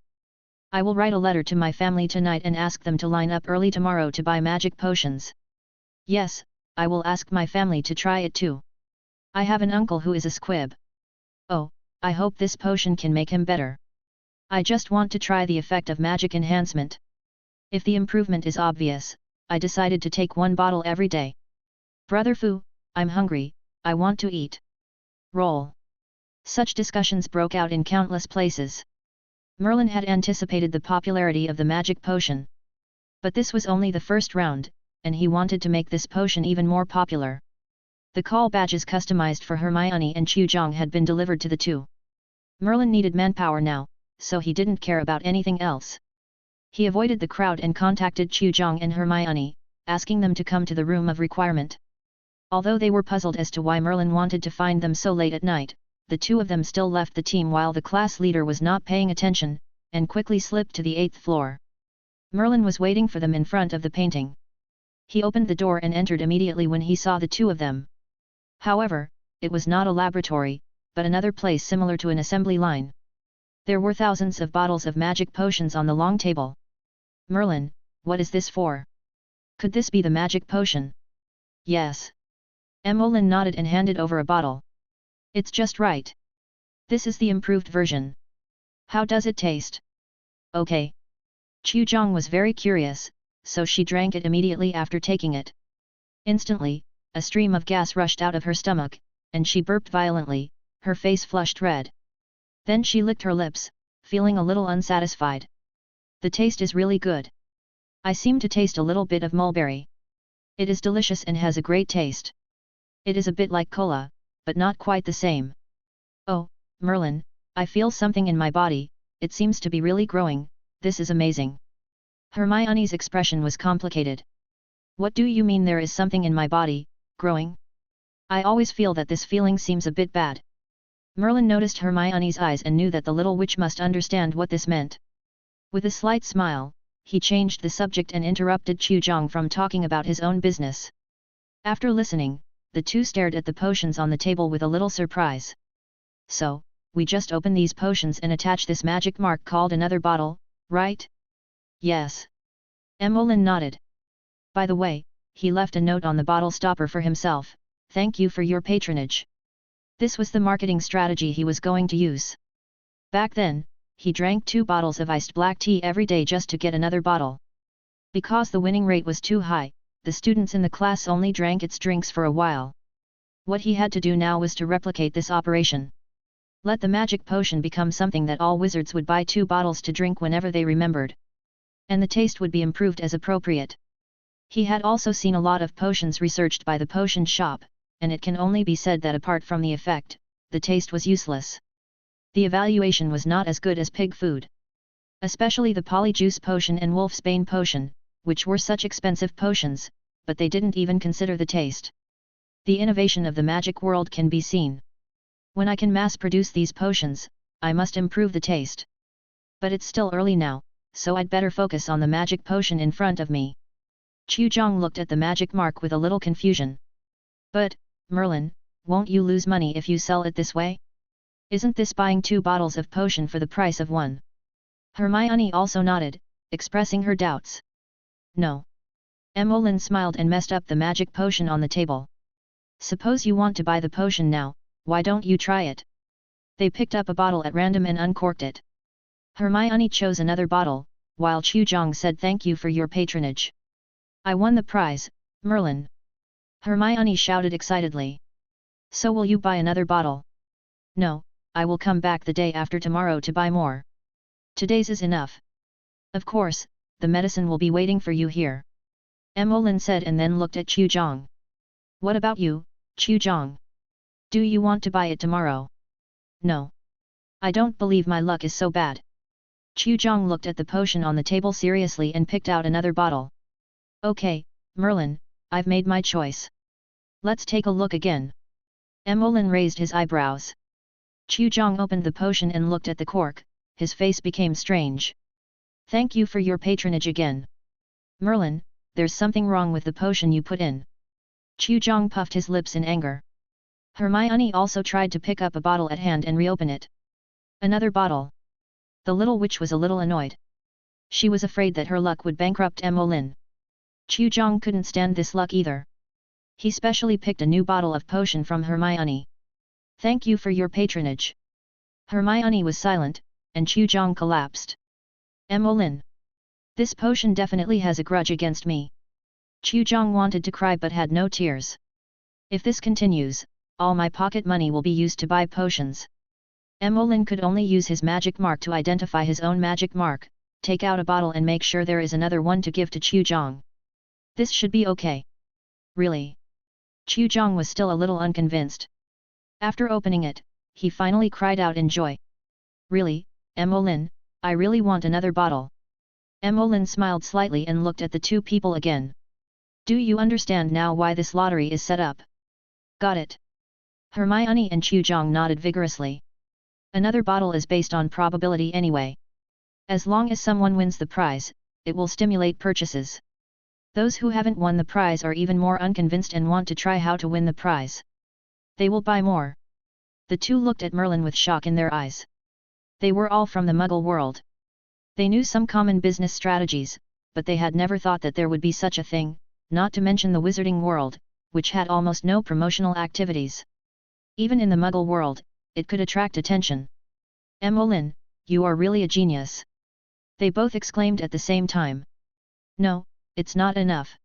I will write a letter to my family tonight and ask them to line up early tomorrow to buy magic potions. Yes, I will ask my family to try it too. I have an uncle who is a squib. Oh, I hope this potion can make him better. I just want to try the effect of magic enhancement. If the improvement is obvious, I decided to take one bottle every day. Brother Fu, I'm hungry, I want to eat. Roll. Such discussions broke out in countless places. Merlin had anticipated the popularity of the magic potion. But this was only the first round, and he wanted to make this potion even more popular. The call badges customized for Hermione and Chu Jong had been delivered to the two. Merlin needed manpower now, so he didn't care about anything else. He avoided the crowd and contacted Chu Jong and Hermione, asking them to come to the room of requirement. Although they were puzzled as to why Merlin wanted to find them so late at night, the two of them still left the team while the class leader was not paying attention, and quickly slipped to the 8th floor. Merlin was waiting for them in front of the painting. He opened the door and entered immediately when he saw the two of them. However, it was not a laboratory, but another place similar to an assembly line. There were thousands of bottles of magic potions on the long table. Merlin, what is this for? Could this be the magic potion? Yes. Merlin nodded and handed over a bottle. It's just right. This is the improved version. How does it taste? Okay. Chu Jong was very curious, so she drank it immediately after taking it. Instantly, a stream of gas rushed out of her stomach, and she burped violently, her face flushed red. Then she licked her lips, feeling a little unsatisfied. The taste is really good. I seem to taste a little bit of mulberry. It is delicious and has a great taste. It is a bit like cola, but not quite the same. Oh, Merlin, I feel something in my body, it seems to be really growing, this is amazing. Hermione's expression was complicated. What do you mean there is something in my body, growing? I always feel that this feeling seems a bit bad. Merlin noticed Hermione's eyes and knew that the little witch must understand what this meant. With a slight smile, he changed the subject and interrupted Chu Jong from talking about his own business. After listening, the two stared at the potions on the table with a little surprise. So, we just open these potions and attach this magic mark called another bottle, right? Yes. Merlin nodded. By the way, he left a note on the bottle stopper for himself, thank you for your patronage. This was the marketing strategy he was going to use. Back then, he drank 2 bottles of iced black tea every day just to get another bottle. Because the winning rate was too high, the students in the class only drank its drinks for a while. What he had to do now was to replicate this operation. Let the magic potion become something that all wizards would buy 2 bottles to drink whenever they remembered. And the taste would be improved as appropriate. He had also seen a lot of potions researched by the potion shop, and it can only be said that apart from the effect, the taste was useless. The evaluation was not as good as pig food. Especially the polyjuice potion and wolfsbane potion, which were such expensive potions, but they didn't even consider the taste. The innovation of the magic world can be seen. When I can mass-produce these potions, I must improve the taste. But it's still early now, so I'd better focus on the magic potion in front of me. Chu Jong looked at the magic mark with a little confusion. But, Merlin, won't you lose money if you sell it this way? Isn't this buying 2 bottles of potion for the price of 1? Hermione also nodded, expressing her doubts. No. Merlin smiled and messed up the magic potion on the table. Suppose you want to buy the potion now, why don't you try it? They picked up a bottle at random and uncorked it. Hermione chose another bottle, while Chu Jong said thank you for your patronage. I won the prize, Merlin. Hermione shouted excitedly. So will you buy another bottle? No, I will come back the day after tomorrow to buy more. Today's is enough. Of course, the medicine will be waiting for you here. Merlin said and then looked at Chu Jong. What about you, Chu Jong? Do you want to buy it tomorrow? No. I don't believe my luck is so bad. Chu Jong looked at the potion on the table seriously and picked out another bottle. Okay, Merlin, I've made my choice. Let's take a look again. Merlin raised his eyebrows. Chu Jong opened the potion and looked at the cork, his face became strange. Thank you for your patronage again. Merlin, there's something wrong with the potion you put in. Chu Jong puffed his lips in anger. Hermione also tried to pick up a bottle at hand and reopen it. Another bottle. The little witch was a little annoyed. She was afraid that her luck would bankrupt Merlin. Chu Jong couldn't stand this luck either. He specially picked a new bottle of potion from Hermione. Thank you for your patronage. Hermione was silent, and Chu Jong collapsed. Merlin. This potion definitely has a grudge against me. Chu Jong wanted to cry but had no tears. If this continues, all my pocket money will be used to buy potions. Emolin could only use his magic mark to identify his own magic mark, take out a bottle and make sure there is another one to give to Chuzhong. This should be okay. Really? Chuzhong was still a little unconvinced. After opening it, he finally cried out in joy. Really, Emolin, I really want another bottle. Emolin smiled slightly and looked at the two people again. Do you understand now why this lottery is set up? Got it. Hermione and Chuzhong nodded vigorously. Another bottle is based on probability anyway. As long as someone wins the prize, it will stimulate purchases. Those who haven't won the prize are even more unconvinced and want to try how to win the prize. They will buy more. The two looked at Merlin with shock in their eyes. They were all from the Muggle world. They knew some common business strategies, but they had never thought that there would be such a thing, not to mention the Wizarding world, which had almost no promotional activities. Even in the Muggle world, it could attract attention. Emolin, you are really a genius. They both exclaimed at the same time. No, it's not enough.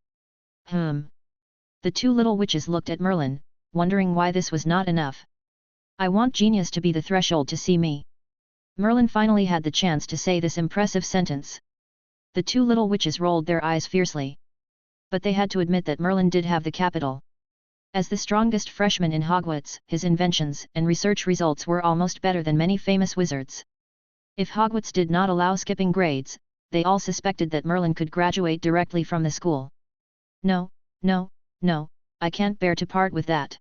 The two little witches looked at Merlin, wondering why this was not enough. I want genius to be the threshold to see me. Merlin finally had the chance to say this impressive sentence. The two little witches rolled their eyes fiercely. But they had to admit that Merlin did have the capital. As the strongest freshman in Hogwarts, his inventions and research results were almost better than many famous wizards. If Hogwarts did not allow skipping grades, they all suspected that Merlin could graduate directly from the school. No, I can't bear to part with that.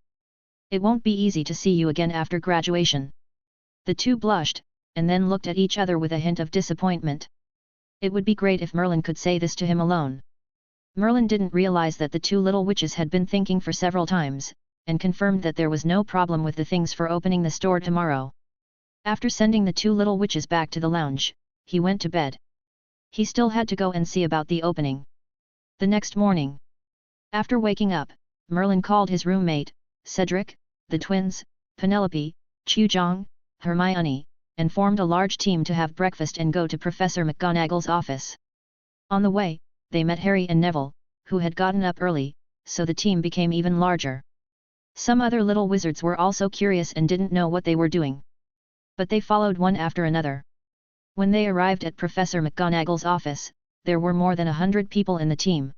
It won't be easy to see you again after graduation. The two blushed, and then looked at each other with a hint of disappointment. It would be great if Merlin could say this to him alone. Merlin didn't realize that the two little witches had been thinking for several times, and confirmed that there was no problem with the things for opening the store tomorrow. After sending the two little witches back to the lounge, he went to bed. He still had to go and see about the opening. The next morning, after waking up, Merlin called his roommate, Cedric, the twins, Penelope, Chuzhong, Hermione, and formed a large team to have breakfast and go to Professor McGonagall's office. On the way, they met Harry and Neville, who had gotten up early, so the team became even larger. Some other little wizards were also curious and didn't know what they were doing. But they followed one after another. When they arrived at Professor McGonagall's office, there were more than 100 people in the team.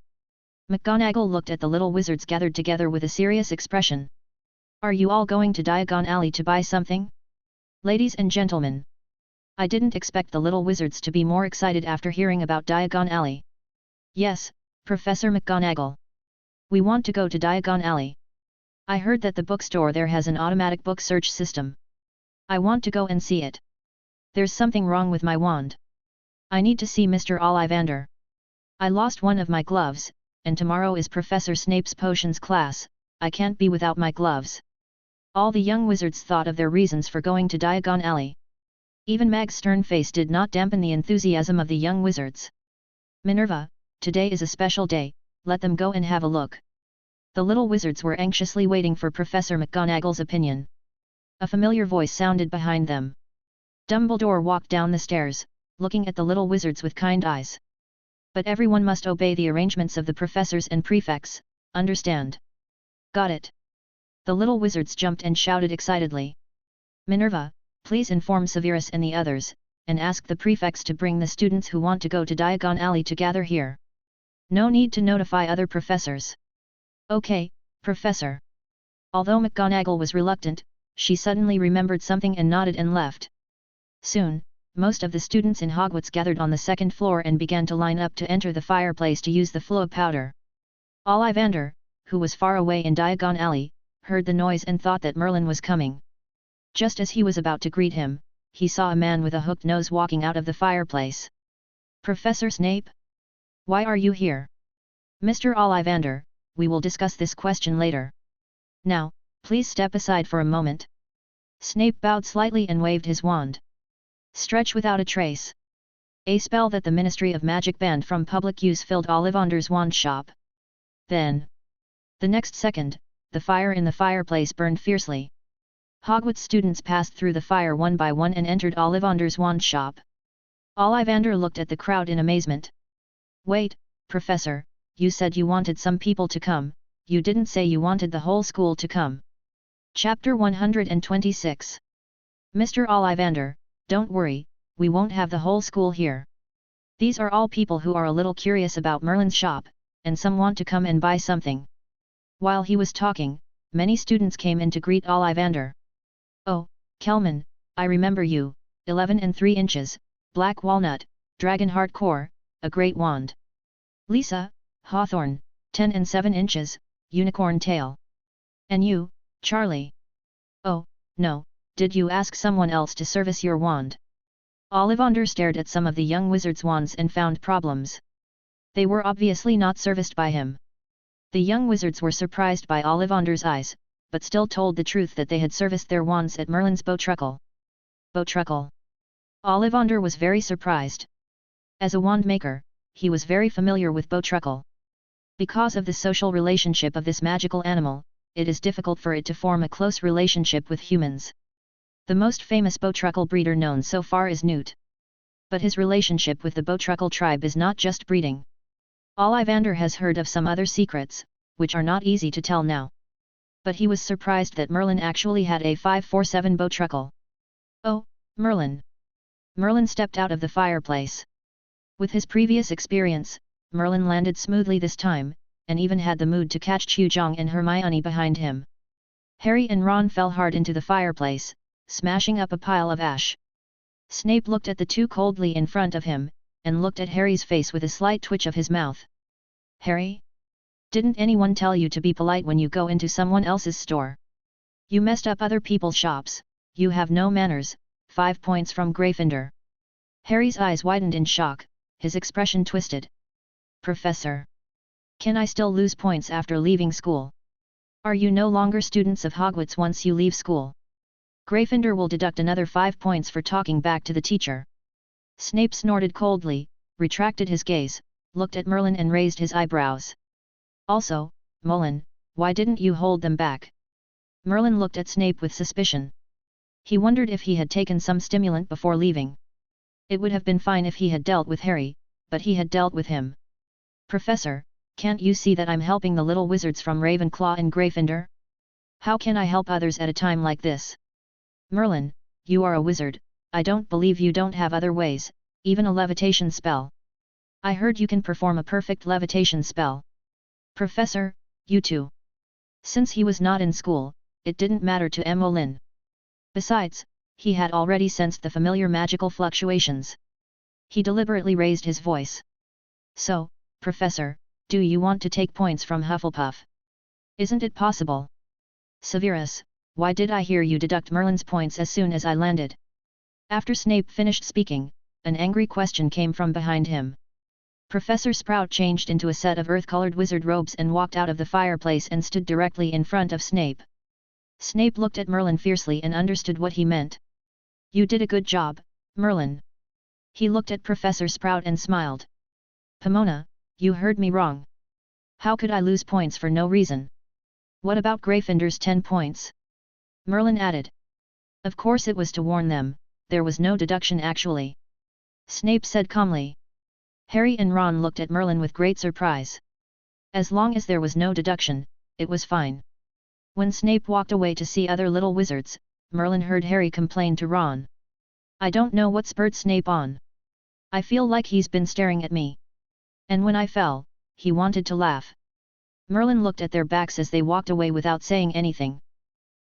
McGonagall looked at the little wizards gathered together with a serious expression. Are you all going to Diagon Alley to buy something? Ladies and gentlemen. I didn't expect the little wizards to be more excited after hearing about Diagon Alley. Yes, Professor McGonagall. We want to go to Diagon Alley. I heard that the bookstore there has an automatic book search system. I want to go and see it. There's something wrong with my wand. I need to see Mr. Ollivander. I lost one of my gloves, and tomorrow is Professor Snape's potions class, I can't be without my gloves. All the young wizards thought of their reasons for going to Diagon Alley. Even Mag's stern face did not dampen the enthusiasm of the young wizards. Minerva, today is a special day, let them go and have a look. The little wizards were anxiously waiting for Professor McGonagall's opinion. A familiar voice sounded behind them. Dumbledore walked down the stairs, looking at the little wizards with kind eyes. But everyone must obey the arrangements of the professors and prefects, understand? Got it. The little wizards jumped and shouted excitedly. Minerva, please inform Severus and the others, and ask the prefects to bring the students who want to go to Diagon Alley to gather here. No need to notify other professors. Okay, Professor. Although McGonagall was reluctant, she suddenly remembered something and nodded and left. Soon, most of the students in Hogwarts gathered on the second floor and began to line up to enter the fireplace to use the flow powder. Ollivander, who was far away in Diagon Alley, heard the noise and thought that Merlin was coming. Just as he was about to greet him, he saw a man with a hooked nose walking out of the fireplace. Professor Snape? Why are you here? Mr. Ollivander, we will discuss this question later. Now, please step aside for a moment. Snape bowed slightly and waved his wand. Stretch without a trace. A spell that the Ministry of Magic banned from public use filled Ollivander's wand shop. Then, the next second, the fire in the fireplace burned fiercely. Hogwarts students passed through the fire one by one and entered Ollivander's wand shop. Ollivander looked at the crowd in amazement. Wait, Professor, you said you wanted some people to come, you didn't say you wanted the whole school to come. Chapter 126. Mr. Ollivander, don't worry, we won't have the whole school here. These are all people who are a little curious about Merlin's shop, and some want to come and buy something. While he was talking, many students came in to greet Ollivander. Oh, Kelman, I remember you, 11 and 3 inches, black walnut, dragon heart core, a great wand. Lisa, Hawthorne, 10 and 7 inches, unicorn tail. And you, Charlie? Oh, no, did you ask someone else to service your wand? Ollivander stared at some of the young wizards' wands and found problems. They were obviously not serviced by him. The young wizards were surprised by Ollivander's eyes, but still told the truth that they had serviced their wands at Merlin's Bowtruckle. Bowtruckle. Ollivander was very surprised. As a wand maker, he was very familiar with Bowtruckle. Because of the social relationship of this magical animal, it is difficult for it to form a close relationship with humans. The most famous Bowtruckle breeder known so far is Newt. But his relationship with the Bowtruckle tribe is not just breeding. Ollivander has heard of some other secrets, which are not easy to tell now. But he was surprised that Merlin actually had a 547 Bowtruckle. Oh, Merlin! Merlin stepped out of the fireplace. With his previous experience, Merlin landed smoothly this time, and even had the mood to catch Chujong and Hermione behind him. Harry and Ron fell hard into the fireplace, smashing up a pile of ash. Snape looked at the two coldly in front of him, and looked at Harry's face with a slight twitch of his mouth. Harry? Didn't anyone tell you to be polite when you go into someone else's store? You messed up other people's shops, you have no manners. 5 points from Gryffindor. Harry's eyes widened in shock, his expression twisted. Professor! Can I still lose points after leaving school? Are you no longer students of Hogwarts once you leave school? Gryffindor will deduct another 5 points for talking back to the teacher. Snape snorted coldly, retracted his gaze, looked at Merlin and raised his eyebrows. Also, Merlin, why didn't you hold them back? Merlin looked at Snape with suspicion. He wondered if he had taken some stimulant before leaving. It would have been fine if he had dealt with Harry, but he had dealt with him. Professor, can't you see that I'm helping the little wizards from Ravenclaw and Gryffindor? How can I help others at a time like this? Merlin, you are a wizard, I don't believe you don't have other ways, even a levitation spell. I heard you can perform a perfect levitation spell. Professor, you too. Since he was not in school, it didn't matter to Emmeline. Besides, he had already sensed the familiar magical fluctuations. He deliberately raised his voice. So, Professor, do you want to take points from Hufflepuff? Isn't it possible? Severus, why did I hear you deduct Merlin's points as soon as I landed? After Snape finished speaking, an angry question came from behind him. Professor Sprout changed into a set of earth-colored wizard robes and walked out of the fireplace and stood directly in front of Snape. Snape looked at Merlin fiercely and understood what he meant. You did a good job, Merlin. He looked at Professor Sprout and smiled. Pomona, you heard me wrong. How could I lose points for no reason? What about Gryffindor's 10 points? Merlin added. Of course it was to warn them, there was no deduction actually. Snape said calmly. Harry and Ron looked at Merlin with great surprise. As long as there was no deduction, it was fine. When Snape walked away to see other little wizards, Merlin heard Harry complain to Ron. I don't know what spurred Snape on. I feel like he's been staring at me. And when I fell, he wanted to laugh. Merlin looked at their backs as they walked away without saying anything.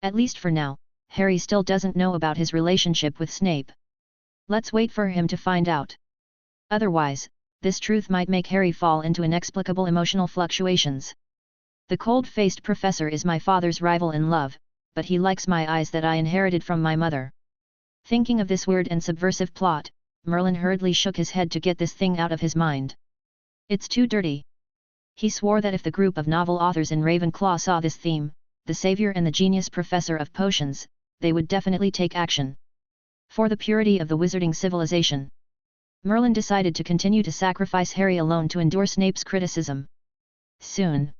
At least for now, Harry still doesn't know about his relationship with Snape. Let's wait for him to find out. Otherwise, this truth might make Harry fall into inexplicable emotional fluctuations. The cold-faced professor is my father's rival in love, but he likes my eyes that I inherited from my mother. Thinking of this weird and subversive plot, Merlin hurriedly shook his head to get this thing out of his mind. It's too dirty. He swore that if the group of novel authors in Ravenclaw saw this theme, the savior and the genius professor of potions, they would definitely take action. For the purity of the wizarding civilization, Merlin decided to continue to sacrifice Harry alone to endure Snape's criticism. Soon,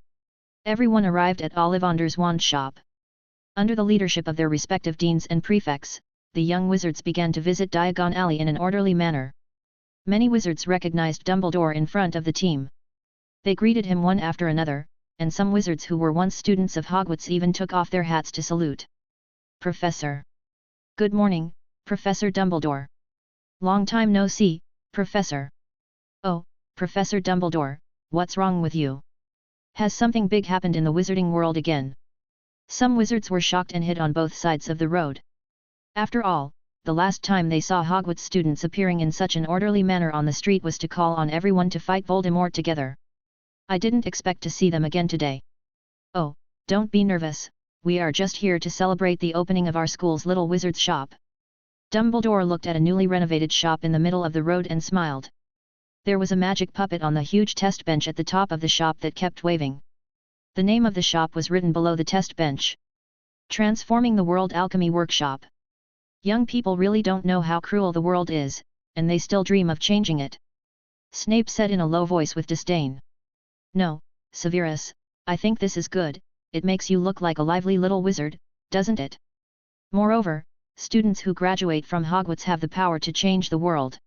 everyone arrived at Ollivander's wand shop. Under the leadership of their respective deans and prefects, the young wizards began to visit Diagon Alley in an orderly manner. Many wizards recognized Dumbledore in front of the team. They greeted him one after another, and some wizards who were once students of Hogwarts even took off their hats to salute. Professor! Good morning, Professor Dumbledore. Long time no see, Professor. Oh, Professor Dumbledore, what's wrong with you? Has something big happened in the wizarding world again? Some wizards were shocked and hid on both sides of the road. After all, the last time they saw Hogwarts students appearing in such an orderly manner on the street was to call on everyone to fight Voldemort together. I didn't expect to see them again today. Oh, don't be nervous, we are just here to celebrate the opening of our school's little wizard's shop. Dumbledore looked at a newly renovated shop in the middle of the road and smiled. There was a magic puppet on the huge test bench at the top of the shop that kept waving. The name of the shop was written below the test bench. Transforming the World Alchemy Workshop. Young people really don't know how cruel the world is, and they still dream of changing it. Snape said in a low voice with disdain. No, Severus, I think this is good, it makes you look like a lively little wizard, doesn't it? Moreover, students who graduate from Hogwarts have the power to change the world.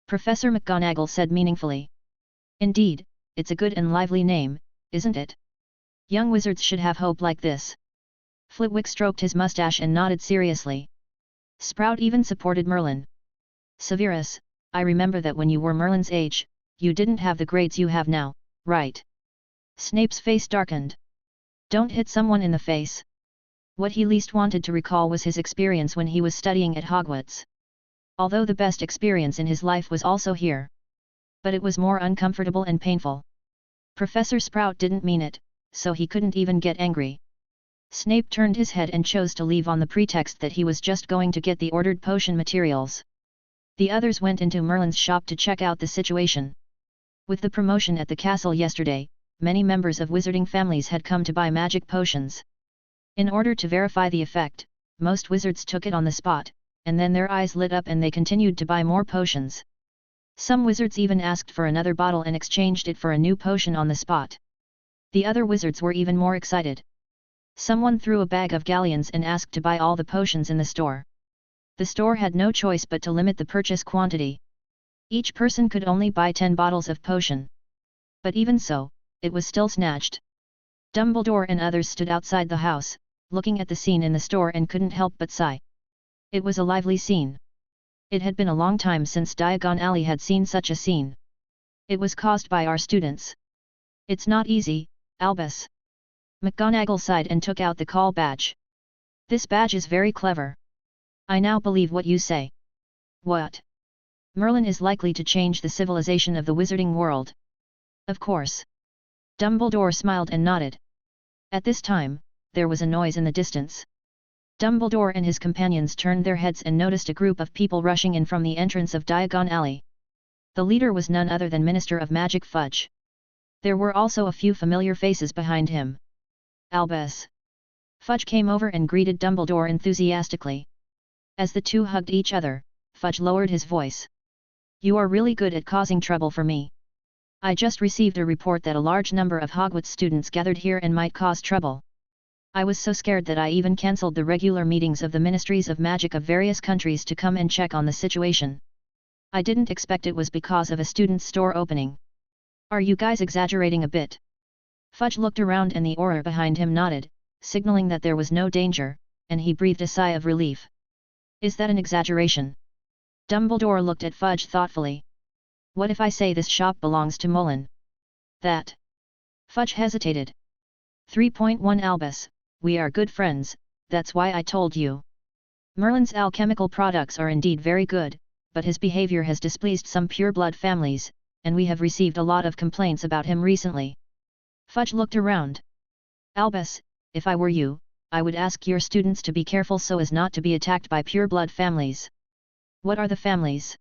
Professor McGonagall said meaningfully. Indeed, it's a good and lively name, isn't it? Young wizards should have hope like this. Flitwick stroked his mustache and nodded seriously. Sprout even supported Merlin. Severus, I remember that when you were Merlin's age, you didn't have the grades you have now, right? Snape's face darkened. Don't hit someone in the face. What he least wanted to recall was his experience when he was studying at Hogwarts. Although the best experience in his life was also here. But it was more uncomfortable and painful. Professor Sprout didn't mean it, so he couldn't even get angry. Snape turned his head and chose to leave on the pretext that he was just going to get the ordered potion materials. The others went into Merlin's shop to check out the situation. With the promotion at the castle yesterday, many members of wizarding families had come to buy magic potions. In order to verify the effect, most wizards took it on the spot, and then their eyes lit up and they continued to buy more potions. Some wizards even asked for another bottle and exchanged it for a new potion on the spot. The other wizards were even more excited. Someone threw a bag of galleons and asked to buy all the potions in the store. The store had no choice but to limit the purchase quantity. Each person could only buy 10 bottles of potion. But even so, it was still snatched. Dumbledore and others stood outside the house, looking at the scene in the store and couldn't help but sigh. It was a lively scene. It had been a long time since Diagon Alley had seen such a scene. It was caused by our students. It's not easy, Albus. McGonagall sighed and took out the call badge. This badge is very clever. I now believe what you say. What? Merlin is likely to change the civilization of the wizarding world. Of course. Dumbledore smiled and nodded. At this time, there was a noise in the distance. Dumbledore and his companions turned their heads and noticed a group of people rushing in from the entrance of Diagon Alley. The leader was none other than Minister of Magic Fudge. There were also a few familiar faces behind him. Albus. Fudge came over and greeted Dumbledore enthusiastically. As the two hugged each other, Fudge lowered his voice. You are really good at causing trouble for me. I just received a report that a large number of Hogwarts students gathered here and might cause trouble. I was so scared that I even cancelled the regular meetings of the Ministries of Magic of various countries to come and check on the situation. I didn't expect it was because of a student's store opening. Are you guys exaggerating a bit? Fudge looked around and the aura behind him nodded, signaling that there was no danger, and he breathed a sigh of relief. Is that an exaggeration? Dumbledore looked at Fudge thoughtfully. What if I say this shop belongs to Mullen? That. Fudge hesitated. 3.1 Albus, we are good friends, that's why I told you. Merlin's alchemical products are indeed very good, but his behavior has displeased some pure-blood families, and we have received a lot of complaints about him recently. Fudge looked around. Albus, if I were you, I would ask your students to be careful so as not to be attacked by pure-blood families. What are the families?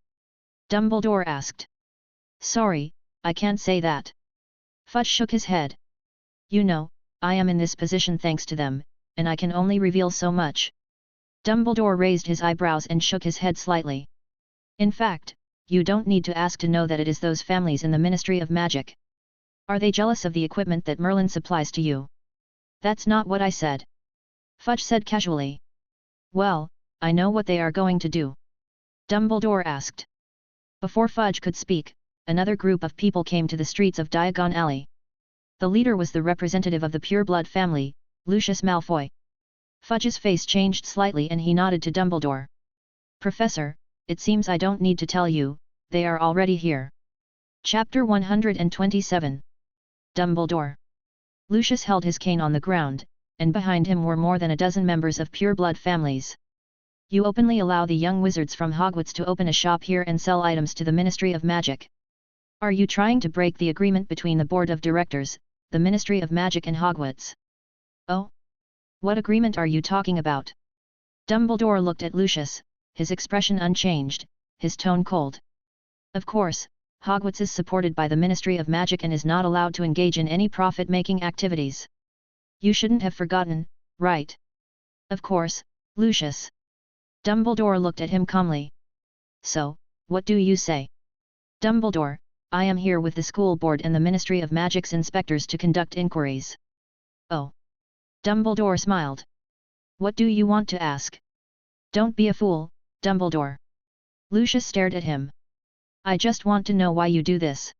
Dumbledore asked. Sorry, I can't say that. Fudge shook his head. You know, I am in this position thanks to them, and I can only reveal so much. Dumbledore raised his eyebrows and shook his head slightly. In fact, you don't need to ask to know that it is those families in the Ministry of Magic. Are they jealous of the equipment that Merlin supplies to you? That's not what I said. Fudge said casually. Well, I know what they are going to do. Dumbledore asked. Before Fudge could speak, another group of people came to the streets of Diagon Alley. The leader was the representative of the pure-blood family, Lucius Malfoy. Fudge's face changed slightly and he nodded to Dumbledore. Professor, it seems I don't need to tell you, they are already here. Chapter 127. Dumbledore. Lucius held his cane on the ground, and behind him were more than a dozen members of pure-blood families. You openly allow the young wizards from Hogwarts to open a shop here and sell items to the Ministry of Magic. Are you trying to break the agreement between the Board of Directors, the Ministry of Magic and Hogwarts? Oh? What agreement are you talking about? Dumbledore looked at Lucius, his expression unchanged, his tone cold. Of course, Hogwarts is supported by the Ministry of Magic and is not allowed to engage in any profit-making activities. You shouldn't have forgotten, right? Of course, Lucius. Dumbledore looked at him calmly. So, what do you say? Dumbledore, I am here with the school board and the Ministry of Magic's inspectors to conduct inquiries. Oh. Dumbledore smiled. What do you want to ask? Don't be a fool, Dumbledore. Lucius stared at him. I just want to know why you do this.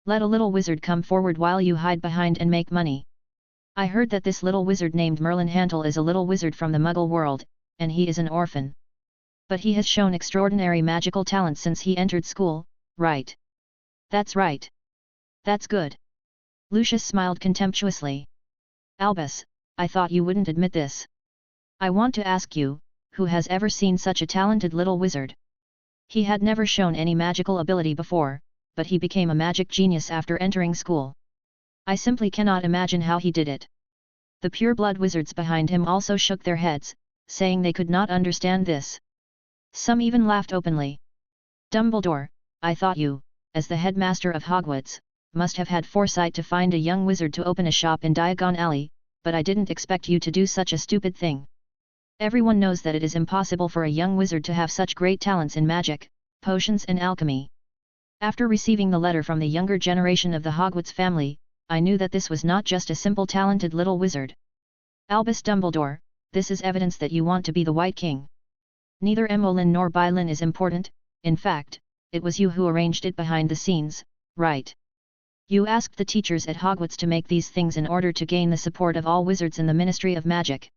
Let a little wizard come forward while you hide behind and make money. I heard that this little wizard named Merlin Hantel is a little wizard from the Muggle world, and he is an orphan. But he has shown extraordinary magical talent since he entered school, right? That's right. That's good. Lucius smiled contemptuously. Albus, I thought you wouldn't admit this. I want to ask you, who has ever seen such a talented little wizard? He had never shown any magical ability before, but he became a magic genius after entering school. I simply cannot imagine how he did it. The pure-blood wizards behind him also shook their heads, saying they could not understand this. Some even laughed openly. Dumbledore, I thought you, as the headmaster of Hogwarts, must have had foresight to find a young wizard to open a shop in Diagon Alley, but I didn't expect you to do such a stupid thing. Everyone knows that it is impossible for a young wizard to have such great talents in magic, potions and alchemy. After receiving the letter from the younger generation of the Hogwarts family, I knew that this was not just a simple talented little wizard. Albus Dumbledore, this is evidence that you want to be the White King. Neither Emmeline nor Bylin is important, in fact, it was you who arranged it behind the scenes, right? You asked the teachers at Hogwarts to make these things in order to gain the support of all wizards in the Ministry of Magic.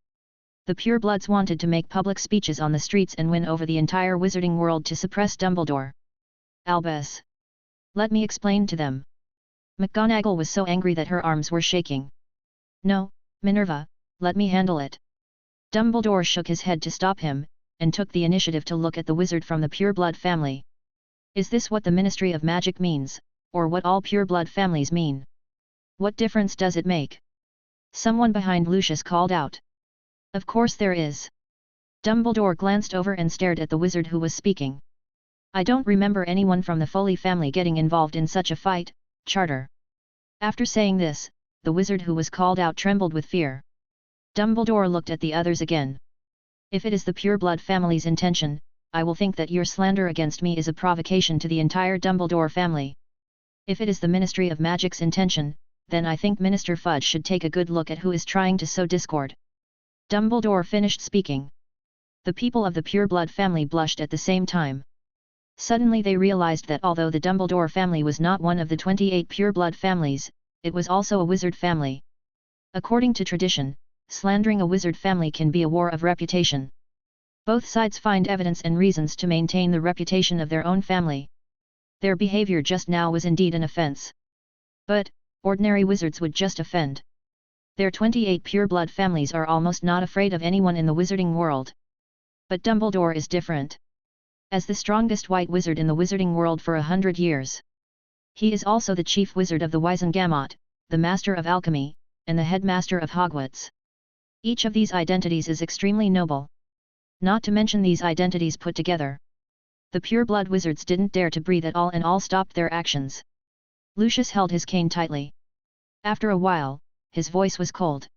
The purebloods wanted to make public speeches on the streets and win over the entire wizarding world to suppress Dumbledore. Albus. Let me explain to them. McGonagall was so angry that her arms were shaking. No, Minerva, let me handle it. Dumbledore shook his head to stop him, and took the initiative to look at the wizard from the pureblood family. Is this what the Ministry of Magic means, or what all pureblood families mean? What difference does it make? Someone behind Lucius called out. Of course there is. Dumbledore glanced over and stared at the wizard who was speaking. I don't remember anyone from the Foley family getting involved in such a fight, Charter. After saying this, the wizard who was called out trembled with fear. Dumbledore looked at the others again. If it is the pureblood family's intention, I will think that your slander against me is a provocation to the entire Dumbledore family. If it is the Ministry of Magic's intention, then I think Minister Fudge should take a good look at who is trying to sow discord. Dumbledore finished speaking. The people of the pureblood family blushed at the same time. Suddenly they realized that although the Dumbledore family was not one of the 28 pureblood families, it was also a wizard family. According to tradition, slandering a wizard family can be a war of reputation. Both sides find evidence and reasons to maintain the reputation of their own family. Their behavior just now was indeed an offense. But, ordinary wizards would just offend. Their 28 pureblood families are almost not afraid of anyone in the wizarding world. But Dumbledore is different. As the strongest white wizard in the wizarding world for 100 years. He is also the chief wizard of the Wizengamot, the master of alchemy, and the headmaster of Hogwarts. Each of these identities is extremely noble. Not to mention these identities put together. The pureblood wizards didn't dare to breathe at all and all stopped their actions. Lucius held his cane tightly. After a while, his voice was cold.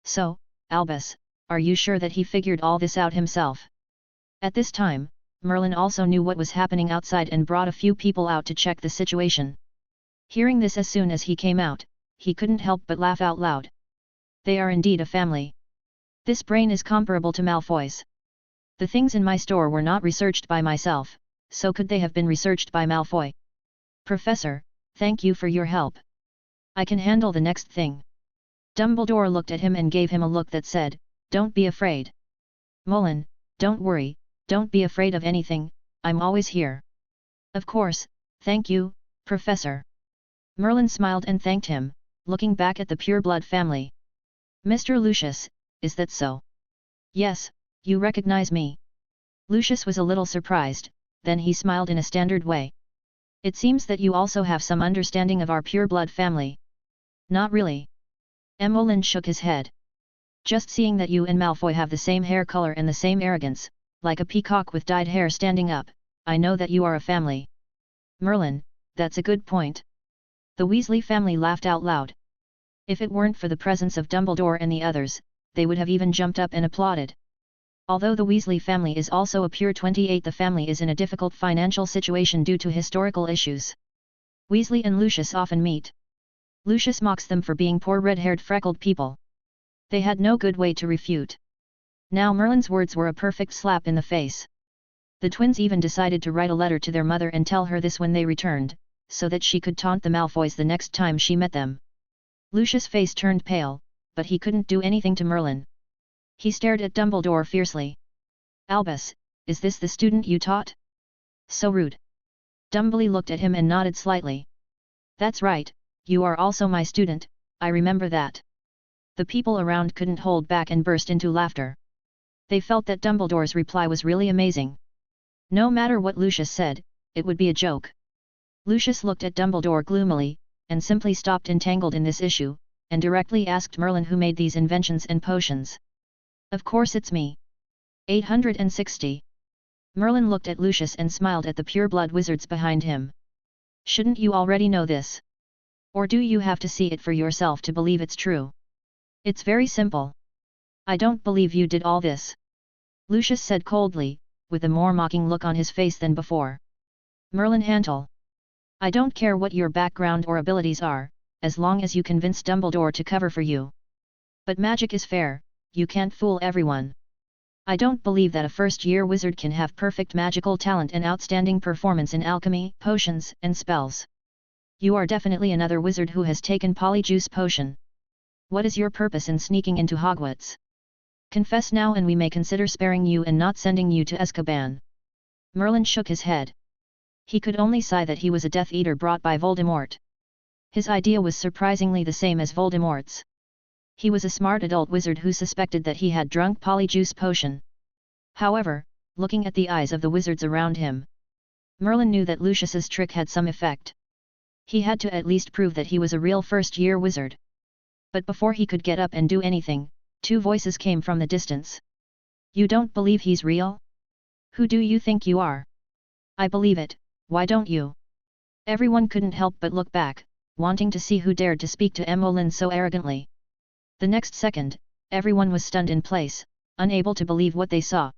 So, Albus, are you sure that he figured all this out himself? At this time, Merlin also knew what was happening outside and brought a few people out to check the situation. Hearing this as soon as he came out, he couldn't help but laugh out loud. They are indeed a family. This brain is comparable to Malfoy's. The things in my store were not researched by myself, so could they have been researched by Malfoy? Professor, thank you for your help. I can handle the next thing. Dumbledore looked at him and gave him a look that said, Don't be afraid. Merlin, don't worry, don't be afraid of anything, I'm always here. Of course, thank you, Professor. Merlin smiled and thanked him, looking back at the pureblood family. Mr. Lucius, is that so? Yes, you recognize me. Lucius was a little surprised, then he smiled in a standard way. It seems that you also have some understanding of our pureblood family. Not really. Merlin shook his head. Just seeing that you and Malfoy have the same hair color and the same arrogance, like a peacock with dyed hair standing up, I know that you are a family. Merlin, that's a good point. The Weasley family laughed out loud. If it weren't for the presence of Dumbledore and the others, they would have even jumped up and applauded. Although the Weasley family is also a pure 28, the family is in a difficult financial situation due to historical issues. Weasley and Lucius often meet. Lucius mocks them for being poor red-haired freckled people. They had no good way to refute. Now Merlin's words were a perfect slap in the face. The twins even decided to write a letter to their mother and tell her this when they returned, so that she could taunt the Malfoys the next time she met them. Lucius' face turned pale, but he couldn't do anything to Merlin. He stared at Dumbledore fiercely. Albus, is this the student you taught? So rude. Dumbledore looked at him and nodded slightly. That's right, you are also my student, I remember that. The people around couldn't hold back and burst into laughter. They felt that Dumbledore's reply was really amazing. No matter what Lucius said, it would be a joke. Lucius looked at Dumbledore gloomily, and simply stopped entangled in this issue, and directly asked Merlin who made these inventions and potions. Of course it's me. 860. Merlin looked at Lucius and smiled at the pureblood wizards behind him. Shouldn't you already know this? Or do you have to see it for yourself to believe it's true? It's very simple. I don't believe you did all this. Lucius said coldly, with a more mocking look on his face than before. Merlin Hantel. I don't care what your background or abilities are, as long as you convince Dumbledore to cover for you. But magic is fair, you can't fool everyone. I don't believe that a first-year wizard can have perfect magical talent and outstanding performance in alchemy, potions, and spells. You are definitely another wizard who has taken Polyjuice Potion. What is your purpose in sneaking into Hogwarts? Confess now and we may consider sparing you and not sending you to Azkaban. Merlin shook his head. He could only sigh that he was a Death Eater brought by Voldemort. His idea was surprisingly the same as Voldemort's. He was a smart adult wizard who suspected that he had drunk Polyjuice Potion. However, looking at the eyes of the wizards around him, Merlin knew that Lucius's trick had some effect. He had to at least prove that he was a real first-year wizard. But before he could get up and do anything, two voices came from the distance. You don't believe he's real? Who do you think you are? I believe it, why don't you? Everyone couldn't help but look back, wanting to see who dared to speak to Merlin so arrogantly. The next second, everyone was stunned in place, unable to believe what they saw.